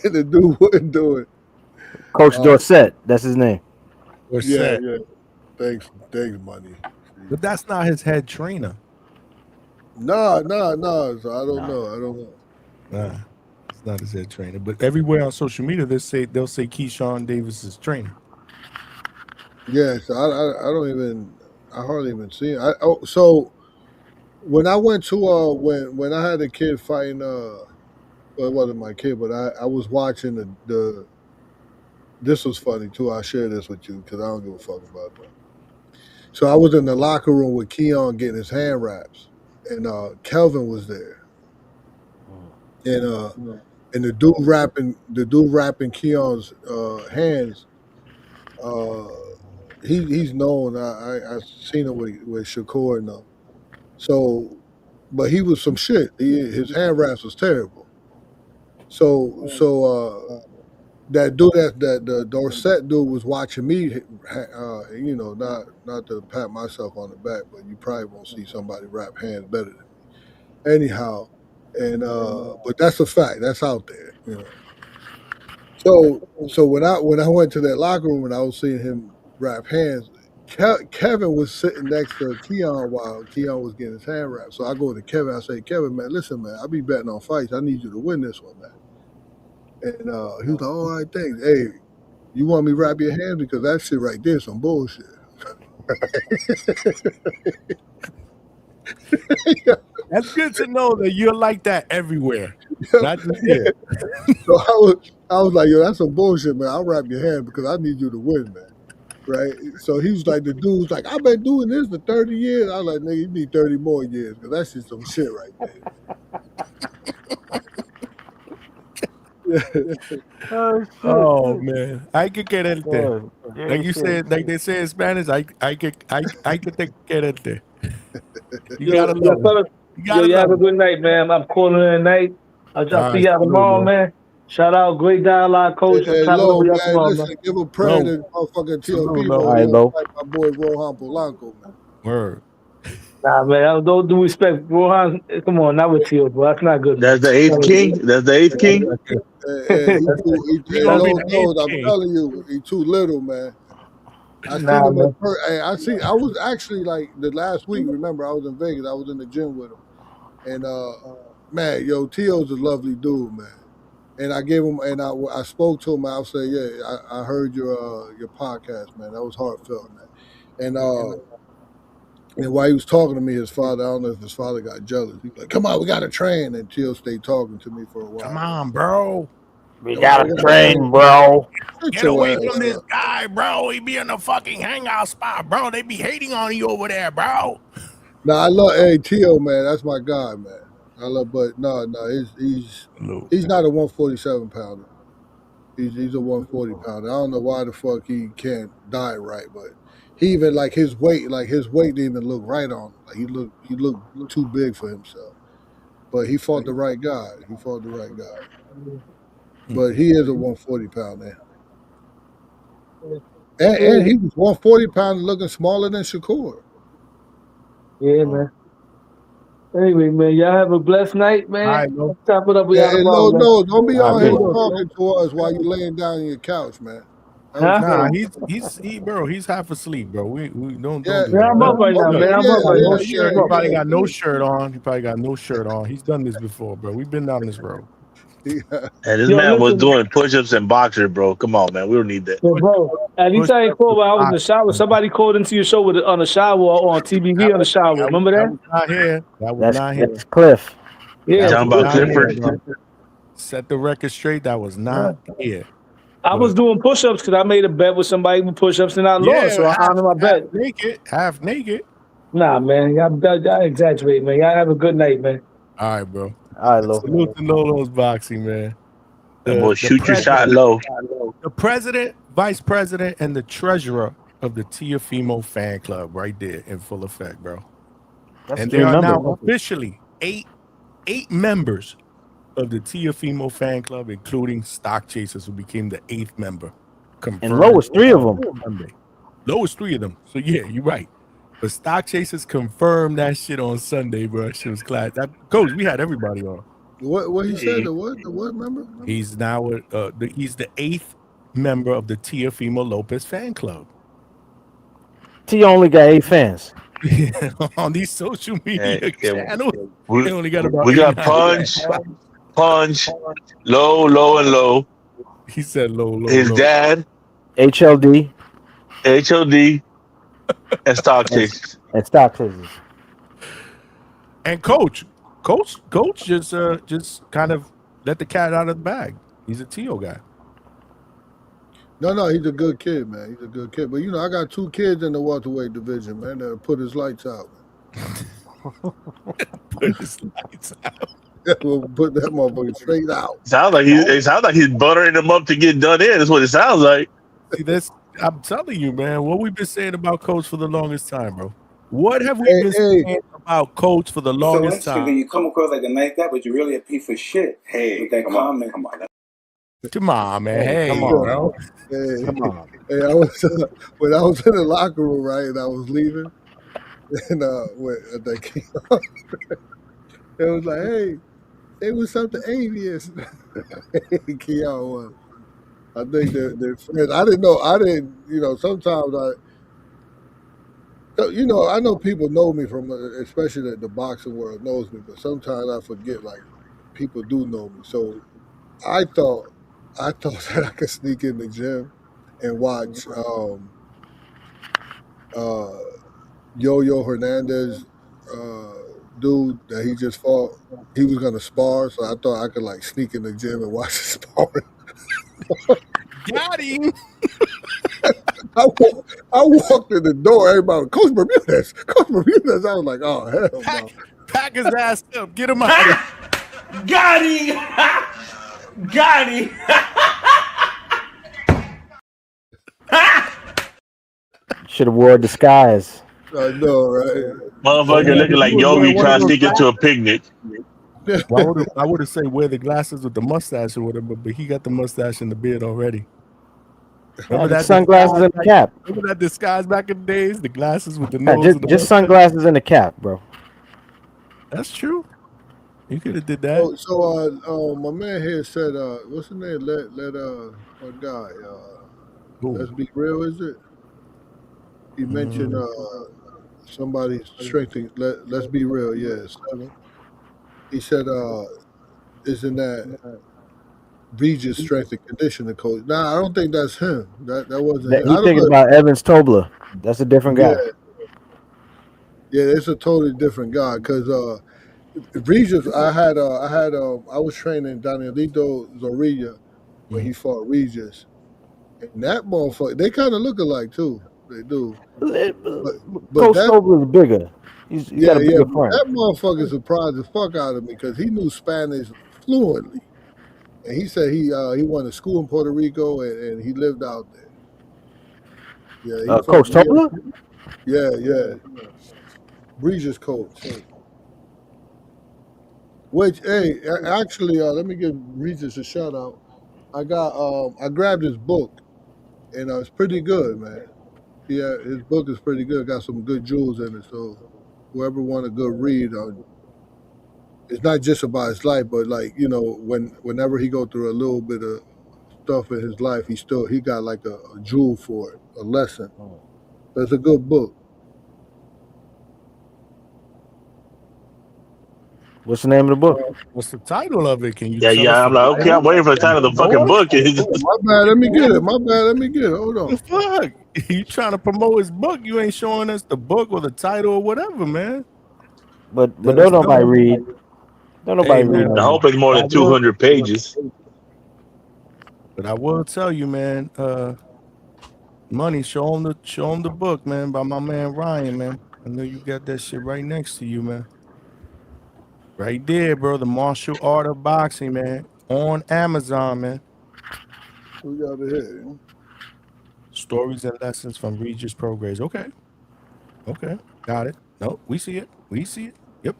and the dude wouldn't do it. Coach Dorsett, that's his name. Yeah. Thanks, money. But that's not his head trainer. No. So I don't know. Nah, it's not his head trainer. But everywhere on social media, they'll say Keyshawn Davis's trainer. Yeah, so I hardly even see him. So when I went to when I had a kid fighting, well, it wasn't my kid, but I was watching the. This was funny too. I'll share this with you because I don't give a fuck about that. So I was in the locker room with Keon getting his hand wraps, and Kelvin was there, and the dude wrapping Keon's hands. he's known. I seen him with Shakur and them. So, but he was some shit. His hand wraps was terrible. So that dude that the Dorset dude was watching me. You know, not to pat myself on the back, but you probably won't see somebody wrap hands better than me. Anyhow, and but that's a fact. That's out there. You know. So when I went to that locker room and I was seeing him wrap hands, Kevin was sitting next to Keon while Keon was getting his hand wrapped. So I go to Kevin. I say, Kevin, man, listen, man, I be betting on fights. I need you to win this one, man. And he was like, all right, thanks. Hey, you want me to wrap your hand? Because that shit right there is some bullshit. That's good to know that you're like that everywhere, not just here. So I was like, yo, that's some bullshit, man. I'll wrap your hand because I need you to win, man. Right? So he was like, the dude's like, I've been doing this for 30 years. I was like, nigga, you need 30 more years because that's just some shit right there. Oh man, I could get it there. Like you said, like they say in Spanish, I could take it there. You gotta love. You have a good night, man. I'm calling it a night. I'll see y'all tomorrow, man. Shout out, great dialogue, coach. Hey, Lo, man, listen, give a prayer to motherfucking TLP, like my boy Rohan Polanco, man. Word. Nah, man, don't do respect. Rohan, come on, not with Tio, bro. That's not good. That's the eighth king. That's the eighth king. I'm telling you, he's too little, man. I was actually like the last week. Remember, I was in Vegas. I was in the gym with him, and man, yo, Tio's a lovely dude, man. And I gave him, and I spoke to him. I said, yeah, I heard your podcast, man. That was heartfelt, man. And while he was talking to me, his father, I don't know if his father got jealous. He was like, come on, we got to train. And Tio stayed talking to me for a while. Come on, bro. We got to train, bro. Get away from this guy, bro. He be in the fucking hangout spot, bro. They be hating on you over there, bro. Nah, I love Tio, man. That's my guy, man. I love, but no, he's not a 147 pounder. He's a 140 pounder. I don't know why the fuck he can't die right, but he even like his weight didn't even look right on him. Like he looked too big for himself. But he fought the right guy. But he is a 140 pounder. And he was 140 pounder looking smaller than Shakur. Yeah, man. Anyway, man, y'all have a blessed night, man. Right, Top it up. No, don't be on here talking to us while you laying down on your couch, man. Nah, he's half asleep, bro. We don't do that. I'm up right now, man. I'm up right now. He probably got no shirt on. He's done this before, bro. We've been down this road. And this man was doing push-ups and boxer, bro. Come on, man. We don't need that. Bro, at least I ain't called when I was in the shower. Somebody called into your show on the shower or on TBV on the shower. Remember that? That was not here. That was not here. That's Cliff. Yeah. Talking about Clifford. Set the record straight. That was not here. I was doing push-ups because I made a bet with somebody with push-ups and I lost, so I honored my bet. Half naked. Nah, man. Y'all exaggerate, man. Y'all have a good night, man. All right, bro. All right, Lo. Salute to Lolo's boxing, man. Shoot your shot low. The president, vice president, and the treasurer of the Teofimo fan club right there in full effect, bro. And there are now officially eight members of the Teofimo fan club, including Stock Chasers, who became the 8th member. And Lo was 3 of them. Monday. Lo was 3 of them. So yeah, you're right. But Stock Chasers confirmed that shit on Sunday, bro. Shit was class. Coach, we had everybody on. What he said? The what member? He's now he's the 8th member of the Teofimo Lopez fan club. T only got 8 fans. On these social media channels, we only got about. We got punch, low, and low. He said low. His dad, HLD, and Stock Chasers. And coach just kind of let the cat out of the bag. He's a Tio guy. No, he's a good kid, man. He's a good kid. But, I got 2 kids in the welterweight division, man, that'll put his lights out. Put his lights out. We'll put that motherfucker straight out. It sounds like he's buttering them up to get done in. That's what it sounds like. See, this I'm telling you, man, what we've been saying about Coach for the longest time, bro. What have we been saying about Coach for the So longest interesting that time? you come across like a nice guy, but you're really a piece of shit. Hey, with that comment. Come on, man. Hey, come on, bro. Hey, come on. hey, I was when I was in the locker room, right, and I was leaving, and when they came up, it was like, hey, what's up, the alias? Keon was. I think they're friends. I didn't know. Sometimes I know people know me from, especially the boxing world knows me, but sometimes I forget, like, people do know me. So I thought that I could sneak in the gym and watch Yo-Yo Hernandez dude that he just fought. He was gonna spar, so I thought I could like sneak in the gym and watch the sparring. Got him. I walked in the door, everybody, Coach Bermudez. I was like, oh, hell no. Pack his ass up. Get him out. Got him. Got him. Should have wore a disguise. I know, right? Motherfucker looking like Yogi trying to sneak into a picnic. Well, I would have said wear the glasses with the mustache or whatever, but he got the mustache and the beard already. Remember that sunglasses and the cap. Remember that disguise back in the days? The glasses with the nose. Yeah, just sunglasses and the cap, bro. That's true. You could have did that. So my man here said, what's the name? My guy. Let's be real, is it? He mentioned somebody's strengthening. Let's be real, yeah. 7. He said, isn't that Regis strength and conditioning coach? Nah, I don't think that's him. That wasn't him. He's thinking about Evans Tobler. That's a different guy. Yeah, it's a totally different guy. Cause Regis, I was training Danielito Zorrilla when he fought Regis. And that motherfucker, they kind of look alike too. They do. But Coach Tobler is bigger. He's got a bigger front. That motherfucker surprised the fuck out of me because he knew Spanish fluently. And he said he went to school in Puerto Rico and he lived out there. Yeah, Coach Tobler? Yeah. Regis coach. Which, hey, actually, let me give Regis a shout out. I grabbed his book, and it's pretty good, man. Yeah, his book is pretty good. Got some good jewels in it. So whoever want a good read, it's not just about his life, but like, whenever he go through a little bit of stuff in his life, he got like a jewel for it, a lesson. It's a good book. What's the name of the book? What's the title of it? Can you? Yeah. I'm like, okay, I'm waiting for the title of the fucking book. My bad. Let me get it. Hold on. Fuck. You trying to promote his book? You ain't showing us the book or the title or whatever, man. But don't nobody read. Don't nobody read. I hope it's more than 200 pages. But I will tell you, man. Money, show him the book, man, by my man Ryan, man. I know you got that shit right next to you, man. Right there, bro. The martial art of boxing, man. On Amazon, man. We got it here. Stories and lessons from Regis Progress. Okay. Got it. No, we see it. Yep.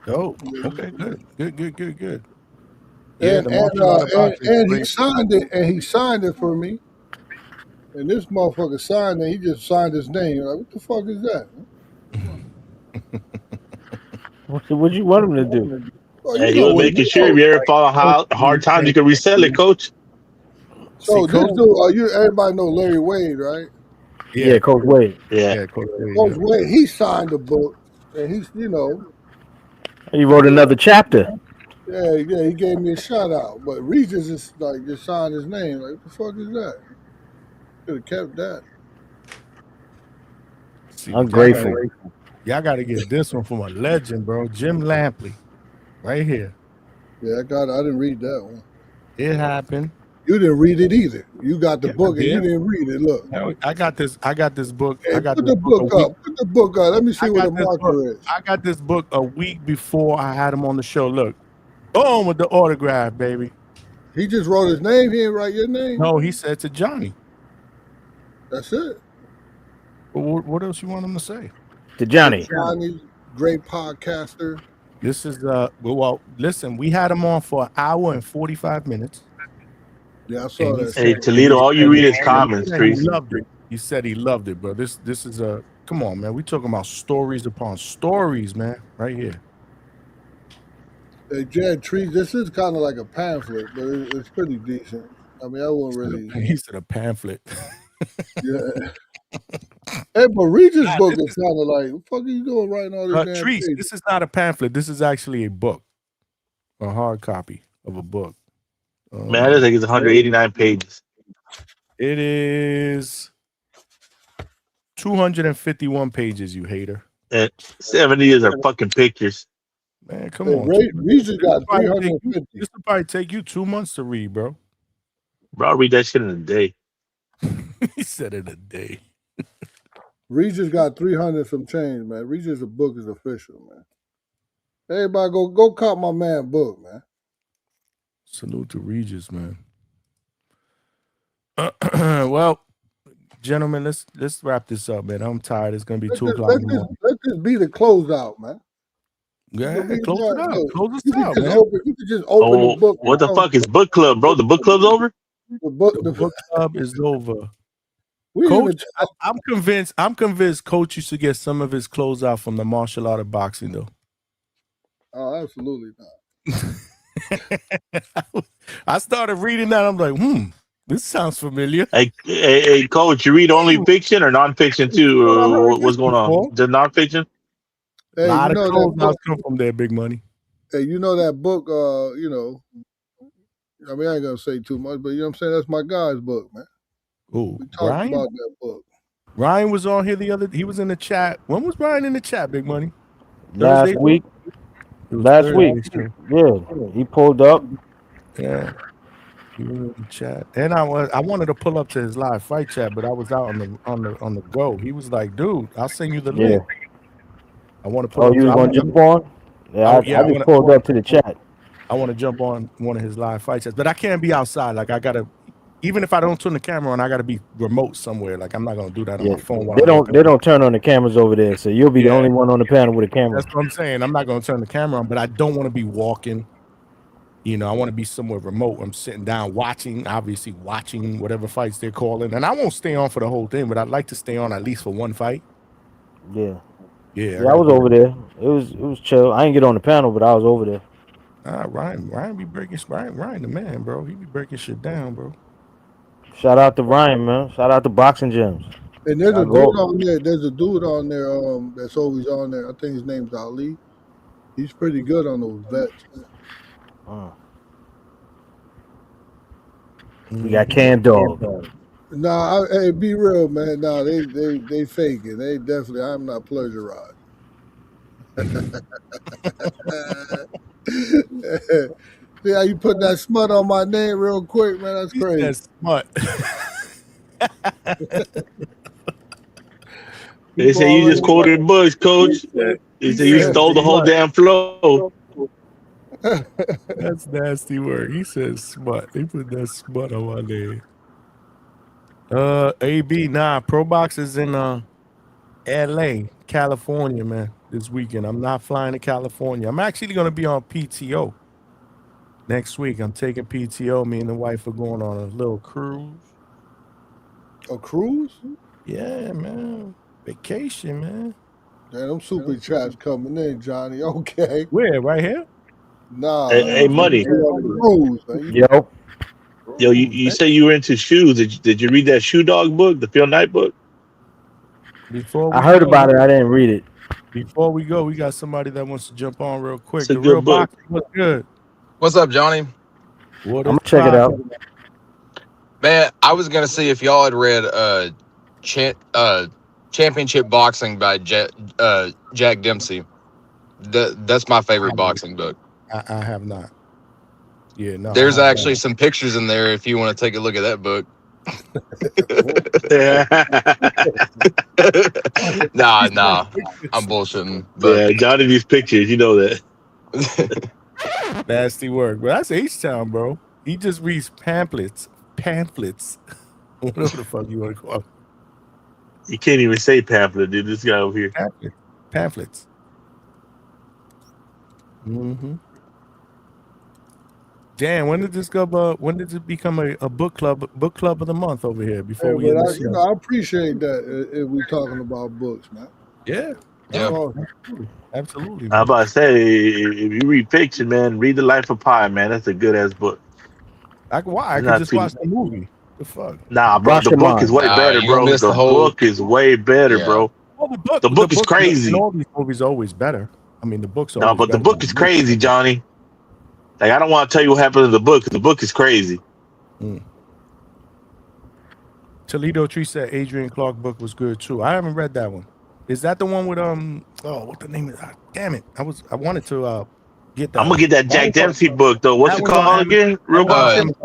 Oh, okay, good. Yeah, and he signed it, for me. And this motherfucker signed it. He just signed his name. Like, what the fuck is that? What you want him to do? And he was making sure if you ever fall hard times, you can resell it, coach. So this dude, everybody know Larry Wade, right? Yeah, Coach Wade. Yeah, Coach Wade. He signed the book, and he's, He wrote another chapter. Yeah, he gave me a shout out. But Regis is like just signed his name. Like, what the fuck is that? Could have kept that. I'm grateful. Y'all got to get this one from a legend, bro. Jim Lampley, right here. Yeah, I didn't read that one. It happened. You didn't read it either. You got the book and you didn't read it. Look, I got this book. Hey, put the book up. Put the book up. Let me see what the marker is. I got this book a week before I had him on the show. Look, boom with the autograph, baby. He just wrote his name. He didn't write your name. No, he said to Johnny. That's it. Well, what else you want him to say? To Johnny. Johnny, great podcaster. This is well, listen, we had him on for an hour and 45 minutes. Yeah, I saw that. Hey, Toledo, all you read is comments, He Trees. loved it. He said he loved it, bro. This is a come on, man. We talking about stories upon stories, man. Right here. Hey, Jed Trees, this is kind of like a pamphlet, but it's pretty decent. I mean, I won't really. He said a pamphlet. Yeah. Hey, but Regis' book is kind of like, what the fuck are you doing writing all this damn Trees, pages? this is not a pamphlet. This is actually a book, a hard copy of a book. Man, I just think it's 189 pages. It is 251 pages, you hater. And 70 is our fucking pictures. Man, come Hey, on. Regis got 350. This will probably take you 2 months to read, bro. Bro, I'll read that shit in a day. He said in a day. Regis got 300 some change, man. Regis' book is official, man. Everybody go cop my man book, man. Salute to Regis, man. Well, gentlemen, let's wrap this up, man. I'm tired. It's gonna be 2 o'clock in the morning. Let this be the closeout, man. Yeah, close it out. Close us You out, could man. you could just open the book. What the fuck is book club, bro? The book club's over? The book club is over. We Coach, I'm convinced Coach used to get some of his clothes out from the martial art of boxing, though. Oh, absolutely not. I started reading that. I'm like, this sounds familiar. Hey, Coach, you read only fiction or nonfiction too? What's going on? The nonfiction? Hey, a lot you know of that clothes book, come from there, big money. hey, you know that book, you know, I mean, I ain't gonna say too much, but you know what I'm saying? That's my guy's book, man. Ooh, We talked Ryan? about that book. Ryan was on here he was in the chat. When was Ryan in the chat, big money? Last Thursday? week. It was Last Thursday, week. sure. Yeah. He pulled up. Yeah. He was in the chat. And I wanted to pull up to his live fight chat, but I was out on the go. He was like, dude, I'll send you the Yeah. link. I want to pull Oh, up. you was gonna jump on? Yeah, I just pulled up to the chat. I want to jump on one of his live fight chats, but I can't be outside. Like I gotta, even if I don't turn the camera on, I gotta be remote somewhere. Like I'm not gonna do that on Yeah. my phone. They don't turn on the cameras over there, so you'll be the only one on the panel with a camera. That's what I'm saying. I'm not gonna turn the camera on, but I don't want to be walking. You know, I want to be somewhere remote. I'm sitting down watching whatever fights they're calling, and I won't stay on for the whole thing, but I'd like to stay on at least for one fight. Yeah. Yeah. Yeah, I was over there. It was chill. I didn't get on the panel, but I was over there. Ryan be breaking Ryan the man, bro. He be breaking shit down, bro. Shout out to Ryan, man. Shout out to Boxing Gyms. And there's a dude on there. There's a dude on there that's always on there. I think his name's Ali. He's pretty good on those vets. We got Canned Dog. Nah, hey, be real, man. Nah, they faking. They definitely. I'm not plagiarized. See how you put that smut on my name real quick, man? That's crazy. That's smut. They say you just quoted Bush, Coach. They say you stole the whole damn flow. That's nasty word. He says smut. They put that smut on my name. AB, Pro Box is in LA, California, man, this weekend. I'm not flying to California. I'm actually gonna be on PTO next week. I'm taking PTO. Me and the wife are going on a little cruise. A cruise? Yeah, man. Vacation, man. Yeah, them super chats coming in, Johnny. Okay. Where? Right here? Nah. Hey, Money. Cruise, man. Yo, you say you were into shoes. Did you read that Shoe Dog book, the Phil Knight book? I heard about it. I didn't read it. Before we go, we got somebody that wants to jump on real quick. It's a The good Real book. Boxing, what's good? What's up, Johnny? What I'm is gonna check it out. poppin'? Man, I was gonna see if y'all had read Championship Boxing by Jack Dempsey. That's my favorite boxing book. I have not. Yeah, no. There's actually some pictures in there if you want to take a look at that book. Nah, I'm bullshitting. Yeah, Johnny these pictures, you know that. Nasty work, but that's H-Town, bro. He just reads pamphlets, whatever the fuck you want to call it. You can't even say pamphlet, dude. This guy over here. Pamphlets. Mm-hmm. Dan, when did this go? When did it become a book club of the month over here? Before we end the show? I appreciate that if we're talking about books, man. Yeah. Yeah. Absolutely. I'm about to say, if you read fiction, man, read The Life of Pi, man. That's a good ass book. Why? I could just watch the movie. The fuck? Nah, bro. The book is way better, bro. The book is way better, bro. Well, The book is crazy. And all these movies are always better. I mean, the books are No, always but the better book than is crazy, Johnny. Like, I don't want to tell you what happened in the book, because the book is crazy. Toledo Tree said Adrian Clark book was good too. I haven't read that one. Is that the one with what the name is? Damn it! I wanted to get that. I'm gonna get that Jack Dempsey book though. What's it called again? Real boxing.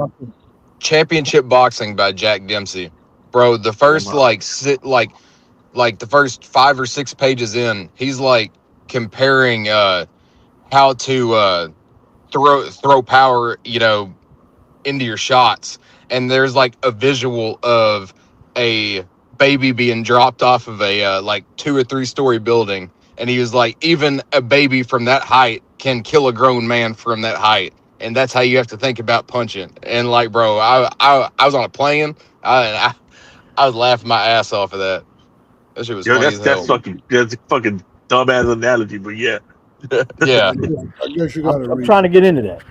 Championship Boxing by Jack Dempsey. Bro, the first the first 5 or 6 pages in, he's like comparing how to throw power, into your shots. And there's like a visual of a baby being dropped off of a 2 or 3 story building. And he was like, even a baby from that height can kill a grown man from that height. And that's how you have to think about punching. And like, bro, I was on a plane. I was laughing my ass off of that. That shit was funny as hell. That's a fucking dumbass analogy, but yeah. Yeah. I guess you gotta I'm trying to get into that.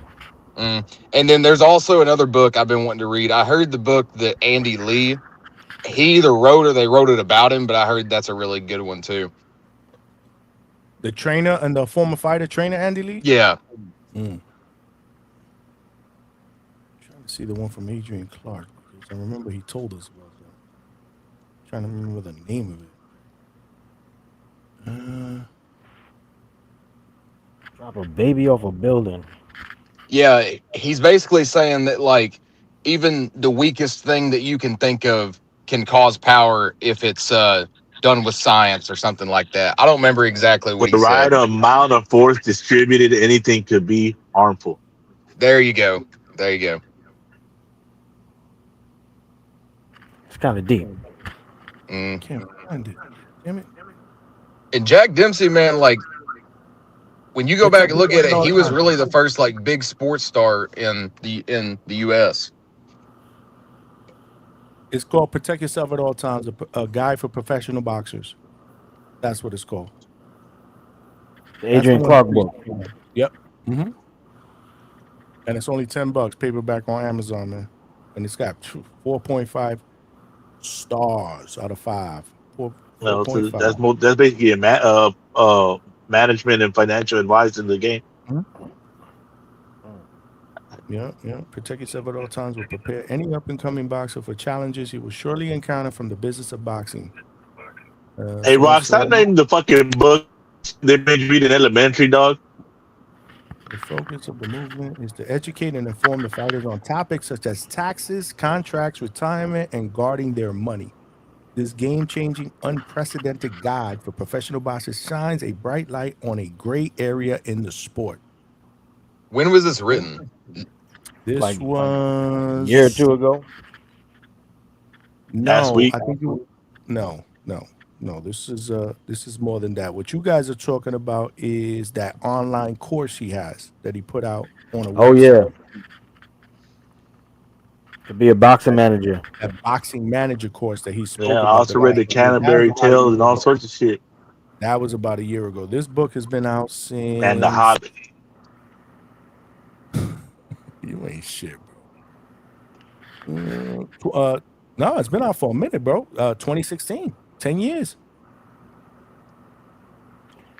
And then there's also another book I've been wanting to read. I heard the book that Andy Lee, he either wrote or they wrote it about him, but I heard that's a really good one too. The trainer and the former fighter trainer Andy Lee? Yeah. Trying to see the one from Adrian Clark, because I remember he told us about that. Trying to remember the name of it. Drop a baby off a building. Yeah, he's basically saying that like even the weakest thing that you can think of can cause power if it's done with science or something like that. I don't remember exactly what With the he right said. amount of force distributed, anything could be harmful. There you go. There you go. It's kind of deep. Can't find it. Damn it. And Jack Dempsey, man, like when you go back and look at it, he was really the first like big sports star in the US. It's called Protect Yourself at All Times, a guide for professional boxers. That's what it's called. The Adrian Clark book. Yep. Mm-hmm. And it's only $10, paperback on Amazon, man. And it's got 4.5 stars out of 5. 4.5. That's basically a management and financial advice in the game. Yeah. Protect yourself at all times. Will prepare any up-and-coming boxer for challenges he will surely encounter from the business of boxing. Hey, Rock, stop naming the fucking book they made you read in elementary, dog. The focus of the movement is to educate and inform the fighters on topics such as taxes, contracts, retirement, and guarding their money. This game-changing, unprecedented guide for professional boxers shines a bright light on a gray area in the sport. When was this written? This Like was a year or two ago. No, Last week? I think no. This is more than that. What you guys are talking about is that online course he has that he put out on a Oh website. yeah. To be a boxing manager. A boxing manager course that he spoke Yeah, I about. also read the Canterbury Tales and all sorts of shit. That was about a year ago. This book has been out since. And The Hobbit. You ain't shit, bro. No, it's been out for a minute, bro. 2016, 10 years.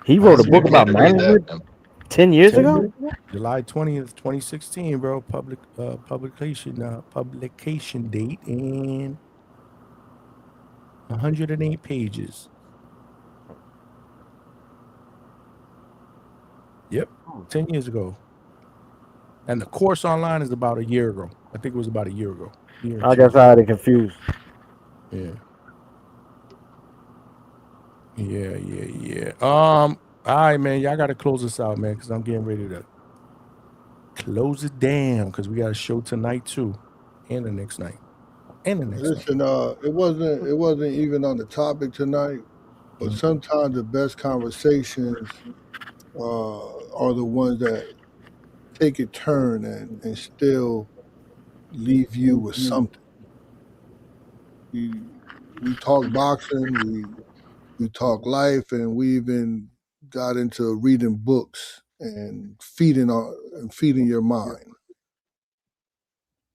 He wrote a book about management 10 years ago? July 20th, 2016, bro. Publication date and 108 pages. Yep, 10 years ago. And the course online is about a year ago. I think it was about a year ago. I guess I had it confused. Yeah. All right, man. Y'all got to close this out, man, because I'm getting ready to close it down because we got a show tonight too, and the next night, and the next night. Listen, it wasn't even on the topic tonight, but sometimes the best conversations are the ones that take a turn and still leave you with something. We talk boxing, we talk life, and we even got into reading books and feeding your mind.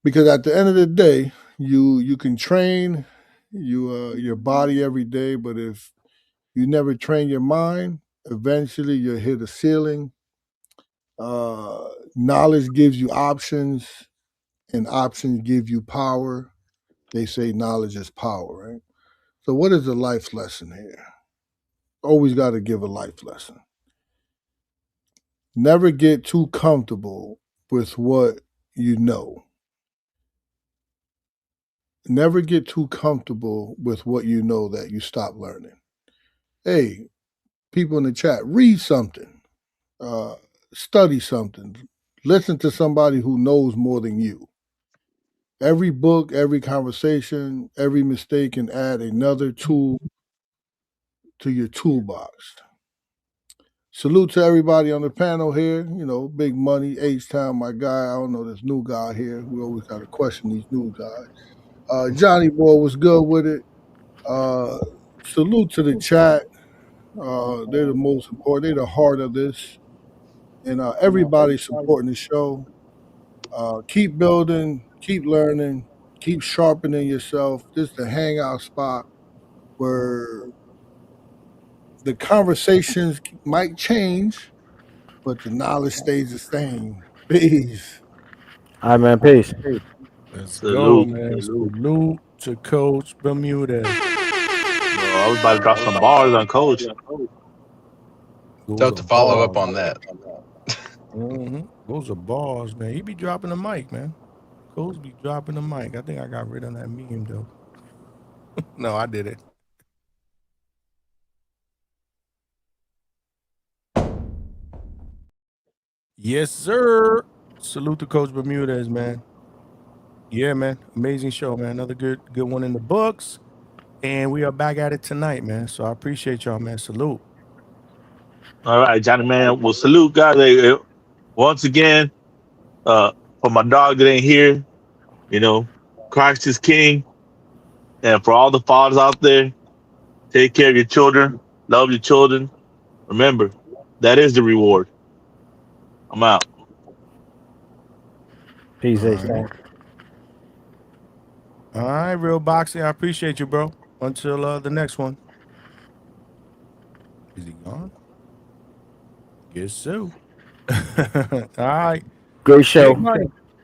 Because at the end of the day, you can train your body every day, but if you never train your mind, eventually you'll hit a ceiling. Knowledge gives you options, and options give you power. They say knowledge is power, right? So, what is the life lesson here? Always got to give a life lesson. Never get too comfortable with what you know. Never get too comfortable with what you know that you stop learning. Hey, people in the chat, read something, study something, listen to somebody who knows more than you. Every book, every conversation, every mistake can add another tool to your toolbox. Salute to everybody on the panel here. You know, Big Money, H-Town, my guy. I don't know this new guy here. We always got to question these new guys. Johnny Boy was good with it. Salute to the chat. They're the most important. They're the heart of this. And everybody supporting the show. Keep building, keep learning, keep sharpening yourself. This is the hangout spot where the conversations might change, but the knowledge stays the same. Peace. All right, man. Peace. Let's go, Salute. man. Salute to Coach Bermudez. I was about to drop some bars on Coach. Tough to follow up on that. Those are bars, man. He be dropping the mic, man. Coach be dropping the mic. I think I got rid of that meme, though. No, I did it. Yes, sir. Salute to Coach Bermudez, man. Yeah, man. Amazing show, man. Another good one in the books. And we are back at it tonight, man. So I appreciate y'all, man. Salute. All right, Johnny, man. Well, salute, guys. Once again, for my dog that ain't here, you know, Christ is King. And for all the fathers out there, take care of your children. Love your children. Remember, that is the reward. I'm out. Peace, All right, Real Boxing. I appreciate you, bro. Until the next one. Is he gone? Guess so. All right. Great show.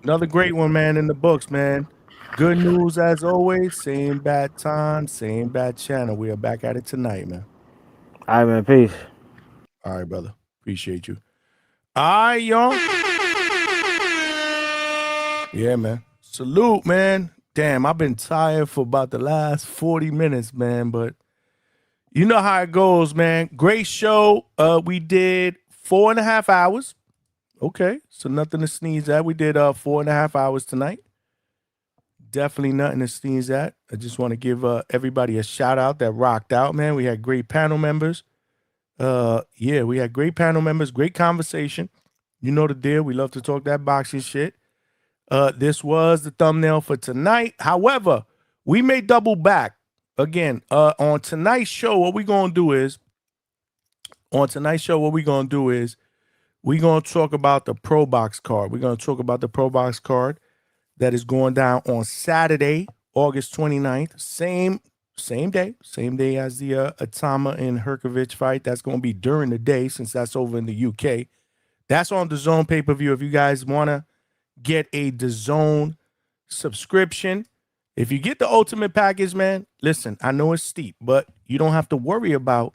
Another great one, man, in the books, man. Good news as always. Same bad time, same bad channel. We are back at it tonight, man. All right, man. Peace. All right, brother. Appreciate you. All right, y'all. Yeah, man. Salute, man. Damn, I've been tired for about the last 40 minutes, man, but you know how it goes, man. Great show. We did 4.5 hours. Okay, so nothing to sneeze at. We did 4.5 hours tonight. Definitely nothing to sneeze at. I just want to give everybody a shout out that rocked out, man. We had great panel members. Yeah, we had great panel members, great conversation. You know the deal. We love to talk that boxing shit. This was the thumbnail for tonight. However, we may double back again on tonight's show. What we're gonna do is we're gonna talk about the Pro Box card. We're gonna talk about the Pro Box card that is going down on Saturday, August 29th. Same day as the Itauma and Hrgovic fight. That's gonna be during the day since that's over in the UK. That's on the DAZN pay-per-view. If you guys wanna get a DAZN subscription, if you get the ultimate package, man, listen, I know it's steep, but you don't have to worry about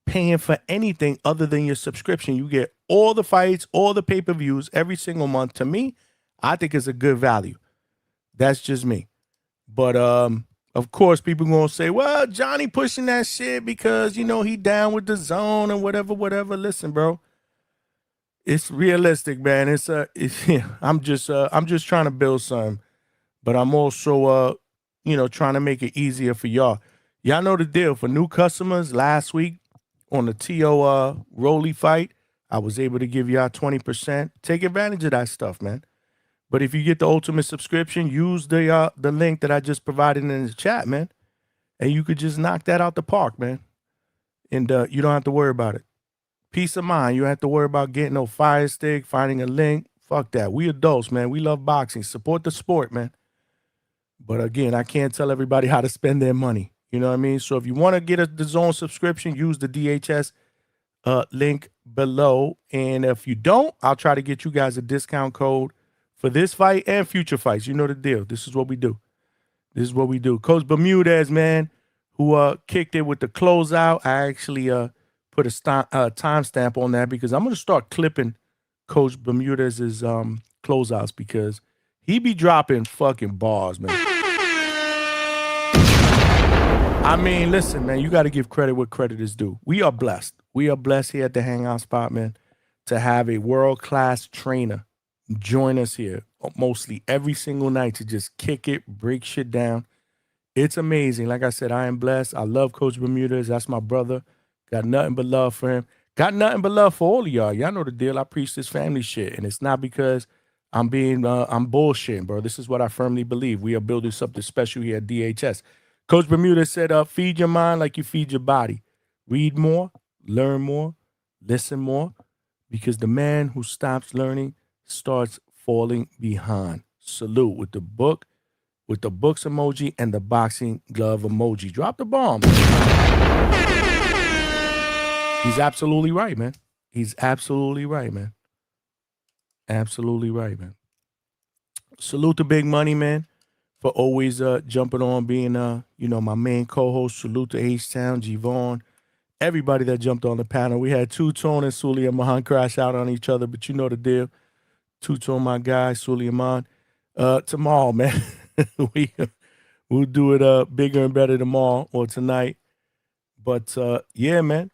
paying for anything other than your subscription. You get all the fights, all the pay-per-views every single month. To me, I think it's a good value. That's just me. But of course, people gonna say, well, Johnny pushing that shit because, you know, he down with DAZN and whatever. Listen, bro. It's realistic, man. I'm just trying to build something, but I'm also trying to make it easier for y'all. Y'all know the deal. For new customers, last week on the T.O. Rolly fight, I was able to give y'all 20%. Take advantage of that stuff, man. But if you get the ultimate subscription, use the link that I just provided in the chat, man. And you could just knock that out the park, man. And you don't have to worry about it. Peace of mind. You don't have to worry about getting no fire stick, finding a link. Fuck that. We adults, man. We love boxing. Support the sport, man. But again, I can't tell everybody how to spend their money. You know what I mean? So if you want to get a DAZN subscription, use the DHS link below. And if you don't, I'll try to get you guys a discount code for this fight and future fights. You know the deal. This is what we do. This is what we do. Coach Bermudez, man, who kicked it with the closeout. I actually put a timestamp on that because I'm going to start clipping Coach Bermudez's closeouts because he be dropping fucking bars, man. I mean, listen, man, you got to give credit where credit is due. We are blessed. We are blessed here at the Hangout Spot, man, to have a world-class trainer join us here mostly every single night to just kick it, break shit down. It's amazing. Like I said, I am blessed. I love Coach Bermudez. That's my brother. Got nothing but love for him. Got nothing but love for all of y'all. Y'all know the deal. I preach this family shit, and it's not because I'm bullshitting, bro. This is what I firmly believe. We are building something special here at DHS. Coach Bermudez said, feed your mind like you feed your body. Read more, learn more, listen more, because the man who stops learning starts falling behind. Salute with the books emoji and the boxing glove emoji. Drop the bomb. He's absolutely right, man. He's absolutely right, man. Absolutely right, man. Salute to Big Money, man, for always jumping on, being my main co-host. Salute to H-Town, G-Vaughn, everybody that jumped on the panel. We had Two-Tone and Suleiman crash out on each other, but you know the deal. Two-Tone, my guy, Suleiman. Tomorrow, man, we'll do it bigger and better tomorrow or tonight. But yeah, man.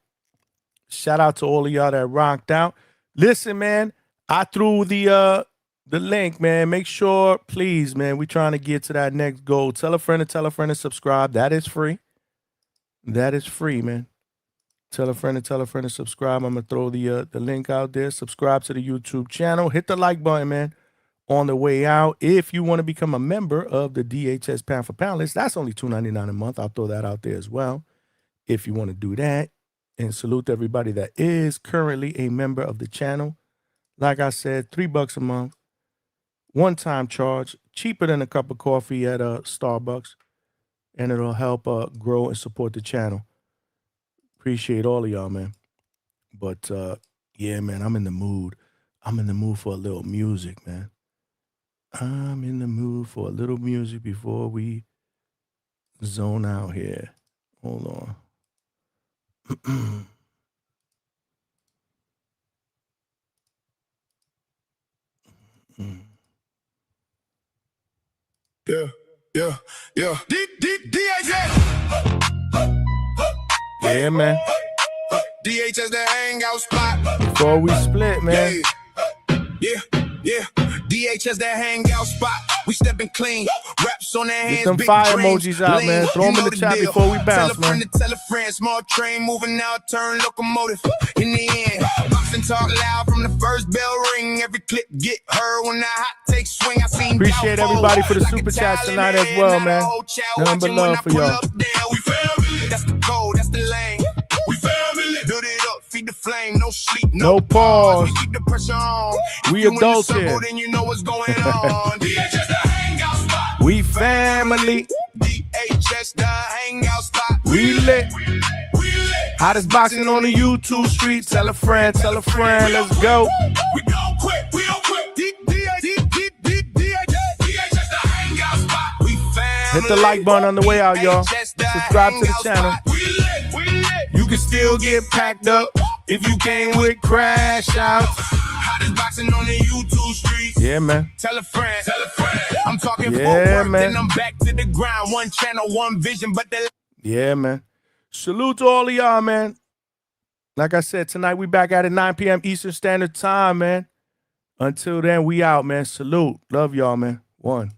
Shout out to all of y'all that rocked out. Listen, man, I threw the link, man. Make sure, please, man, we're trying to get to that next goal. Tell a friend to subscribe. That is free. That is free, man. Tell a friend to subscribe. I'm going to throw the link out there. Subscribe to the YouTube channel. Hit the like button, man, on the way out. If you want to become a member of the DHS Pound for Pound list, that's only $2.99 a month. I'll throw that out there as well if you want to do that. And salute to everybody that is currently a member of the channel. Like I said, $3 a month. One-time charge. Cheaper than a cup of coffee at Starbucks. And it'll help grow and support the channel. Appreciate all of y'all, man. But, yeah, man, I'm in the mood. I'm in the mood for a little music, man. I'm in the mood for a little music before we zone out here. Hold on. Yeah. Yeah, man. DHS, the Hangout Spot. Before we split, man. Yeah. DHS, that Hangout Spot. We stepping clean. Raps on their hands. Get them big fire dreams, emojis out, man. Throw them in the chat before we bounce, man. Tell a friend, small train moving out, turn locomotive. In the end, boxing talk loud from the first bell ring. Every clip get heard when the hot take swing. I seen Appreciate everybody for the super chats tonight as well, man. Nothing but love for y'all. We family. That's the code, that's the lane. We family. Build it up, feed the flame, no sleep, no pause. We keep the pressure on. We adults here. Then you know what's going on. DHS, the Hangout Spot. We family. DHS, the Hangout Spot. We lit. Hottest boxing on the YouTube street. Tell a friend, let's go. We don't quit, we don't quit. DHS, the Hangout Spot. We family. Hit the like button on the way out, y'all. Subscribe to the channel. You can still get packed up if you came with crash outs. Hottest boxing on the YouTube streets. Yeah, man. Tell a friend. I'm talking yeah, footwork, man. Then I'm back to the ground. One channel, one vision, but the... Yeah, man. Salute to all of y'all, man. Like I said, tonight we back at 9 p.m. Eastern Standard Time, man. Until then, we out, man. Salute. Love y'all, man. One.